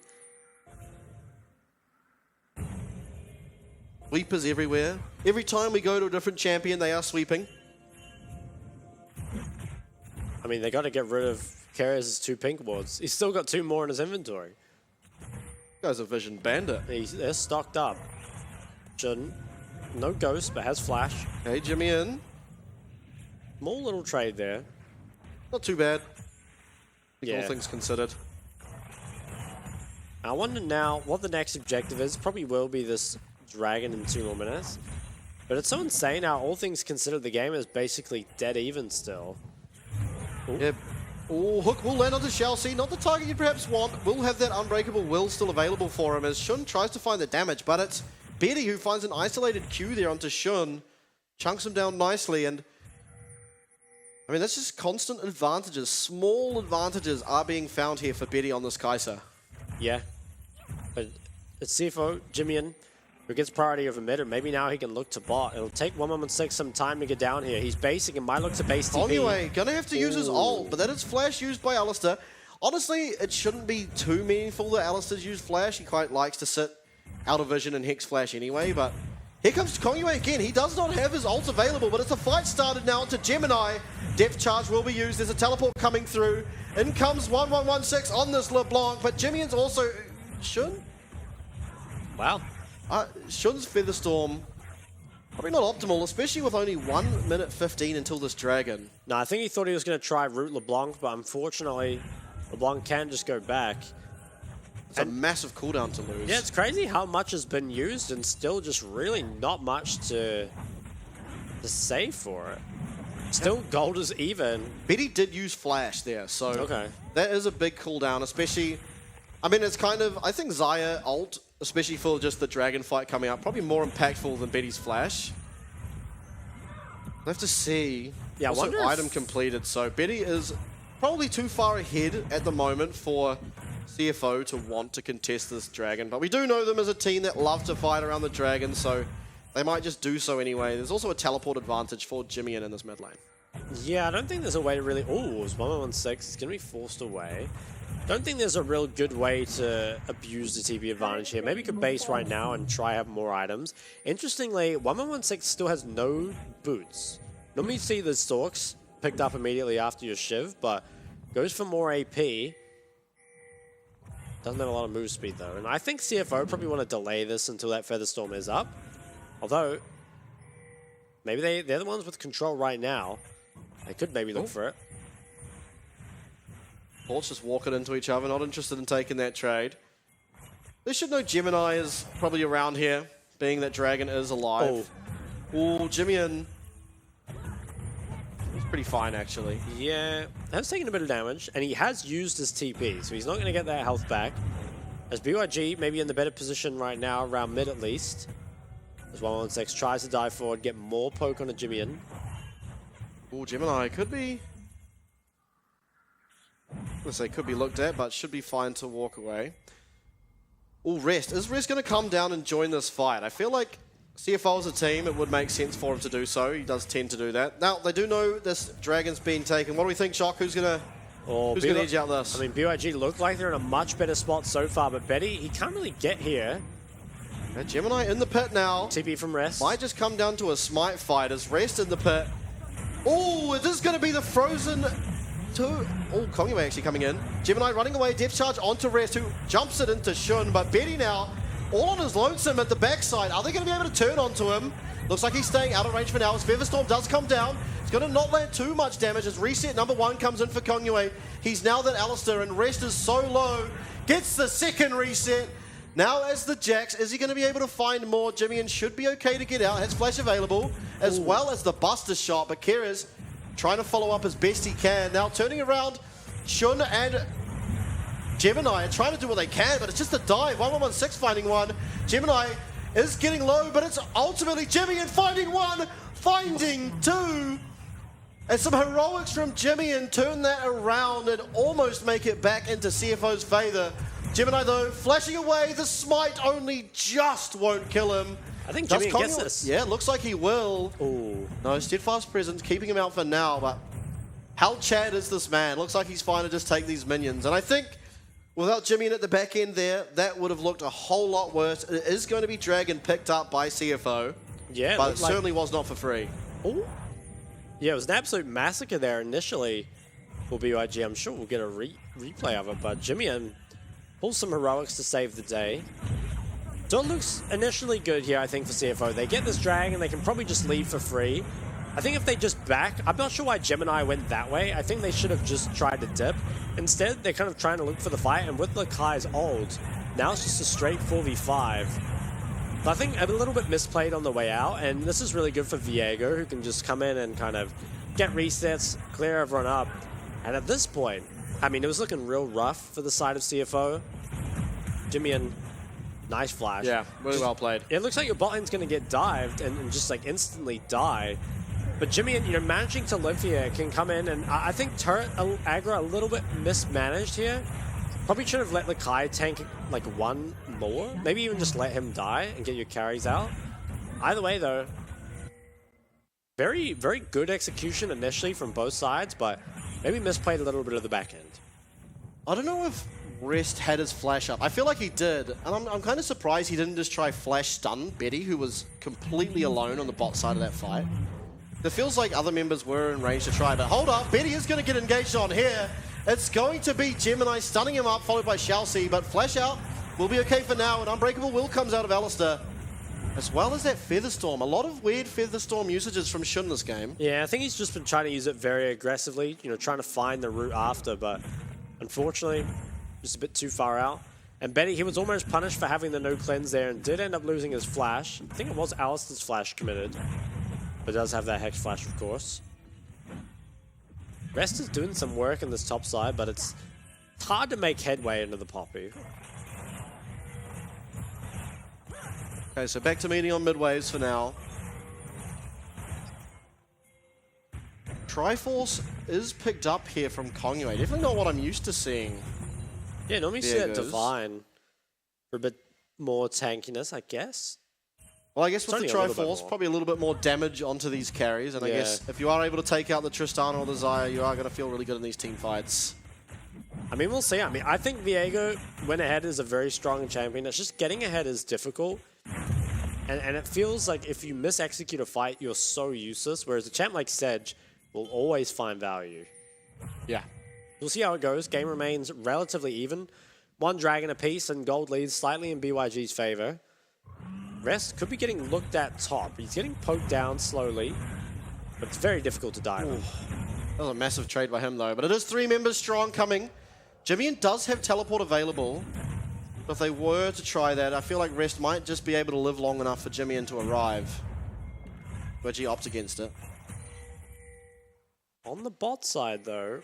Sweepers everywhere. Every time we go to a different champion, they are sweeping. I mean, they got to get rid of Karius' 2 pink wards. He's still got 2 more in his inventory. Guy's a Vision Bandit. They're stocked up. Jun, no Ghost, but has Flash. Hey, Jimmy in. Small little trade there. Not too bad. Yeah. All things considered. I wonder now what the next objective is. Probably will be this Dragon in 2 more minutes. But it's so insane how all things considered the game is basically dead even still. Ooh. Yep. Oh, Hook will land onto Chelsea. Not the target you perhaps want. Will have that Unbreakable Will still available for him as Shun tries to find the damage, but it's Betty who finds an isolated Q there onto Shun. Chunks him down nicely, and I mean, that's just constant advantages. Small advantages are being found here for Betty on this Kaiser. Yeah. But it's CFO, Jimian, who gets priority over mid, and maybe now he can look to bot. It'll take 116 some time to get down here. He's basing and might look to base TP. Anyway, gonna have to use his ult, but that is Flash used by Alistair. Honestly, it shouldn't be too meaningful that Alistair's used Flash. He quite likes to sit out of vision and Hex Flash anyway, but Here comes Kongyue again. He does not have his ult available, but it's a fight started now into Gemini. Depth charge will be used. There's a teleport coming through. In comes 1116 on this LeBlanc, but Jimmy's also... Shun? Wow. Shun's Featherstorm, probably not optimal, especially with only 1 minute 15 until this Dragon. No, I think he thought he was going to try root LeBlanc, but unfortunately, LeBlanc can just go back. It's a massive cooldown to lose. Yeah, it's crazy how much has been used and still just really not much to save for it. Still, gold is even. Betty did use Flash there, so that is a big cooldown, especially... I mean, it's kind of... I think Xayah ult, especially for just the Dragon fight coming up, probably more impactful than Betty's Flash. We'll have to see. Yeah, also, I wonder item completed, so Betty is probably too far ahead at the moment for CFO to want to contest this Dragon, but we do know them as a team that love to fight around the Dragon, so they might just do so anyway. There's also a teleport advantage for Jimmy in this mid lane. Yeah, I don't think there's a way to really... Oh, it's 1116. It's going to be forced away. Don't think there's a real good way to abuse the TP advantage here. Maybe you could base right now and try have more items. Interestingly, 1116 still has no boots. Normally you see the Storks picked up immediately after your Shiv, but goes for more AP. Doesn't have a lot of move speed though. And I think CFO probably want to delay this until that Featherstorm is up. Although, maybe they're the ones with control right now. They could maybe look for it. Bolts just walking into each other, not interested in taking that trade. They should know Gemini is probably around here, being that Dragon is alive. Oh, Jimmy he's pretty fine, actually. Yeah, has taken a bit of damage, and he has used his TP, so he's not going to get that health back. As BYG maybe in the better position right now, around mid at least. As 116 tries to dive forward, get more poke on a Jimmy. Oh, Gemini could be... Let's say could be looked at, but should be fine to walk away. Oh, Rest. Is Rest going to come down and join this fight? I feel like CFO as a team, it would make sense for him to do so. He does tend to do that. Now, they do know this Dragon's being taken. What do we think, Shock? Who's going to edge out this? I mean, BYG look like they're in a much better spot so far, but Betty, he can't really get here. Gemini in the pit now. TP from Rest. Might just come down to a smite fight as Rest in the pit. Oh, is this going to be the Frozen... Oh, Kongyue actually coming in. Gemini running away, depth charge onto Rest, who jumps it into Shun, but Betty now all on his lonesome at the backside. Are they going to be able to turn onto him? Looks like he's staying out of range for now as Featherstorm does come down. He's going to not land too much damage as reset number 1 comes in for Kongyue. He's now that Alistair, and Rest is so low. Gets the second reset. Now as the Jax, is he going to be able to find more? Jimmy should be okay to get out. Has flash available, as well as the Buster shot, but Kira's trying to follow up as best he can. Now turning around, Shun and Gemini are trying to do what they can, but it's just a dive. 1116 finding one. Gemini is getting low, but it's ultimately Jimmy finding one, finding two. And some heroics from Jimmy turn that around and almost make it back into CFO's favor. Gemini though, flashing away, the smite only just won't kill him. I think Jimmy gets this. Yeah, looks like he will. Ooh. No, Steadfast Presence keeping him out for now, but how Chad is this man? Looks like he's fine to just take these minions. And I think without Jimmy at the back end there, that would have looked a whole lot worse. It is going to be Dragon picked up by CFO. Yeah, but it certainly was not for free. Ooh. Yeah, it was an absolute massacre there initially for BYG. I'm sure we'll get a replay of it, but Jimmy pulls some heroics to save the day. So it looks initially good here, I think, for CFO. They get this Dragon, they can probably just leave for free. I think if they just back, I'm not sure why Gemini went that way. I think they should have just tried to dip. Instead, they're kind of trying to look for the fight, and with Lakai's ult, now it's just a straight 4v5. But I think a little bit misplayed on the way out, and this is really good for Viego, who can just come in and kind of get resets, clear everyone up. And at this point, I mean, it was looking real rough for the side of CFO. Jimmy nice flash. Yeah, really well played. It looks like your bot lane's going to get dived and just like instantly die. But Jimmy, managing to live here can come in, and I think turret aggro a little bit mismanaged here. Probably should have let Lakai tank like one more. Maybe even just let him die and get your carries out. Either way though, very, very good execution initially from both sides, but maybe misplayed a little bit of the back end. I don't know if Rest had his flash up. I feel like he did, and I'm kind of surprised he didn't just try flash stun Betty, who was completely alone on the bot side of that fight. It feels like other members were in range to try, but hold up, Betty is going to get engaged on here. It's going to be Gemini stunning him up, followed by Chelsea, but flash out will be okay for now, and Unbreakable Will comes out of Alistair, as well as that Featherstorm. A lot of weird Featherstorm usages from Shun this game. Yeah, I think he's just been trying to use it very aggressively, you know, trying to find the route after, but unfortunately, just a bit too far out. And Betty, he was almost punished for having the no cleanse there and did end up losing his flash. I think it was Alistair's flash committed, but does have that Hex flash, of course. Rest is doing some work in this top side, but it's hard to make headway into the Poppy. Okay, so back to meeting on mid-waves for now. Triforce is picked up here from Kongyue. Definitely not what I'm used to seeing. Yeah, normally see that Divine for a bit more tankiness, I guess. Well, I guess with the Triforce, probably a little bit more damage onto these carries, and I guess if you are able to take out the Tristana or the Xayah, you are going to feel really good in these team fights. I mean, we'll see. I mean, I think Viego, when ahead, is a very strong champion. It's just getting ahead is difficult. And it feels like if you mis-execute a fight, you're so useless, whereas a champ like Sedge will always find value. Yeah. We'll see how it goes. Game remains relatively even. One dragon apiece, and gold leads slightly in BYG's favor. Rest could be getting looked at top. He's getting poked down slowly, but it's very difficult to dive in. That was a massive trade by him, though. But it is 3 members strong coming. Jimmian does have teleport available. But if they were to try that, I feel like Rest might just be able to live long enough for Jimmian to arrive. But he opts against it. On the bot side, though,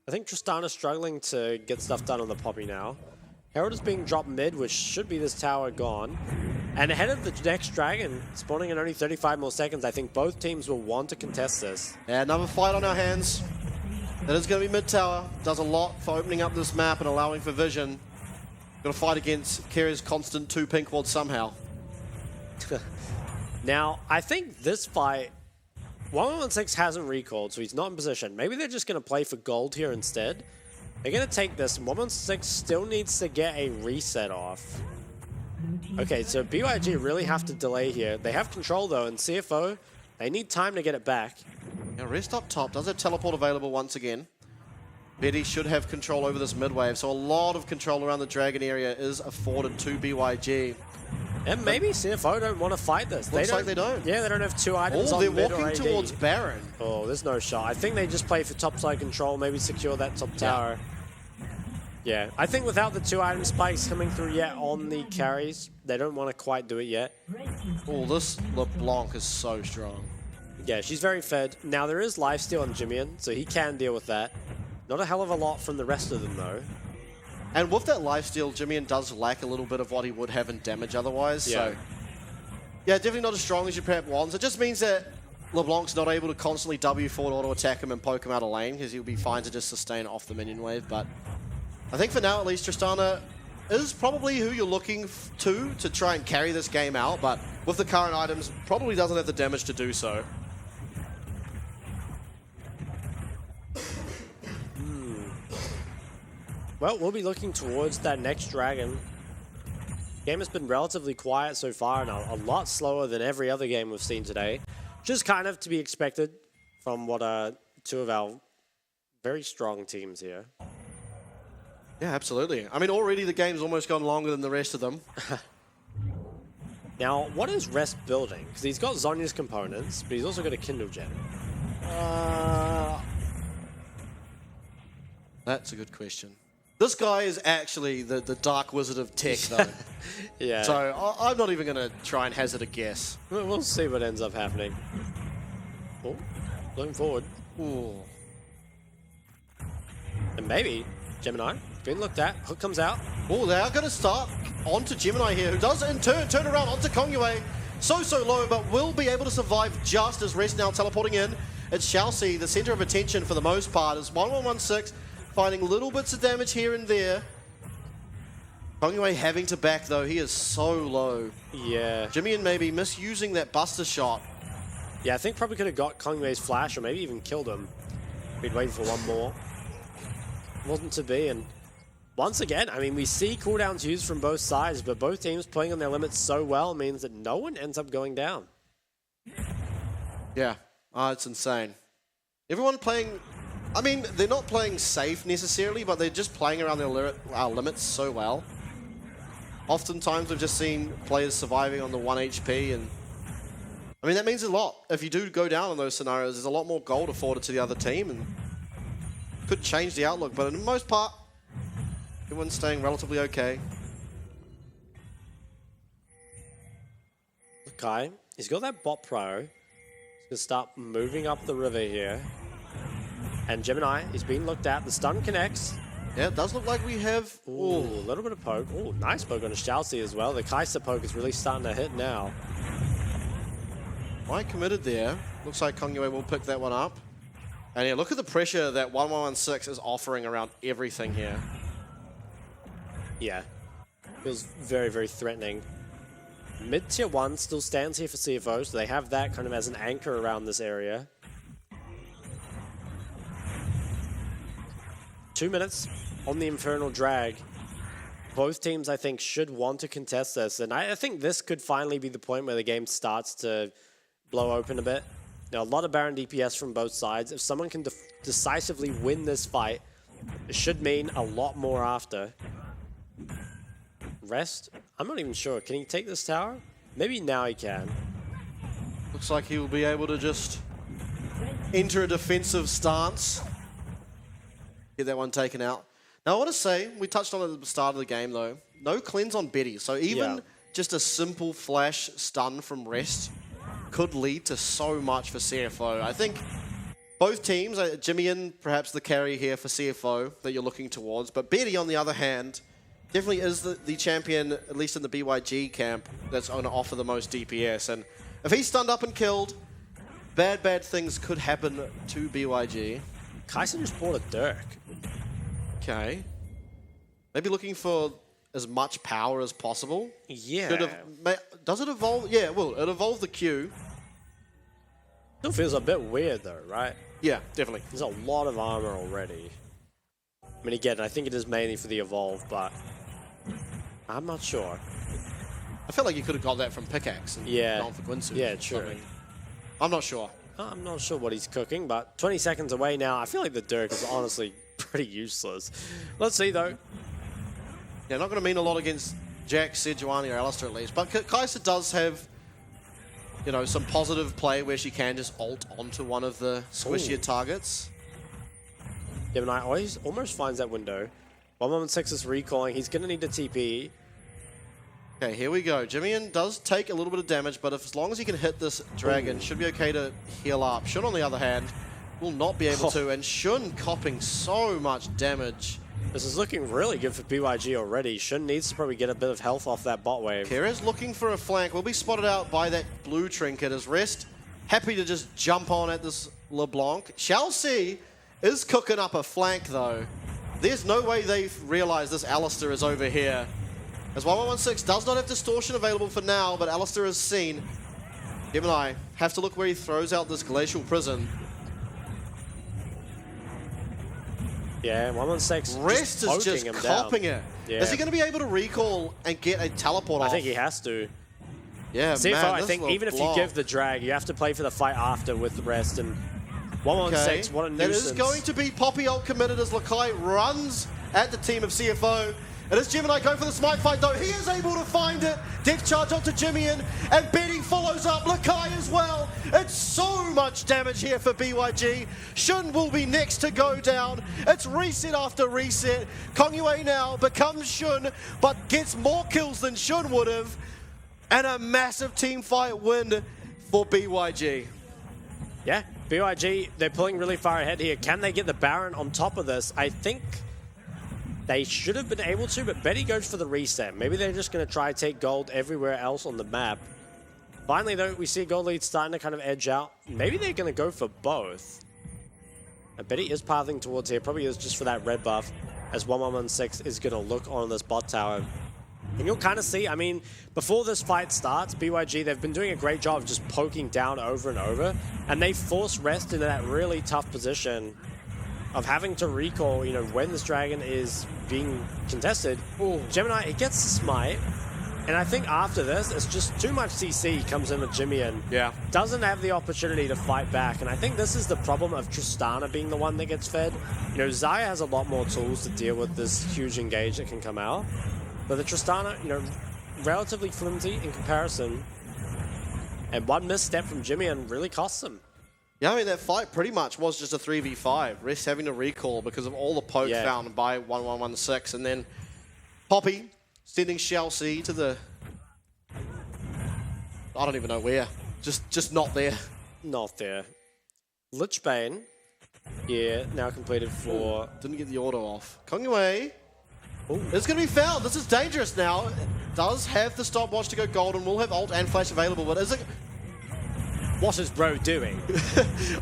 I think Tristana's struggling to get stuff done on the Poppy now. Herald is being dropped mid, which should be this tower gone. And ahead of the next dragon, spawning in only 35 more seconds, I think both teams will want to contest this. Yeah, another fight on our hands. That is going to be mid tower. Does a lot for opening up this map and allowing for vision. Got to fight against Kira's constant 2 pink wards somehow. Now, I think this fight, 1116 hasn't recalled, so he's not in position. Maybe they're just going to play for gold here instead. They're going to take this, and 1116 still needs to get a reset off. Okay, so BYG really have to delay here. They have control, though, and CFO, they need time to get it back. Now, Rest up top does have teleport available once again. Betty should have control over this mid-wave, so a lot of control around the Dragon area is afforded to BYG. And maybe CFO don't want to fight this. Looks like they don't. Yeah, they don't have 2 items on they're mid or walking AD. towards Baron. Oh, there's no shot. I think they just play for topside control, maybe secure that top tower. Yeah, I think without the 2 item spikes coming through yet on the carries, they don't want to quite do it yet. Oh, this LeBlanc is so strong. Yeah, she's very fed. Now, there is lifesteal on Jimmian, so he can deal with that. Not a hell of a lot from the rest of them, though. And with that lifesteal, Jimmian does lack a little bit of what he would have in damage otherwise. Yeah. So, yeah, definitely not as strong as you perhaps want. It just means that LeBlanc's not able to constantly W forward auto attack him and poke him out of lane, because he'll be fine to just sustain off the minion wave. But I think for now, at least, Tristana is probably who you're looking to try and carry this game out. But with the current items, probably doesn't have the damage to do so. Well, we'll be looking towards that next dragon. Game has been relatively quiet so far and a lot slower than every other game we've seen today. Just kind of to be expected from what are 2 of our very strong teams here. Yeah, absolutely. I mean, already the game's almost gone longer than the rest of them. Now, what is Rest building? Because he's got Zhonya's components, but he's also got a Kindle Gem. That's a good question. This guy is actually the Dark Wizard of Tech, though. Yeah. So I'm not even going to try and hazard a guess. We'll see what ends up happening. Oh, looking forward. Ooh. And maybe Gemini, being looked at, hook comes out. Oh, they are going to start onto Gemini here, who does in turn turn around onto Kongyue. So low, but will be able to survive just as Rest now teleporting in. It's Chelsea, the center of attention for the most part, as 1116 finding little bits of damage here and there. Kongyue having to back, though. He is so low. Yeah. Jimmian maybe misusing that Buster shot. Yeah, I think probably could have got Kongyue's flash or maybe even killed him. Been waiting for one more. Wasn't to be, and once again, I mean, we see cooldowns used from both sides, but both teams playing on their limits so well means that no one ends up going down. Yeah, it's insane. Everyone playing, I mean, they're not playing safe necessarily, but they're just playing around our limits so well. Oftentimes, we've just seen players surviving on the 1 HP, and I mean, that means a lot. If you do go down in those scenarios, there's a lot more gold afforded to the other team, and could change the outlook, but in the most part, everyone's staying relatively okay. Okay, he's got that bot pro. He's gonna start moving up the river here. And Gemini is being looked at. The stun connects. Yeah, it does look like we have... Ooh, a little bit of poke. Ooh, nice poke on a Shalcy as well. The Kai'Sa poke is really starting to hit now. Quite committed there. Looks like Kongyue will pick that one up. And yeah, look at the pressure that 1116 is offering around everything here. Yeah. Feels very, very threatening. Mid-tier 1 still stands here for CFO, so they have that kind of as an anchor around this area. 2 minutes on the Infernal Drag. Both teams, I think, should want to contest this, and I think this could finally be the point where the game starts to blow open a bit. Now, a lot of Baron DPS from both sides. If someone can decisively win this fight, it should mean a lot more after. Rest? I'm not even sure. Can he take this tower? Maybe now he can. Looks like he will be able to just enter a defensive stance. Get that one taken out. Now, I want to say, we touched on it at the start of the game, though. No cleanse on Betty. So even just a simple flash stun from Rest could lead to so much for CFO. I think both teams, Jimmy and perhaps the carry here for CFO that you're looking towards, but Betty, on the other hand, definitely is the champion, at least in the BYG camp, that's going to offer the most DPS. And if he's stunned up and killed, bad things could happen to BYG. Kai'Sa just bought a Dirk. Okay. Maybe looking for as much power as possible. Yeah. Does it evolve? Yeah, well, it evolved the Q. Still feels a bit weird though, right? Yeah, definitely. There's a lot of armor already. I mean, again, I think it is mainly for the evolve, but I'm not sure. I feel like you could have got that from Pickaxe and gone for Guinsu. Yeah, true. I'm not sure. I'm not sure what he's cooking, but 20 seconds away now. I feel like the Dirk is honestly pretty useless. Let's see, though. Yeah, not going to mean a lot against Jack, Sejuani, or Alistair at least. But Kai'Sa does have, you know, some positive play where she can just ult onto one of the squishier targets. Gemini almost finds that window. 116 is recalling. He's going to need a TP. Okay, here we go. Jimmy does take a little bit of damage, but as long as he can hit this dragon, should be okay to heal up. Shun, on the other hand, will not be able to, and Shun copping so much damage. This is looking really good for BYG already. Shun needs to probably get a bit of health off that bot wave. Kira's looking for a flank. Will be spotted out by that blue trinket as Rest happy to just jump on at this LeBlanc. Shall see is cooking up a flank, though. There's no way they've realized this Alistair is over here. As 1116 does not have distortion available for now, but Alistair is seen. Gemini have to look where he throws out this glacial prison. Yeah, 116 Rest is just copping it. Yeah. Is he going to be able to recall and get a teleport off? I think he has to. Yeah, CFO, man, I think even if you give the drag, you have to play for the fight after with the Rest. And 116, what a nuisance. That is going to be Poppy ult committed as Lakai runs at the team of CFO. It is Gemini going for the smite fight, though. He is able to find it. Death charge onto Jimmian, and Betty follows up. Lakai as well. It's so much damage here for BYG. Shun will be next to go down. It's reset after reset. Kongyue now becomes Shun, but gets more kills than Shun would have. And a massive team fight win for BYG. Yeah, BYG, they're pulling really far ahead here. Can they get the Baron on top of this? I think they should have been able to, but Betty goes for the reset. Maybe they're just going to try to take gold everywhere else on the map. Finally, though, we see gold lead starting to kind of edge out. Maybe they're going to go for both. And Betty is pathing towards here. Probably is just for that red buff, as 1116 is going to look on this bot tower. And you'll kind of see, I mean, before this fight starts, BYG, they've been doing a great job of just poking down over and over. And they force Rest into that really tough position. of having to recall, you know, when this dragon is being contested. Gemini, it gets the smite. And I think after this, it's just too much CC comes in with Jimmy and doesn't have the opportunity to fight back. And I think this is the problem of Tristana being the one that gets fed. You know, Xayah has a lot more tools to deal with this huge engage that can come out. But the Tristana, you know, relatively flimsy in comparison. And one misstep from Jimmy and really costs him. Yeah, I mean, that fight pretty much was just a 3v5. Rest having to recall because of all the poke found by 1116. And then Poppy sending Chelsea to the... I don't even know where. Just not there. Not there. Lichbane, now completed for... Didn't get the auto off. Kongwei is going to be fouled. This is dangerous now. Does have the stopwatch to go golden. Will have ult and flash available, but is it... What is Bro doing?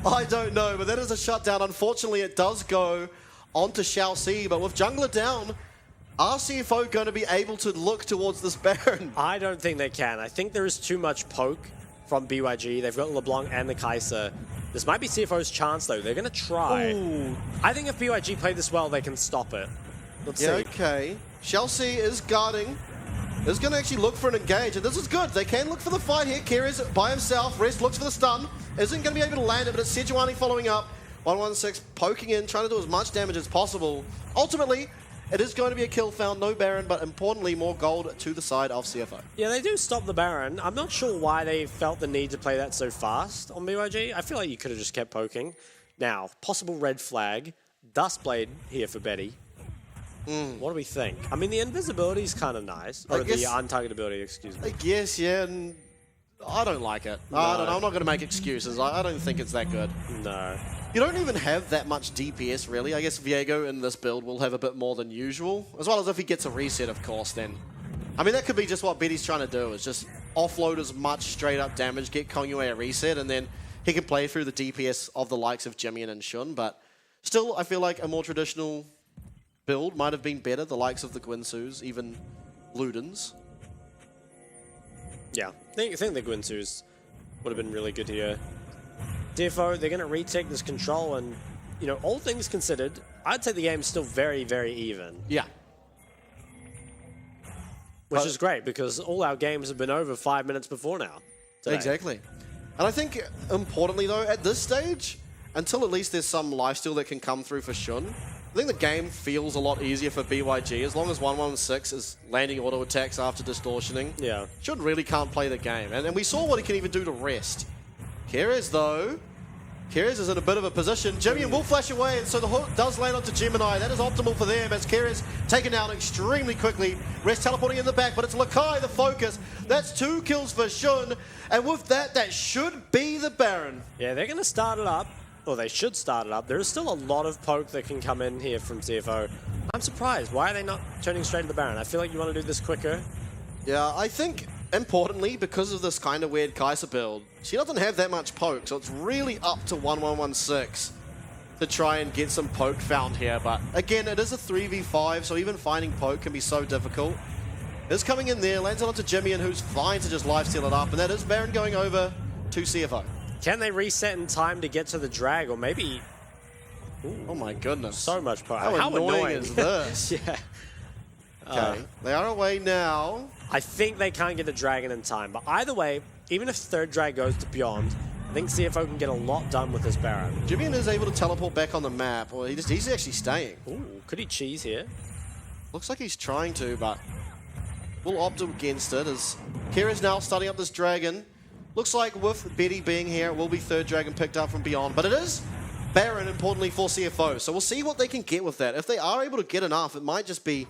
I don't know, but that is a shutdown. Unfortunately, it does go onto Chelsea, but with jungler down, are CFO going to be able to look towards this Baron? I don't think they can. I think there is too much poke from BYG. They've got LeBlanc and the Kai'Sa. This might be CFO's chance, though. They're going to try. I think if BYG play this well, they can stop it. Let's see. Okay. Chelsea is guarding. Is going to actually look for an engage, and this is good. They can look for the fight here. Kira's by himself. Rest looks for the stun. Isn't going to be able to land it, but it's Sejuani following up. 116 poking in, trying to do as much damage as possible. Ultimately, it is going to be a kill found. No Baron, but importantly, more gold to the side of CFO. Yeah, they do stop the Baron. I'm not sure why they felt the need to play that so fast on BYG. I feel like you could have just kept poking. Now, possible red flag. Dustblade here for Betty. What do we think? I mean, the invisibility is kind of nice. Or the untargetability, excuse me. I guess, yeah, and I don't like it. No. I don't know. I'm not going to make excuses. I don't think it's that good. No. You don't even have that much DPS, really. I guess Viego in this build will have a bit more than usual. As well as if he gets a reset, of course, then... I mean, that could be just what Betty's trying to do, is just offload as much straight-up damage, get Kongyue a reset, and then he can play through the DPS of the likes of Jimmy and Shun. But still, I feel like a more traditional build might have been better, the likes of the Gwinsus, even Ludens. Yeah, I think the Gwinsus would have been really good here. DFO, they're going to retake this control, and, you know, all things considered, I'd say the game's still very, very even. Yeah. Which is great, because all our games have been over 5 minutes before now. Today. Exactly. And I think, importantly, though, at this stage, until at least there's some lifesteal that can come through for Shun, I think the game feels a lot easier for BYG, as long as 116 is landing auto attacks after distortioning. Yeah. Shun really can't play the game. And we saw what he can even do to rest. Keres, though, Keres is in a bit of a position. Jimmy will flash away, and so the hook does land onto Gemini. That is optimal for them, as Keres taken down extremely quickly. Rest teleporting in the back, but it's Lakai the focus. That's 2 kills for Shun, and with that, that should be the Baron. Yeah, they're going to start it up. Or they should start it up. There is still a lot of poke that can come in here from CFO. I'm surprised. Why are they not turning straight to the Baron? I feel like you want to do this quicker. Yeah, I think, importantly, because of this kind of weird Kai'Sa build, she doesn't have that much poke, so it's really up to 1116 to try and get some poke found here. But again, it is a 3v5, so even finding poke can be so difficult. It's coming in there, lands it onto Jimmy, and who's fine to just lifesteal it up, and that is Baron going over to CFO. Can they reset in time to get to the drag, or maybe... Ooh, oh my goodness. So much poke. How annoying is this? Yeah. Okay, they are away now. I think they can't get the dragon in time, but either way, even if third drag goes to Beyond, I think CFO can get a lot done with this Baron. Jimmy is able to teleport back on the map, or he's actually staying. Ooh, could he cheese here? Looks like he's trying to, but will opt against it, as Kira's now starting up this dragon. Looks like with Betty being here, it will be third dragon picked up from Beyond, but it is Baron, importantly, for CFO. So we'll see what they can get with that. If they are able to get enough, it might just be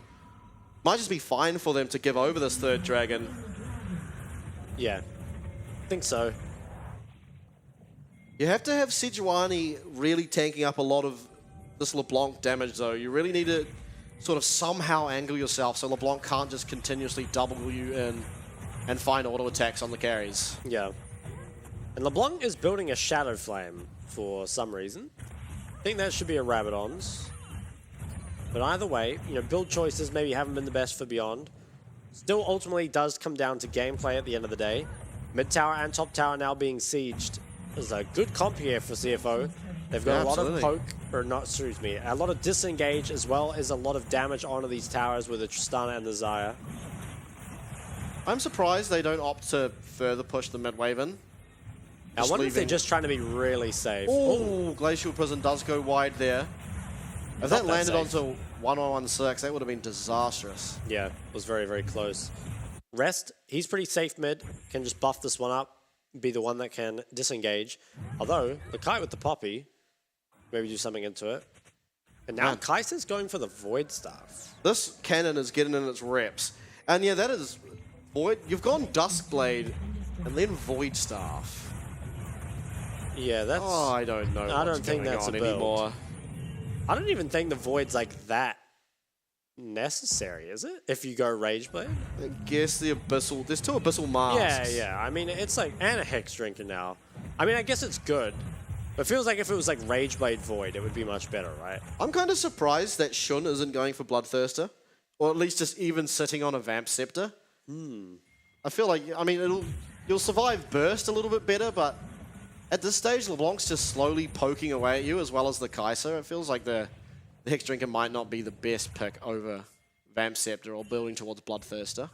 fine for them to give over this third dragon. Yeah, I think so. You have to have Sejuani really tanking up a lot of this LeBlanc damage, though. You really need to sort of somehow angle yourself so LeBlanc can't just continuously double you in and find auto attacks on the carries. Yeah. And LeBlanc is building a Shadow Flame for some reason. I think that should be a Rabadon's. But either way, you know, build choices maybe haven't been the best for Beyond. Still ultimately does come down to gameplay at the end of the day. Mid tower and top tower now being sieged. There's a good comp here for CFO. They've got a lot absolutely. of poke, or not, excuse me, a lot of disengage as well as a lot of damage onto these towers with the Tristana and the Xayah. I'm surprised they don't opt to further push the mid wave in. I wonder if they're just trying to be really safe. Oh, Glacial Prison does go wide there. If that landed onto 1116, that would have been disastrous. Yeah, it was very, very close. Rest, he's pretty safe mid, can just buff this one up, be the one that can disengage. Although, the Kite with the Poppy, maybe do something into it. And now Kaiser's going for the Void Staff. This cannon is getting in its reps. And yeah, that is Void. You've gone Duskblade and then Void Staff. Yeah, that's... Oh, I don't know. I don't think that's a build. anymore. I don't even think the Void's like that necessary, is it? If you go Rageblade? I guess the Abyssal... There's two Abyssal masks. Yeah. I mean, it's like... And a Hex Drinker now. I mean, I guess it's good. But it feels like if it was like Rageblade Void, it would be much better, right? I'm kind of surprised that Shun isn't going for Bloodthirster. Or at least just even sitting on a Vamp Scepter. I feel like... I mean, you'll survive Burst a little bit better, but... At this stage, LeBlanc's just slowly poking away at you as well as the Kaiser. It feels like the Hex Drinker might not be the best pick over Vamp Scepter or building towards Bloodthirster.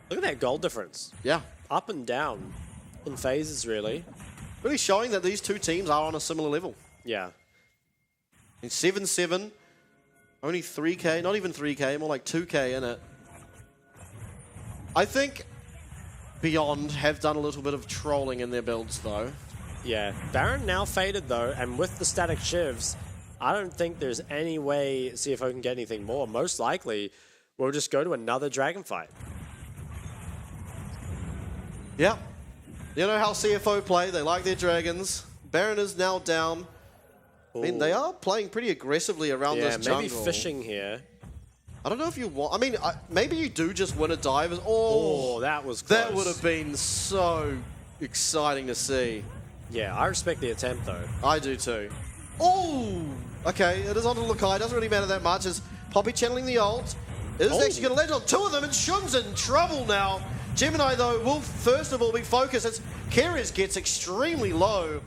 Look at that gold difference. Yeah. Up and down in phases, really. Really showing that these two teams are on a similar level. Yeah. In 7-7, only 3k, not even 3k, more like 2k in it. I think Beyond have done a little bit of trolling in their builds, though. Yeah, Baron now faded though, and with the static shivs, I don't think there's any way CFO can get anything more. Most likely, we'll just go to another dragon fight. Yeah. You know how CFO play, they like their dragons. Baron is now down. I mean, they are playing pretty aggressively around this jungle. Maybe fishing here. I don't know if you want... I mean, maybe you do just win a dive. Oh, that was close. That would have been so exciting to see. Yeah, I respect the attempt, though. I do too. Oh! Okay, it is onto Lakai. Doesn't really matter that much as Poppy channeling the ult. It is actually going to land on two of them, and Shun's in trouble now. Gemini, though, will first of all be focused as Keres gets extremely low.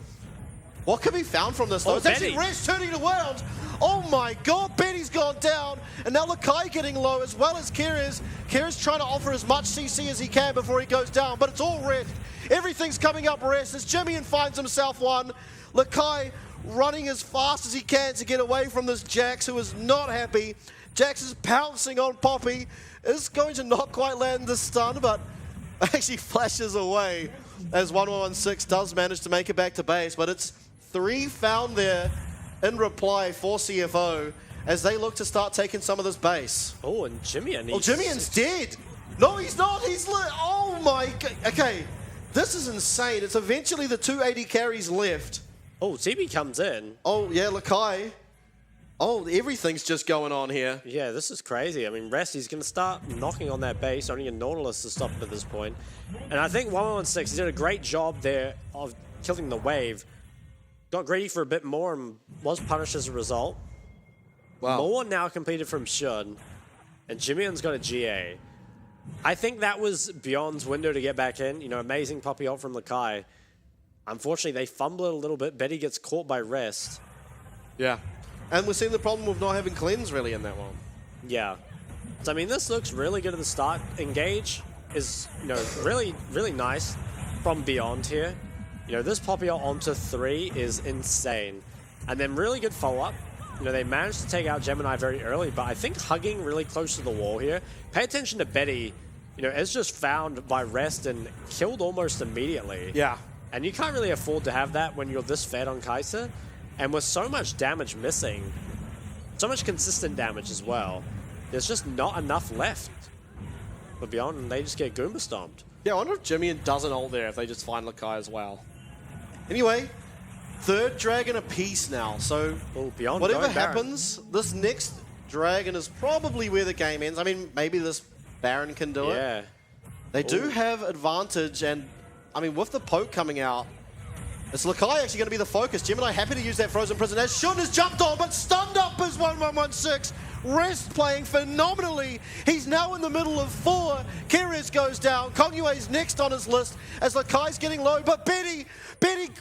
What can be found from this, though? It's actually Resh turning it around. Oh my god, Betty's gone down. And now Lakai getting low as well as Keres. Keres trying to offer as much CC as he can before he goes down, but it's all Rest. Everything's coming up Rest as Jimmy finds himself one. Lakai running as fast as he can to get away from this Jax, who is not happy. Jax is pouncing on Poppy. Is going to not quite land the stun, but actually flashes away as 1116 does manage to make it back to base. But it's 3 found there in reply for CFO as they look to start taking some of this base. Oh, and Jimian. Oh, Jimian's dead. No, he's not. He's oh my god. Okay, this is insane. It's eventually the 280 carries left. Oh, TB comes in. Oh, yeah, Lakai. Oh, everything's just going on here. Yeah, this is crazy. I mean, Rest, he's going to start knocking on that base, only a Nautilus to stop it at this point. And I think 1116, he did a great job there of killing the wave. Got greedy for a bit more and was punished as a result. Wow. More now completed from Shun, and Jimian's got a GA. I think that was Beyond's window to get back in. You know, amazing Poppy ult from Lakai. Unfortunately, they fumble it a little bit. Betty gets caught by Rest. Yeah. And we're seeing the problem with not having cleanse really in that one. Yeah. So, I mean, this looks really good at the start. Engage is, you know, really, really nice from Beyond here. You know, this Poppy ult onto 3 is insane. And then really good follow-up. You know, they managed to take out Gemini very early, but I think hugging really close to the wall here. Pay attention to Betty. You know, is just found by Rest and killed almost immediately. Yeah. And you can't really afford to have that when you're this fed on Kai'Sa. And with so much damage missing, so much consistent damage as well, there's just not enough left. But Beyond, they just get Goomba stomped. Yeah, I wonder if Jimian doesn't ult there if they just find Lakai as well. Anyway, 3rd dragon apiece now, so Beyond whatever happens, this next dragon is probably where the game ends. I mean, maybe this Baron can do it. Yeah. They do have advantage, and I mean, with the poke coming out, is Lakai actually going to be the focus? Gemini happy to use that Frozen Prison as Shun has jumped on, but stunned up as 1116. Rest playing phenomenally. He's now in the middle of 4. Kyrez goes down. Kongyue's next on his list as Lakai's getting low. But Betty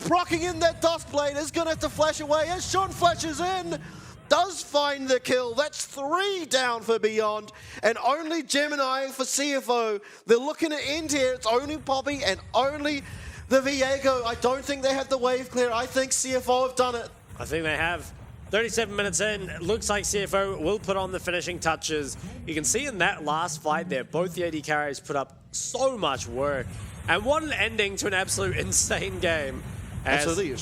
rocking in that Duskblade is going to have to flash away as Sean flashes in. Does find the kill. That's 3 down for Beyond. And only Gemini for CFO. They're looking to end here. It's only Poppy and only the Viego. I don't think they have the wave clear. I think CFO have done it. I think they have. 37 minutes in, it looks like CFO will put on the finishing touches. You can see in that last fight there, both the AD carries put up so much work. And what an ending to an absolute insane game. Absolutely.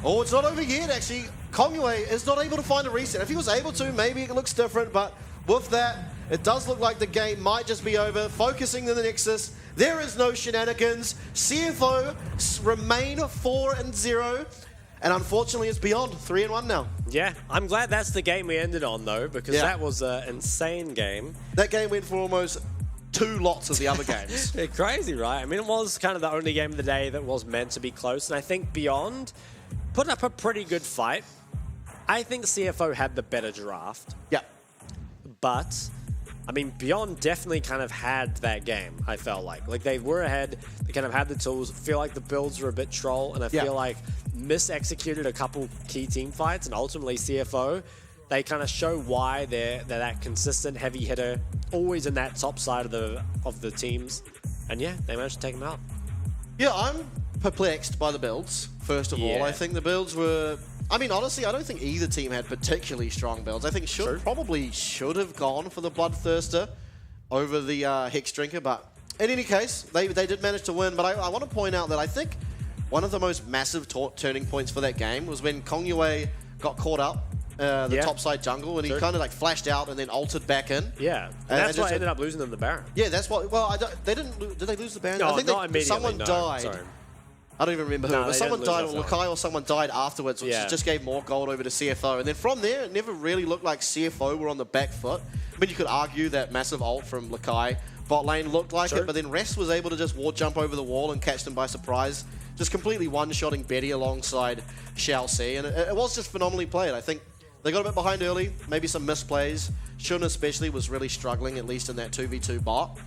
Oh, it's not over yet, actually. Kongyue is not able to find a reset. If he was able to, maybe it looks different, but with that, it does look like the game might just be over. Focusing on the Nexus, there is no shenanigans. CFO remain 4-0. And unfortunately, it's Beyond 3-1 now. Yeah, I'm glad that's the game we ended on, though, because that was an insane game. That game went for almost 2 lots of the other games. Crazy, right? I mean, it was kind of the only game of the day that was meant to be close, and I think Beyond put up a pretty good fight. I think CFO had the better draft. Yeah. But, I mean, Beyond definitely kind of had that game, I felt like. Like, they were ahead, they kind of had the tools. I feel like the builds were a bit troll, and I feel like mis-executed a couple key team fights, and ultimately CFO, they kind of show why they're that consistent heavy hitter, always in that top side of the teams. And yeah, they managed to take them out. Yeah, I'm perplexed by the builds, first of all. I think the builds were... I mean, honestly, I don't think either team had particularly strong builds. I think probably should have gone for the Bloodthirster over the Hex Drinker, but in any case, they did manage to win. But I want to point out that I think one of the most massive turning points for that game was when Kongyue got caught up the topside jungle, and he kind of like flashed out and then ulted back in. Yeah, and that's why I ended up losing them the Baron. Yeah, that's what. Well, they didn't. Did they lose the Baron? No, I think not immediately. Someone died. Sorry. I don't even remember who, but someone died, or Lakai or someone died afterwards, which Yeah. just gave more gold over to CFO. And then from there, it never really looked like CFO were on the back foot. I mean, you could argue that massive ult from Lakai bot lane looked like it, but then Rest was able to just wall jump over the wall and catch them by surprise, just completely one-shotting Betty alongside Shao C, and it was just phenomenally played. I think they got a bit behind early, maybe some misplays. Shun especially was really struggling, at least in that 2v2 bot.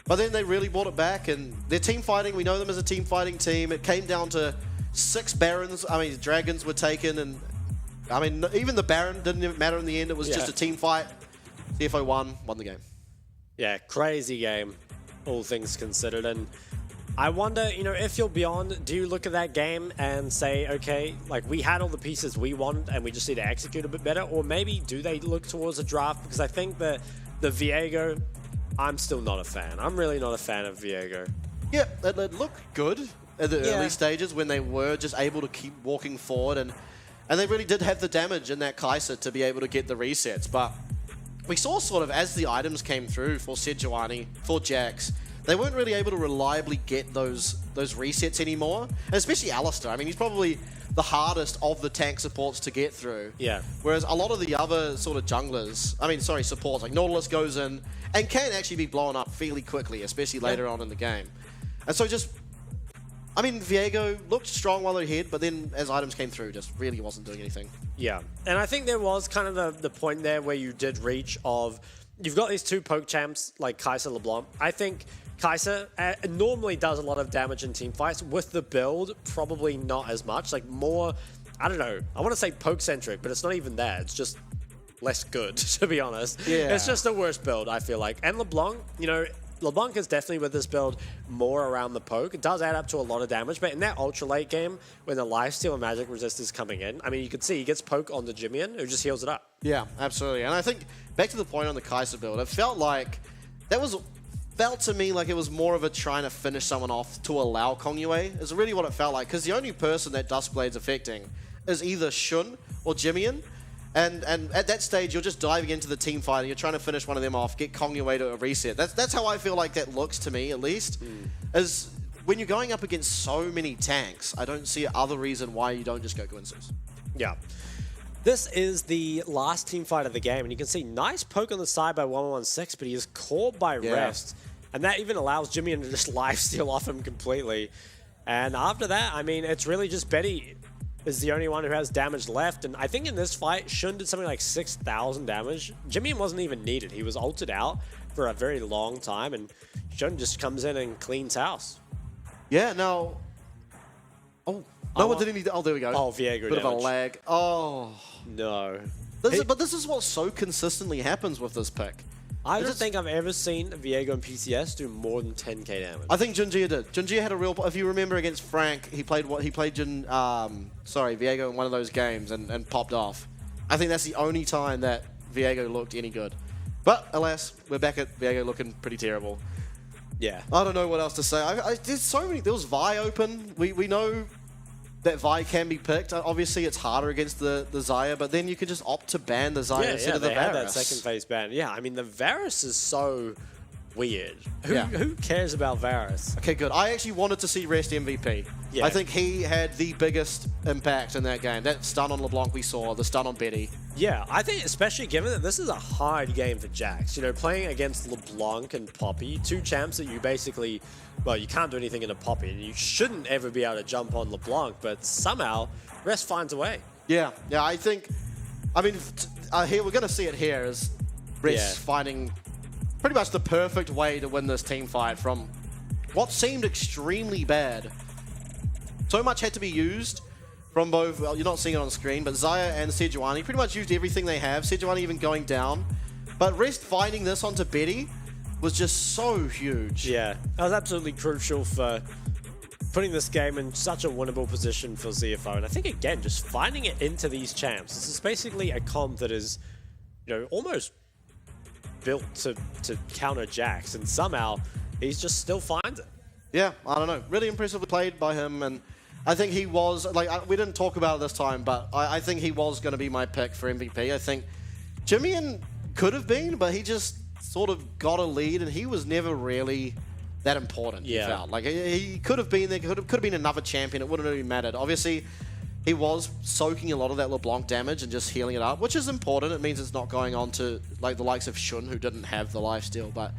But then they really brought it back, and they're team fighting. We know them as a team fighting team. It came down to 6 Barons. I mean, Dragons were taken, and I mean, even the Baron didn't even matter in the end. It was just a team fight. CFO won the game. Yeah, crazy game, all things considered. And I wonder, you know, if you're Beyond, do you look at that game and say, okay, like we had all the pieces we wanted and we just need to execute a bit better? Or maybe do they look towards a draft? Because I think that the Viego, I'm still not a fan. I'm really not a fan of Viego. Yeah, it looked good at the early stages when they were just able to keep walking forward, and they really did have the damage in that Kai'Sa to be able to get the resets. But we saw sort of as the items came through for Sejuani, for Jax, they weren't really able to reliably get those resets anymore, and especially Alistar. I mean, he's probably the hardest of the tank supports to get through. Yeah. Whereas a lot of the other sort of junglers, supports, like Nautilus goes in and can actually be blown up fairly quickly, especially later on in the game. And so Viego looked strong while they're ahead, but then as items came through, just really wasn't doing anything. Yeah, and I think there was kind of the point there where you did reach of, you've got these 2 poke champs like Kai'Sa, LeBlanc. I think Kai'Sa normally does a lot of damage in team fights. With the build, probably not as much. Like more, I don't know, I want to say poke-centric, but it's not even that. It's just less good, to be honest. Yeah. It's just a worse build, I feel like. And LeBlanc, you know, LeBlanc is definitely with this build more around the poke. It does add up to a lot of damage, but in that ultra late game, when the lifesteal and magic resist is coming in, I mean, you can see he gets poke on the Jimmian, who just heals it up. Yeah, absolutely. And I think, back to the point on the Kai'Sa build, it felt to me like it was more of a trying to finish someone off to allow Kongyue, is really what it felt like, because the only person that Duskblade's affecting is either Shun or Jimmian. And at that stage, you're just diving into the team fight and you're trying to finish one of them off, get Kongyue to a reset. That's how I feel like that looks to me, at least. Is when you're going up against so many tanks, I don't see other reason why you don't just go Guinsoo's. Yeah. This is the last team fight of the game, and you can see nice poke on the side by 116, but he is caught by Rest. And that even allows Jimmy to just lifesteal off him completely. And after that, I mean, it's really just Betty is the only one who has damage left. And I think in this fight, Shun did something like 6,000 damage. Jimmy wasn't even needed. He was ulted out for a very long time, and Shun just comes in and cleans house. Yeah, now... Oh, no one did any... Oh, there we go. Oh, Viego Bit of a damage. lag. Oh. No. But this is what so consistently happens with this pick. I don't think I've ever seen Viego and PCS do more than 10k damage. I think Junjia did. Junjia had a real... If you remember against Frank, he played Viego in one of those games and popped off. I think that's the only time that Viego looked any good. But alas, we're back at Viego looking pretty terrible. Yeah. I don't know what else to say. There's so many... There was Vi open. We know that Vi can be picked. Obviously, it's harder against the Xayah, but then you can just opt to ban the Xayah instead of the they Varus. had that second phase ban. Yeah, I mean, the Varus is so weird. Yeah. Who cares about Varus? Okay, good. I actually wanted to see Rest MVP. Yeah. I think he had the biggest impact in that game. That stun on LeBlanc we saw, the stun on Betty. Yeah, I think especially given that this is a hard game for Jax. You know, playing against LeBlanc and Poppy, two champs that you basically, well, you can't do anything in a Poppy, and you shouldn't ever be able to jump on LeBlanc, but somehow Rest finds a way. Yeah, I think, I mean, here we're going to see it here as Rest finding pretty much the perfect way to win this team fight from what seemed extremely bad. So much had to be used from both, well, you're not seeing it on screen, but Xayah and Sejuani pretty much used everything they have, Sejuani even going down. But Rest finding this onto Betty was just so huge. Yeah, that was absolutely crucial for putting this game in such a winnable position for ZFO. And I think, again, just finding it into these champs. This is basically a comp that is, you know, almost built to counter Jax, and somehow he's just still finds it. Yeah, I don't know. Really impressively played by him, and I think he was, like, we didn't talk about it this time, but I think he was going to be my pick for MVP. I think Jimmy could have been, but he just sort of got a lead, and he was never really that important, he felt. Like, he could have been there, could have been another champion, it wouldn't have really mattered. Obviously, he was soaking a lot of that LeBlanc damage and just healing it up, which is important. It means it's not going on to, like, the likes of Shun, who didn't have the lifesteal, but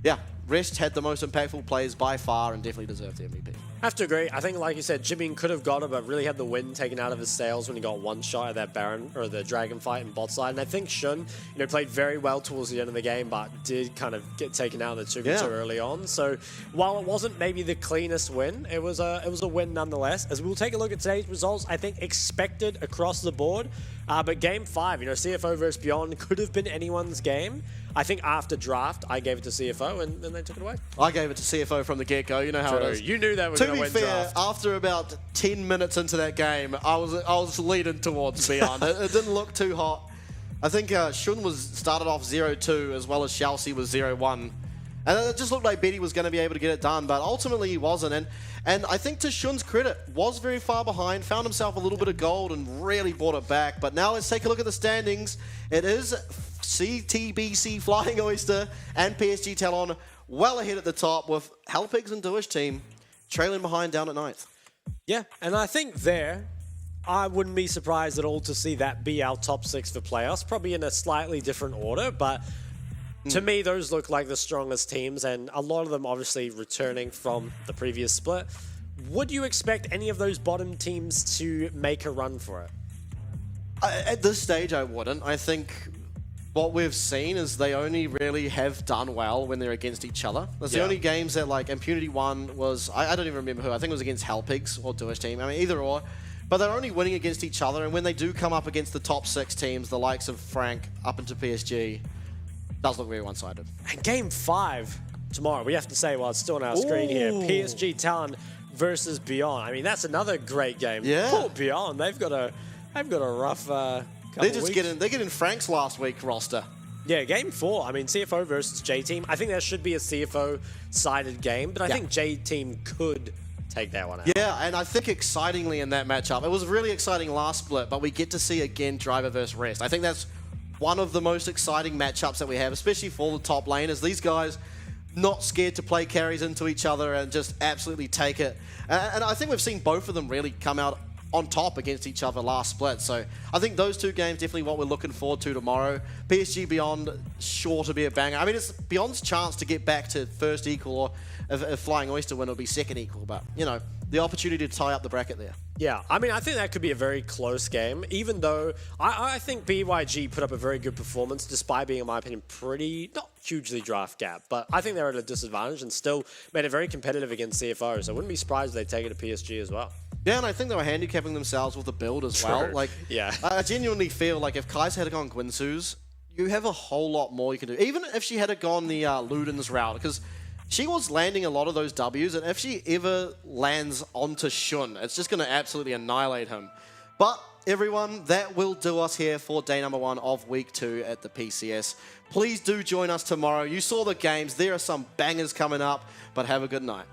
yeah. Rest had the most impactful plays by far and definitely deserved the MVP. I have to agree. I think, like you said, Jimmy could have got it, but really had the wind taken out of his sails when he got one shot at that Baron or the Dragon fight in bot side. And I think Shun, you know, played very well towards the end of the game, but did kind of get taken out of the 2v2 early on. So while it wasn't maybe the cleanest win, it was a win nonetheless. As we'll take a look at today's results, I think expected across the board. But game 5, you know, CFO versus Beyond could have been anyone's game. I think after draft, I gave it to CFO, and then they took it away. I gave it to CFO from the get-go. You know how it is. You knew that was going to win draft. To be fair, after about 10 minutes into that game, I was leading towards Beyond. it didn't look too hot. I think Shun started off 0-2 as well as Shalsi was 0-1. And it just looked like Betty was going to be able to get it done, but ultimately he wasn't. And I think to Shun's credit, was very far behind, found himself a little bit of gold and really brought it back. But now let's take a look at the standings. It is CTBC Flying Oyster and PSG Talon well ahead at the top with Hellpigs and Duish team trailing behind down at 9th. Yeah, and I think there, I wouldn't be surprised at all to see that be our top 6 for playoffs, probably in a slightly different order, but to me, those look like the strongest teams, and a lot of them obviously returning from the previous split. Would you expect any of those bottom teams to make a run for it? At this stage, I wouldn't. I think what we've seen is they only really have done well when they're against each other. That's the only games that, like, Impunity 1 was, I don't even remember who, I think it was against Hellpigs or Duish team. I mean, either or. But they're only winning against each other, and when they do come up against the top 6 teams, the likes of Frank up into PSG, does look very one-sided. And game 5 tomorrow, we have to say, while it's still on our screen here, PSG Talon versus Beyond. I mean, that's another great game. Yeah. Poor Beyond, they've got a rough couple They're getting Frank's last week roster. Yeah, game 4. I mean, CFO versus J-Team. I think that should be a CFO-sided game, but I think J-Team could take that one out. Yeah, and I think excitingly in that matchup, it was really exciting last split, but we get to see again Driver versus Rest. I think that's one of the most exciting matchups that we have, especially for the top lane, is these guys not scared to play carries into each other and just absolutely take it. And I think we've seen both of them really come out on top against each other last split. So I think those two games definitely what we're looking forward to tomorrow. PSG Beyond, sure to be a banger. I mean, it's Beyond's chance to get back to first equal, or if Flying Oyster win, it'll be second equal. But, you know, the opportunity to tie up the bracket there. Yeah, I mean, I think that could be a very close game, even though I think BYG put up a very good performance despite being, in my opinion, pretty, not hugely draft gap, but I think they're at a disadvantage and still made it very competitive against CFO, so I wouldn't be surprised if they take it to PSG as well. Yeah, and I think they were handicapping themselves with the build as well. Like, yeah. I genuinely feel like if Kaiser had gone Guinsoo's, you have a whole lot more you can do. Even if she had gone the Luden's route, because she was landing a lot of those Ws, and if she ever lands onto Shun, it's just going to absolutely annihilate him. But everyone, that will do us here for day number 1 of week 2 at the PCS. Please do join us tomorrow. You saw the games. There are some bangers coming up, but have a good night.